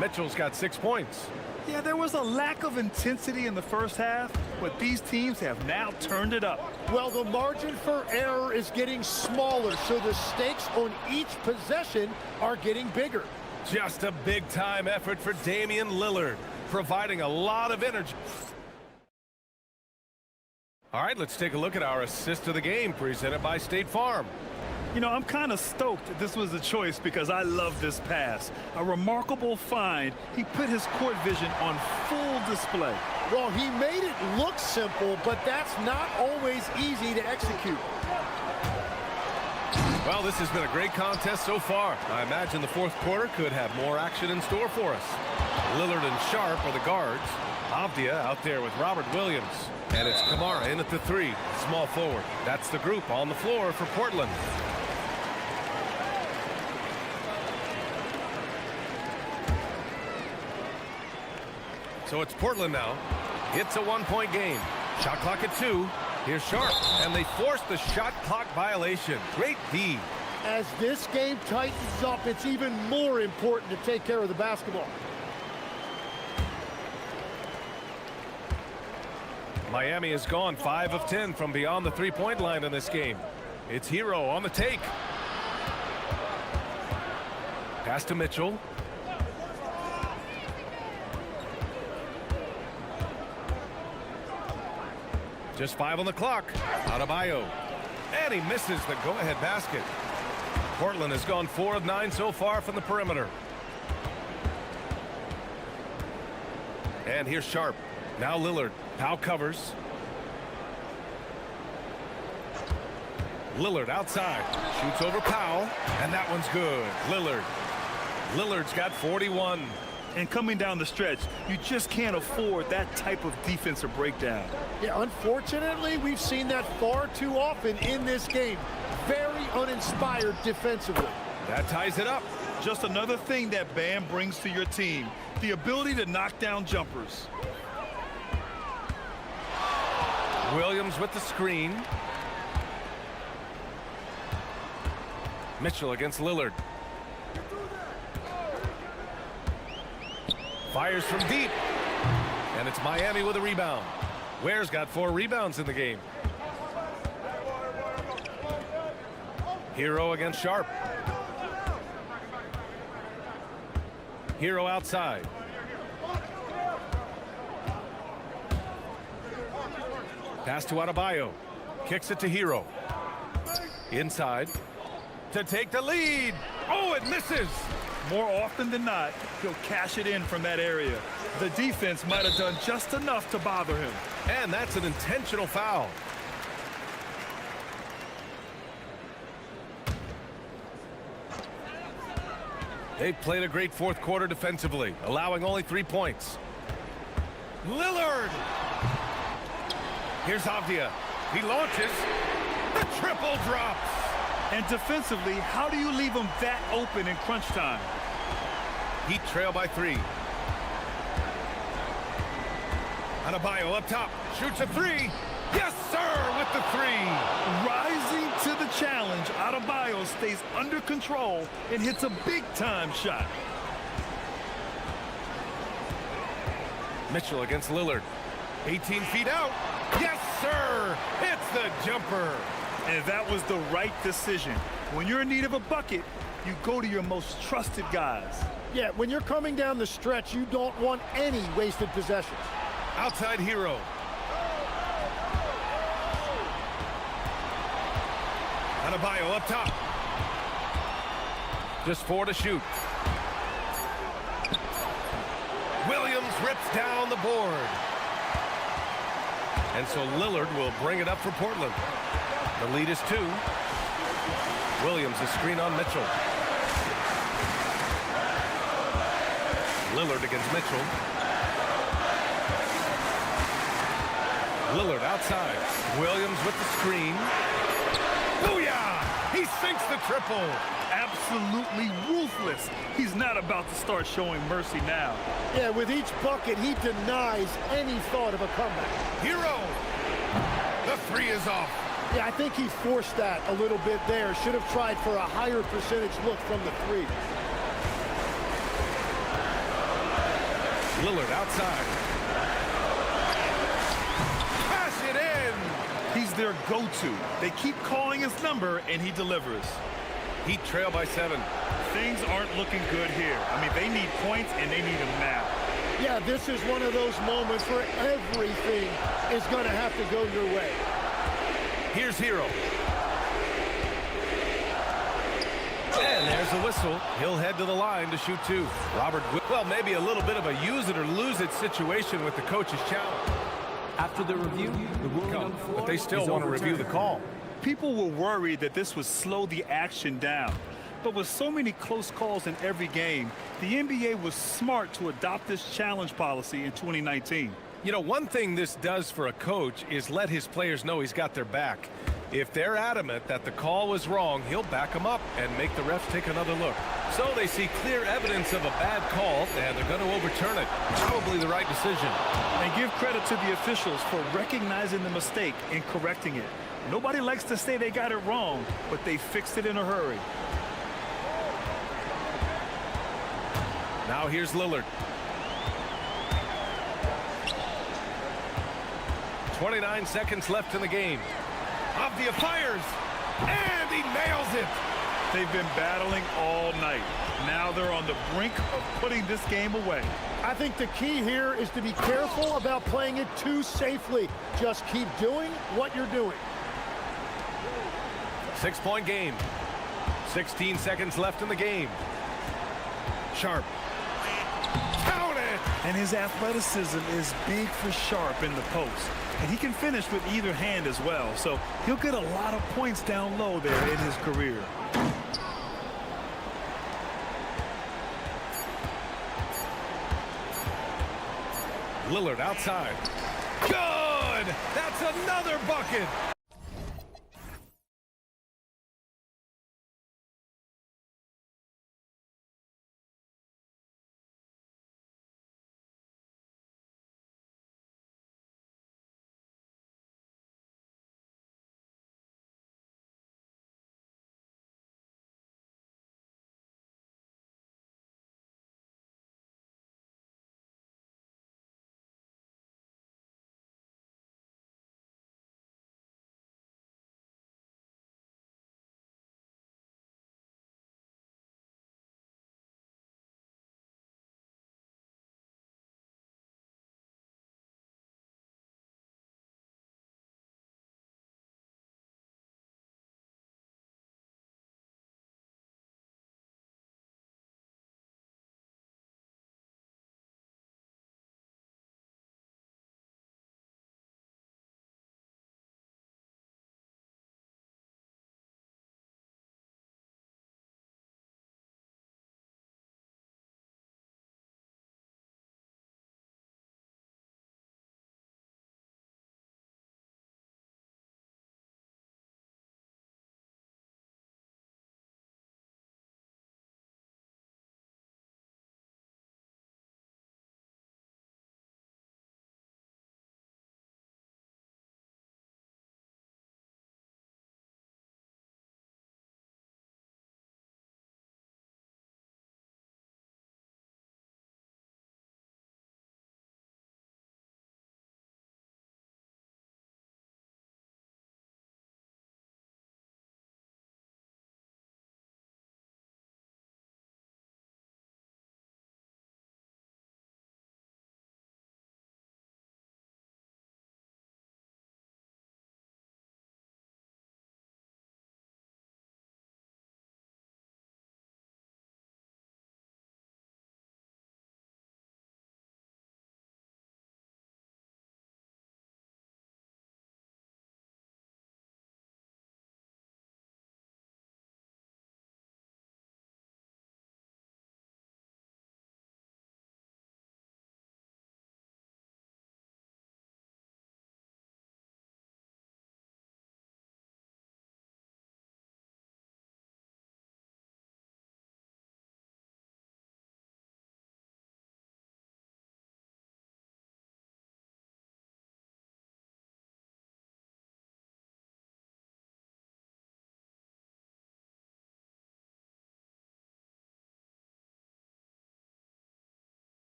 Mitchell's got 6 points. Yeah, there was a lack of intensity in the first half, but these teams have now turned it up. Well, the margin for error is getting smaller, so the stakes on each possession are getting bigger. Just a big-time effort for Damian Lillard, providing a lot of energy. All right, let's take a look at our assist of the game, presented by State Farm. You know, I'm kind of stoked this was a choice because I love this pass. A remarkable find. He put his court vision on full display. Well, he made it look simple, but that's not always easy to execute. Well, this has been a great contest so far. I imagine the fourth quarter could have more action in store for us. Lillard and Sharp are the guards. Avdia out there with Robert Williams. And it's Kamara in at the 3, small forward. That's the group on the floor for Portland. So it's Portland now. It's a 1-point game. Shot clock at 2. Here's Sharp, and they force the shot clock violation. Great D. As this game tightens up, it's even more important to take care of the basketball. Miami has gone 5 of 10 from beyond the three-point line in this game. It's Hero on the take. Pass to Mitchell. Just 5 on the clock. Adebayo. And he misses the go-ahead basket. Portland has gone 4 of 9 so far from the perimeter. And here's Sharp. Now Lillard. Powell covers. Lillard outside. Shoots over Powell. And that one's good. Lillard's got 41. And coming down the stretch, you just can't afford that type of defensive breakdown. Yeah, unfortunately, we've seen that far too often in this game. Very uninspired defensively. That ties it up. Just another thing that Bam brings to your team, the ability to knock down jumpers. Williams with the screen. Mitchell against Lillard. Fires from deep. And it's Miami with a rebound. Ware's got 4 rebounds in the game. Hero against Sharp. Hero outside. Pass to Adebayo. Kicks it to Hero. Inside. To take the lead. Oh, it misses. More often than not, he'll cash it in from that area. The defense might have done just enough to bother him. And that's an intentional foul. They've played a great fourth quarter defensively, allowing only 3 points. Lillard! Here's Avdia. He launches. The triple drops. And defensively, how do you leave them that open in crunch time? Heat trail by 3. Adebayo up top. Shoots a 3. Yes, sir, with the 3. Rising to the challenge, Adebayo stays under control and hits a big-time shot. Mitchell against Lillard. 18 feet out. Yes, sir. Hits the jumper. And that was the right decision. When you're in need of a bucket, you go to your most trusted guys. Yeah, when you're coming down the stretch, you don't want any wasted possessions. Outside hero. Adebayo up top. Just 4 to shoot. Williams rips down the board. And so Lillard will bring it up for Portland. The lead is 2. Williams, a screen on Mitchell. Lillard against Mitchell. Lillard outside. Williams with the screen. Booyah! He sinks the triple. Absolutely ruthless. He's not about to start showing mercy now. Yeah, with each bucket, he denies any thought of a comeback. Hero! The 3 is off. Yeah, I think he forced that a little bit there. Should have tried for a higher percentage look from the 3. Lillard outside. Pass it in! He's their go-to. They keep calling his number, and he delivers. Heat trail by 7. Things aren't looking good here. I mean, they need points, and they need them now. Yeah, this is one of those moments where everything is going to have to go your way. Here's Hero. And there's the whistle. He'll head to the line to shoot 2. Robert, well, maybe a little bit of a use it or lose it situation with the coach's challenge. After the review, the ruling on the floor but they still want to review the call. People were worried that this would slow the action down. But with so many close calls in every game, the NBA was smart to adopt this challenge policy in 2019. You know, one thing this does for a coach is let his players know he's got their back. If they're adamant that the call was wrong, he'll back them up and make the refs take another look. So they see clear evidence of a bad call, and they're going to overturn it. Probably the right decision. And give credit to the officials for recognizing the mistake and correcting it. Nobody likes to say they got it wrong, but they fixed it in a hurry. Now here's Lillard. 29 seconds left in the game. Avdia fires, and he nails it. They've been battling all night. Now they're on the brink of putting this game away. I think the key here is to be careful about playing it too safely. Just keep doing what you're doing. 6-point game. 16 seconds left in the game. Sharp. Count it! And his athleticism is big for Sharp in the post. And he can finish with either hand as well. So he'll get a lot of points down low there in his career. Lillard outside. Good! That's another bucket!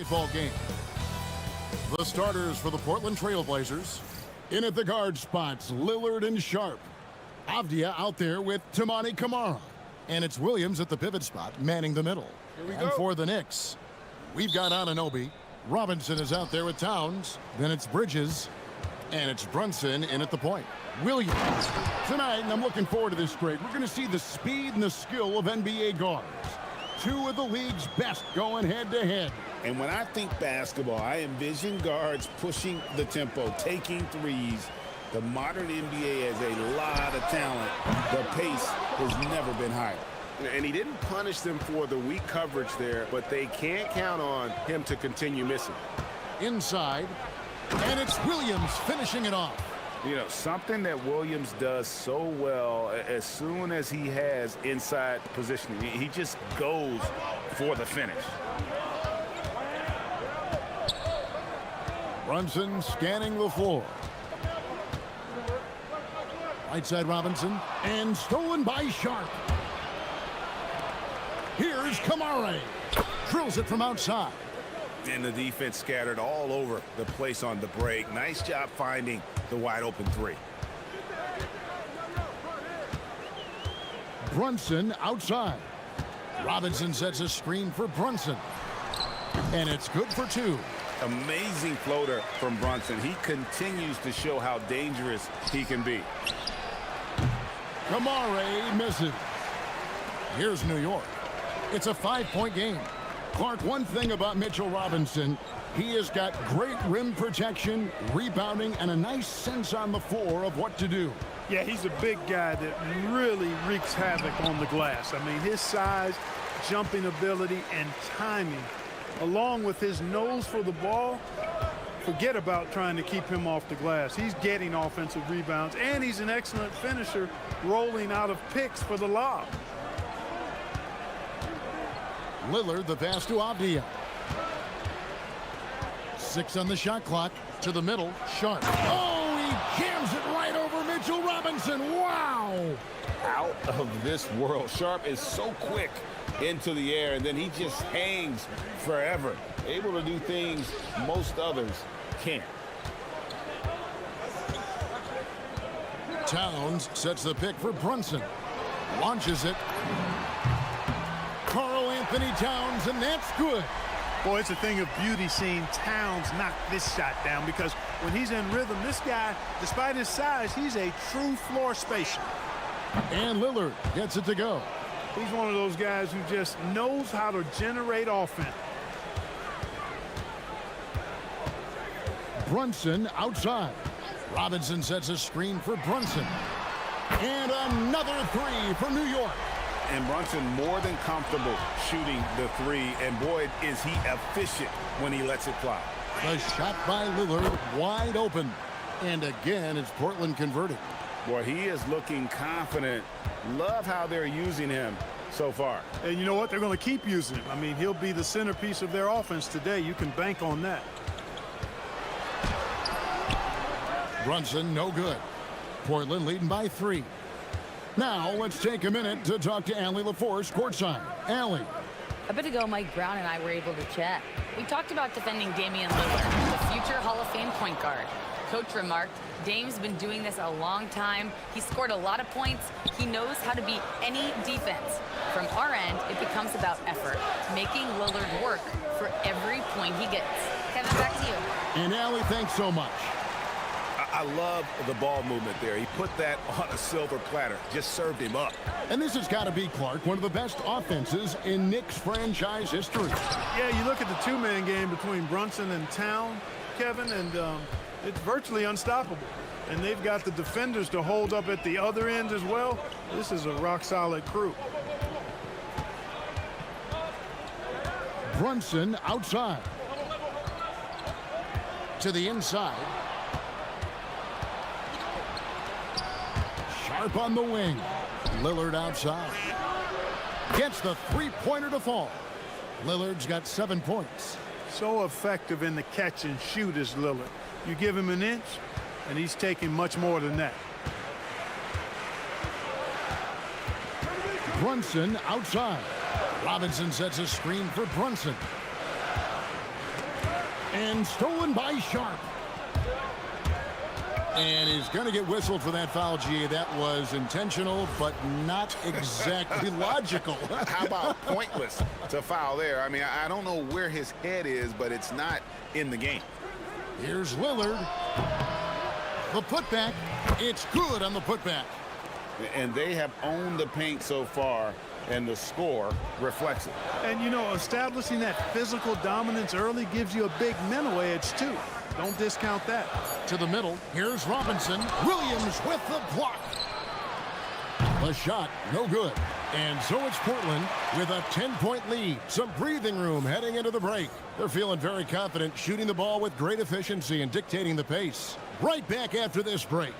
Ball game. The starters for the Portland Trailblazers. In at the guard spots, Lillard and Sharp. Avdia out there with Tamani Kamara. And it's Williams at the pivot spot, manning the middle. And for the Knicks, we've got Anunoby. Robinson is out there with Towns. Then it's Bridges. And it's Brunson in at the point. Williams. Tonight, and I'm looking forward to this grade, we're going to see the speed and the skill of NBA guards. Two of the league's best going head-to-head. And when I think basketball, I envision guards pushing the tempo, taking threes. The modern NBA has a lot of talent. The pace has never been higher. And he didn't punish them for the weak coverage there, but they can't count on him to continue missing. Inside, and it's Williams finishing it off. You know, something that Williams does so well, as soon as he has inside positioning, he just goes for the finish. Brunson scanning the floor. Right side Robinson, and stolen by Sharp. Here's Kamara. Drills it from outside. And the defense scattered all over the place on the break. Nice job finding the wide open three. Brunson outside. Robinson sets a screen for Brunson. And it's good for two. Amazing floater from Brunson. He continues to show how dangerous he can be. Kamara misses. Here's New York. It's a 5-point game. Clark, one thing about Mitchell Robinson, he has got great rim protection, rebounding, and a nice sense on the floor of what to do. Yeah, he's a big guy that really wreaks havoc on the glass. I mean, his size, jumping ability, and timing, along with his nose for the ball, forget about trying to keep him off the glass. He's getting offensive rebounds, and he's an excellent finisher, rolling out of picks for the lob. Lillard, the pass to Avdia. 6 on the shot clock. To the middle. Sharp. Oh, he jams it right over Mitchell Robinson. Wow! Out of this world. Sharp is so quick into the air, and then he just hangs forever. Able to do things most others can't. Towns sets the pick for Brunson. Launches it. Karl Anthony Towns, and that's good. Boy, it's a thing of beauty seeing Towns knock this shot down, because when he's in rhythm, this guy, despite his size, he's a true floor spacer. And Lillard gets it to go. He's one of those guys who just knows how to generate offense. Brunson outside. Robinson sets a screen for Brunson. And another three for New York. And Brunson more than comfortable shooting the three. And boy, is he efficient when he lets it fly. The shot by Lillard wide open. And again, it's Portland converting. Boy, he is looking confident. Love how they're using him so far. And you know what? They're going to keep using him. I mean, he'll be the centerpiece of their offense today. You can bank on that. Brunson, no good. Portland leading by 3. Now, let's take a minute to talk to Allie LaForce courtside. Allie. A bit ago, Mike Brown and I were able to chat. We talked about defending Damian Lillard, the future Hall of Fame point guard. Coach remarked, Dame's been doing this a long time. He scored a lot of points. He knows how to beat any defense. From our end, it becomes about effort, making Lillard work for every point he gets. Kevin, back to you. And Allie, thanks so much. I love the ball movement there. He put that on a silver platter, just served him up. And this has got to be, Clark, one of the best offenses in Knicks franchise history. Yeah, you look at the two-man game between Brunson and Town, Kevin, and it's virtually unstoppable. And they've got the defenders to hold up at the other end as well. This is a rock-solid crew. Brunson outside. To the inside. Sharp on the wing. Lillard outside. Gets the three-pointer to fall. Lillard's got 7 points. So effective in the catch and shoot is Lillard. You give him an inch, and he's taking much more than that. Brunson outside. Robinson sets a screen for Brunson. And stolen by Sharp. And he's going to get whistled for that foul, G. That was intentional, but not exactly logical. How about pointless to foul there? I mean, I don't know where his head is, but it's not in the game. Here's Lillard. The putback. It's good on the putback. And they have owned the paint so far, and the score reflects it. And, you know, establishing that physical dominance early gives you a big mental edge, too. Don't discount that. To the middle. Here's Robinson. Williams with the block. The shot, no good. And so it's Portland with a 10-point lead. Some breathing room heading into the break. They're feeling very confident, shooting the ball with great efficiency and dictating the pace. Right back after this break.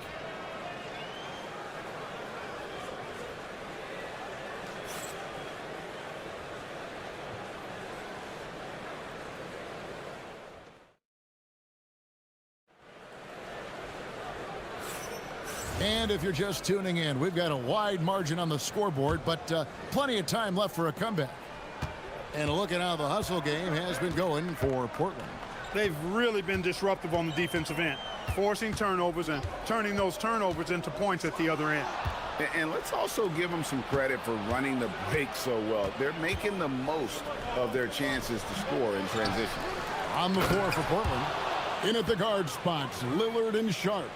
And if you're just tuning in, we've got a wide margin on the scoreboard, but plenty of time left for a comeback. And a look at how the hustle game has been going for Portland. They've really been disruptive on the defensive end, forcing turnovers and turning those turnovers into points at the other end. And let's also give them some credit for running the break so well. They're making the most of their chances to score in transition. On the floor for Portland. In at the guard spots, Lillard and Sharp.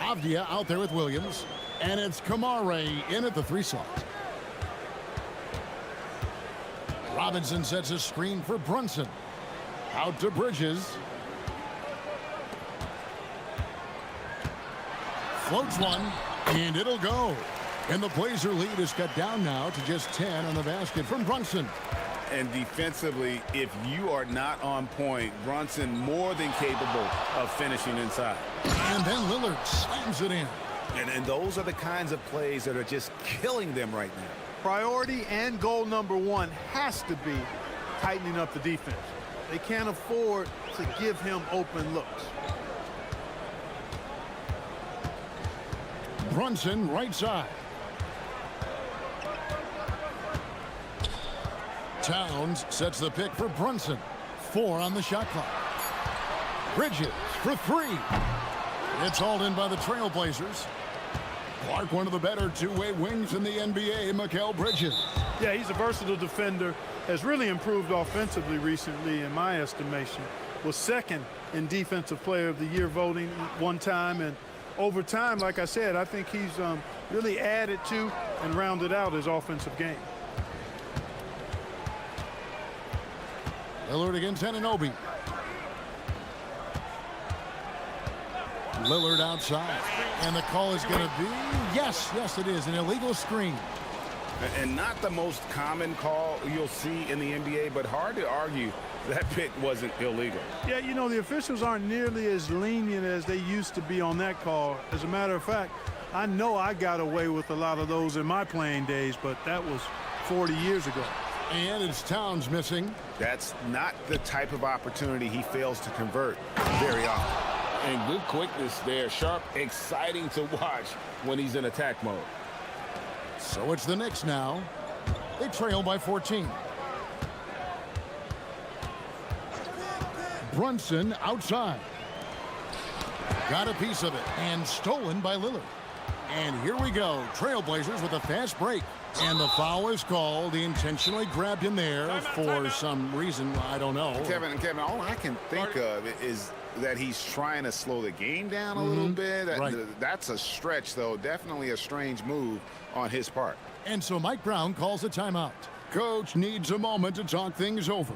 Avdia out there with Williams. And it's Kamare in at the 3 slot. Robinson sets a screen for Brunson. Out to Bridges. Floats one, and it'll go. And the Blazer lead is cut down now to just 10 on the basket from Brunson. And defensively, if you are not on point, Brunson more than capable of finishing inside. And then Lillard slams it in. And those are the kinds of plays that are just killing them right now. Priority and goal number 1 has to be tightening up the defense. They can't afford to give him open looks. Brunson right side. Towns sets the pick for Brunson. 4 on the shot clock. Bridges for 3. It's hauled in by the Trailblazers. Clark, one of the better two-way wings in the NBA, Mikal Bridges. Yeah, he's a versatile defender. Has really improved offensively recently, in my estimation. Was second in Defensive Player of the Year voting one time. And over time, like I said, I think he's really added to and rounded out his offensive game. Lillard against Anunoby. Lillard outside. And the call is going to be, yes, it is, an illegal screen. And not the most common call you'll see in the NBA, but hard to argue that pick wasn't illegal. Yeah, you know, the officials aren't nearly as lenient as they used to be on that call. As a matter of fact, I know I got away with a lot of those in my playing days, but that was 40 years ago. And it's Towns missing. That's not the type of opportunity he fails to convert very often. And good quickness there. Sharp, exciting to watch when he's in attack mode. So it's the Knicks now. They trail by 14. Brunson outside. Got a piece of it and stolen by Lillard. And here we go. Trailblazers with a fast break. And the foul is called. He intentionally grabbed him there for some reason. I don't know. Kevin, all I can think of is that he's trying to slow the game down a little bit. That's a stretch, though. Definitely a strange move on his part. And so Mike Brown calls a timeout. Coach needs a moment to talk things over.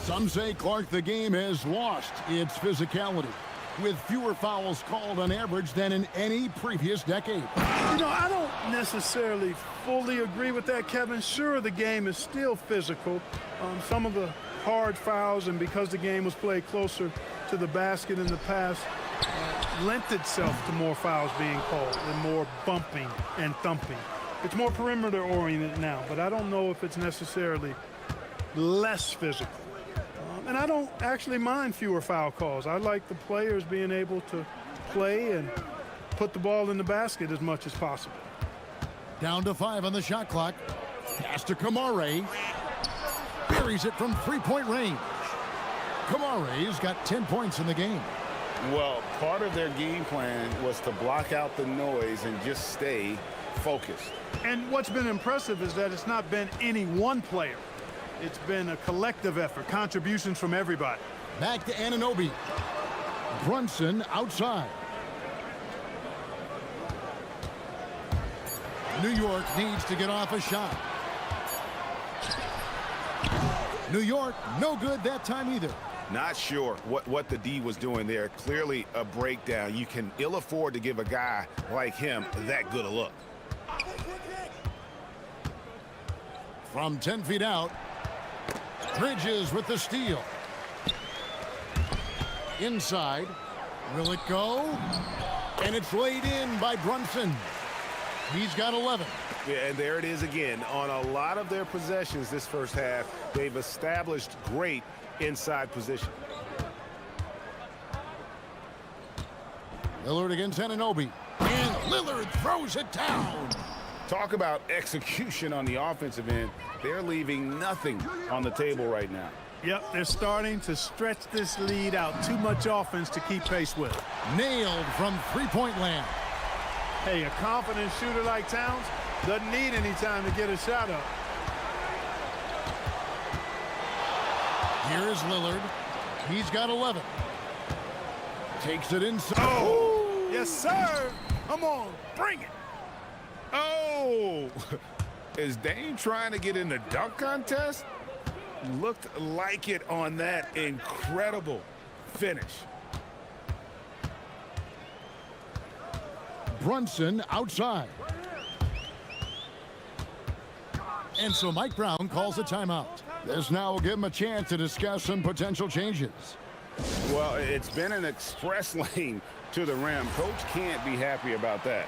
Some say, Clark, the game has lost its physicality, with fewer fouls called on average than in any previous decade. You know, I don't necessarily fully agree with that, Kevin. Sure, the game is still physical. Some of the hard fouls, and because the game was played closer to the basket in the past lent itself to more fouls being called and more bumping and thumping. It's more perimeter oriented now, but I don't know if it's necessarily less physical. And I don't actually mind fewer foul calls. I like the players being able to play and put the ball in the basket as much as possible. Down to 5 on the shot clock. Pass to Kamare. Buries it from three-point range. Kamare's got 10 points in the game. Well, part of their game plan was to block out the noise and just stay focused. And what's been impressive is that it's not been any one player. It's been a collective effort, contributions from everybody. Back to Anunoby. Brunson outside. New York needs to get off a shot. New York, no good that time either. Not sure what the D was doing there. Clearly a breakdown. You can ill afford to give a guy like him that good a look. From 10 feet out, Bridges with the steal. Inside, will it go? And it's laid in by Brunson. He's got 11. Yeah, and there it is again. On a lot of their possessions this first half, they've established great inside position. Lillard against Anunoby. And Lillard throws it down. Talk about execution on the offensive end. They're leaving nothing on the table right now. Yep, they're starting to stretch this lead out. Too much offense to keep pace with. Nailed from three-point land. Hey, a confident shooter like Towns doesn't need any time to get a shot up. Here's Lillard. He's got 11. Takes it inside. Oh, yes, sir. Come on, bring it. Oh! Is Dame trying to get in the dunk contest? Looked like it on that incredible finish. Brunson outside. And so Mike Brown calls a timeout. This now will give him a chance to discuss some potential changes. Well, it's been an express lane to the rim. Coach can't be happy about that.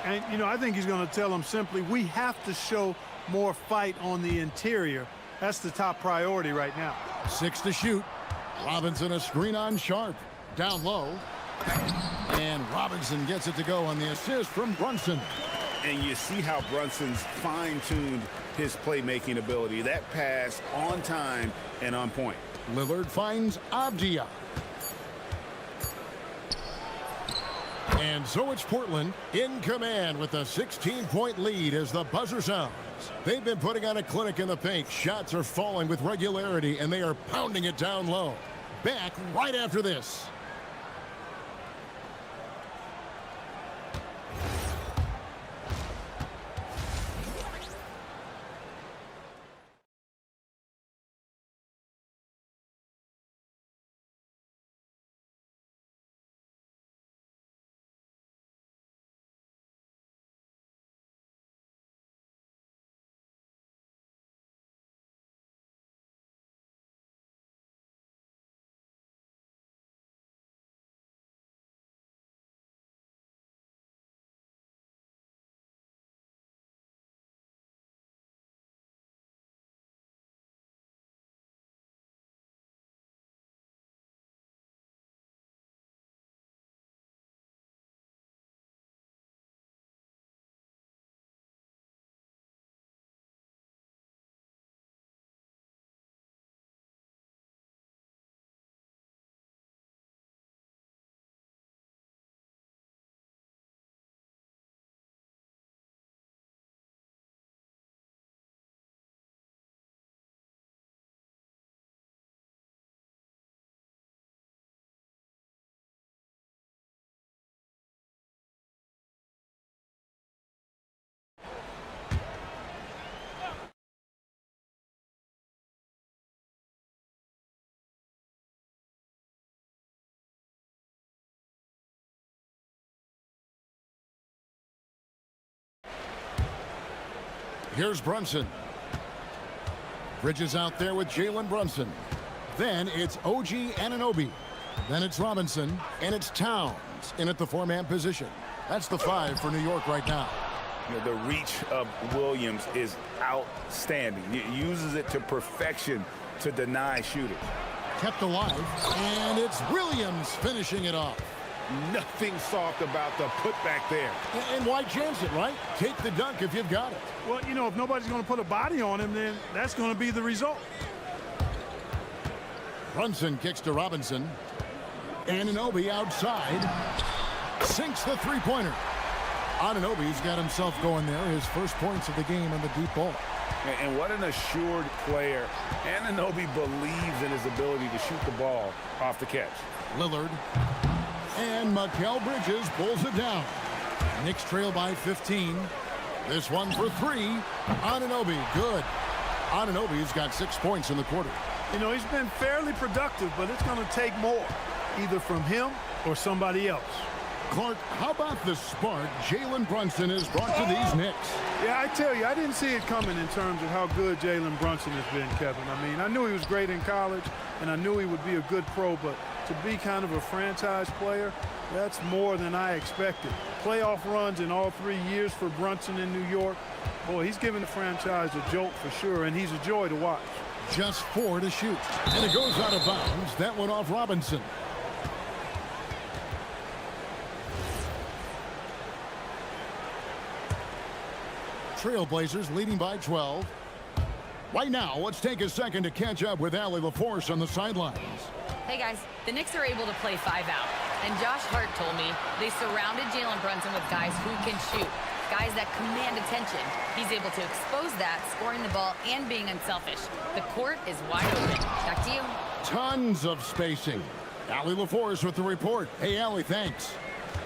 And, you know, I think he's going to tell them simply, we have to show more fight on the interior. That's the top priority right now. 6 to shoot. Robinson a screen on Sharp. Down low. And Robinson gets it to go on the assist from Brunson. And you see how Brunson's fine-tuned his playmaking ability. That pass on time and on point. Lillard finds Abdia. And so it's Portland in command with a 16-point lead as the buzzer sounds. They've been putting on a clinic in the paint. Shots are falling with regularity, and they are pounding it down low. Back right after this. Here's Brunson. Bridges out there with Jalen Brunson. Then it's OG Anunoby. Then it's Robinson, and it's Towns in at the four-man position. That's the 5 for New York right now. You know, the reach of Williams is outstanding. He uses it to perfection to deny shooters. Kept alive, and it's Williams finishing it off. Nothing soft about the putback there. And why chance it, right? Take the dunk if you've got it. Well, you know, if nobody's going to put a body on him, then that's going to be the result. Brunson kicks to Robinson. Anunoby outside. Sinks the three-pointer. Anunoby's got himself going there. His first points of the game on the deep ball. And what an assured player. Anunoby believes in his ability to shoot the ball off the catch. Lillard. And Mikal Bridges pulls it down. Knicks trail by 15. This one for 3. Anunoby, good. Anunoby's got 6 points in the quarter. You know, he's been fairly productive, but it's going to take more, either from him or somebody else. Clark, how about the spark Jalen Brunson has brought to these Knicks? Yeah, I tell you, I didn't see it coming in terms of how good Jalen Brunson has been, Kevin. I mean, I knew he was great in college, and I knew he would be a good pro, but to be kind of a franchise player, that's more than I expected. Playoff runs in all 3 years for Brunson in New York. Boy, he's giving the franchise a jolt for sure, and he's a joy to watch. Just 4 to shoot, and it goes out of bounds. That went off Robinson. Trailblazers leading by 12. Right now, let's take a second to catch up with Allie LaForce on the sidelines. Hey guys, the Knicks are able to play 5 out. And Josh Hart told me they surrounded Jalen Brunson with guys who can shoot. Guys that command attention. He's able to expose that, scoring the ball and being unselfish. The court is wide open. Back to you. Tons of spacing. Allie LaForce with the report. Hey, Allie, thanks.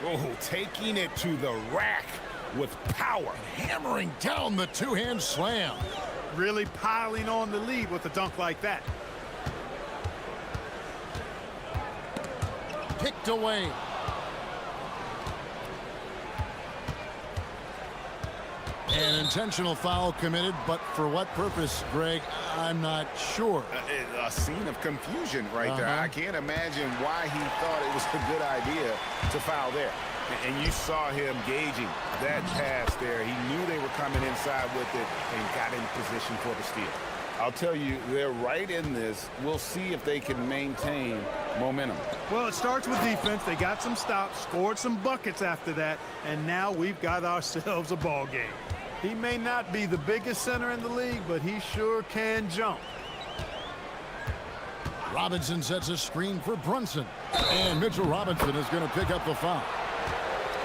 Oh, taking it to the rack with power. Hammering down the two-hand slam. Really piling on the lead with a dunk like that. Picked away. An intentional foul committed, but for what purpose, Greg? I'm not sure. A scene of confusion right there. I can't imagine why he thought it was a good idea to foul there. And you saw him gauging that pass there. He knew they were coming inside with it and got in position for the steal. I'll tell you, they're right in this. We'll see if they can maintain momentum. Well, it starts with defense. They got some stops, scored some buckets after that, and now we've got ourselves a ball game. He may not be the biggest center in the league, but he sure can jump. Robinson sets a screen for Brunson. And Mitchell Robinson is going to pick up the foul.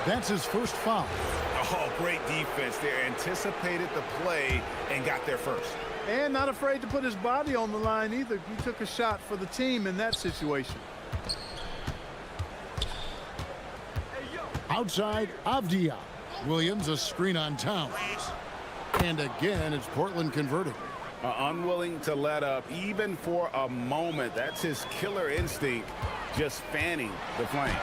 That's his first foul. Oh, great defense there. Anticipated the play and got there first. And not afraid to put his body on the line either. He took a shot for the team in that situation. Outside, Avdia. Williams, a screen on Towns. And again, it's Portland converting. Unwilling to let up, even for a moment. That's his killer instinct, just fanning the flame.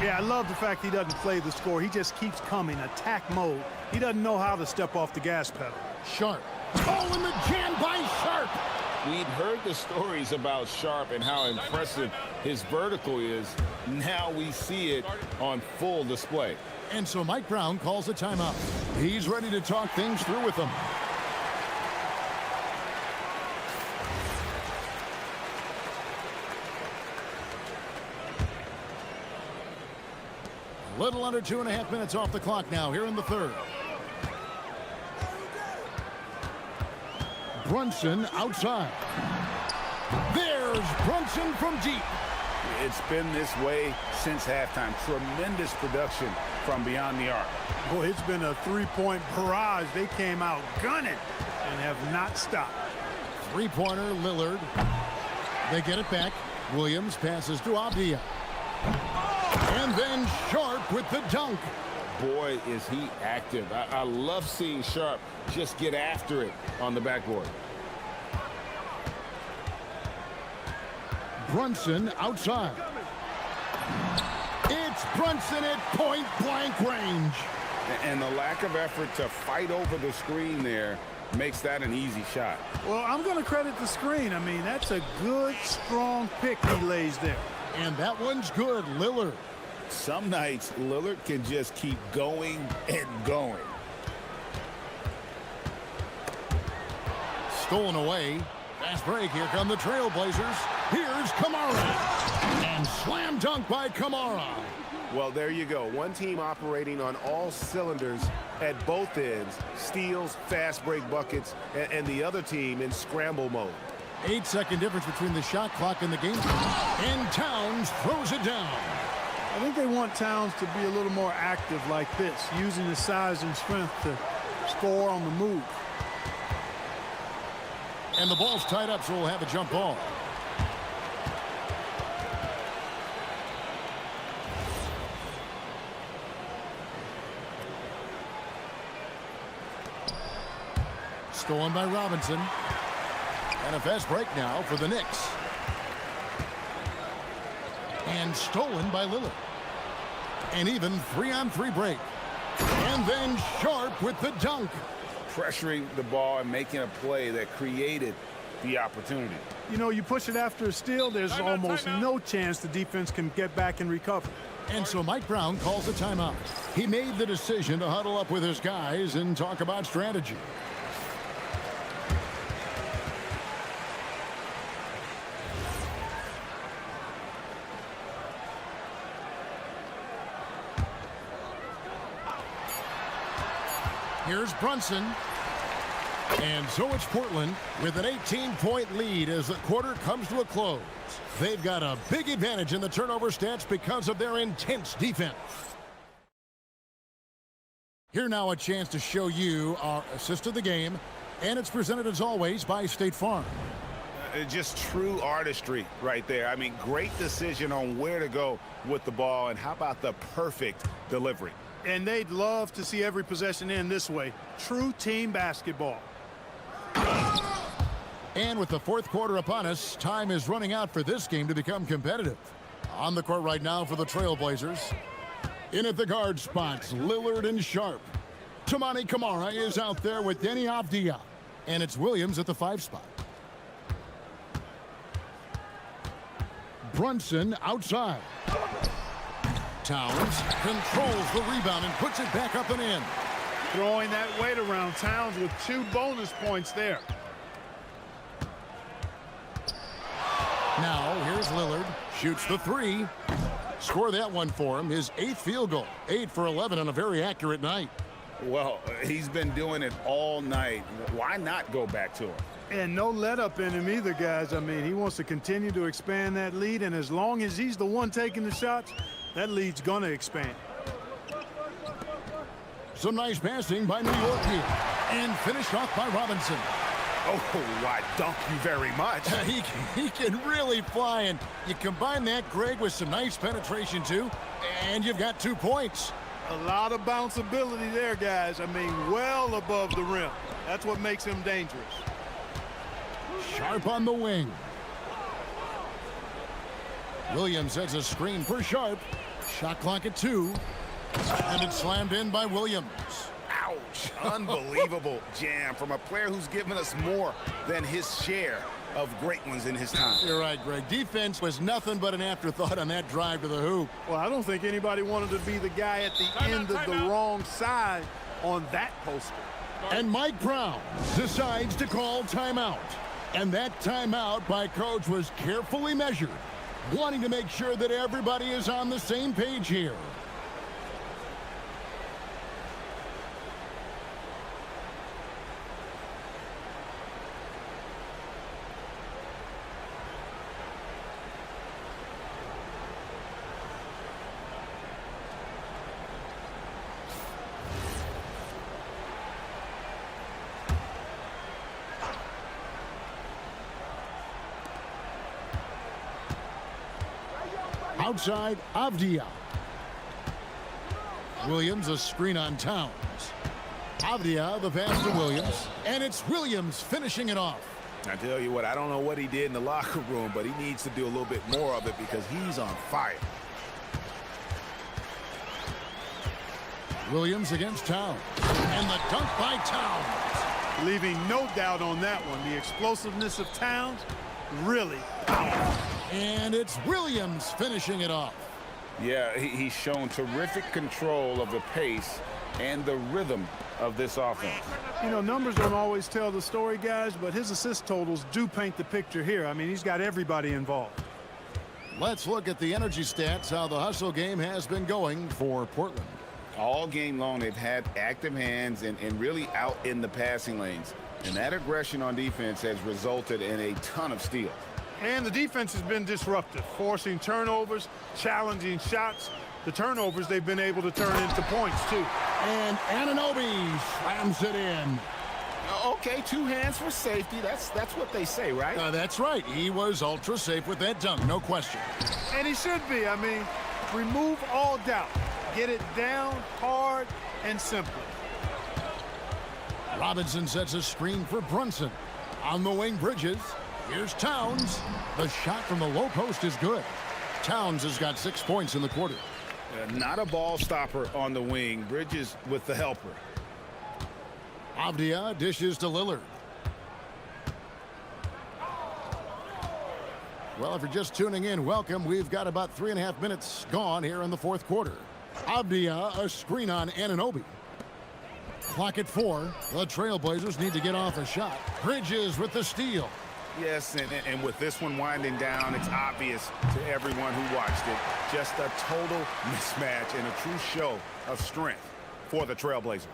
Yeah, I love the fact he doesn't play the score. He just keeps coming, attack mode. He doesn't know how to step off the gas pedal. Sharp. Oh, and the jam by Sharp. We'd heard the stories about Sharp and how impressive his vertical is. Now we see it on full display. And so Mike Brown calls a timeout. He's ready to talk things through with them. A little under 2.5 minutes off the clock now here in the third. Brunson outside. There's Brunson from deep. It's been this way since halftime. Tremendous production from beyond the arc. Boy, it's been a three-point barrage. They came out gunning and have not stopped. Three-pointer, Lillard. They get it back. Williams passes to Avdia. And then Sharp with the dunk. Boy, is he active. I love seeing Sharp just get after it on the backboard. Brunson outside. It's Brunson at point-blank range. And the lack of effort to fight over the screen there makes that an easy shot. Well, I'm going to credit the screen. I mean, that's a good, strong pick he lays there. And that one's good, Lillard. Some nights, Lillard can just keep going and going. Stolen away. Fast break. Here come the Trailblazers. Here's Kamara. And slam dunk by Kamara. Well, there you go. One team operating on all cylinders at both ends. Steals, fast break buckets, and the other team in scramble mode. 8-second difference between the shot clock and the game. And Towns throws it down. I think they want Towns to be a little more active like this, using his size and strength to score on the move. And the ball's tied up, so we'll have a jump ball. Stolen by Robinson. And a fast break now for the Knicks. And stolen by Lillard. And even 3-on-3 break. And then Sharp with the dunk. Pressuring the ball and making a play that created the opportunity. You know, you push it after a steal, there's almost no chance the defense can get back and recover. And so Mike Brown calls a timeout. He made the decision to huddle up with his guys and talk about strategy. Here's Brunson. And so it's Portland with an 18-point lead as the quarter comes to a close. They've got a big advantage in the turnover stats because of their intense defense. Here now a chance to show you our assist of the game, and it's presented as always by State Farm. Just true artistry right there. I mean, great decision on where to go with the ball, and how about the perfect delivery. And they'd love to see every possession end this way. True team basketball. And with the fourth quarter upon us, time is running out for this game to become competitive. On the court right now for the Trailblazers. In at the guard spots, Lillard and Sharp. Toumani Camara is out there with Deni Avdija. And it's Williams at the 5 spot. Brunson outside. Towns controls the rebound and puts it back up and in. Throwing that weight around. Towns with 2 bonus points there. Now here's Lillard. Shoots the 3. Score that one for him. His 8th field goal. 8 for 11 on a very accurate night. Well, he's been doing it all night. Why not go back to him? And no let up in him either, guys. I mean, he wants to continue to expand that lead, and as long as he's the one taking the shots, that lead's going to expand. Some nice passing by New York here. And finished off by Robinson. Oh, why, thank you very much. He can really fly, and you combine that, Greg, with some nice penetration, too, and you've got 2 points. A lot of bounceability there, guys. I mean, well above the rim. That's what makes him dangerous. Sharp on the wing. Williams has a screen for Sharp. Shot clock at 2. And it's slammed in by Williams. Ouch. Unbelievable jam from a player who's given us more than his share of great ones in his time. You're right, Greg. Defense was nothing but an afterthought on that drive to the hoop. Well, I don't think anybody wanted to be the guy at the end of the wrong side on that poster. And Mike Brown decides to call timeout. And that timeout by coach was carefully measured, wanting to make sure that everybody is on the same page here. Outside, Avdija. Williams, a screen on Towns. Avdija, the pass to Williams. And it's Williams finishing it off. I tell you what, I don't know what he did in the locker room, but he needs to do a little bit more of it because he's on fire. Williams against Towns. And the dunk by Towns. Leaving no doubt on that one. The explosiveness of Towns really powerful. And it's Williams finishing it off. Yeah, he's shown terrific control of the pace and the rhythm of this offense. You know, numbers don't always tell the story, guys, but his assist totals do paint the picture here. I mean, he's got everybody involved. Let's look at the energy stats, how the hustle game has been going for Portland. All game long, they've had active hands and really out in the passing lanes. And that aggression on defense has resulted in a ton of steals. And the defense has been disruptive, forcing turnovers, challenging shots. The turnovers they've been able to turn into points, too. And Anunoby slams it in. Okay, 2 hands for safety. That's what they say, right? That's right. He was ultra safe with that dunk, no question. And he should be. I mean, remove all doubt. Get it down, hard, and simple. Robinson sets a screen for Brunson. On the wing, Bridges. Here's Towns. The shot from the low post is good. Towns has got 6 points in the quarter. Not a ball stopper on the wing. Bridges with the helper. Avdia dishes to Lillard. Well, if you're just tuning in, welcome. We've got about 3.5 minutes gone here in the fourth quarter. Avdia, a screen on Anunoby. Clock at 4. The Trailblazers need to get off a shot. Bridges with the steal. Yes, and with this one winding down, it's obvious to everyone who watched it. Just a total mismatch and a true show of strength for the Trailblazers.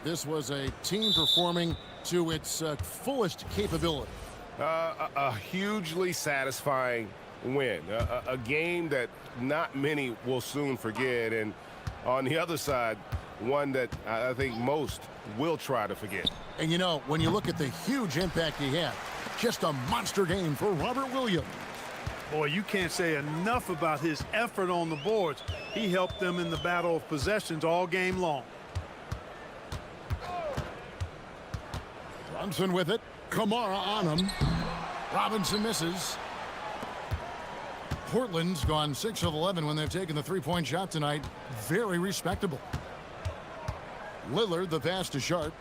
This was a team performing to its fullest capability. A hugely satisfying win. A game that not many will soon forget. And on the other side, one that I think most will try to forget. And you know, when you look at the huge impact he had, just a monster game for Robert Williams. Boy, you can't say enough about his effort on the boards. He helped them in the battle of possessions all game long. Brunson with it. Kamara on him. Robinson misses. Portland's gone 6 of 11 when they've taken the three-point shot tonight. Very respectable. Lillard, the pass to Sharp.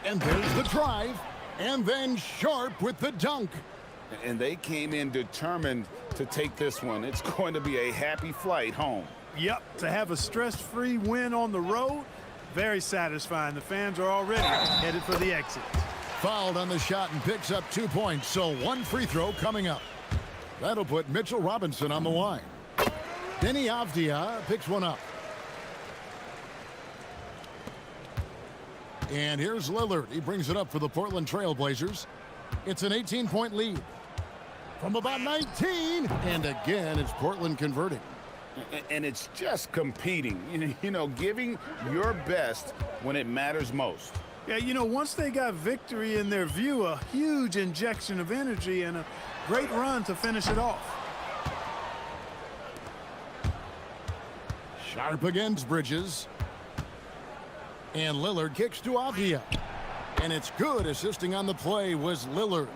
And there's the drive. And then Sharp with the dunk. And they came in determined to take this one. It's going to be a happy flight home. Yep, to have a stress-free win on the road, very satisfying. The fans are already headed for the exit. Fouled on the shot and picks up 2 points, so 1 free throw coming up. That'll put Mitchell Robinson on the line. Denny Avdia picks one up. And here's Lillard. He brings it up for the Portland Trailblazers. It's an 18-point lead. From about 19. And again, it's Portland converting. And it's just competing. You know, giving your best when it matters most. Yeah, you know, once they got victory in their view, a huge injection of energy and a great run to finish it off. Sharp against Bridges. And Lillard kicks to Avdia. And it's good. Assisting on the play was Lillard.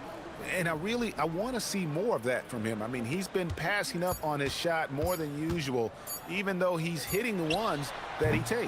And I want to see more of that from him. I mean, he's been passing up on his shot more than usual, even though he's hitting the ones that he takes.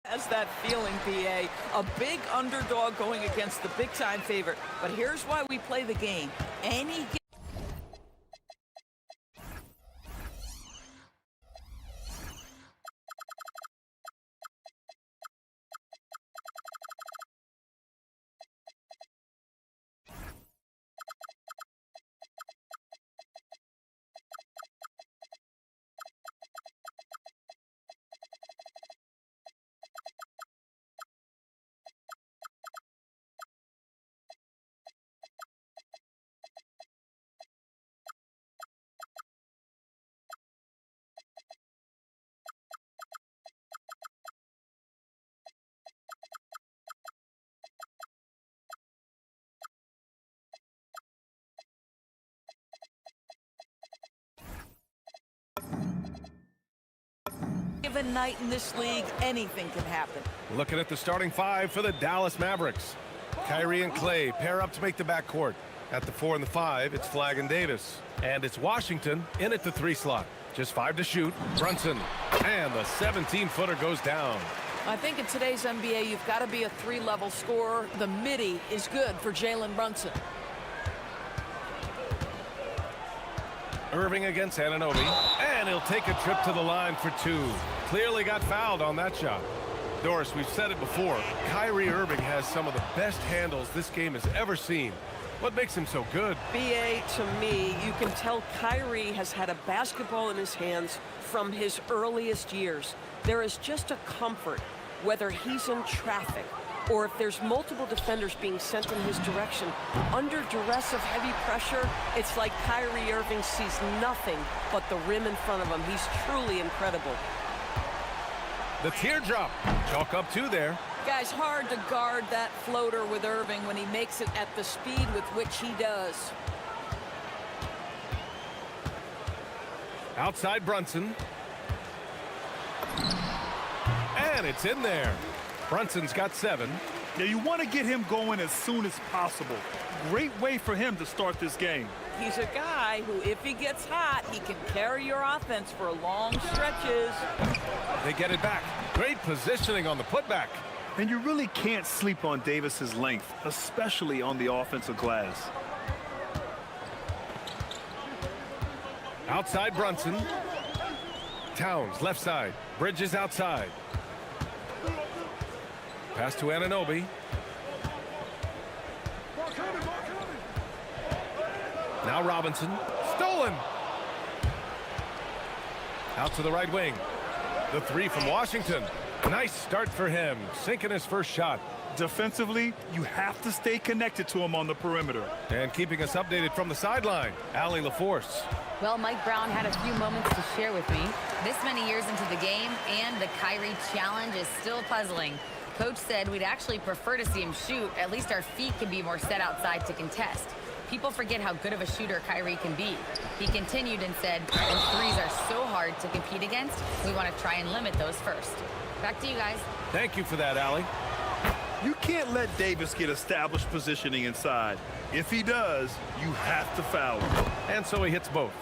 Has that feeling, BA. A big underdog going against the big-time favorite. But here's why we play the game. Any given night in this league, anything can happen. Looking at the starting five for the Dallas Mavericks. Kyrie and Clay pair up to make the backcourt. At the 4 and the 5, it's Flagg and Davis. And it's Washington in at the 3 slot. Just 5 to shoot. Brunson. And the 17-footer goes down. I think in today's NBA, you've got to be a 3-level scorer. The midi is good for Jalen Brunson. Irving against Anunoby. And he'll take a trip to the line for 2. Clearly got fouled on that shot. Doris, we've said it before. Kyrie Irving has some of the best handles this game has ever seen. What makes him so good? BA, to me, you can tell Kyrie has had a basketball in his hands from his earliest years. There is just a comfort, whether he's in traffic or if there's multiple defenders being sent in his direction. Under duress of heavy pressure, it's like Kyrie Irving sees nothing but the rim in front of him. He's truly incredible. The teardrop. Chalk up 2 there. Guys, hard to guard that floater with Irving when he makes it at the speed with which he does. Outside Brunson. And it's in there. Brunson's got 7. Yeah, you want to get him going as soon as possible. Great way for him to start this game. He's a guy who, if he gets hot, he can carry your offense for long stretches. They get it back. Great positioning on the putback. And you really can't sleep on Davis's length, especially on the offensive glass. Outside Brunson. Towns left side. Bridges outside. Pass to Anunoby. Now Robinson. Stolen. Out to the right wing. The 3 from Washington. Nice start for him. Sinking his first shot. Defensively, you have to stay connected to him on the perimeter. And keeping us updated from the sideline, Allie LaForce. Well, Mike Brown had a few moments to share with me. This many years into the game, and the Kyrie challenge is still puzzling. Coach said we'd actually prefer to see him shoot. At least our feet can be more set outside to contest. People forget how good of a shooter Kyrie can be. He continued and said, those threes are so hard to compete against, we want to try and limit those first. Back to you guys. Thank you for that, Allie. You can't let Davis get established positioning inside. If he does, you have to foul him. And so he hits both.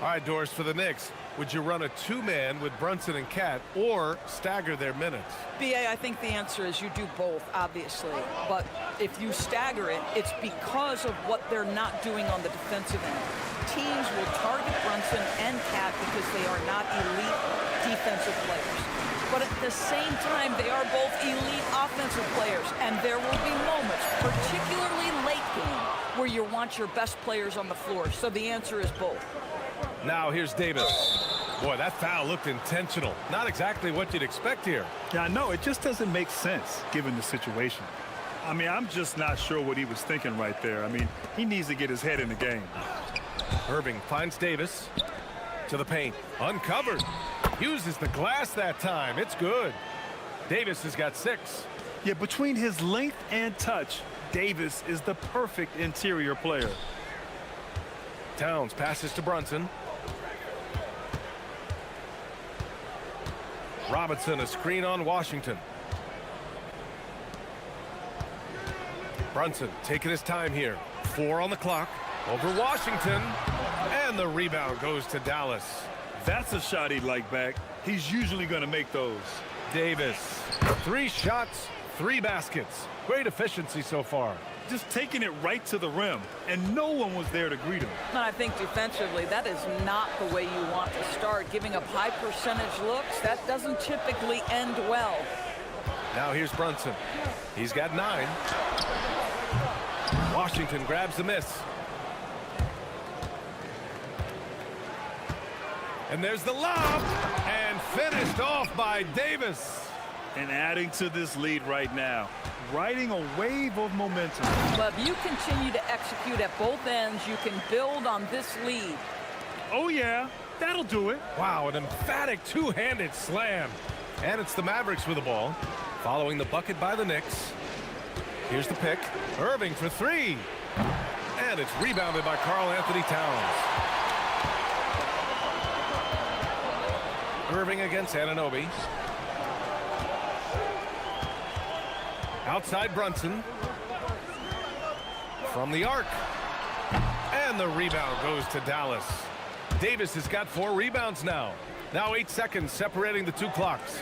All right, Doris, for the Knicks, would you run a 2-man with Brunson and Cat or stagger their minutes? BA, I think the answer is you do both, obviously. But if you stagger it, it's because of what they're not doing on the defensive end. Teams will target Brunson and Cat because they are not elite defensive players. But at the same time, they are both elite offensive players. And there will be moments, particularly late game, where you want your best players on the floor. So the answer is both. Now here's Davis. Boy, that foul looked intentional. Not exactly what you'd expect here. Yeah, I know. It just doesn't make sense given the situation. I mean, I'm just not sure what he was thinking right there. I mean, he needs to get his head in the game. Irving finds Davis to the paint. Uncovered. Uses the glass that time. It's good. Davis has got 6. Yeah, between his length and touch, Davis is the perfect interior player. Towns passes to Brunson. Robinson, a screen on Washington. Brunson taking his time here. 4 on the clock. Over Washington. And the rebound goes to Dallas. That's a shot he'd like back. He's usually going to make those. Davis. 3 shots, 3 baskets. Great efficiency so far. Just taking it right to the rim, and no one was there to greet him. And I think defensively, that is not the way you want to start. Giving up high percentage looks, that doesn't typically end well. Now here's Brunson. He's got 9. Washington grabs the miss. And there's the lob, and finished off by Davis. And adding to this lead right now, riding a wave of momentum. But if you continue to execute at both ends, you can build on this lead. Oh yeah, that'll do it. Wow, an emphatic two-handed slam. And it's the Mavericks with the ball, following the bucket by the Knicks. Here's the pick. Irving for 3. And it's rebounded by Karl Anthony Towns. Irving against Anunoby. Outside Brunson. From the arc. And the rebound goes to Dallas. Davis has got 4 rebounds now. Now 8 seconds separating the 2 clocks.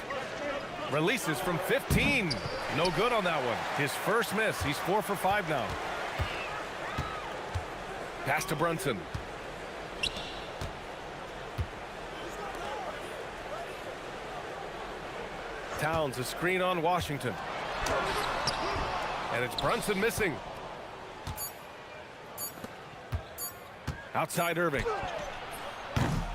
Releases from 15. No good on that one. His first miss. He's 4 for 5 now. Pass to Brunson. Towns, a screen on Washington. And it's Brunson missing. Outside Irving.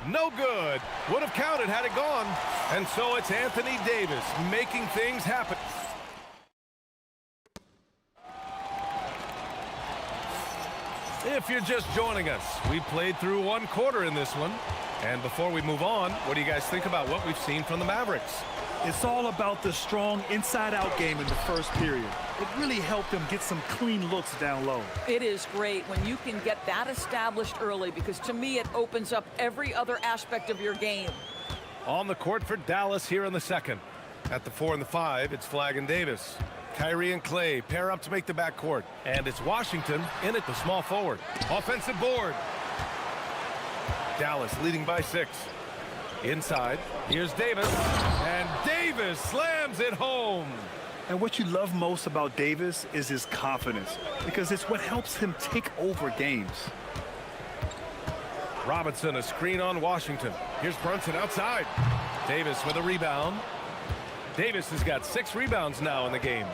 No good. Would have counted had it gone. And so it's Anthony Davis making things happen. If you're just joining us, we played through 1 quarter in this one. And before we move on, what do you guys think about what we've seen from the Mavericks? It's all about the strong inside-out game in the first period. It really helped them get some clean looks down low. It is great when you can get that established early, because to me it opens up every other aspect of your game. On the court for Dallas here in the second. At the 4 and the 5, it's Flagg and Davis. Kyrie and Clay pair up to make the backcourt. And it's Washington in at the small forward. Offensive board. Dallas leading by 6. Inside, here's Davis. And Davis slams it home. And what you love most about Davis is his confidence, because it's what helps him take over games. Robinson, a screen on Washington. Here's Brunson outside. Davis with a rebound. Davis has got 6 rebounds now in the game.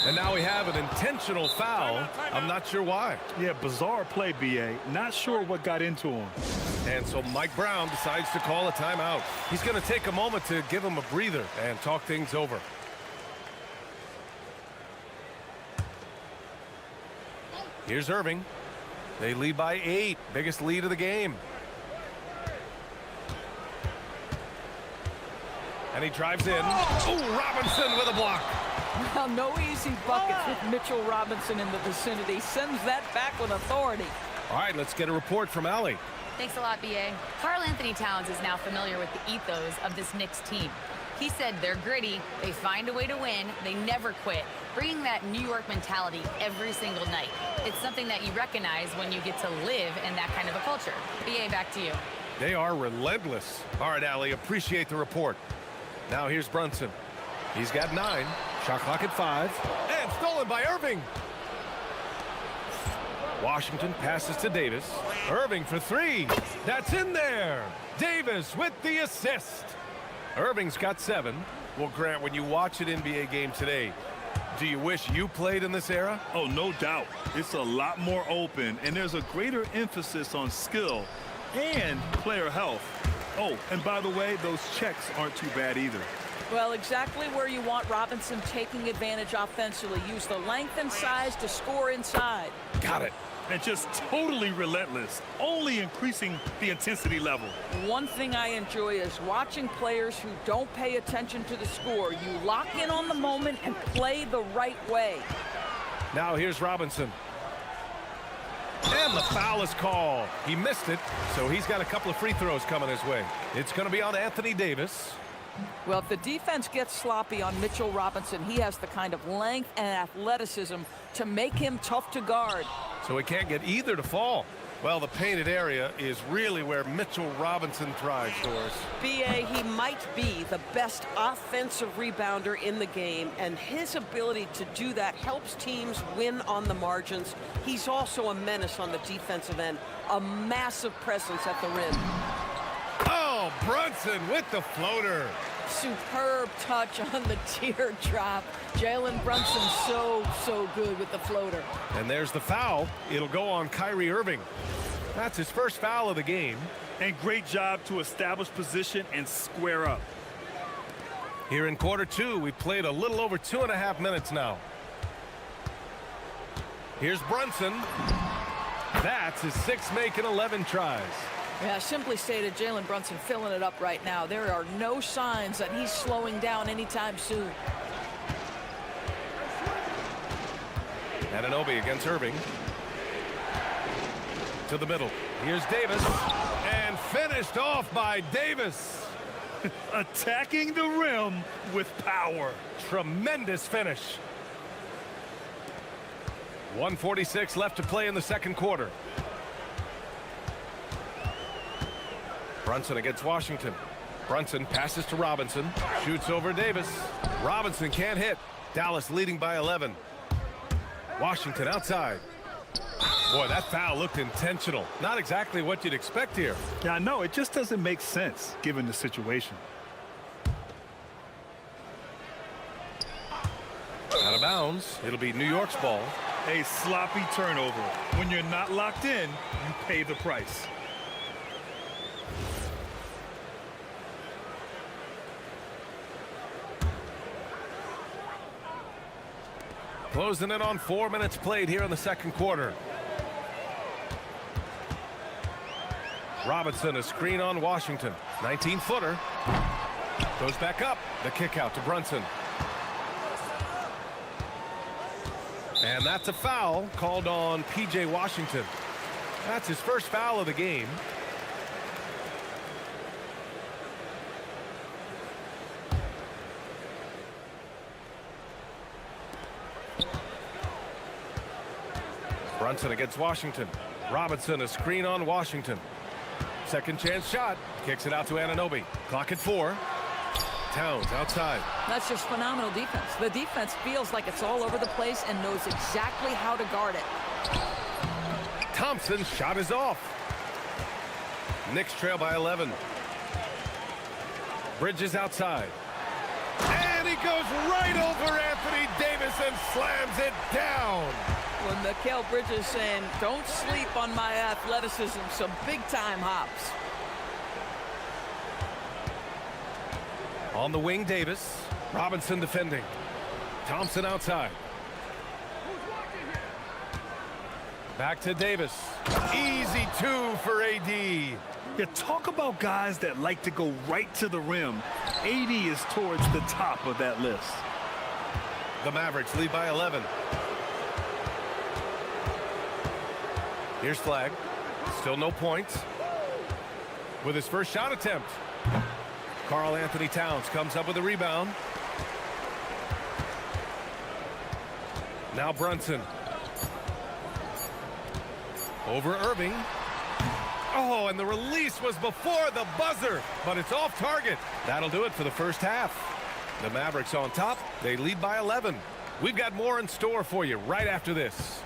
And now we have an intentional foul. I'm not sure why. Yeah, bizarre play, B.A. Not sure what got into him. And so Mike Brown decides to call a timeout. He's going to take a moment to give him a breather and talk things over. Here's Irving. They lead by 8. Biggest lead of the game. And he drives in. Oh, Robinson with a block. Well, no easy buckets with Mitchell Robinson in the vicinity. Sends that back with authority. All right, let's get a report from Allie. Thanks a lot, B.A. Karl Anthony Towns is now familiar with the ethos of this Knicks team. He said they're gritty, they find a way to win, they never quit, bringing that New York mentality every single night. It's something that you recognize when you get to live in that kind of a culture. B.A., back to you. They are relentless. All right, Allie, appreciate the report. Now here's Brunson. He's got 9. Shot clock at 5. And stolen by Irving. Washington passes to Davis. Irving for 3. That's in there. Davis with the assist. Irving's got 7. Well, Grant, when you watch an NBA game today, do you wish you played in this era? Oh, no doubt. It's a lot more open, and there's a greater emphasis on skill and player health. Oh, and by the way, those checks aren't too bad either. Well, exactly where you want Robinson taking advantage offensively. Use the length and size to score inside. Got it. And just totally relentless, only increasing the intensity level. One thing I enjoy is watching players who don't pay attention to the score. You lock in on the moment and play the right way. Now here's Robinson. And the foul is called. He missed it, so he's got a couple of free throws coming his way. It's going to be on Anthony Davis. Well, if the defense gets sloppy on Mitchell Robinson, he has the kind of length and athleticism to make him tough to guard. So he can't get either to fall. Well, the painted area is really where Mitchell Robinson thrives, Doris. B.A., he might be the best offensive rebounder in the game, and his ability to do that helps teams win on the margins. He's also a menace on the defensive end, a massive presence at the rim. Oh, Brunson with the floater. Superb touch on the teardrop. Jalen Brunson so good with the floater. And there's the foul. It'll go on Kyrie Irving. That's his first foul of the game. And great job to establish position and square up. Here in quarter two, we played a little over 2.5 minutes now. Here's Brunson. That's his 6th make in 11 tries. Yeah, simply stated, Jalen Brunson filling it up right now. There are no signs that he's slowing down anytime soon. Anunoby against Irving. To the middle. Here's Davis. And finished off by Davis. Attacking the rim with power. Tremendous finish. 1:46 left to play in the second quarter. Brunson against Washington. Brunson passes to Robinson. Shoots over Davis. Robinson can't hit. Dallas leading by 11. Washington outside. Boy, that foul looked intentional. Not exactly what you'd expect here. Yeah, I know. It just doesn't make sense given the situation. Out of bounds. It'll be New York's ball. A sloppy turnover. When you're not locked in, you pay the price. Closing in on 4 minutes played here in the second quarter. Robinson, a screen on Washington. 19-footer. Goes back up. The kick out to Brunson. And that's a foul called on P.J. Washington. That's his first foul of the game. Brunson against Washington. Robinson, a screen on Washington. Second chance shot. Kicks it out to Anunoby. Clock at 4. Towns outside. That's just phenomenal defense. The defense feels like it's all over the place and knows exactly how to guard it. Thompson's shot is off. Knicks trail by 11. Bridges outside. And he goes right over Anthony Davis and slams it down. When Mikal Bridges saying, don't sleep on my athleticism, some big-time hops. On the wing, Davis. Robinson defending. Thompson outside. Back to Davis. Easy 2 for AD. Yeah, talk about guys that like to go right to the rim. AD is towards the top of that list. The Mavericks lead by 11. Here's Flag. Still no points. With his first shot attempt. Karl Anthony Towns comes up with a rebound. Now Brunson. Over Irving. Oh, and the release was before the buzzer, but it's off target. That'll do it for the first half. The Mavericks on top. They lead by 11. We've got more in store for you right after this.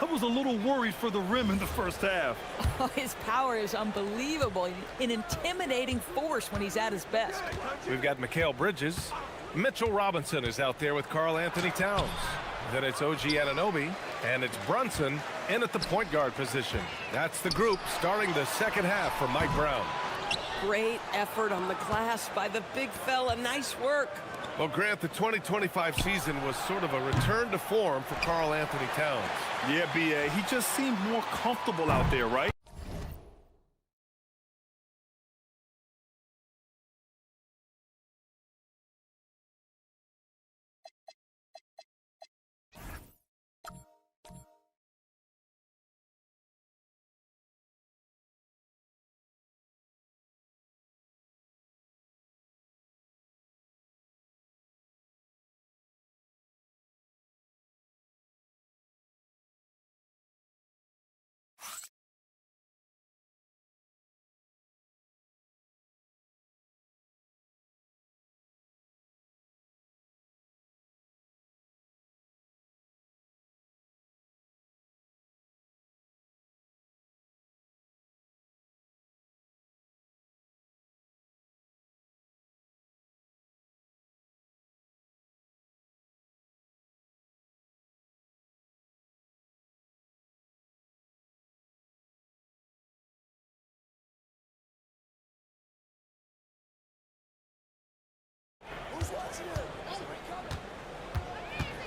I was a little worried for the rim in the first half. Oh, his power is unbelievable. An intimidating force when he's at his best. We've got Mikal Bridges. Mitchell Robinson is out there with Karl Anthony Towns. Then it's OG Anunoby, and it's Brunson in at the point guard position. That's the group starting the second half for Mike Brown. Great effort on the glass by the big fella. Nice work. Well, Grant, the 2025 season was sort of a return to form for Karl Anthony Towns. Yeah, B.A., he just seemed more comfortable out there, right?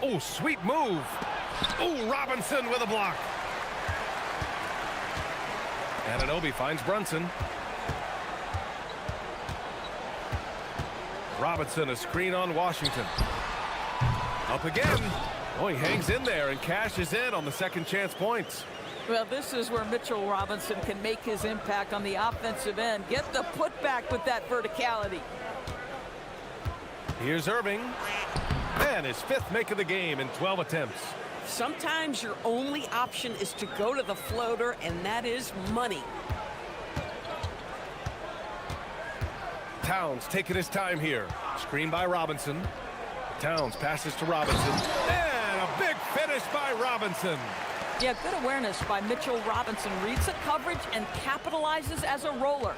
Oh, sweet move. Oh, Robinson with a block. Anunoby finds Brunson. Robinson, a screen on Washington. Up again. Oh, he hangs in there and cashes in on the second chance points. Well, this is where Mitchell Robinson can make his impact on the offensive end. Get the putback with that verticality. Here's Irving. And his fifth make of the game in 12 attempts. Sometimes your only option is to go to the floater, and that is money. Towns taking his time here. Screen by Robinson. Towns passes to Robinson. And a big finish by Robinson. Yeah, good awareness by Mitchell Robinson. Reads the coverage and capitalizes as a roller.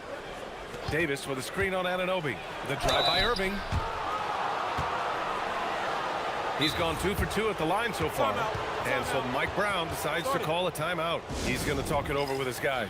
Davis with a screen on Anunoby. The drive by Irving. He's gone 2 for 2 at the line so far. And so Mike Brown decides to call a timeout. He's going to talk it over with his guys.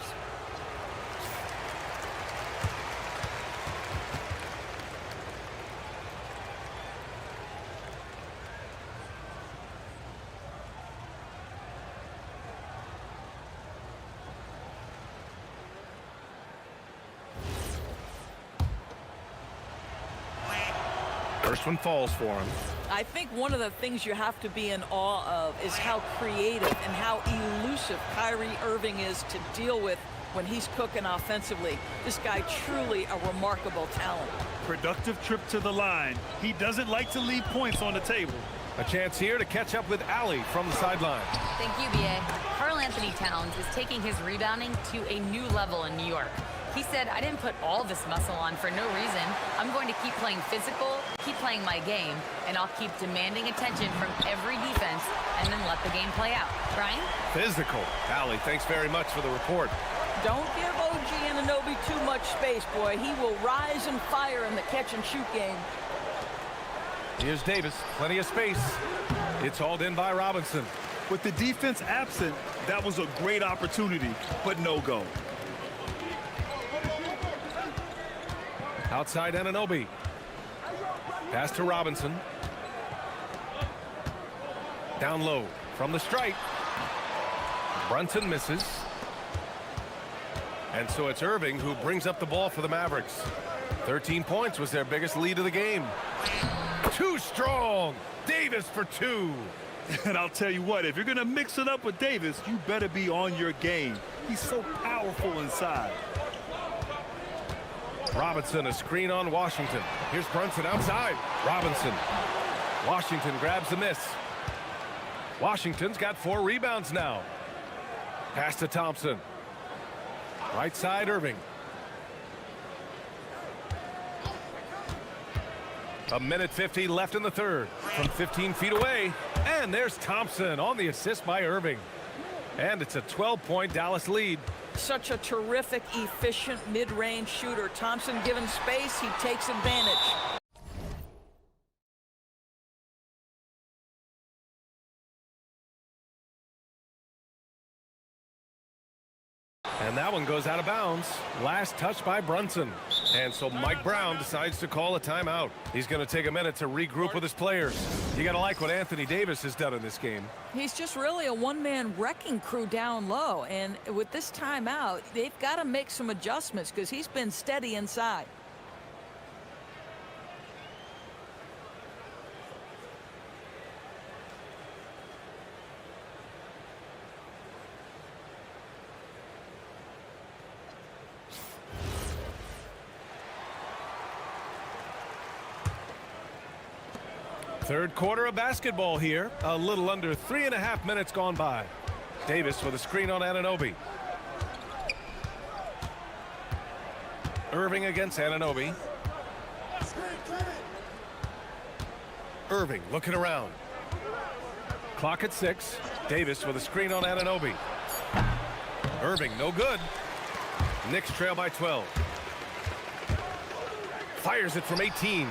First one falls for him. I think one of the things you have to be in awe of is how creative and how elusive Kyrie Irving is to deal with when he's cooking offensively. This guy truly a remarkable talent. Productive trip to the line. He doesn't like to leave points on the table. A chance here to catch up with Allie from the sideline. Thank you, B.A. Karl Anthony Towns is taking his rebounding to a new level in New York. He said, I didn't put all this muscle on for no reason. I'm going to keep playing physical, keep playing my game, and I'll keep demanding attention from every defense and then let the game play out. Brian? Physical. Allie, thanks very much for the report. Don't give OG Anunoby too much space, boy. He will rise and fire in the catch-and-shoot game. Here's Davis. Plenty of space. It's hauled in by Robinson. With the defense absent, that was a great opportunity, but no go. Outside Anunoby. Pass to Robinson. Down low from the stripe. Brunson misses. And so it's Irving who brings up the ball for the Mavericks. 13 points was their biggest lead of the game. Too strong. Davis for 2. And I'll tell you what, if you're going to mix it up with Davis, you better be on your game. He's so powerful inside. Robinson, a screen on Washington. Here's Brunson outside. Robinson. Washington grabs the miss. Washington's got 4 rebounds now. Pass to Thompson. Right side, Irving. A minute 50 left in the third. From 15 feet away. And there's Thompson on the assist by Irving. And it's a 12-point Dallas lead. Such a terrific, efficient mid-range shooter. Thompson given space, he takes advantage. And that one goes out of bounds. Last touch by Brunson. And so Mike Brown decides to call a timeout. He's going to take a minute to regroup with his players. You got to like what Anthony Davis has done in this game. He's just really a one-man wrecking crew down low. And with this timeout, they've got to make some adjustments because he's been steady inside. Third quarter of basketball here. A little under 3.5 minutes gone by. Davis with a screen on Anunoby. Irving against Anunoby. Irving looking around. Clock at 6. Davis with a screen on Anunoby. Irving no good. Knicks trail by 12. Fires it from 18.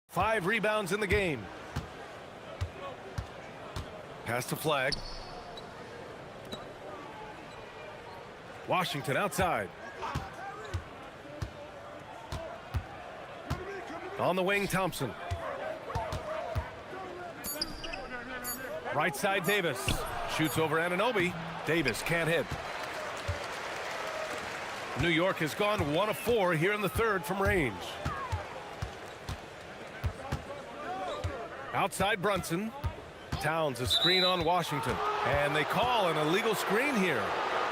Five rebounds in the game. Pass to Flag. Washington outside. On the wing, Thompson. Right side, Davis. Shoots over Anunoby. Davis can't hit. New York has gone 1 of 4 here in the third from range. Outside Brunson. Towns a screen on Washington. And they call an illegal screen here.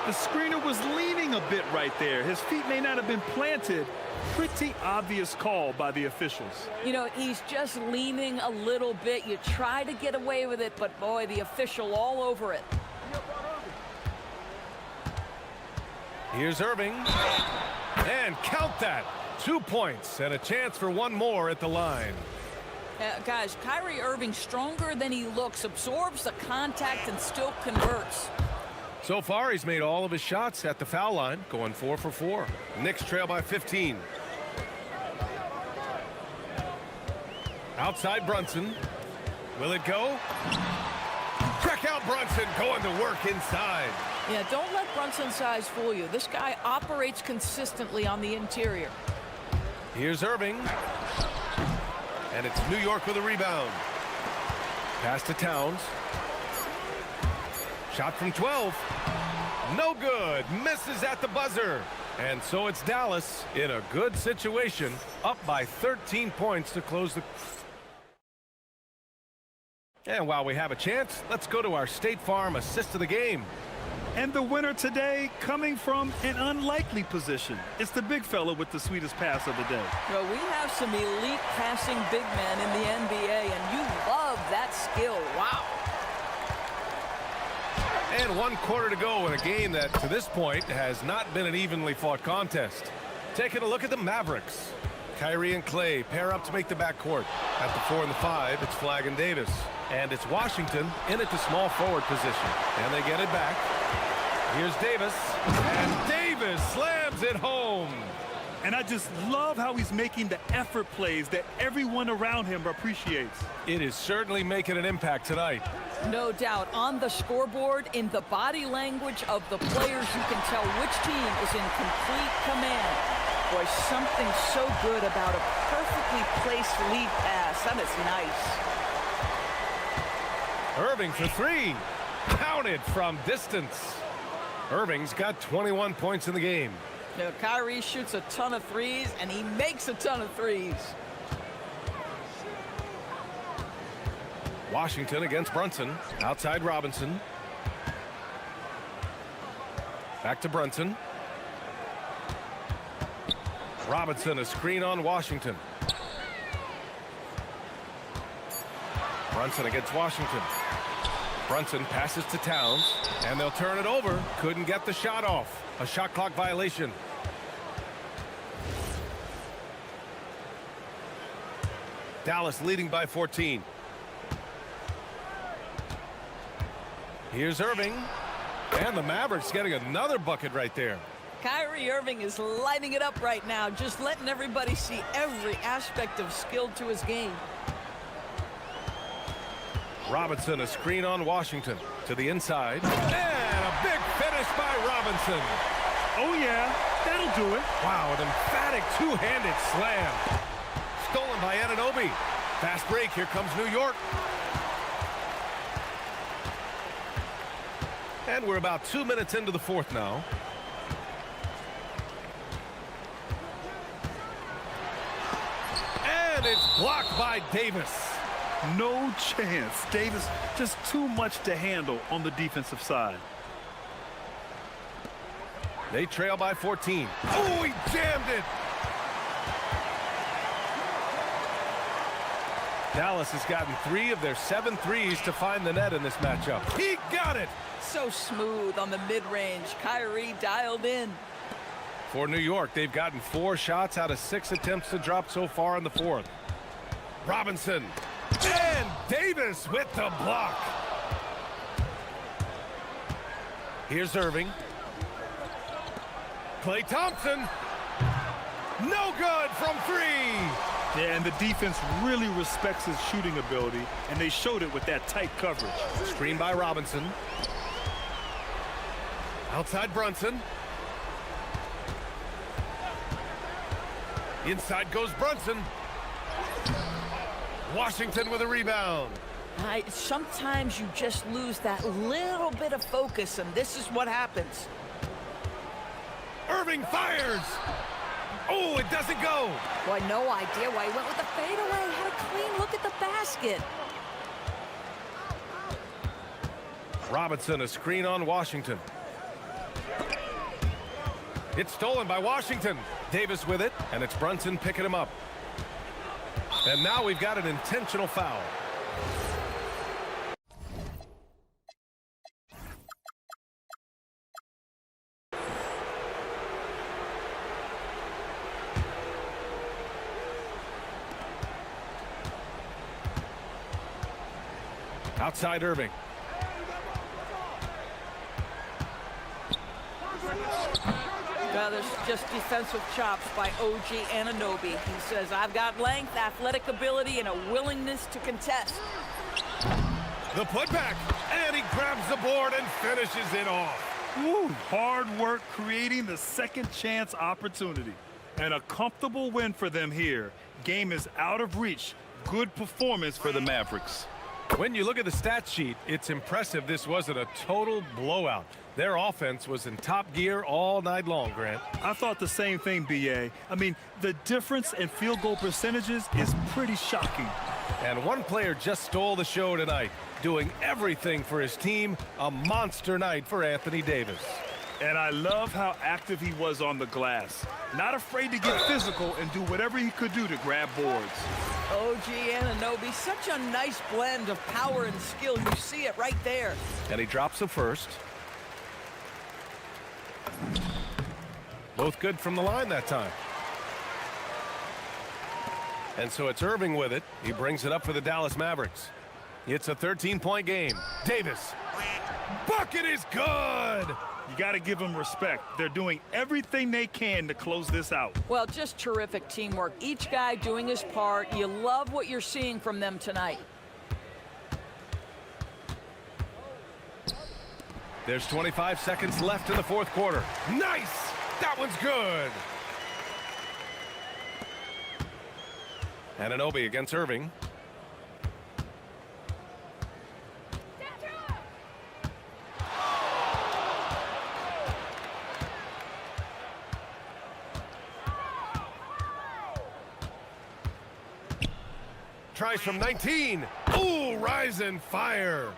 The screener was leaning a bit right there. His feet may not have been planted. Pretty obvious call by the officials. You know, he's just leaning a little bit. You try to get away with it, but boy, the official all over it. Here's Irving. And count that. 2 points and a chance for one more at the line. Guys, Kyrie Irving stronger than he looks, absorbs the contact and still converts. So far, he's made all of his shots at the foul line, going 4 for 4. Knicks trail by 15. Outside Brunson. Will it go? Check out Brunson going to work inside. Yeah, don't let Brunson's size fool you. This guy operates consistently on the interior. Here's Irving. And it's New York with a rebound. Pass to Towns. Shot from 12. No good. Misses at the buzzer. And so it's Dallas in a good situation, up by 13 points to close the... And while we have a chance, let's go to our State Farm assist of the game. And the winner today coming from an unlikely position. It's the big fella with the sweetest pass of the day. Well, we have some elite passing big men in the NBA, and you love that skill. Wow. And 1 quarter to go in a game that, to this point, has not been an evenly fought contest. Taking a look at the Mavericks. Kyrie and Clay pair up to make the backcourt. At the 4 and the 5, it's Flagg and Davis. And it's Washington in at the small forward position. And they get it back. Here's Davis. And Davis slams it home. And I just love how he's making the effort plays that everyone around him appreciates. It is certainly making an impact tonight. No doubt. On the scoreboard, in the body language of the players, you can tell which team is in complete command. Boy, something so good about a perfectly placed lead pass. That is nice. Irving for 3. Counted from distance. Irving's got 21 points in the game. Now, Kyrie shoots a ton of threes, and he makes a ton of threes. Washington against Brunson. Outside Robinson. Back to Brunson. Robinson, a screen on Washington. Brunson against Washington. Brunson passes to Towns, and they'll turn it over. Couldn't get the shot off. A shot clock violation. Dallas leading by 14. Here's Irving. And the Mavericks getting another bucket right there. Kyrie Irving is lighting it up right now, just letting everybody see every aspect of skill to his game. Robinson, a screen on Washington. To the inside. And a big finish by Robinson. Oh, yeah, that'll do it. Wow, an emphatic two-handed slam. Stolen by Anunoby. Fast break, here comes New York. And we're about 2 minutes into the fourth now. And it's blocked by Davis. No chance. Davis just too much to handle on the defensive side. They trail by 14. Oh, he jammed it. Dallas has gotten 3 of their 7 threes to find the net in this matchup. He got it. So smooth on the mid-range. Kyrie dialed in. For New York, they've gotten 4 shots out of 6 attempts to drop so far in the fourth. Robinson. And Davis with the block. Here's Irving. Klay Thompson. No good from 3. Yeah, and the defense really respects his shooting ability, and they showed it with that tight coverage. Screen by Robinson. Outside Brunson. Inside goes Brunson. Washington with a rebound. Sometimes you just lose that little bit of focus, and this is what happens. Irving fires. Oh, it doesn't go. Boy, no idea why he went with the fadeaway. Had a clean look at the basket. Robinson, a screen on Washington. It's stolen by Washington. Davis with it, and it's Brunson picking him up. And now we've got an intentional foul. Outside Irving. Well, there's just defensive chops by OG Anunoby. He says, I've got length, athletic ability, and a willingness to contest. The putback, and he grabs the board and finishes it off. Woo, hard work creating the second chance opportunity. And a comfortable win for them here. Game is out of reach. Good performance for the Mavericks. When you look at the stat sheet, it's impressive this wasn't a total blowout. Their offense was in top gear all night long, Grant. I thought the same thing, B.A. I mean, the difference in field goal percentages is pretty shocking. And one player just stole the show tonight, doing everything for his team. A monster night for Anthony Davis. And I love how active he was on the glass. Not afraid to get physical and do whatever he could do to grab boards. OG Anunoby, such a nice blend of power and skill. You see it right there. And he drops the first. Both good from the line that time. And so it's Irving with it. He brings it up for the Dallas Mavericks. It's a 13-point game. Davis. Bucket is good! You got to give them respect. They're doing everything they can to close this out. Well, just terrific teamwork. Each guy doing his part. You love what you're seeing from them tonight. There's 25 seconds left in the fourth quarter. Nice! That one's good! Anunoby against Irving. Tries from 19. Ooh, rise and fire.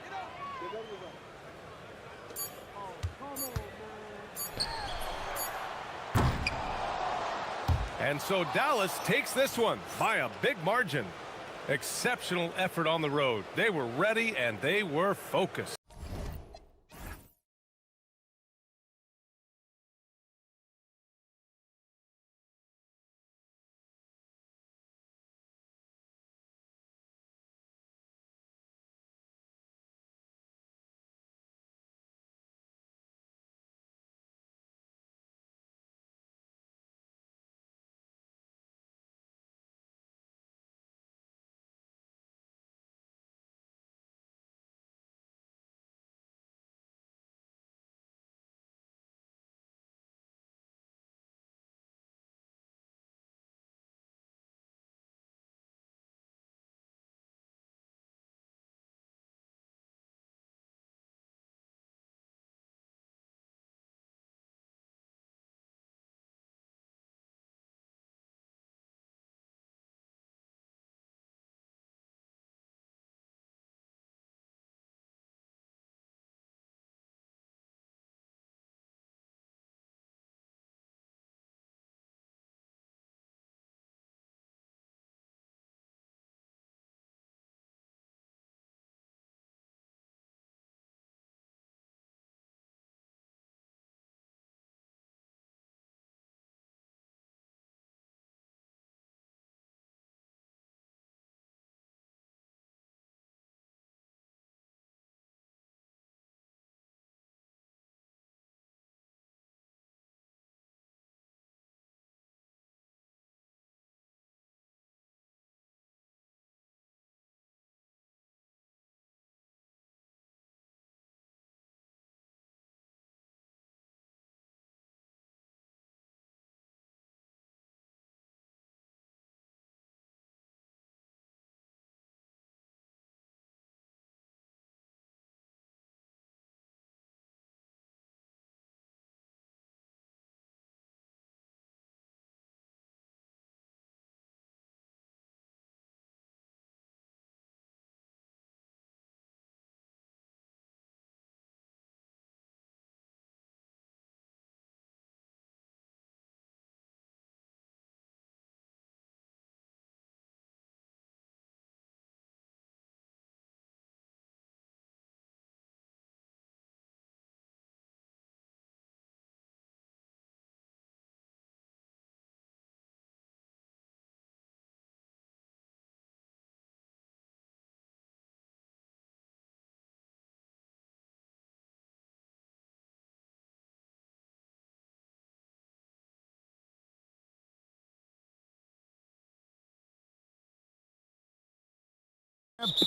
And so Dallas takes this one by a big margin. Exceptional effort on the road. They were ready and they were focused.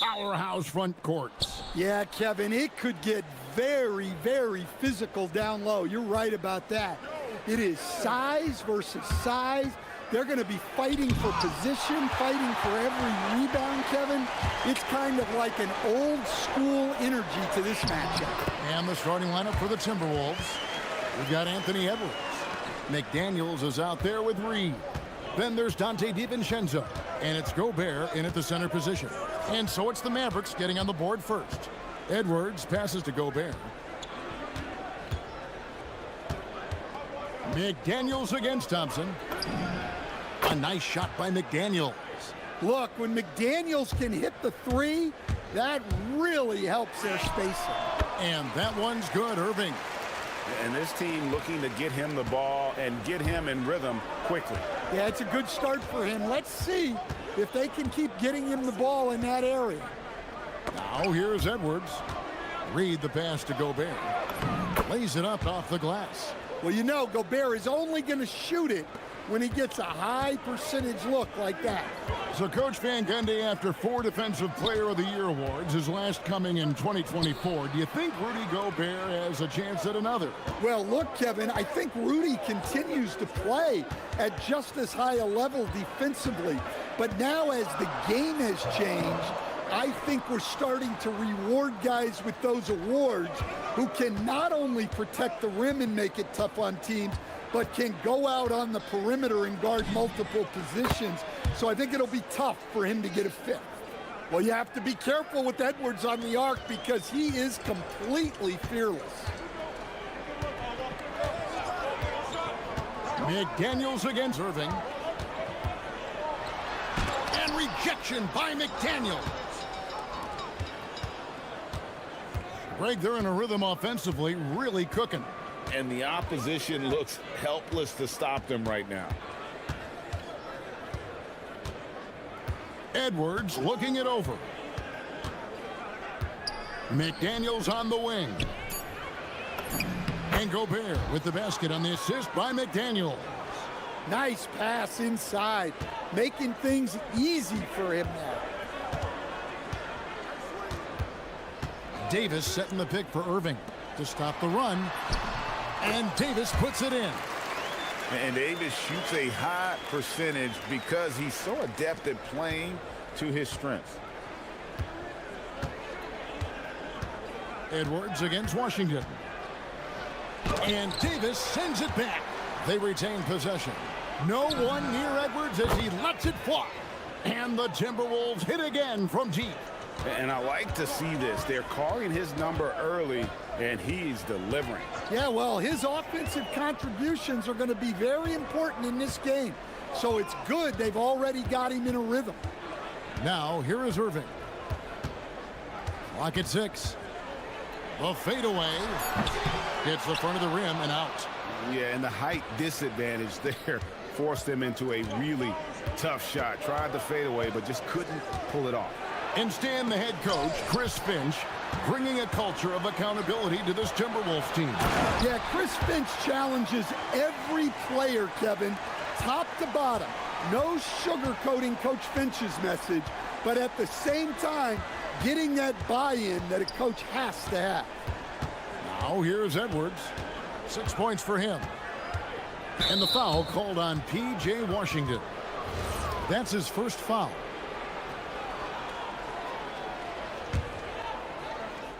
Powerhouse front courts. Yeah, Kevin, it could get very, very physical down low. You're right about that. It is size versus size. They're going to be fighting for position, fighting for every rebound Kevin, it's kind of like an old school energy to this matchup. And the starting lineup for the Timberwolves. We've got Anthony Edwards. McDaniels is out there with Reed. Then there's Dante DiVincenzo. And it's Gobert in at the center position. And so it's the Mavericks getting on the board first. Edwards passes to Gobert. McDaniels against Thompson. A nice shot by McDaniels. Look, when McDaniels can hit the three, that really helps their spacing. And that one's good, Irving. And this team looking to get him the ball and get him in rhythm quickly. Yeah, it's a good start for him. Let's see if they can keep getting him the ball in that area. Now here's Edwards. Reed the pass to Gobert. Lays it up off the glass. Well, you know, Gobert is only going to shoot it when he gets a high percentage look like that. So Coach Van Gundy, after 4 Defensive Player of the Year awards, his last coming in 2024, do you think Rudy Gobert has a chance at another? Well, look, Kevin, I think Rudy continues to play at just as high a level defensively. But now as the game has changed, I think we're starting to reward guys with those awards who can not only protect the rim and make it tough on teams, but can go out on the perimeter and guard multiple positions. So I think it'll be tough for him to get a fifth. Well, you have to be careful with Edwards on the arc because he is completely fearless. McDaniels against Irving. And rejection by McDaniels. Greg, they're in a rhythm offensively, really cooking. And the opposition looks helpless to stop them right now. Edwards looking it over. McDaniels on the wing. And Gobert with the basket on the assist by McDaniels. Nice pass inside, making things easy for him now. Davis setting the pick for Irving to stop the run. And Davis puts it in. And Davis shoots a high percentage because he's so adept at playing to his strengths. Edwards against Washington. And Davis sends it back. They retain possession. No one near Edwards as he lets it fly. And the Timberwolves hit again from deep. And I like to see this. They're calling his number early, and he's delivering. Yeah, well, his offensive contributions are going to be very important in this game. So it's good they've already got him in a rhythm. Now, here is Irving. Clock at 6. The fadeaway hits the front of the rim and out. Yeah, and the height disadvantage there forced him into a really tough shot. Tried to fade away, but just couldn't pull it off. And Stan, the head coach, Chris Finch, bringing a culture of accountability to this Timberwolves team. Yeah, Chris Finch challenges every player, Kevin, top to bottom. No sugarcoating Coach Finch's message, but at the same time, getting that buy-in that a coach has to have. Now here's Edwards. 6 points for him. And the foul called on P.J. Washington. That's his first foul.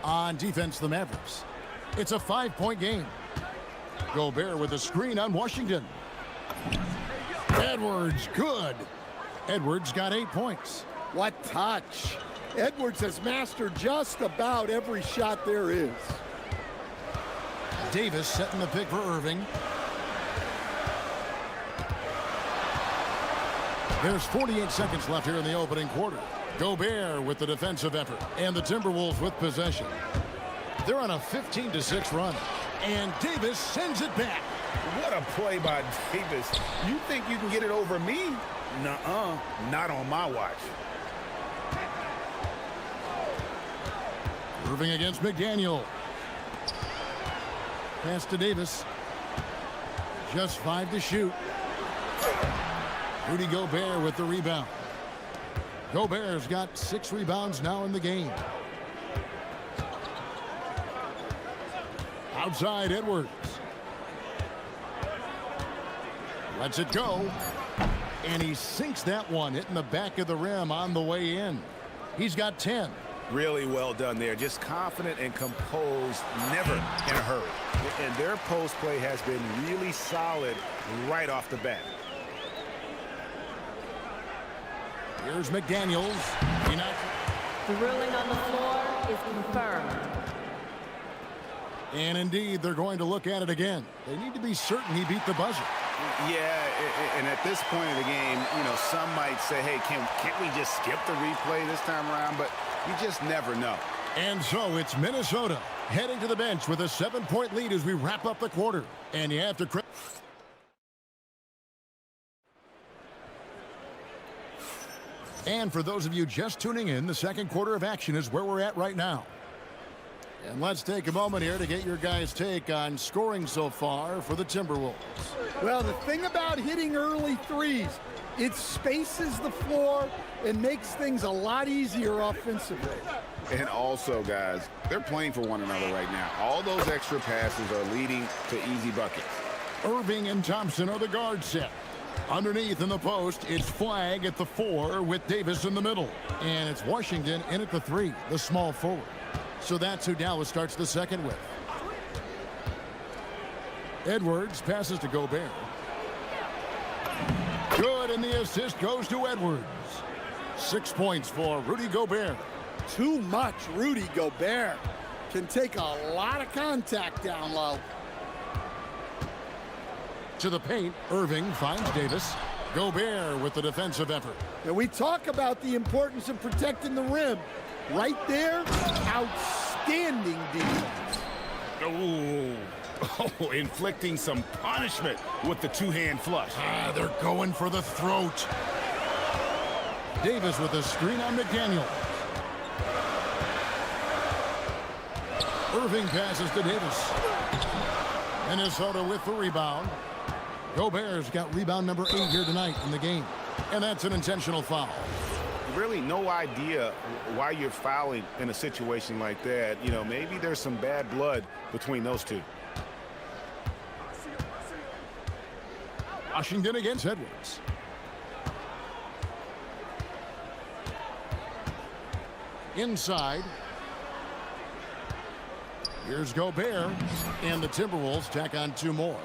On defense, the Mavericks. It's a 5-point game. Gobert with a screen on Washington. Edwards, good. Edwards got 8 points. What touch. Edwards has mastered just about every shot there is. Davis setting the pick for Irving. There's 48 seconds left here in the opening quarter. Gobert with the defensive effort, and the Timberwolves with possession. They're on a 15-6 run, and Davis sends it back. What a play by Davis. You think you can get it over me? Nuh-uh, not on my watch. Irving against McDaniel. Pass to Davis. Just 5 to shoot. Rudy Gobert with the rebound. Gobert's got 6 rebounds now in the game. Outside Edwards. Lets it go. And he sinks that one, hitting the back of the rim on the way in. He's got 10. Really well done there. Just confident and composed, never in a hurry. And their post play has been really solid right off the bat. Here's McDaniels. The ruling on the floor is confirmed. And indeed, they're going to look at it again. They need to be certain he beat the buzzer. Yeah, and at this point in the game, you know, some might say, hey, can't we just skip the replay this time around? But you just never know. And so it's Minnesota heading to the bench with a 7-point lead as we wrap up the quarter. And you have to... And for those of you just tuning in, the second quarter of action is where we're at right now. And let's take a moment here to get your guys' take on scoring so far for the Timberwolves. Well, the thing about hitting early threes, it spaces the floor and makes things a lot easier offensively. And also, guys, they're playing for one another right now. All those extra passes are leading to easy buckets. Irving and Thompson are the guard set. Underneath in the post, it's Flag at the 4 with Davis in the middle. And it's Washington in at the 3, the small forward. So that's who Dallas starts the second with. Edwards passes to Gobert. Good, and the assist goes to Edwards. 6 points for Rudy Gobert. Too much Rudy Gobert. Can take a lot of contact down low. To the paint, Irving finds Davis. Gobert with the defensive effort. And we talk about the importance of protecting the rim. Right there, outstanding defense. Oh, inflicting some punishment with the two-hand flush. They're going for the throat. Davis with a screen on McDaniel. Irving passes to Davis. Minnesota with the rebound. Gobert's got rebound number 8 here tonight in the game. And that's an intentional foul. Really no idea why you're fouling in a situation like that. You know, maybe there's some bad blood between those two. Washington against Edwards. Inside. Here's Gobert. And the Timberwolves tack on 2 more.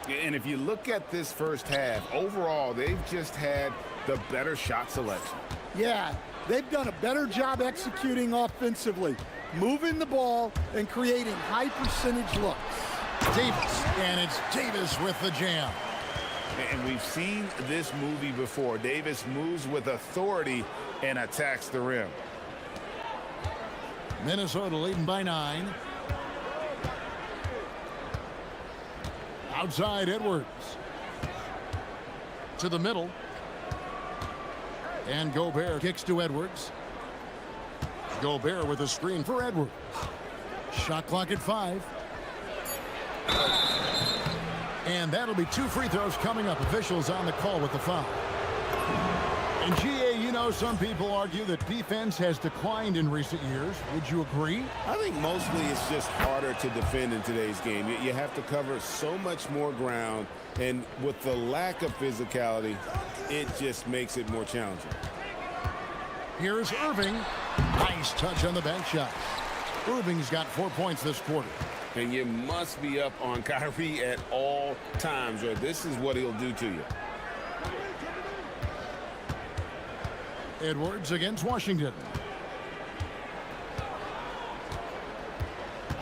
And if you look at this first half, overall, they've just had the better shot selection. Yeah, they've done a better job executing offensively, moving the ball and creating high percentage looks. Davis, and it's Davis with the jam. And we've seen this movie before. Davis moves with authority and attacks the rim. Minnesota leading by 9. Outside Edwards. To the middle. And Gobert kicks to Edwards. Gobert with a screen for Edwards. Shot clock at 5. And that'll be 2 free throws coming up. Officials on the call with the foul. And GA, you know, some people argue that defense has declined in recent years. Would you agree? I think mostly it's just harder to defend in today's game. You have to cover so much more ground, and with the lack of physicality, it just makes it more challenging. Here's Irving. Nice touch on the bank shot. Irving's got 4 points this quarter. And you must be up on Kyrie at all times, or this is what he'll do to you. Edwards against Washington.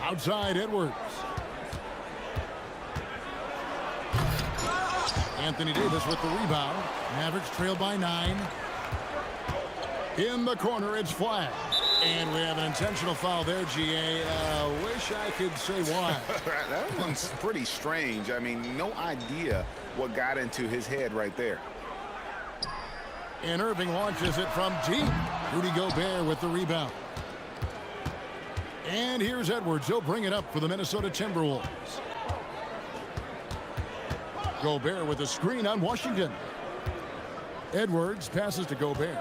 Outside Edwards. Anthony Davis with the rebound. Mavericks trail by 9. In the corner, it's Flag. And we have an intentional foul there, GA. Wish I could say why. That one's pretty strange. I mean, no idea what got into his head right there. And Irving launches it from deep. Rudy Gobert with the rebound. And here's Edwards. He'll bring it up for the Minnesota Timberwolves. Gobert with a screen on Washington. Edwards passes to Gobert.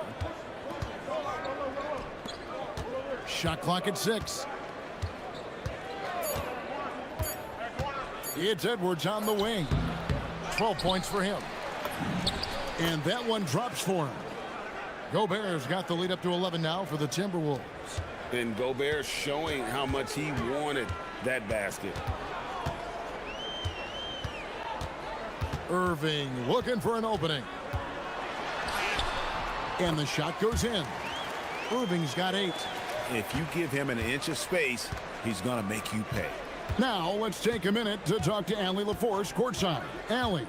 Shot clock at 6. It's Edwards on the wing. 12 points for him. And that one drops for him. Gobert's got the lead up to 11 now for the Timberwolves. And Gobert showing how much he wanted that basket. Irving looking for an opening. And the shot goes in. Irving's got 8. If you give him an inch of space, he's going to make you pay. Now let's take a minute to talk to Allie LaForce courtside. Allie.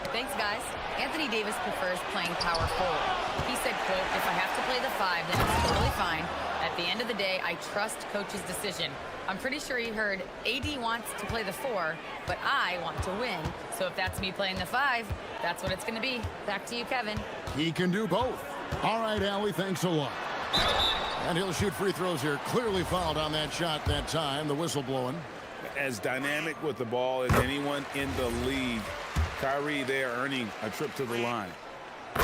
Thanks, guys. Anthony Davis prefers playing power forward. He said, quote, if I have to play the 5, then it's totally fine. At the end of the day, I trust coach's decision. I'm pretty sure he heard AD wants to play the 4, but I want to win. So if that's me playing the 5, that's what it's going to be. Back to you, Kevin. He can do both. All right, Allie, thanks a lot. And he'll shoot free throws here. Clearly fouled on that shot that time. The whistle blowing. As dynamic with the ball as anyone in the league. Kyrie there earning a trip to the line.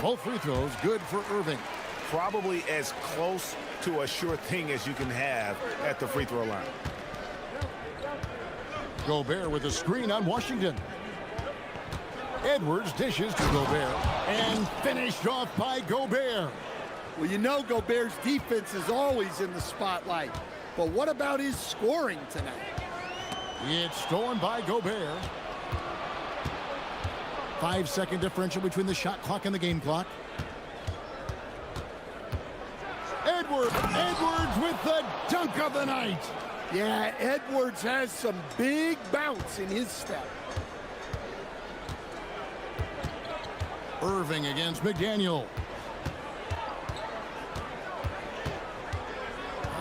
Both free throws good for Irving. Probably as close to a sure thing as you can have at the free throw line. Gobert with a screen on Washington. Edwards dishes to Gobert. And finished off by Gobert. Well, you know Gobert's defense is always in the spotlight. But what about his scoring tonight? It's stolen by Gobert. 5-second differential between the shot clock and the game clock. Edwards with the dunk of the night. Yeah, Edwards has some big bounce in his step. Irving against McDaniel.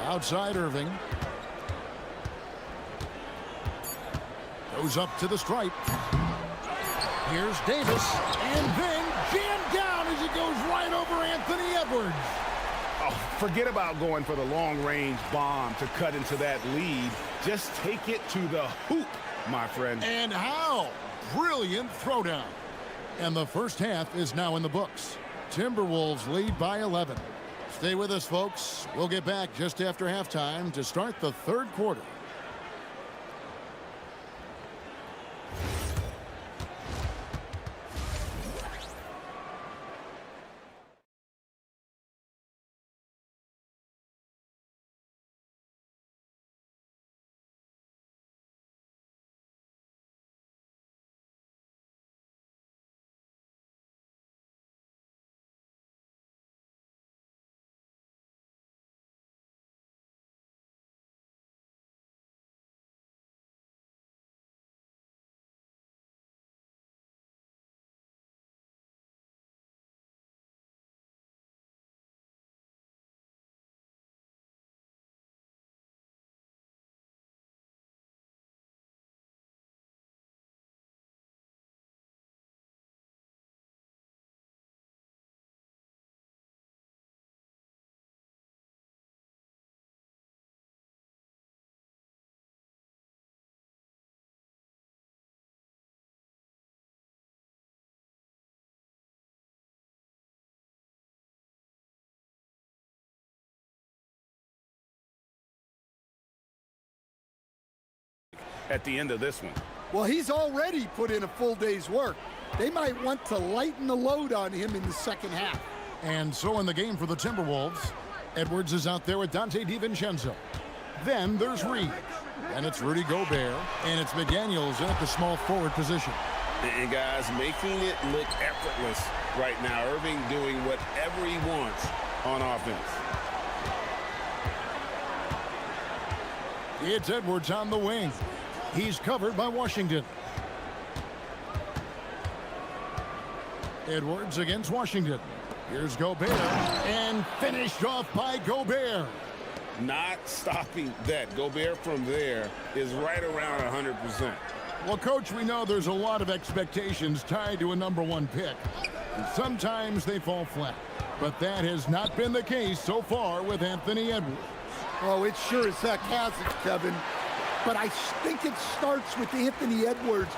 Outside Irving. Goes up to the stripe. Here's Davis. And then jammed down as he goes right over Anthony Edwards. Oh, forget about going for the long-range bomb to cut into that lead. Just take it to the hoop, my friend. And how? Brilliant throwdown. And the first half is now in the books. Timberwolves lead by 11. Stay with us, folks. We'll get back just after halftime to start the third quarter. At the end of this one. Well, he's already put in a full day's work. They might want to lighten the load on him in the second half. And so in the game for the Timberwolves, Edwards is out there with Dante DiVincenzo. Then there's Reed. And it's Rudy Gobert. And it's McDaniels in at the small forward position. And guys, making it look effortless right now. Irving doing whatever he wants on offense. It's Edwards on the wing. He's covered by Washington. Edwards against Washington. Here's Gobert. And finished off by Gobert. Not stopping that. Gobert from there is right around 100%. Well, Coach, we know there's a lot of expectations tied to a #1 pick. And sometimes they fall flat. But that has not been the case so far with Anthony Edwards. Oh, it sure as heck hasn't, Kevin. But I think it starts with Anthony Edwards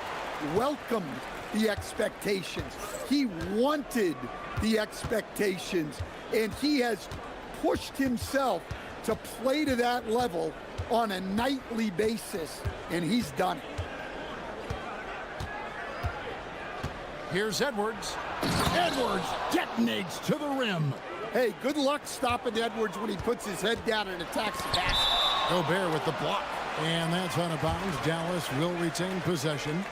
welcomed the expectations. He wanted the expectations, and he has pushed himself to play to that level on a nightly basis, and he's done it. Here's Edwards. Edwards detonates to the rim. Hey, good luck stopping Edwards when he puts his head down and attacks the basket. Gobert with the block. And that's out of bounds. Dallas will retain possession.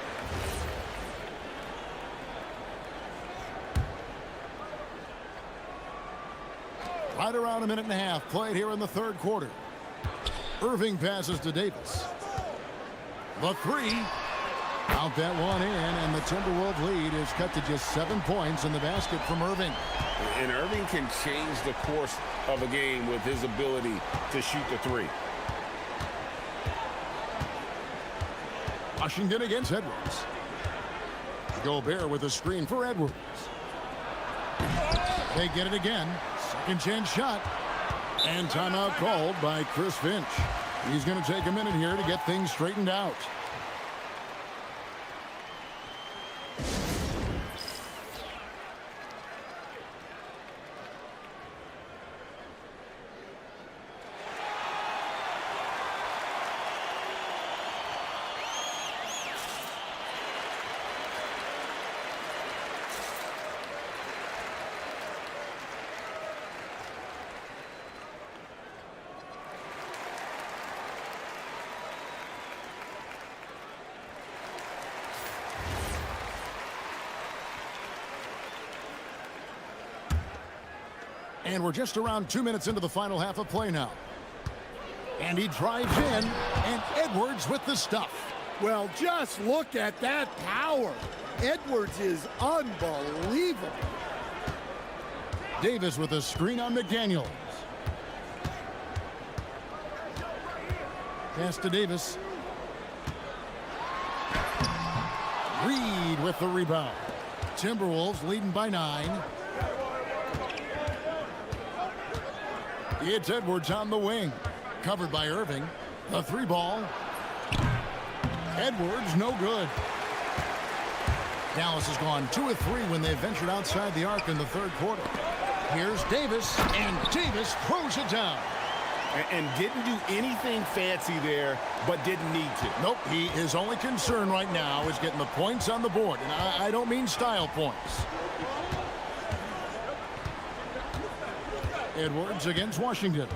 Right around a minute and a half played here in the third quarter. Irving passes to Davis. The three. Count that one in, and the Timberwolves lead is cut to just 7 points in the basket from Irving. And Irving can change the course of a game with his ability to shoot the three. Washington against Edwards. Gobert with a screen for Edwards. They get it again. Second chance shot. And timeout called by Chris Finch. He's going to take a minute here to get things straightened out. And we're just around 2 minutes into the final half of play now. And he drives in, and Edwards with the stuff. Well, just look at that power. Edwards is unbelievable. Davis with a screen on McDaniels. Pass to Davis. Reed with the rebound. Timberwolves leading by 9. It's Edwards on the wing. Covered by Irving. The three ball. Edwards, no good. Dallas has gone 2 of 3 when they ventured outside the arc in the third quarter. Here's Davis, and Davis throws it down. And didn't do anything fancy there, but didn't need to. Nope, his only concern right now is getting the points on the board. And I don't mean style points. Edwards against Washington.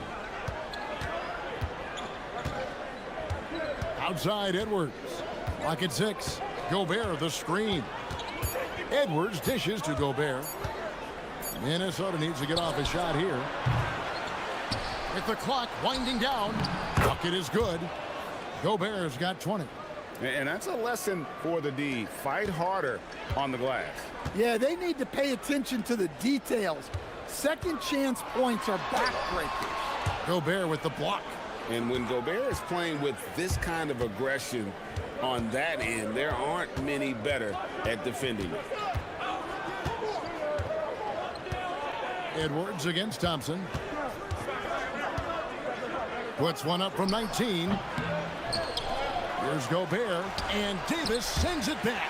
Outside Edwards. Lock at 6. Gobert the screen. Edwards dishes to Gobert. Minnesota needs to get off a shot here. With the clock winding down. Bucket is good. Gobert's got 20. And that's a lesson for the D. Fight harder on the glass. Yeah, they need to pay attention to the details. Second chance points are backbreakers. Gobert with the block. And when Gobert is playing with this kind of aggression on that end, there aren't many better at defending it. Edwards against Thompson. Puts one up from 19. Here's Gobert, and Davis sends it back.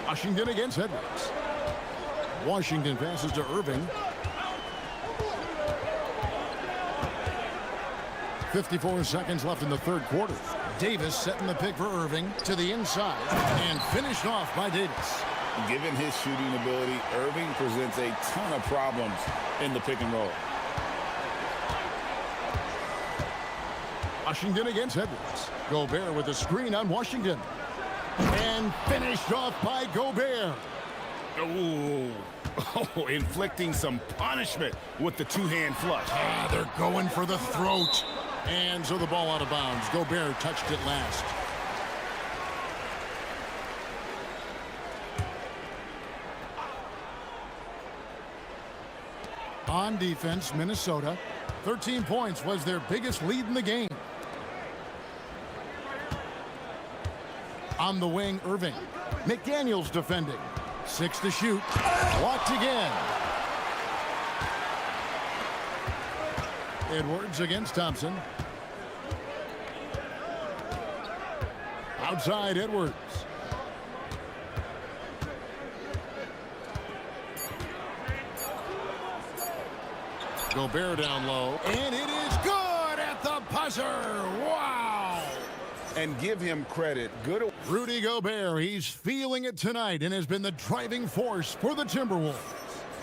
Washington against Edwards. Washington passes to Irving. 54 seconds left in the third quarter. Davis setting the pick for Irving to the inside and finished off by Davis. Given his shooting ability, Irving presents a ton of problems in the pick and roll. Washington against Edwards. Gobert with a screen on Washington. And finished off by Gobert. Ooh. Oh, inflicting some punishment with the two-hand flush. They're going for the throat. And so the ball out of bounds. Gobert touched it last. On defense, Minnesota. 13 points was their biggest lead in the game. On the wing, Irving. McDaniels defending. 6 to shoot. Blocked again. Edwards against Thompson. Outside Edwards. Gobert down low. And it is good at the buzzer. Wow. and give him credit. Good. Rudy Gobert, he's feeling it tonight and has been the driving force for the Timberwolves.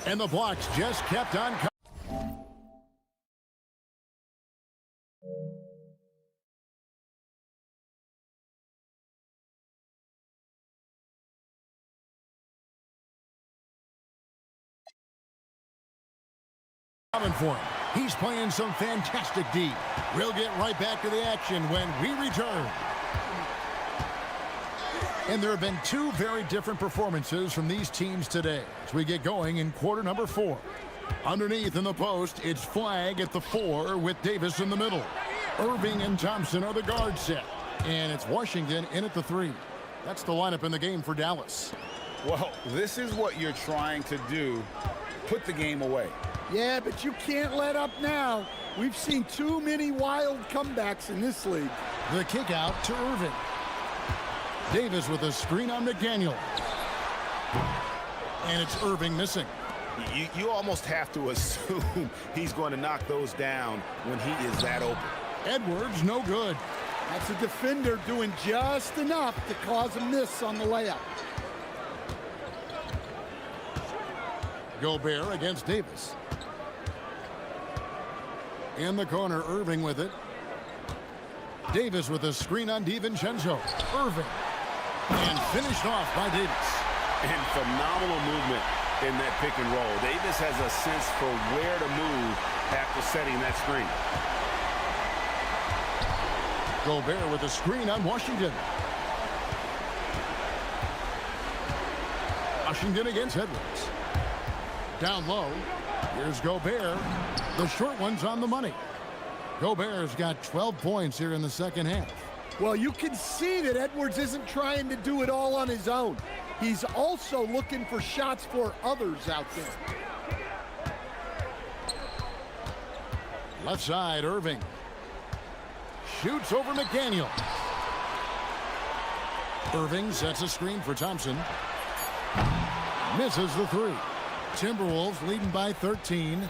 And the blocks just kept on coming. For him. He's playing some fantastic D. We'll get right back to the action when we return. And there have been two very different performances from these teams today as we get going in quarter number 4. Underneath in the post, it's Flag at the 4 with Davis in the middle. Irving and Thompson are the guard set. And it's Washington in at the 3. That's the lineup in the game for Dallas. Well, this is what you're trying to do. Put the game away. Yeah, but you can't let up now. We've seen too many wild comebacks in this league. The kick out to Irving. Davis with a screen on McDaniel. And it's Irving missing. You almost have to assume he's going to knock those down when he is that open. Edwards, no good. That's a defender doing just enough to cause a miss on the layup. Gobert against Davis. In the corner, Irving with it. Davis with a screen on DiVincenzo. Irving. And finished off by Davis. And phenomenal movement in that pick and roll. Davis has a sense for where to move after setting that screen. Gobert with a screen on Washington. Washington against Edwards. Down low. Here's Gobert. The short one's on the money. Gobert's got 12 points here in the second half. Well, you can see that Edwards isn't trying to do it all on his own. He's also looking for shots for others out there. Left side, Irving. Shoots over McDaniel. Irving sets a screen for Thompson. Misses the 3. Timberwolves leading by 13.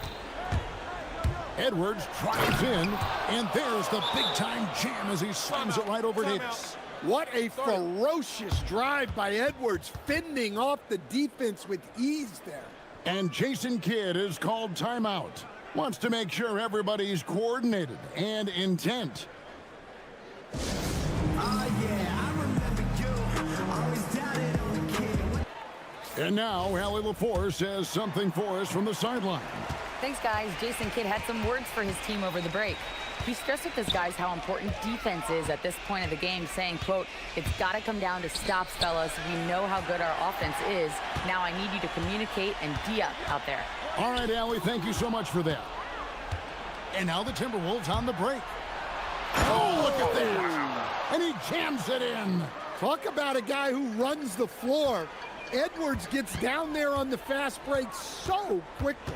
Edwards drives in, and there's the big-time jam as he slams it right over Davis. What a ferocious drive by Edwards, fending off the defense with ease there. And Jason Kidd is called timeout. Wants to make sure everybody's coordinated and intent. And now, Allie LaForce has something for us from the sideline. Thanks, guys. Jason Kidd had some words for his team over the break. He stressed with his guys how important defense is at this point of the game, saying, quote, "It's got to come down to stops, fellas. We know how good our offense is. Now I need you to communicate and D-up out there." All right, Allie, thank you so much for that. And now the Timberwolves on the break. Oh, look at that. And he jams it in. Talk about a guy who runs the floor. Edwards gets down there on the fast break so quickly.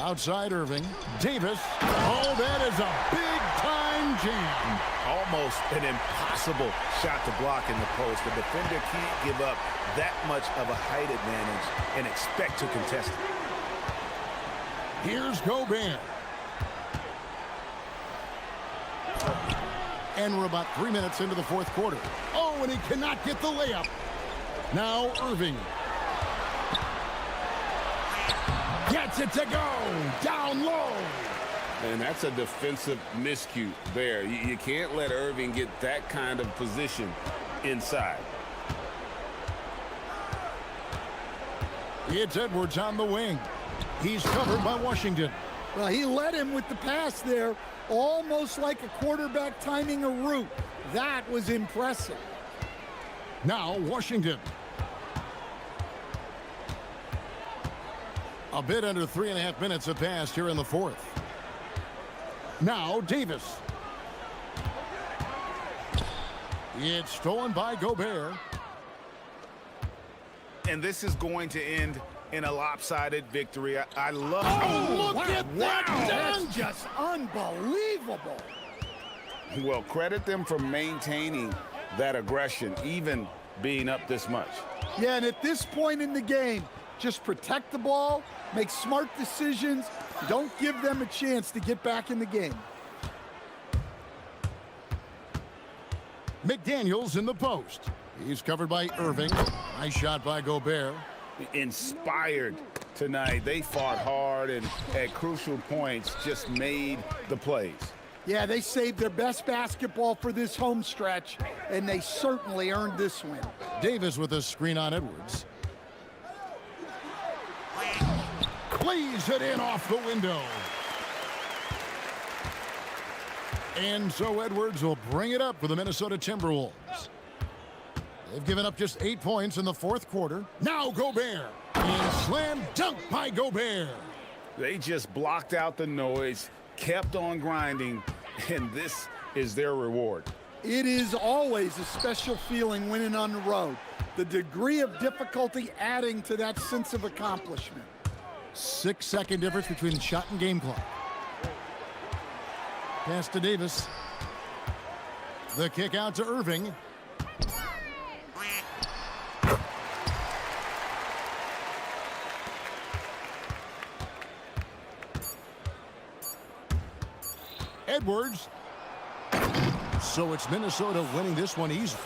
Outside Irving. Davis. Oh, that is a big-time jam. Almost an impossible shot to block in the post. The defender can't give up that much of a height advantage and expect to contest it. Here's Gobert. And we're about 3 minutes into the fourth quarter. Oh, and he cannot get the layup. Now Irving. Gets it to go. Down low. And that's a defensive miscue there. You can't let Irving get that kind of position inside. It's Edwards on the wing. He's covered by Washington. Well, he led him with the pass there, almost like a quarterback timing a route. That was impressive. Now Washington. A bit under 3.5 minutes have passed here in the fourth. Now Davis. It's stolen by Gobert. And this is going to end in a lopsided victory. I love it. Oh, look at that! That's just unbelievable. Well, credit them for maintaining that aggression, even being up this much. Yeah, and at this point in the game, just protect the ball, make smart decisions, don't give them a chance to get back in the game. McDaniels in the post. He's covered by Irving. Nice shot by Gobert. Inspired tonight. They fought hard and at crucial points just made the plays. Yeah, they saved their best basketball for this home stretch, and they certainly earned this win. Davis with a screen on Edwards. Plays it in off the window. And so Edwards will bring it up for the Minnesota Timberwolves. They've given up just 8 points in the fourth quarter. Now Gobert. And slam dunk by Gobert. They just blocked out the noise, kept on grinding, and this is their reward. It is always a special feeling winning on the road. The degree of difficulty adding to that sense of accomplishment. 6-second difference between the shot and game clock. Pass to Davis. The kick out to Irving. Edwards. So it's Minnesota winning this one easily.